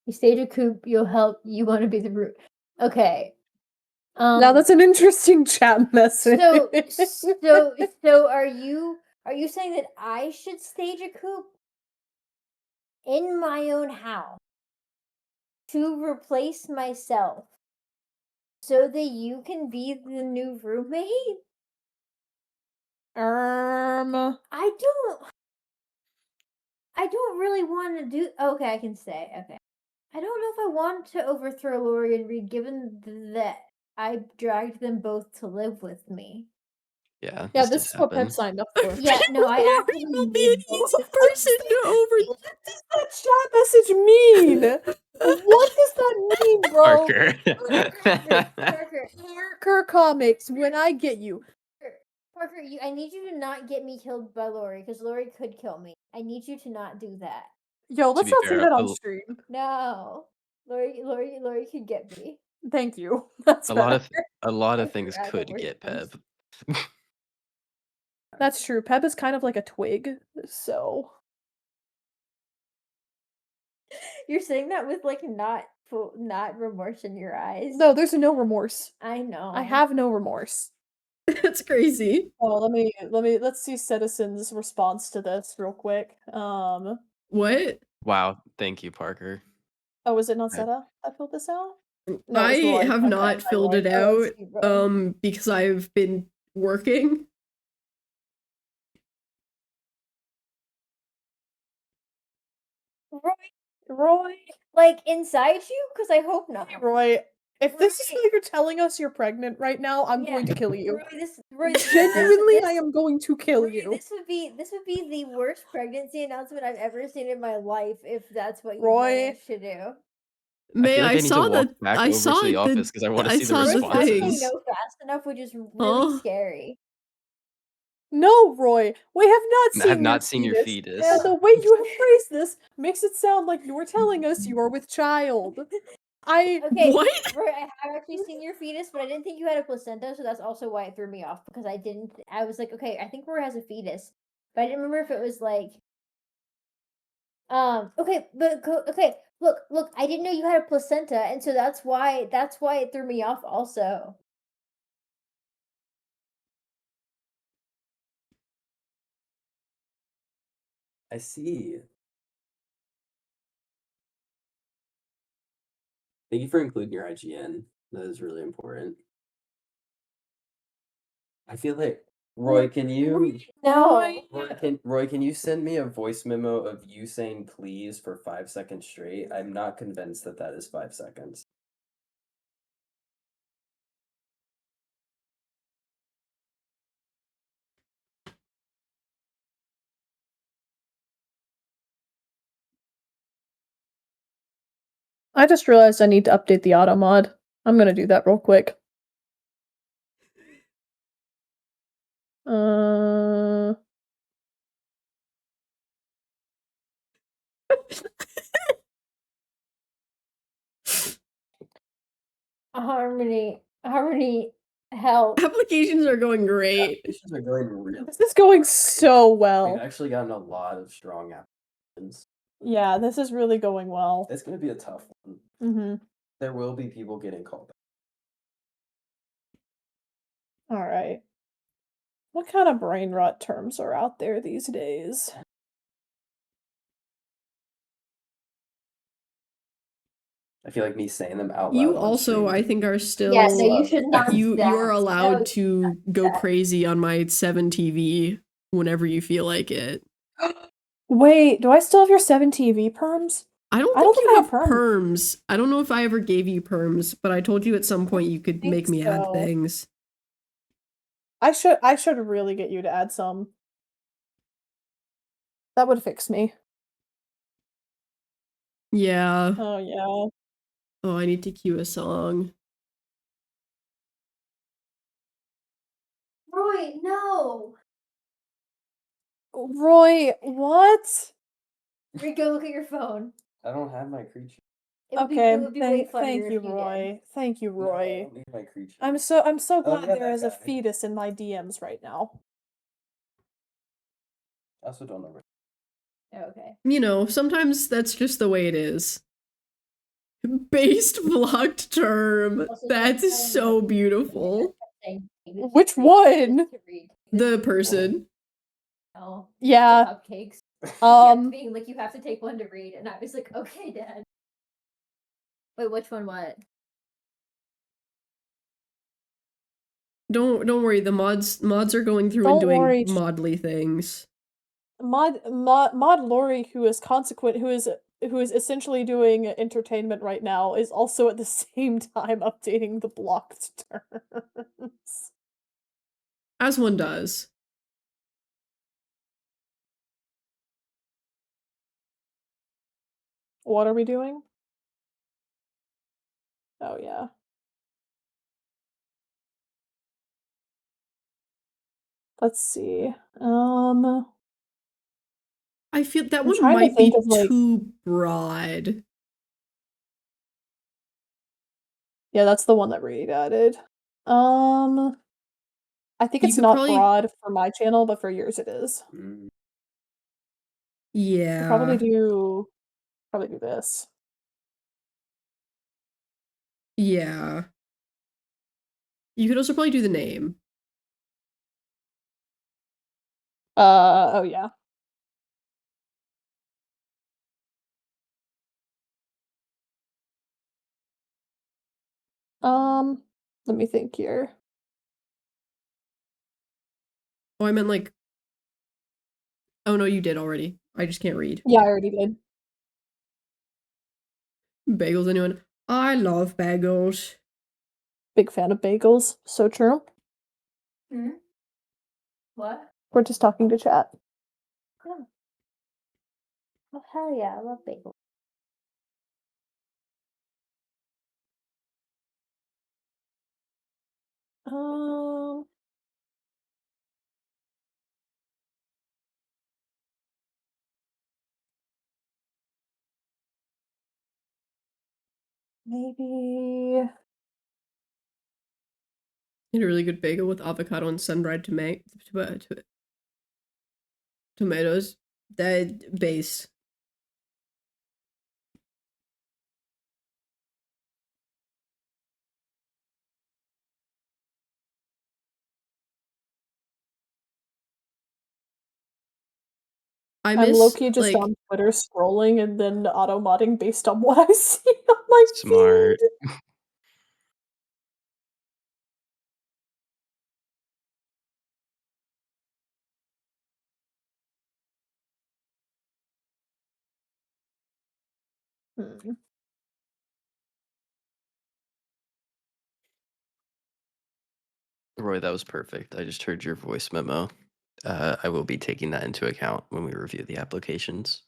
You stage a coup, you'll help. You want to be the root. Okay. Now that's an interesting chat message. So are you saying that I should stage a coup in my own house to replace myself so that you can be the new roommate? I don't really want to do. Okay, I can say. Okay, I don't know if I want to overthrow Lori and Reed, given that I dragged them both to live with me. Yeah, Yeah, this this did is what Pep happen. signed up for. Yeah, no, I Lori actually will be need an both. easy person to over. What does that chat message mean? What does that mean, bro? Parker. Parker, Parker comics, when I get you. Parker, I need you to not get me killed by Lori, because Lori could kill me. I need you to not do that. Yo, let's be not say fair, that on stream. No, Lori could get me. Thank you. That's a lot of better. things forgot could that we're get friends. Pep. That's true. Pep is kind of like a twig, so You're saying that with like not remorse in your eyes. no, there's no remorse. I know. I have no remorse. That's crazy. Oh, let's see Citizen's response to this real quick. What? Wow, thank you, Parker. Oh, was it not I- Seta that filled this out? No, I it's Roy. have Okay, not okay, filled Roy. it Oh, out. it's you, Roy. Because I've been working. Roy, like inside you, because I hope not. Roy. If this is Roy. how you're telling us you're pregnant right now, I'm Yeah, going to kill you. Roy, Genuinely, this- I am going to kill Roy, you. This would be the worst pregnancy announcement I've ever seen in my life. If that's what you Roy. managed to do. May feel like I I need saw to walk that? back I over saw to the the. office 'cause I wanna see the saw Roy's not saying responses. no fast enough, which is really Huh? scary. No, Roy, we have not I seen have not seen your fetus. And the way you have phrased this makes it sound like you are telling us you are with child. Okay, What? Roy, I have actually seen your fetus, but I didn't think you had a placenta, so that's also why it threw me off, because I was like, okay, I think Roy has a fetus, but I didn't remember if it was like, okay, but okay, look, I didn't know you had a placenta, and so that's why it threw me off also. I see. Thank you for including your IGN. That is really important. I feel like Roy, can you No. Roy, can you send me a voice memo of you saying please for 5 seconds straight? I'm not convinced that that is 5 seconds. I just realized I need to update the auto mod. I'm gonna do that real quick. Harmony, help. Applications are going great. Applications are going really. This is going so We've well. actually gotten a lot of strong applications. Yeah, this is really going well. It's going to be a tough one. Mm-hmm. There will be people getting called. All right. What kind of brain rot terms are out there these days? I feel like me saying them out loud. You on also, stream I think, are still. Yeah, so you should not. You are that. allowed No, to go crazy on my 7 TV whenever you feel like it. Wait, do I still have your 7 TV perms? I don't think you have perms. I don't know if I ever gave you perms, but I told you at some point you could make me add things. I should really get you to add some. That would fix me. Yeah. Oh yeah. Oh, I need to cue a song. Roy, no. Roy, what? Roy, go look at your phone. I don't have my creature. Okay, way funnier thank if you, you Roy. Thank you, No, I Roy. don't need my creature. I'm so Oh, glad yeah, there that is a guy. fetus in my DMs right now. I also don't know. Okay. You know, sometimes that's just the way it is. Based blocked term. Also, That's so beautiful. Which one? The person. Oh, Yeah. cupcakes. Being like, you have to take one to read, and I was like, okay, Dad. Wait, which one? What? Don't worry. The mods are going through and doing modly things. Mod Lori, who is essentially doing entertainment right now, is also at the same time updating the blocked terms. As one does. What are we doing? Oh yeah. Let's see. I feel that I'm one trying to might be think of, like- too broad. Yeah, that's the one that Reed added. I think You it's could not probably- broad for my channel, but for yours it is. Yeah. Probably do this. Yeah. You could also probably do the name. Oh yeah. Let me think here. Oh, I meant like. Oh no, you did already. I just can't read. Yeah, I already did. Bagels, anyone? I love bagels. Big fan of bagels. So true. Hmm? What? We're just talking to chat. Oh, hell yeah, I love bagels. Maybe. Need a really good bagel with avocado and sun-dried tomatoes. That base. I'm low-key just on Twitter scrolling and then auto-modding based on what I see on my Smart. feed. Roy, that was perfect. I just heard your voice memo. I will be taking that into account when we review the applications.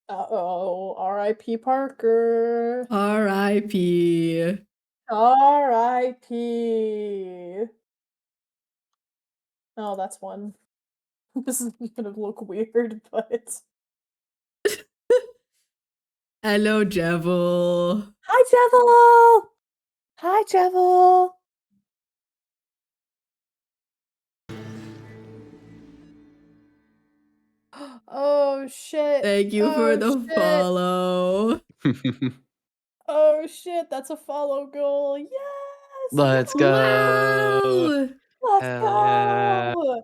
Uh-oh, R.I.P. Parker. R.I.P. R.I.P. Oh, that's one. This is gonna look weird, but... Hello, Jevil. Hi, Jevil! Hi, Jevil! Oh, shit. Thank you for the follow. Oh, shit, that's a follow goal. Yes! Let's go. Wow! Let's Hell yeah. go!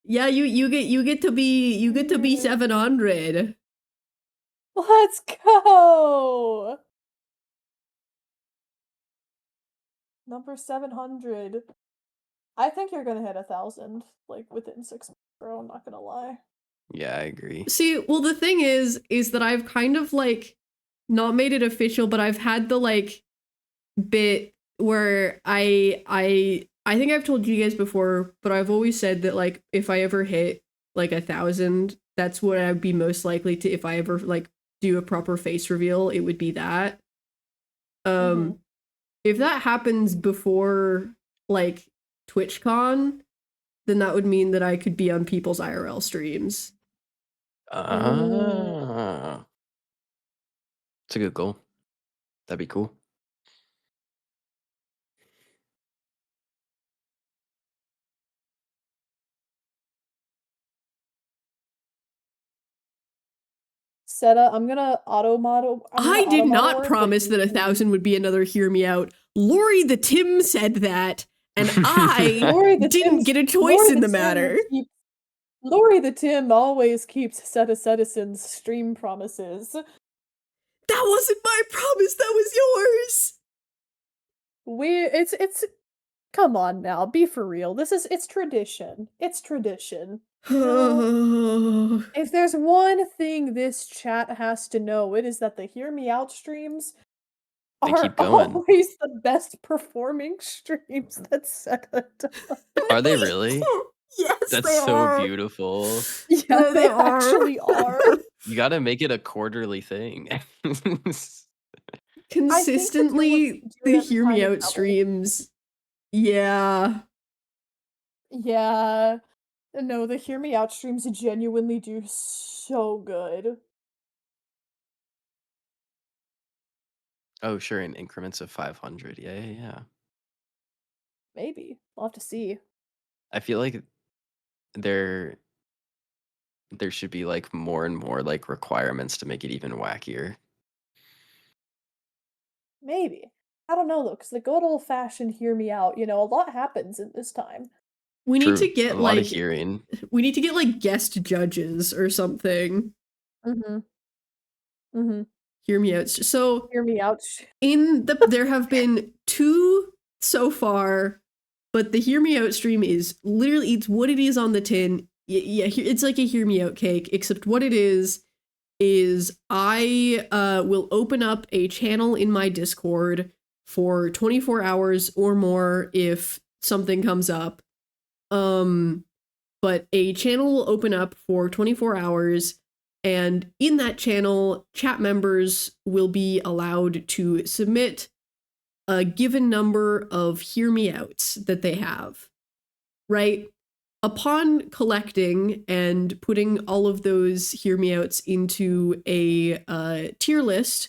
Yeah, you get to be 700. Let's go! Number 700. I think you're gonna hit 1,000, like, within 6 months, bro, I'm not gonna lie. Yeah, I agree. See, well, the thing is that I've kind of like not made it official, but I've had the like bit where I think I've told you guys before, but I've always said that like if I ever hit like 1,000, that's what I'd be most likely to, if I ever like do a proper face reveal, it would be that. If that happens before like TwitchCon, then that would mean that I could be on people's IRL streams. Ah. It's a good goal. That'd be cool. Seta, I'm gonna auto model. I did not promise that 1,000 would be another hear me out. Lori the Tim said that, and I didn't get a choice in the matter. Lori the Tim always keeps Seta Citizen's stream promises. That wasn't my promise, that was yours. It's come on now, be for real. It's tradition. It's tradition. If there's one thing this chat has to know, it is that the Hear Me Out streams are always the best performing streams that Seta does. Are they really? Yes, that's they so are. beautiful. Yeah, they actually are. You gotta make it a quarterly thing. Consistently, the Hear Me Out streams. Yeah. Yeah. No, the Hear Me Out streams genuinely do so good. Oh, sure, in increments of 500. Yeah. Maybe. We'll have to see. I feel like there should be like more and more like requirements to make it even wackier. Maybe. I don't know though, because the good old fashioned Hear Me Out, a lot happens in this time. We True. need to get a lot of hearing. We need to get like guest judges or something. Hear Me Out. So Hear Me Out. There have been 2 so far, but the Hear Me Out stream is literally, it's what it is on the tin. Yeah, it's like a Hear Me Out cake, except what it is I will open up a channel in my Discord for 24 hours or more if something comes up. But a channel will open up for 24 hours, and in that channel, chat members will be allowed to submit a given number of Hear Me Outs that they have, right? Upon collecting and putting all of those Hear Me Outs into a tier list,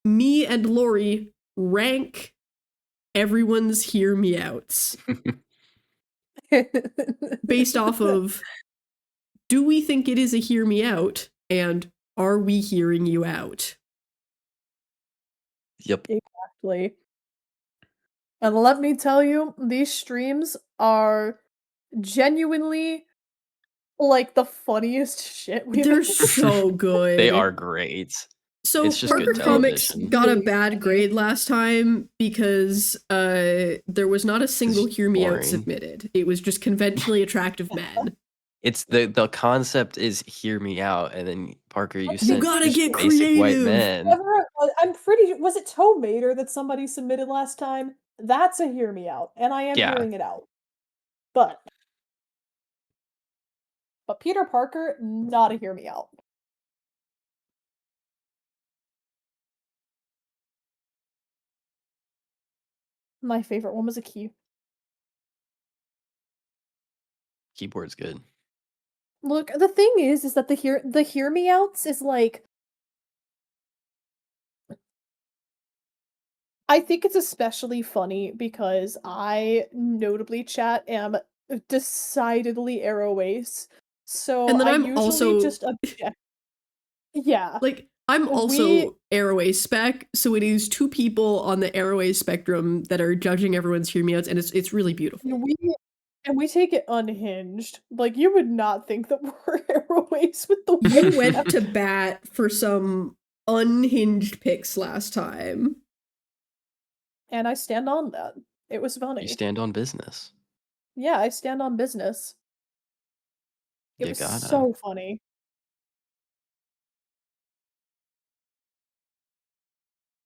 me and Lori rank everyone's Hear Me Outs based off of, do we think it is a Hear Me Out, and are we hearing you out? Yep. Exactly. And let me tell you, these streams are genuinely like the funniest shit we've They're ever so good. They are great. So it's just Parker good Comics television. got a bad grade last time because there was not a single Hear Me Out boring. submitted. It was just conventionally attractive men. It's the concept is Hear Me Out, and then Parker, you sent gotta just get basic white creative. men. I'm pretty. Was it Toe Mater that somebody submitted last time? That's a Hear Me Out, and I am hearing it out. But Peter Parker, not a Hear Me Out. My favorite one was a key. Keyboard's good. Look, the thing is that the Hear Me Outs is like, I think it's especially funny because I notably chat am decidedly arrow ace. So And then I I'm usually also just object. Yeah. Like, I'm We- also Airway spec, so it is two people on the Airway spectrum that are judging everyone's hear me outs, and it's really beautiful. and we take it unhinged. Like you would not think that we're Airways with the You way went to bat for some unhinged picks last time. and I stand on that. It was You funny. stand on business. Yeah, I stand on business. It You was gotta. so funny.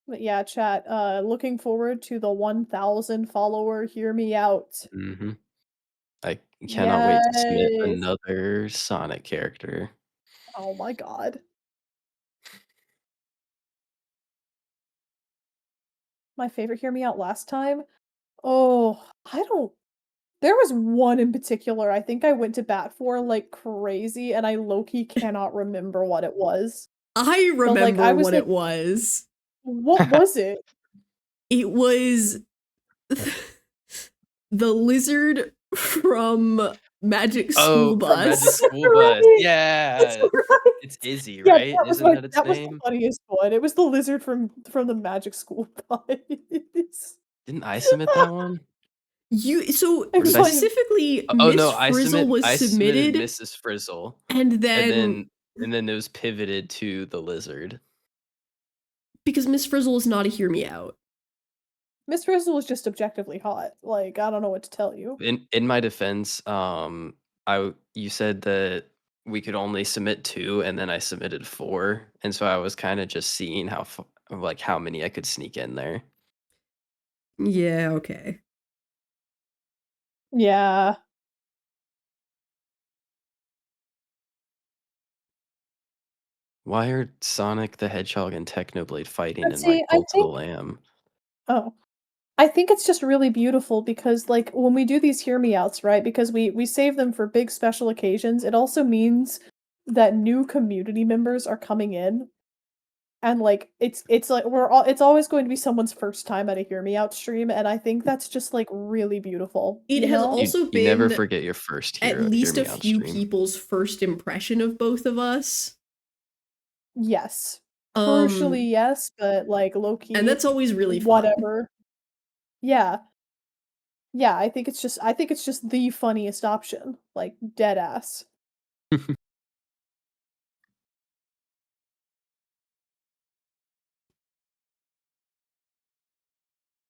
But yeah, chat, looking forward to the 1,000 follower Hear Me Out. Mm-hmm. I cannot wait to submit Yes. another Sonic character. Oh my god. My favorite Hear Me Out last time? Oh, I don't there was one in particular I think I went to bat for like crazy, and I low-key cannot remember what it was. I But, like, remember I was what like, it was. what was it? It was the lizard from Magic School Oh, from Magic Bus. School Bus. Right. Yeah. That's right. It's Izzy, Yeah, right? Isn't that its that was the name? funniest one. It was the lizard from the Magic School Bus. Didn't I submit that one? So It was like specifically, Oh Miss no, Frizzle was I submitted submitted, Mrs. Frizzle. and And then then it was pivoted to the lizard. because Miss Frizzle is not a hear me out. Miss Frizzle was just objectively hot. Like, I don't know what to tell you. In my defense, you said that we could only submit 2, and then I submitted 4, and so I was kind of just seeing how many I could sneak in there. Yeah, okay. Yeah. Why are Sonic the Hedgehog and Technoblade fighting But in see, my Cult of the Lamb? oh. I think it's just really beautiful because, like, when we do these hear me outs, right? Because we save them for big special occasions, it also means that new community members are coming in. And like it's like it's always going to be someone's first time at a hear me out stream, and I think that's just like really beautiful. It you has know? also You never been forget your first at hear least me a out few stream. people's first impression of both of us. Yes. Crucially, yes, but like low key, and that's always really fun. whatever. Yeah. Yeah, I think it's just the funniest option, like dead ass.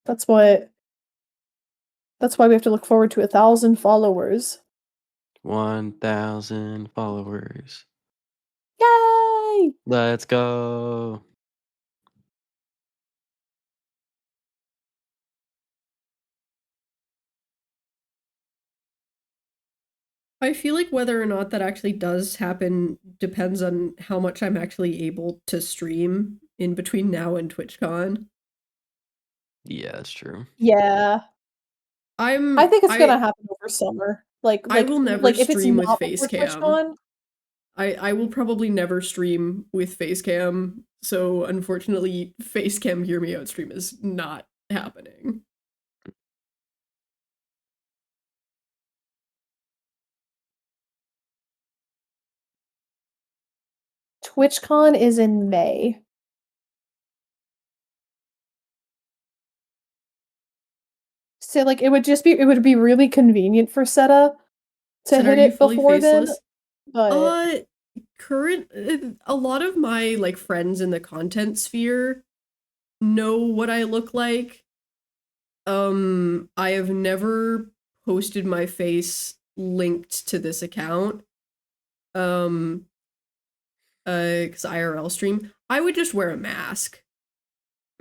That's what that's why we have to look forward to 1,000 followers. 1,000 followers. Yay! Let's go. I feel like whether or not that actually does happen depends on how much I'm actually able to stream in between now and TwitchCon. Yeah, that's true. Yeah. I think it's gonna happen over summer. I will never like if it's stream with not before Facecam. TwitchCon, I will probably never stream with Facecam, so unfortunately Facecam Hear Me Out stream is not happening. TwitchCon is in May. So like it would be really convenient for Seta to Said, hit are you it fully before then. faceless? But A lot of my like friends in the content sphere know what I look like. I have never posted my face linked to this account. Cause IRL stream, I would just wear a mask.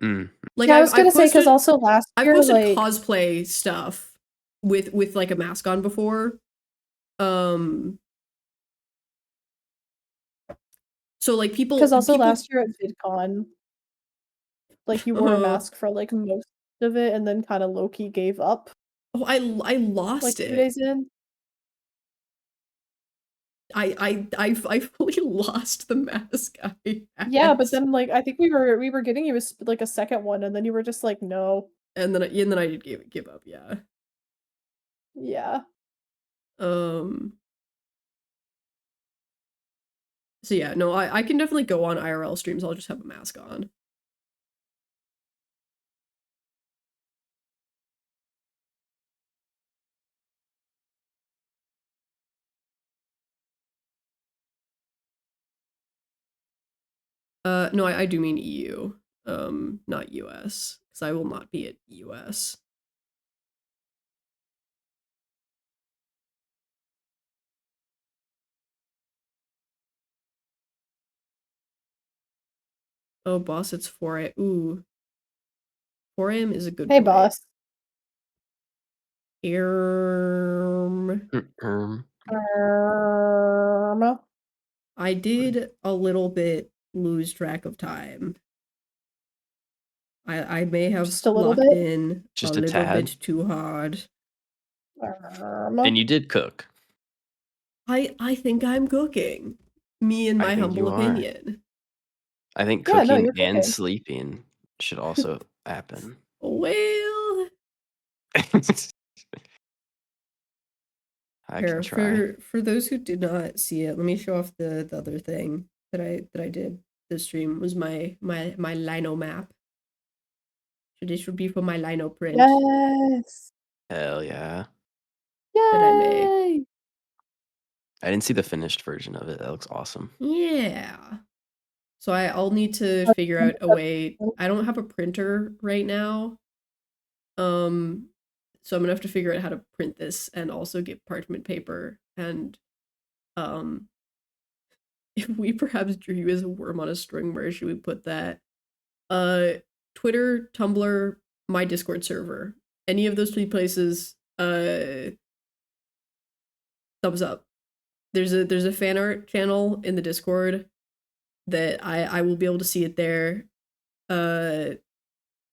Like yeah, I was gonna say because posted- also last I year posted like cosplay stuff with like a mask on before. So like people because also people, last year at VidCon, like you wore a mask for like most of it, and then kind of low key gave up. Oh, I like lost 2 it. days in. I fully lost the mask I had. Yeah, but then like I think we were getting you like a second one, and then you were just like no. and then I did give up. Yeah. Yeah. So yeah, no, I can definitely go on IRL streams. I'll just have a mask on. No, I do mean EU, not US, because I will not be at US. Oh, boss, it's 4 a.m. Ooh. 4 a.m. is a good Hey, point. boss. I did a little bit lose track of time. I may have Just a little locked bit? in Just a a little tad? bit too hard. And you did cook. I think I'm cooking. Me and I my think humble you are. opinion. I think Yeah, no, cooking you're and cooking. sleeping should also happen. Well, I here, can try. for those who did not see it, let me show off the other thing that I did this stream was my lino map. So this would be for my lino print Yes. Hell yeah. that I made. Yay. I didn't see the finished version of it. That looks awesome. Yeah. So I'll need to figure out a way. I don't have a printer right now. So I'm gonna have to figure out how to print this and also get parchment paper. And if we perhaps drew you as a worm on a string, where should we put that? Twitter, Tumblr, my Discord server. Any of those 3 places, thumbs up. There's a fan art channel in the Discord that I will be able to see it there. And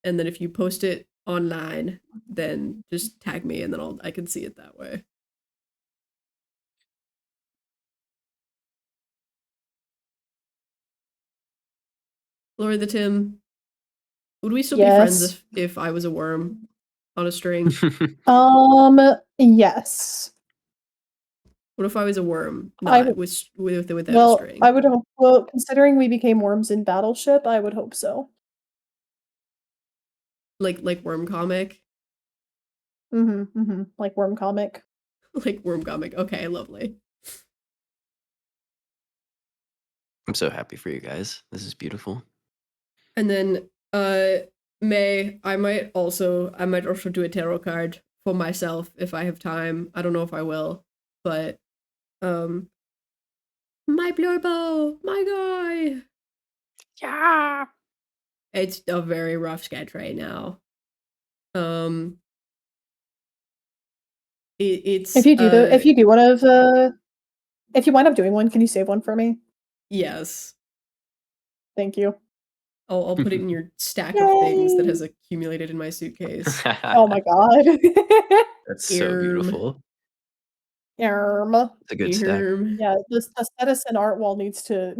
then if you post it online, then just tag me and then I can see it that way. Lori the Tim, would we still be friends Yes. if I was a worm on a string? Yes. What if I was a worm, I not would. without a Well, string? I would hope. Well, considering we became worms in Battleship, I would hope so. Like worm comic? Like worm comic. Like worm comic. Okay, lovely. I'm so happy for you guys. This is beautiful. And then May, I might also do a tarot card for myself if I have time. I don't know if I will, but my Blurbo, my guy. Yeah. It's a very rough sketch right now. It's If you do if you wind up doing one, can you save one for me? yes. Thank you. I'll put it in your stack of things that has accumulated in my suitcase. Oh my god. That's so beautiful. Yarm. It's a good stack. Yeah, the Citizen art wall needs to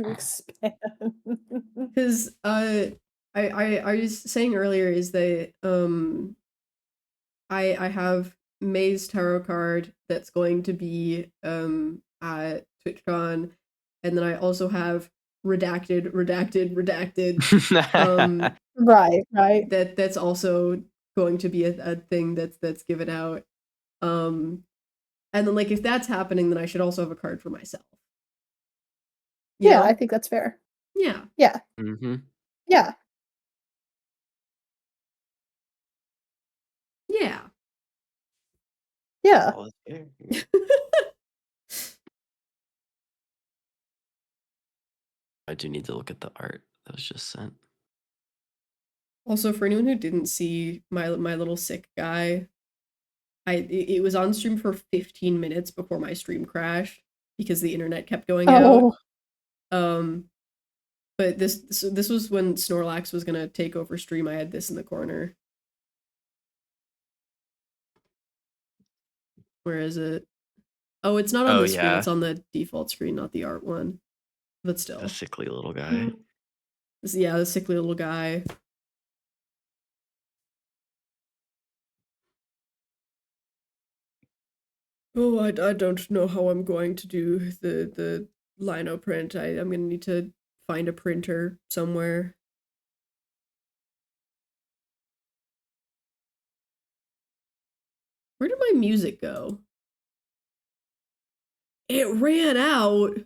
expand. Because I was saying earlier is that I have May's tarot card that's going to be at TwitchCon, and then I also have redacted Right. that's also going to be a thing that's given out. And then like if that's happening, then I should also have a card for myself. You Yeah, know? I think that's fair. Yeah. Yeah. Mm-hmm. Yeah. Yeah. Yeah. All is fair. I do need to look at the art that was just sent. Also, for anyone who didn't see my little sick guy, it was on stream for 15 minutes before my stream crashed because the internet kept going out. But this was when Snorlax was gonna take over stream. I had this in the corner. Where is it? Oh, it's not on the screen. It's on the default screen, not the art one. But still, the sickly little guy. Yeah, the sickly little guy. Oh, I don't know how I'm going to do the lino print. I'm gonna need to find a printer somewhere. Where did my music go? It ran out.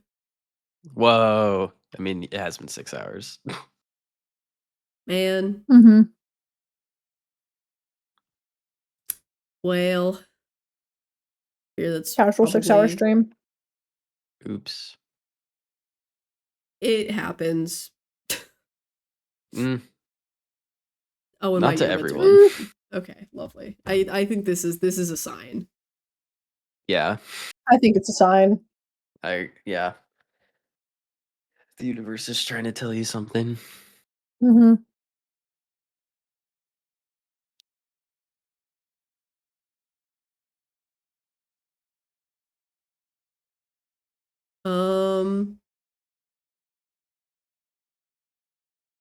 Whoa. I mean, it has been 6 hours. Man. Mm-hmm. Well. Here, that's Casual 6-hour probably- stream. Oops. It happens. Mm, Oh, and not my to units are- everyone. Okay, lovely. I think this is a sign. Yeah. I think it's a sign. Yeah. The universe is trying to tell you something. Mm-hmm.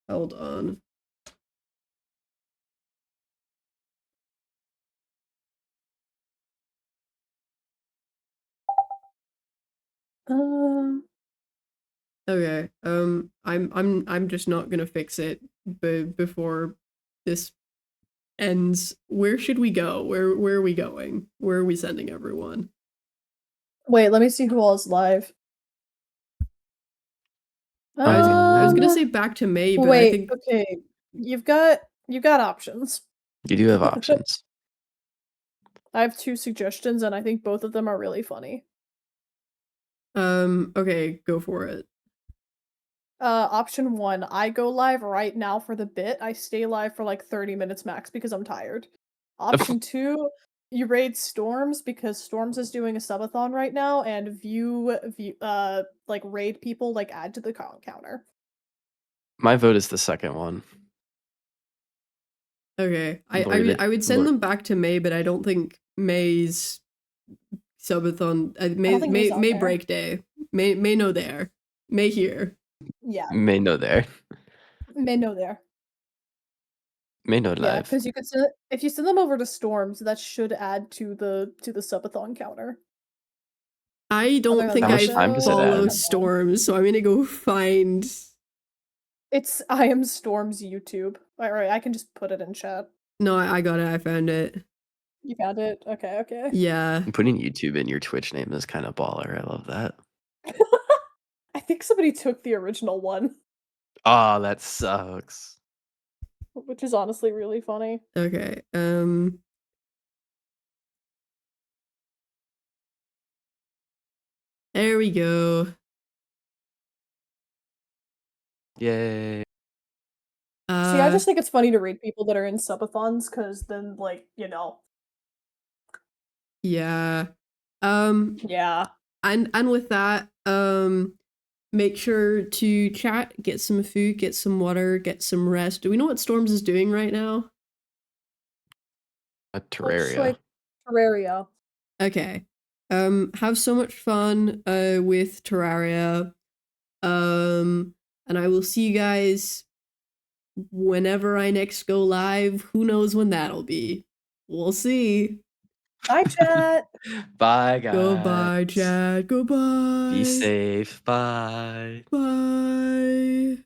Hold on. Okay. I'm just not gonna fix it before this ends. Where should we go? Where are we going? Where are we sending everyone? Wait, let me see who all is live. I was gonna say back to May, but wait, I think okay. You've got options. You do have options. I have 2 suggestions, and I think both of them are really funny. okay, go for it. Option 1, I go live right now for the bit. I stay live for like 30 minutes max because I'm tired. Option 2, you raid Storms because Storms is doing a subathon right now, and view like raid people, like add to the counter. My vote is the second one. Okay. Lord- I would send Lord- them back to May, but I don't think May's subathon think May's on May there. break day. May no there. May here. Yeah, May know there. may know there. May know Yeah, live. because you could send, if you send them over to Storms, that should add to the subathon counter. I don't Other think than much I time does it follow add? Storms, so I'm gonna go find. It's I am Storm's YouTube. Alright, I can just put it in chat. No, I got it. I found it. You found it? Okay, okay. Yeah. Putting YouTube in your Twitch name is kind of baller. I love that. I think somebody took the original one, Oh, that sucks. which is honestly really funny. Okay. There we go. Yay. See, I just think it's funny to read people that are in subathons, because then, like, you know. Yeah. Yeah. And with that, make sure to chat, get some food, get some water, get some rest. Do we know what Storms is doing right now? A Looks Terraria. like Terraria. Okay. Have so much fun with Terraria. And I will see you guys whenever I next go live. Who knows when that'll be? We'll see. Bye, chat. Bye, guys. Goodbye, chat. Goodbye. Be safe. Bye. Bye.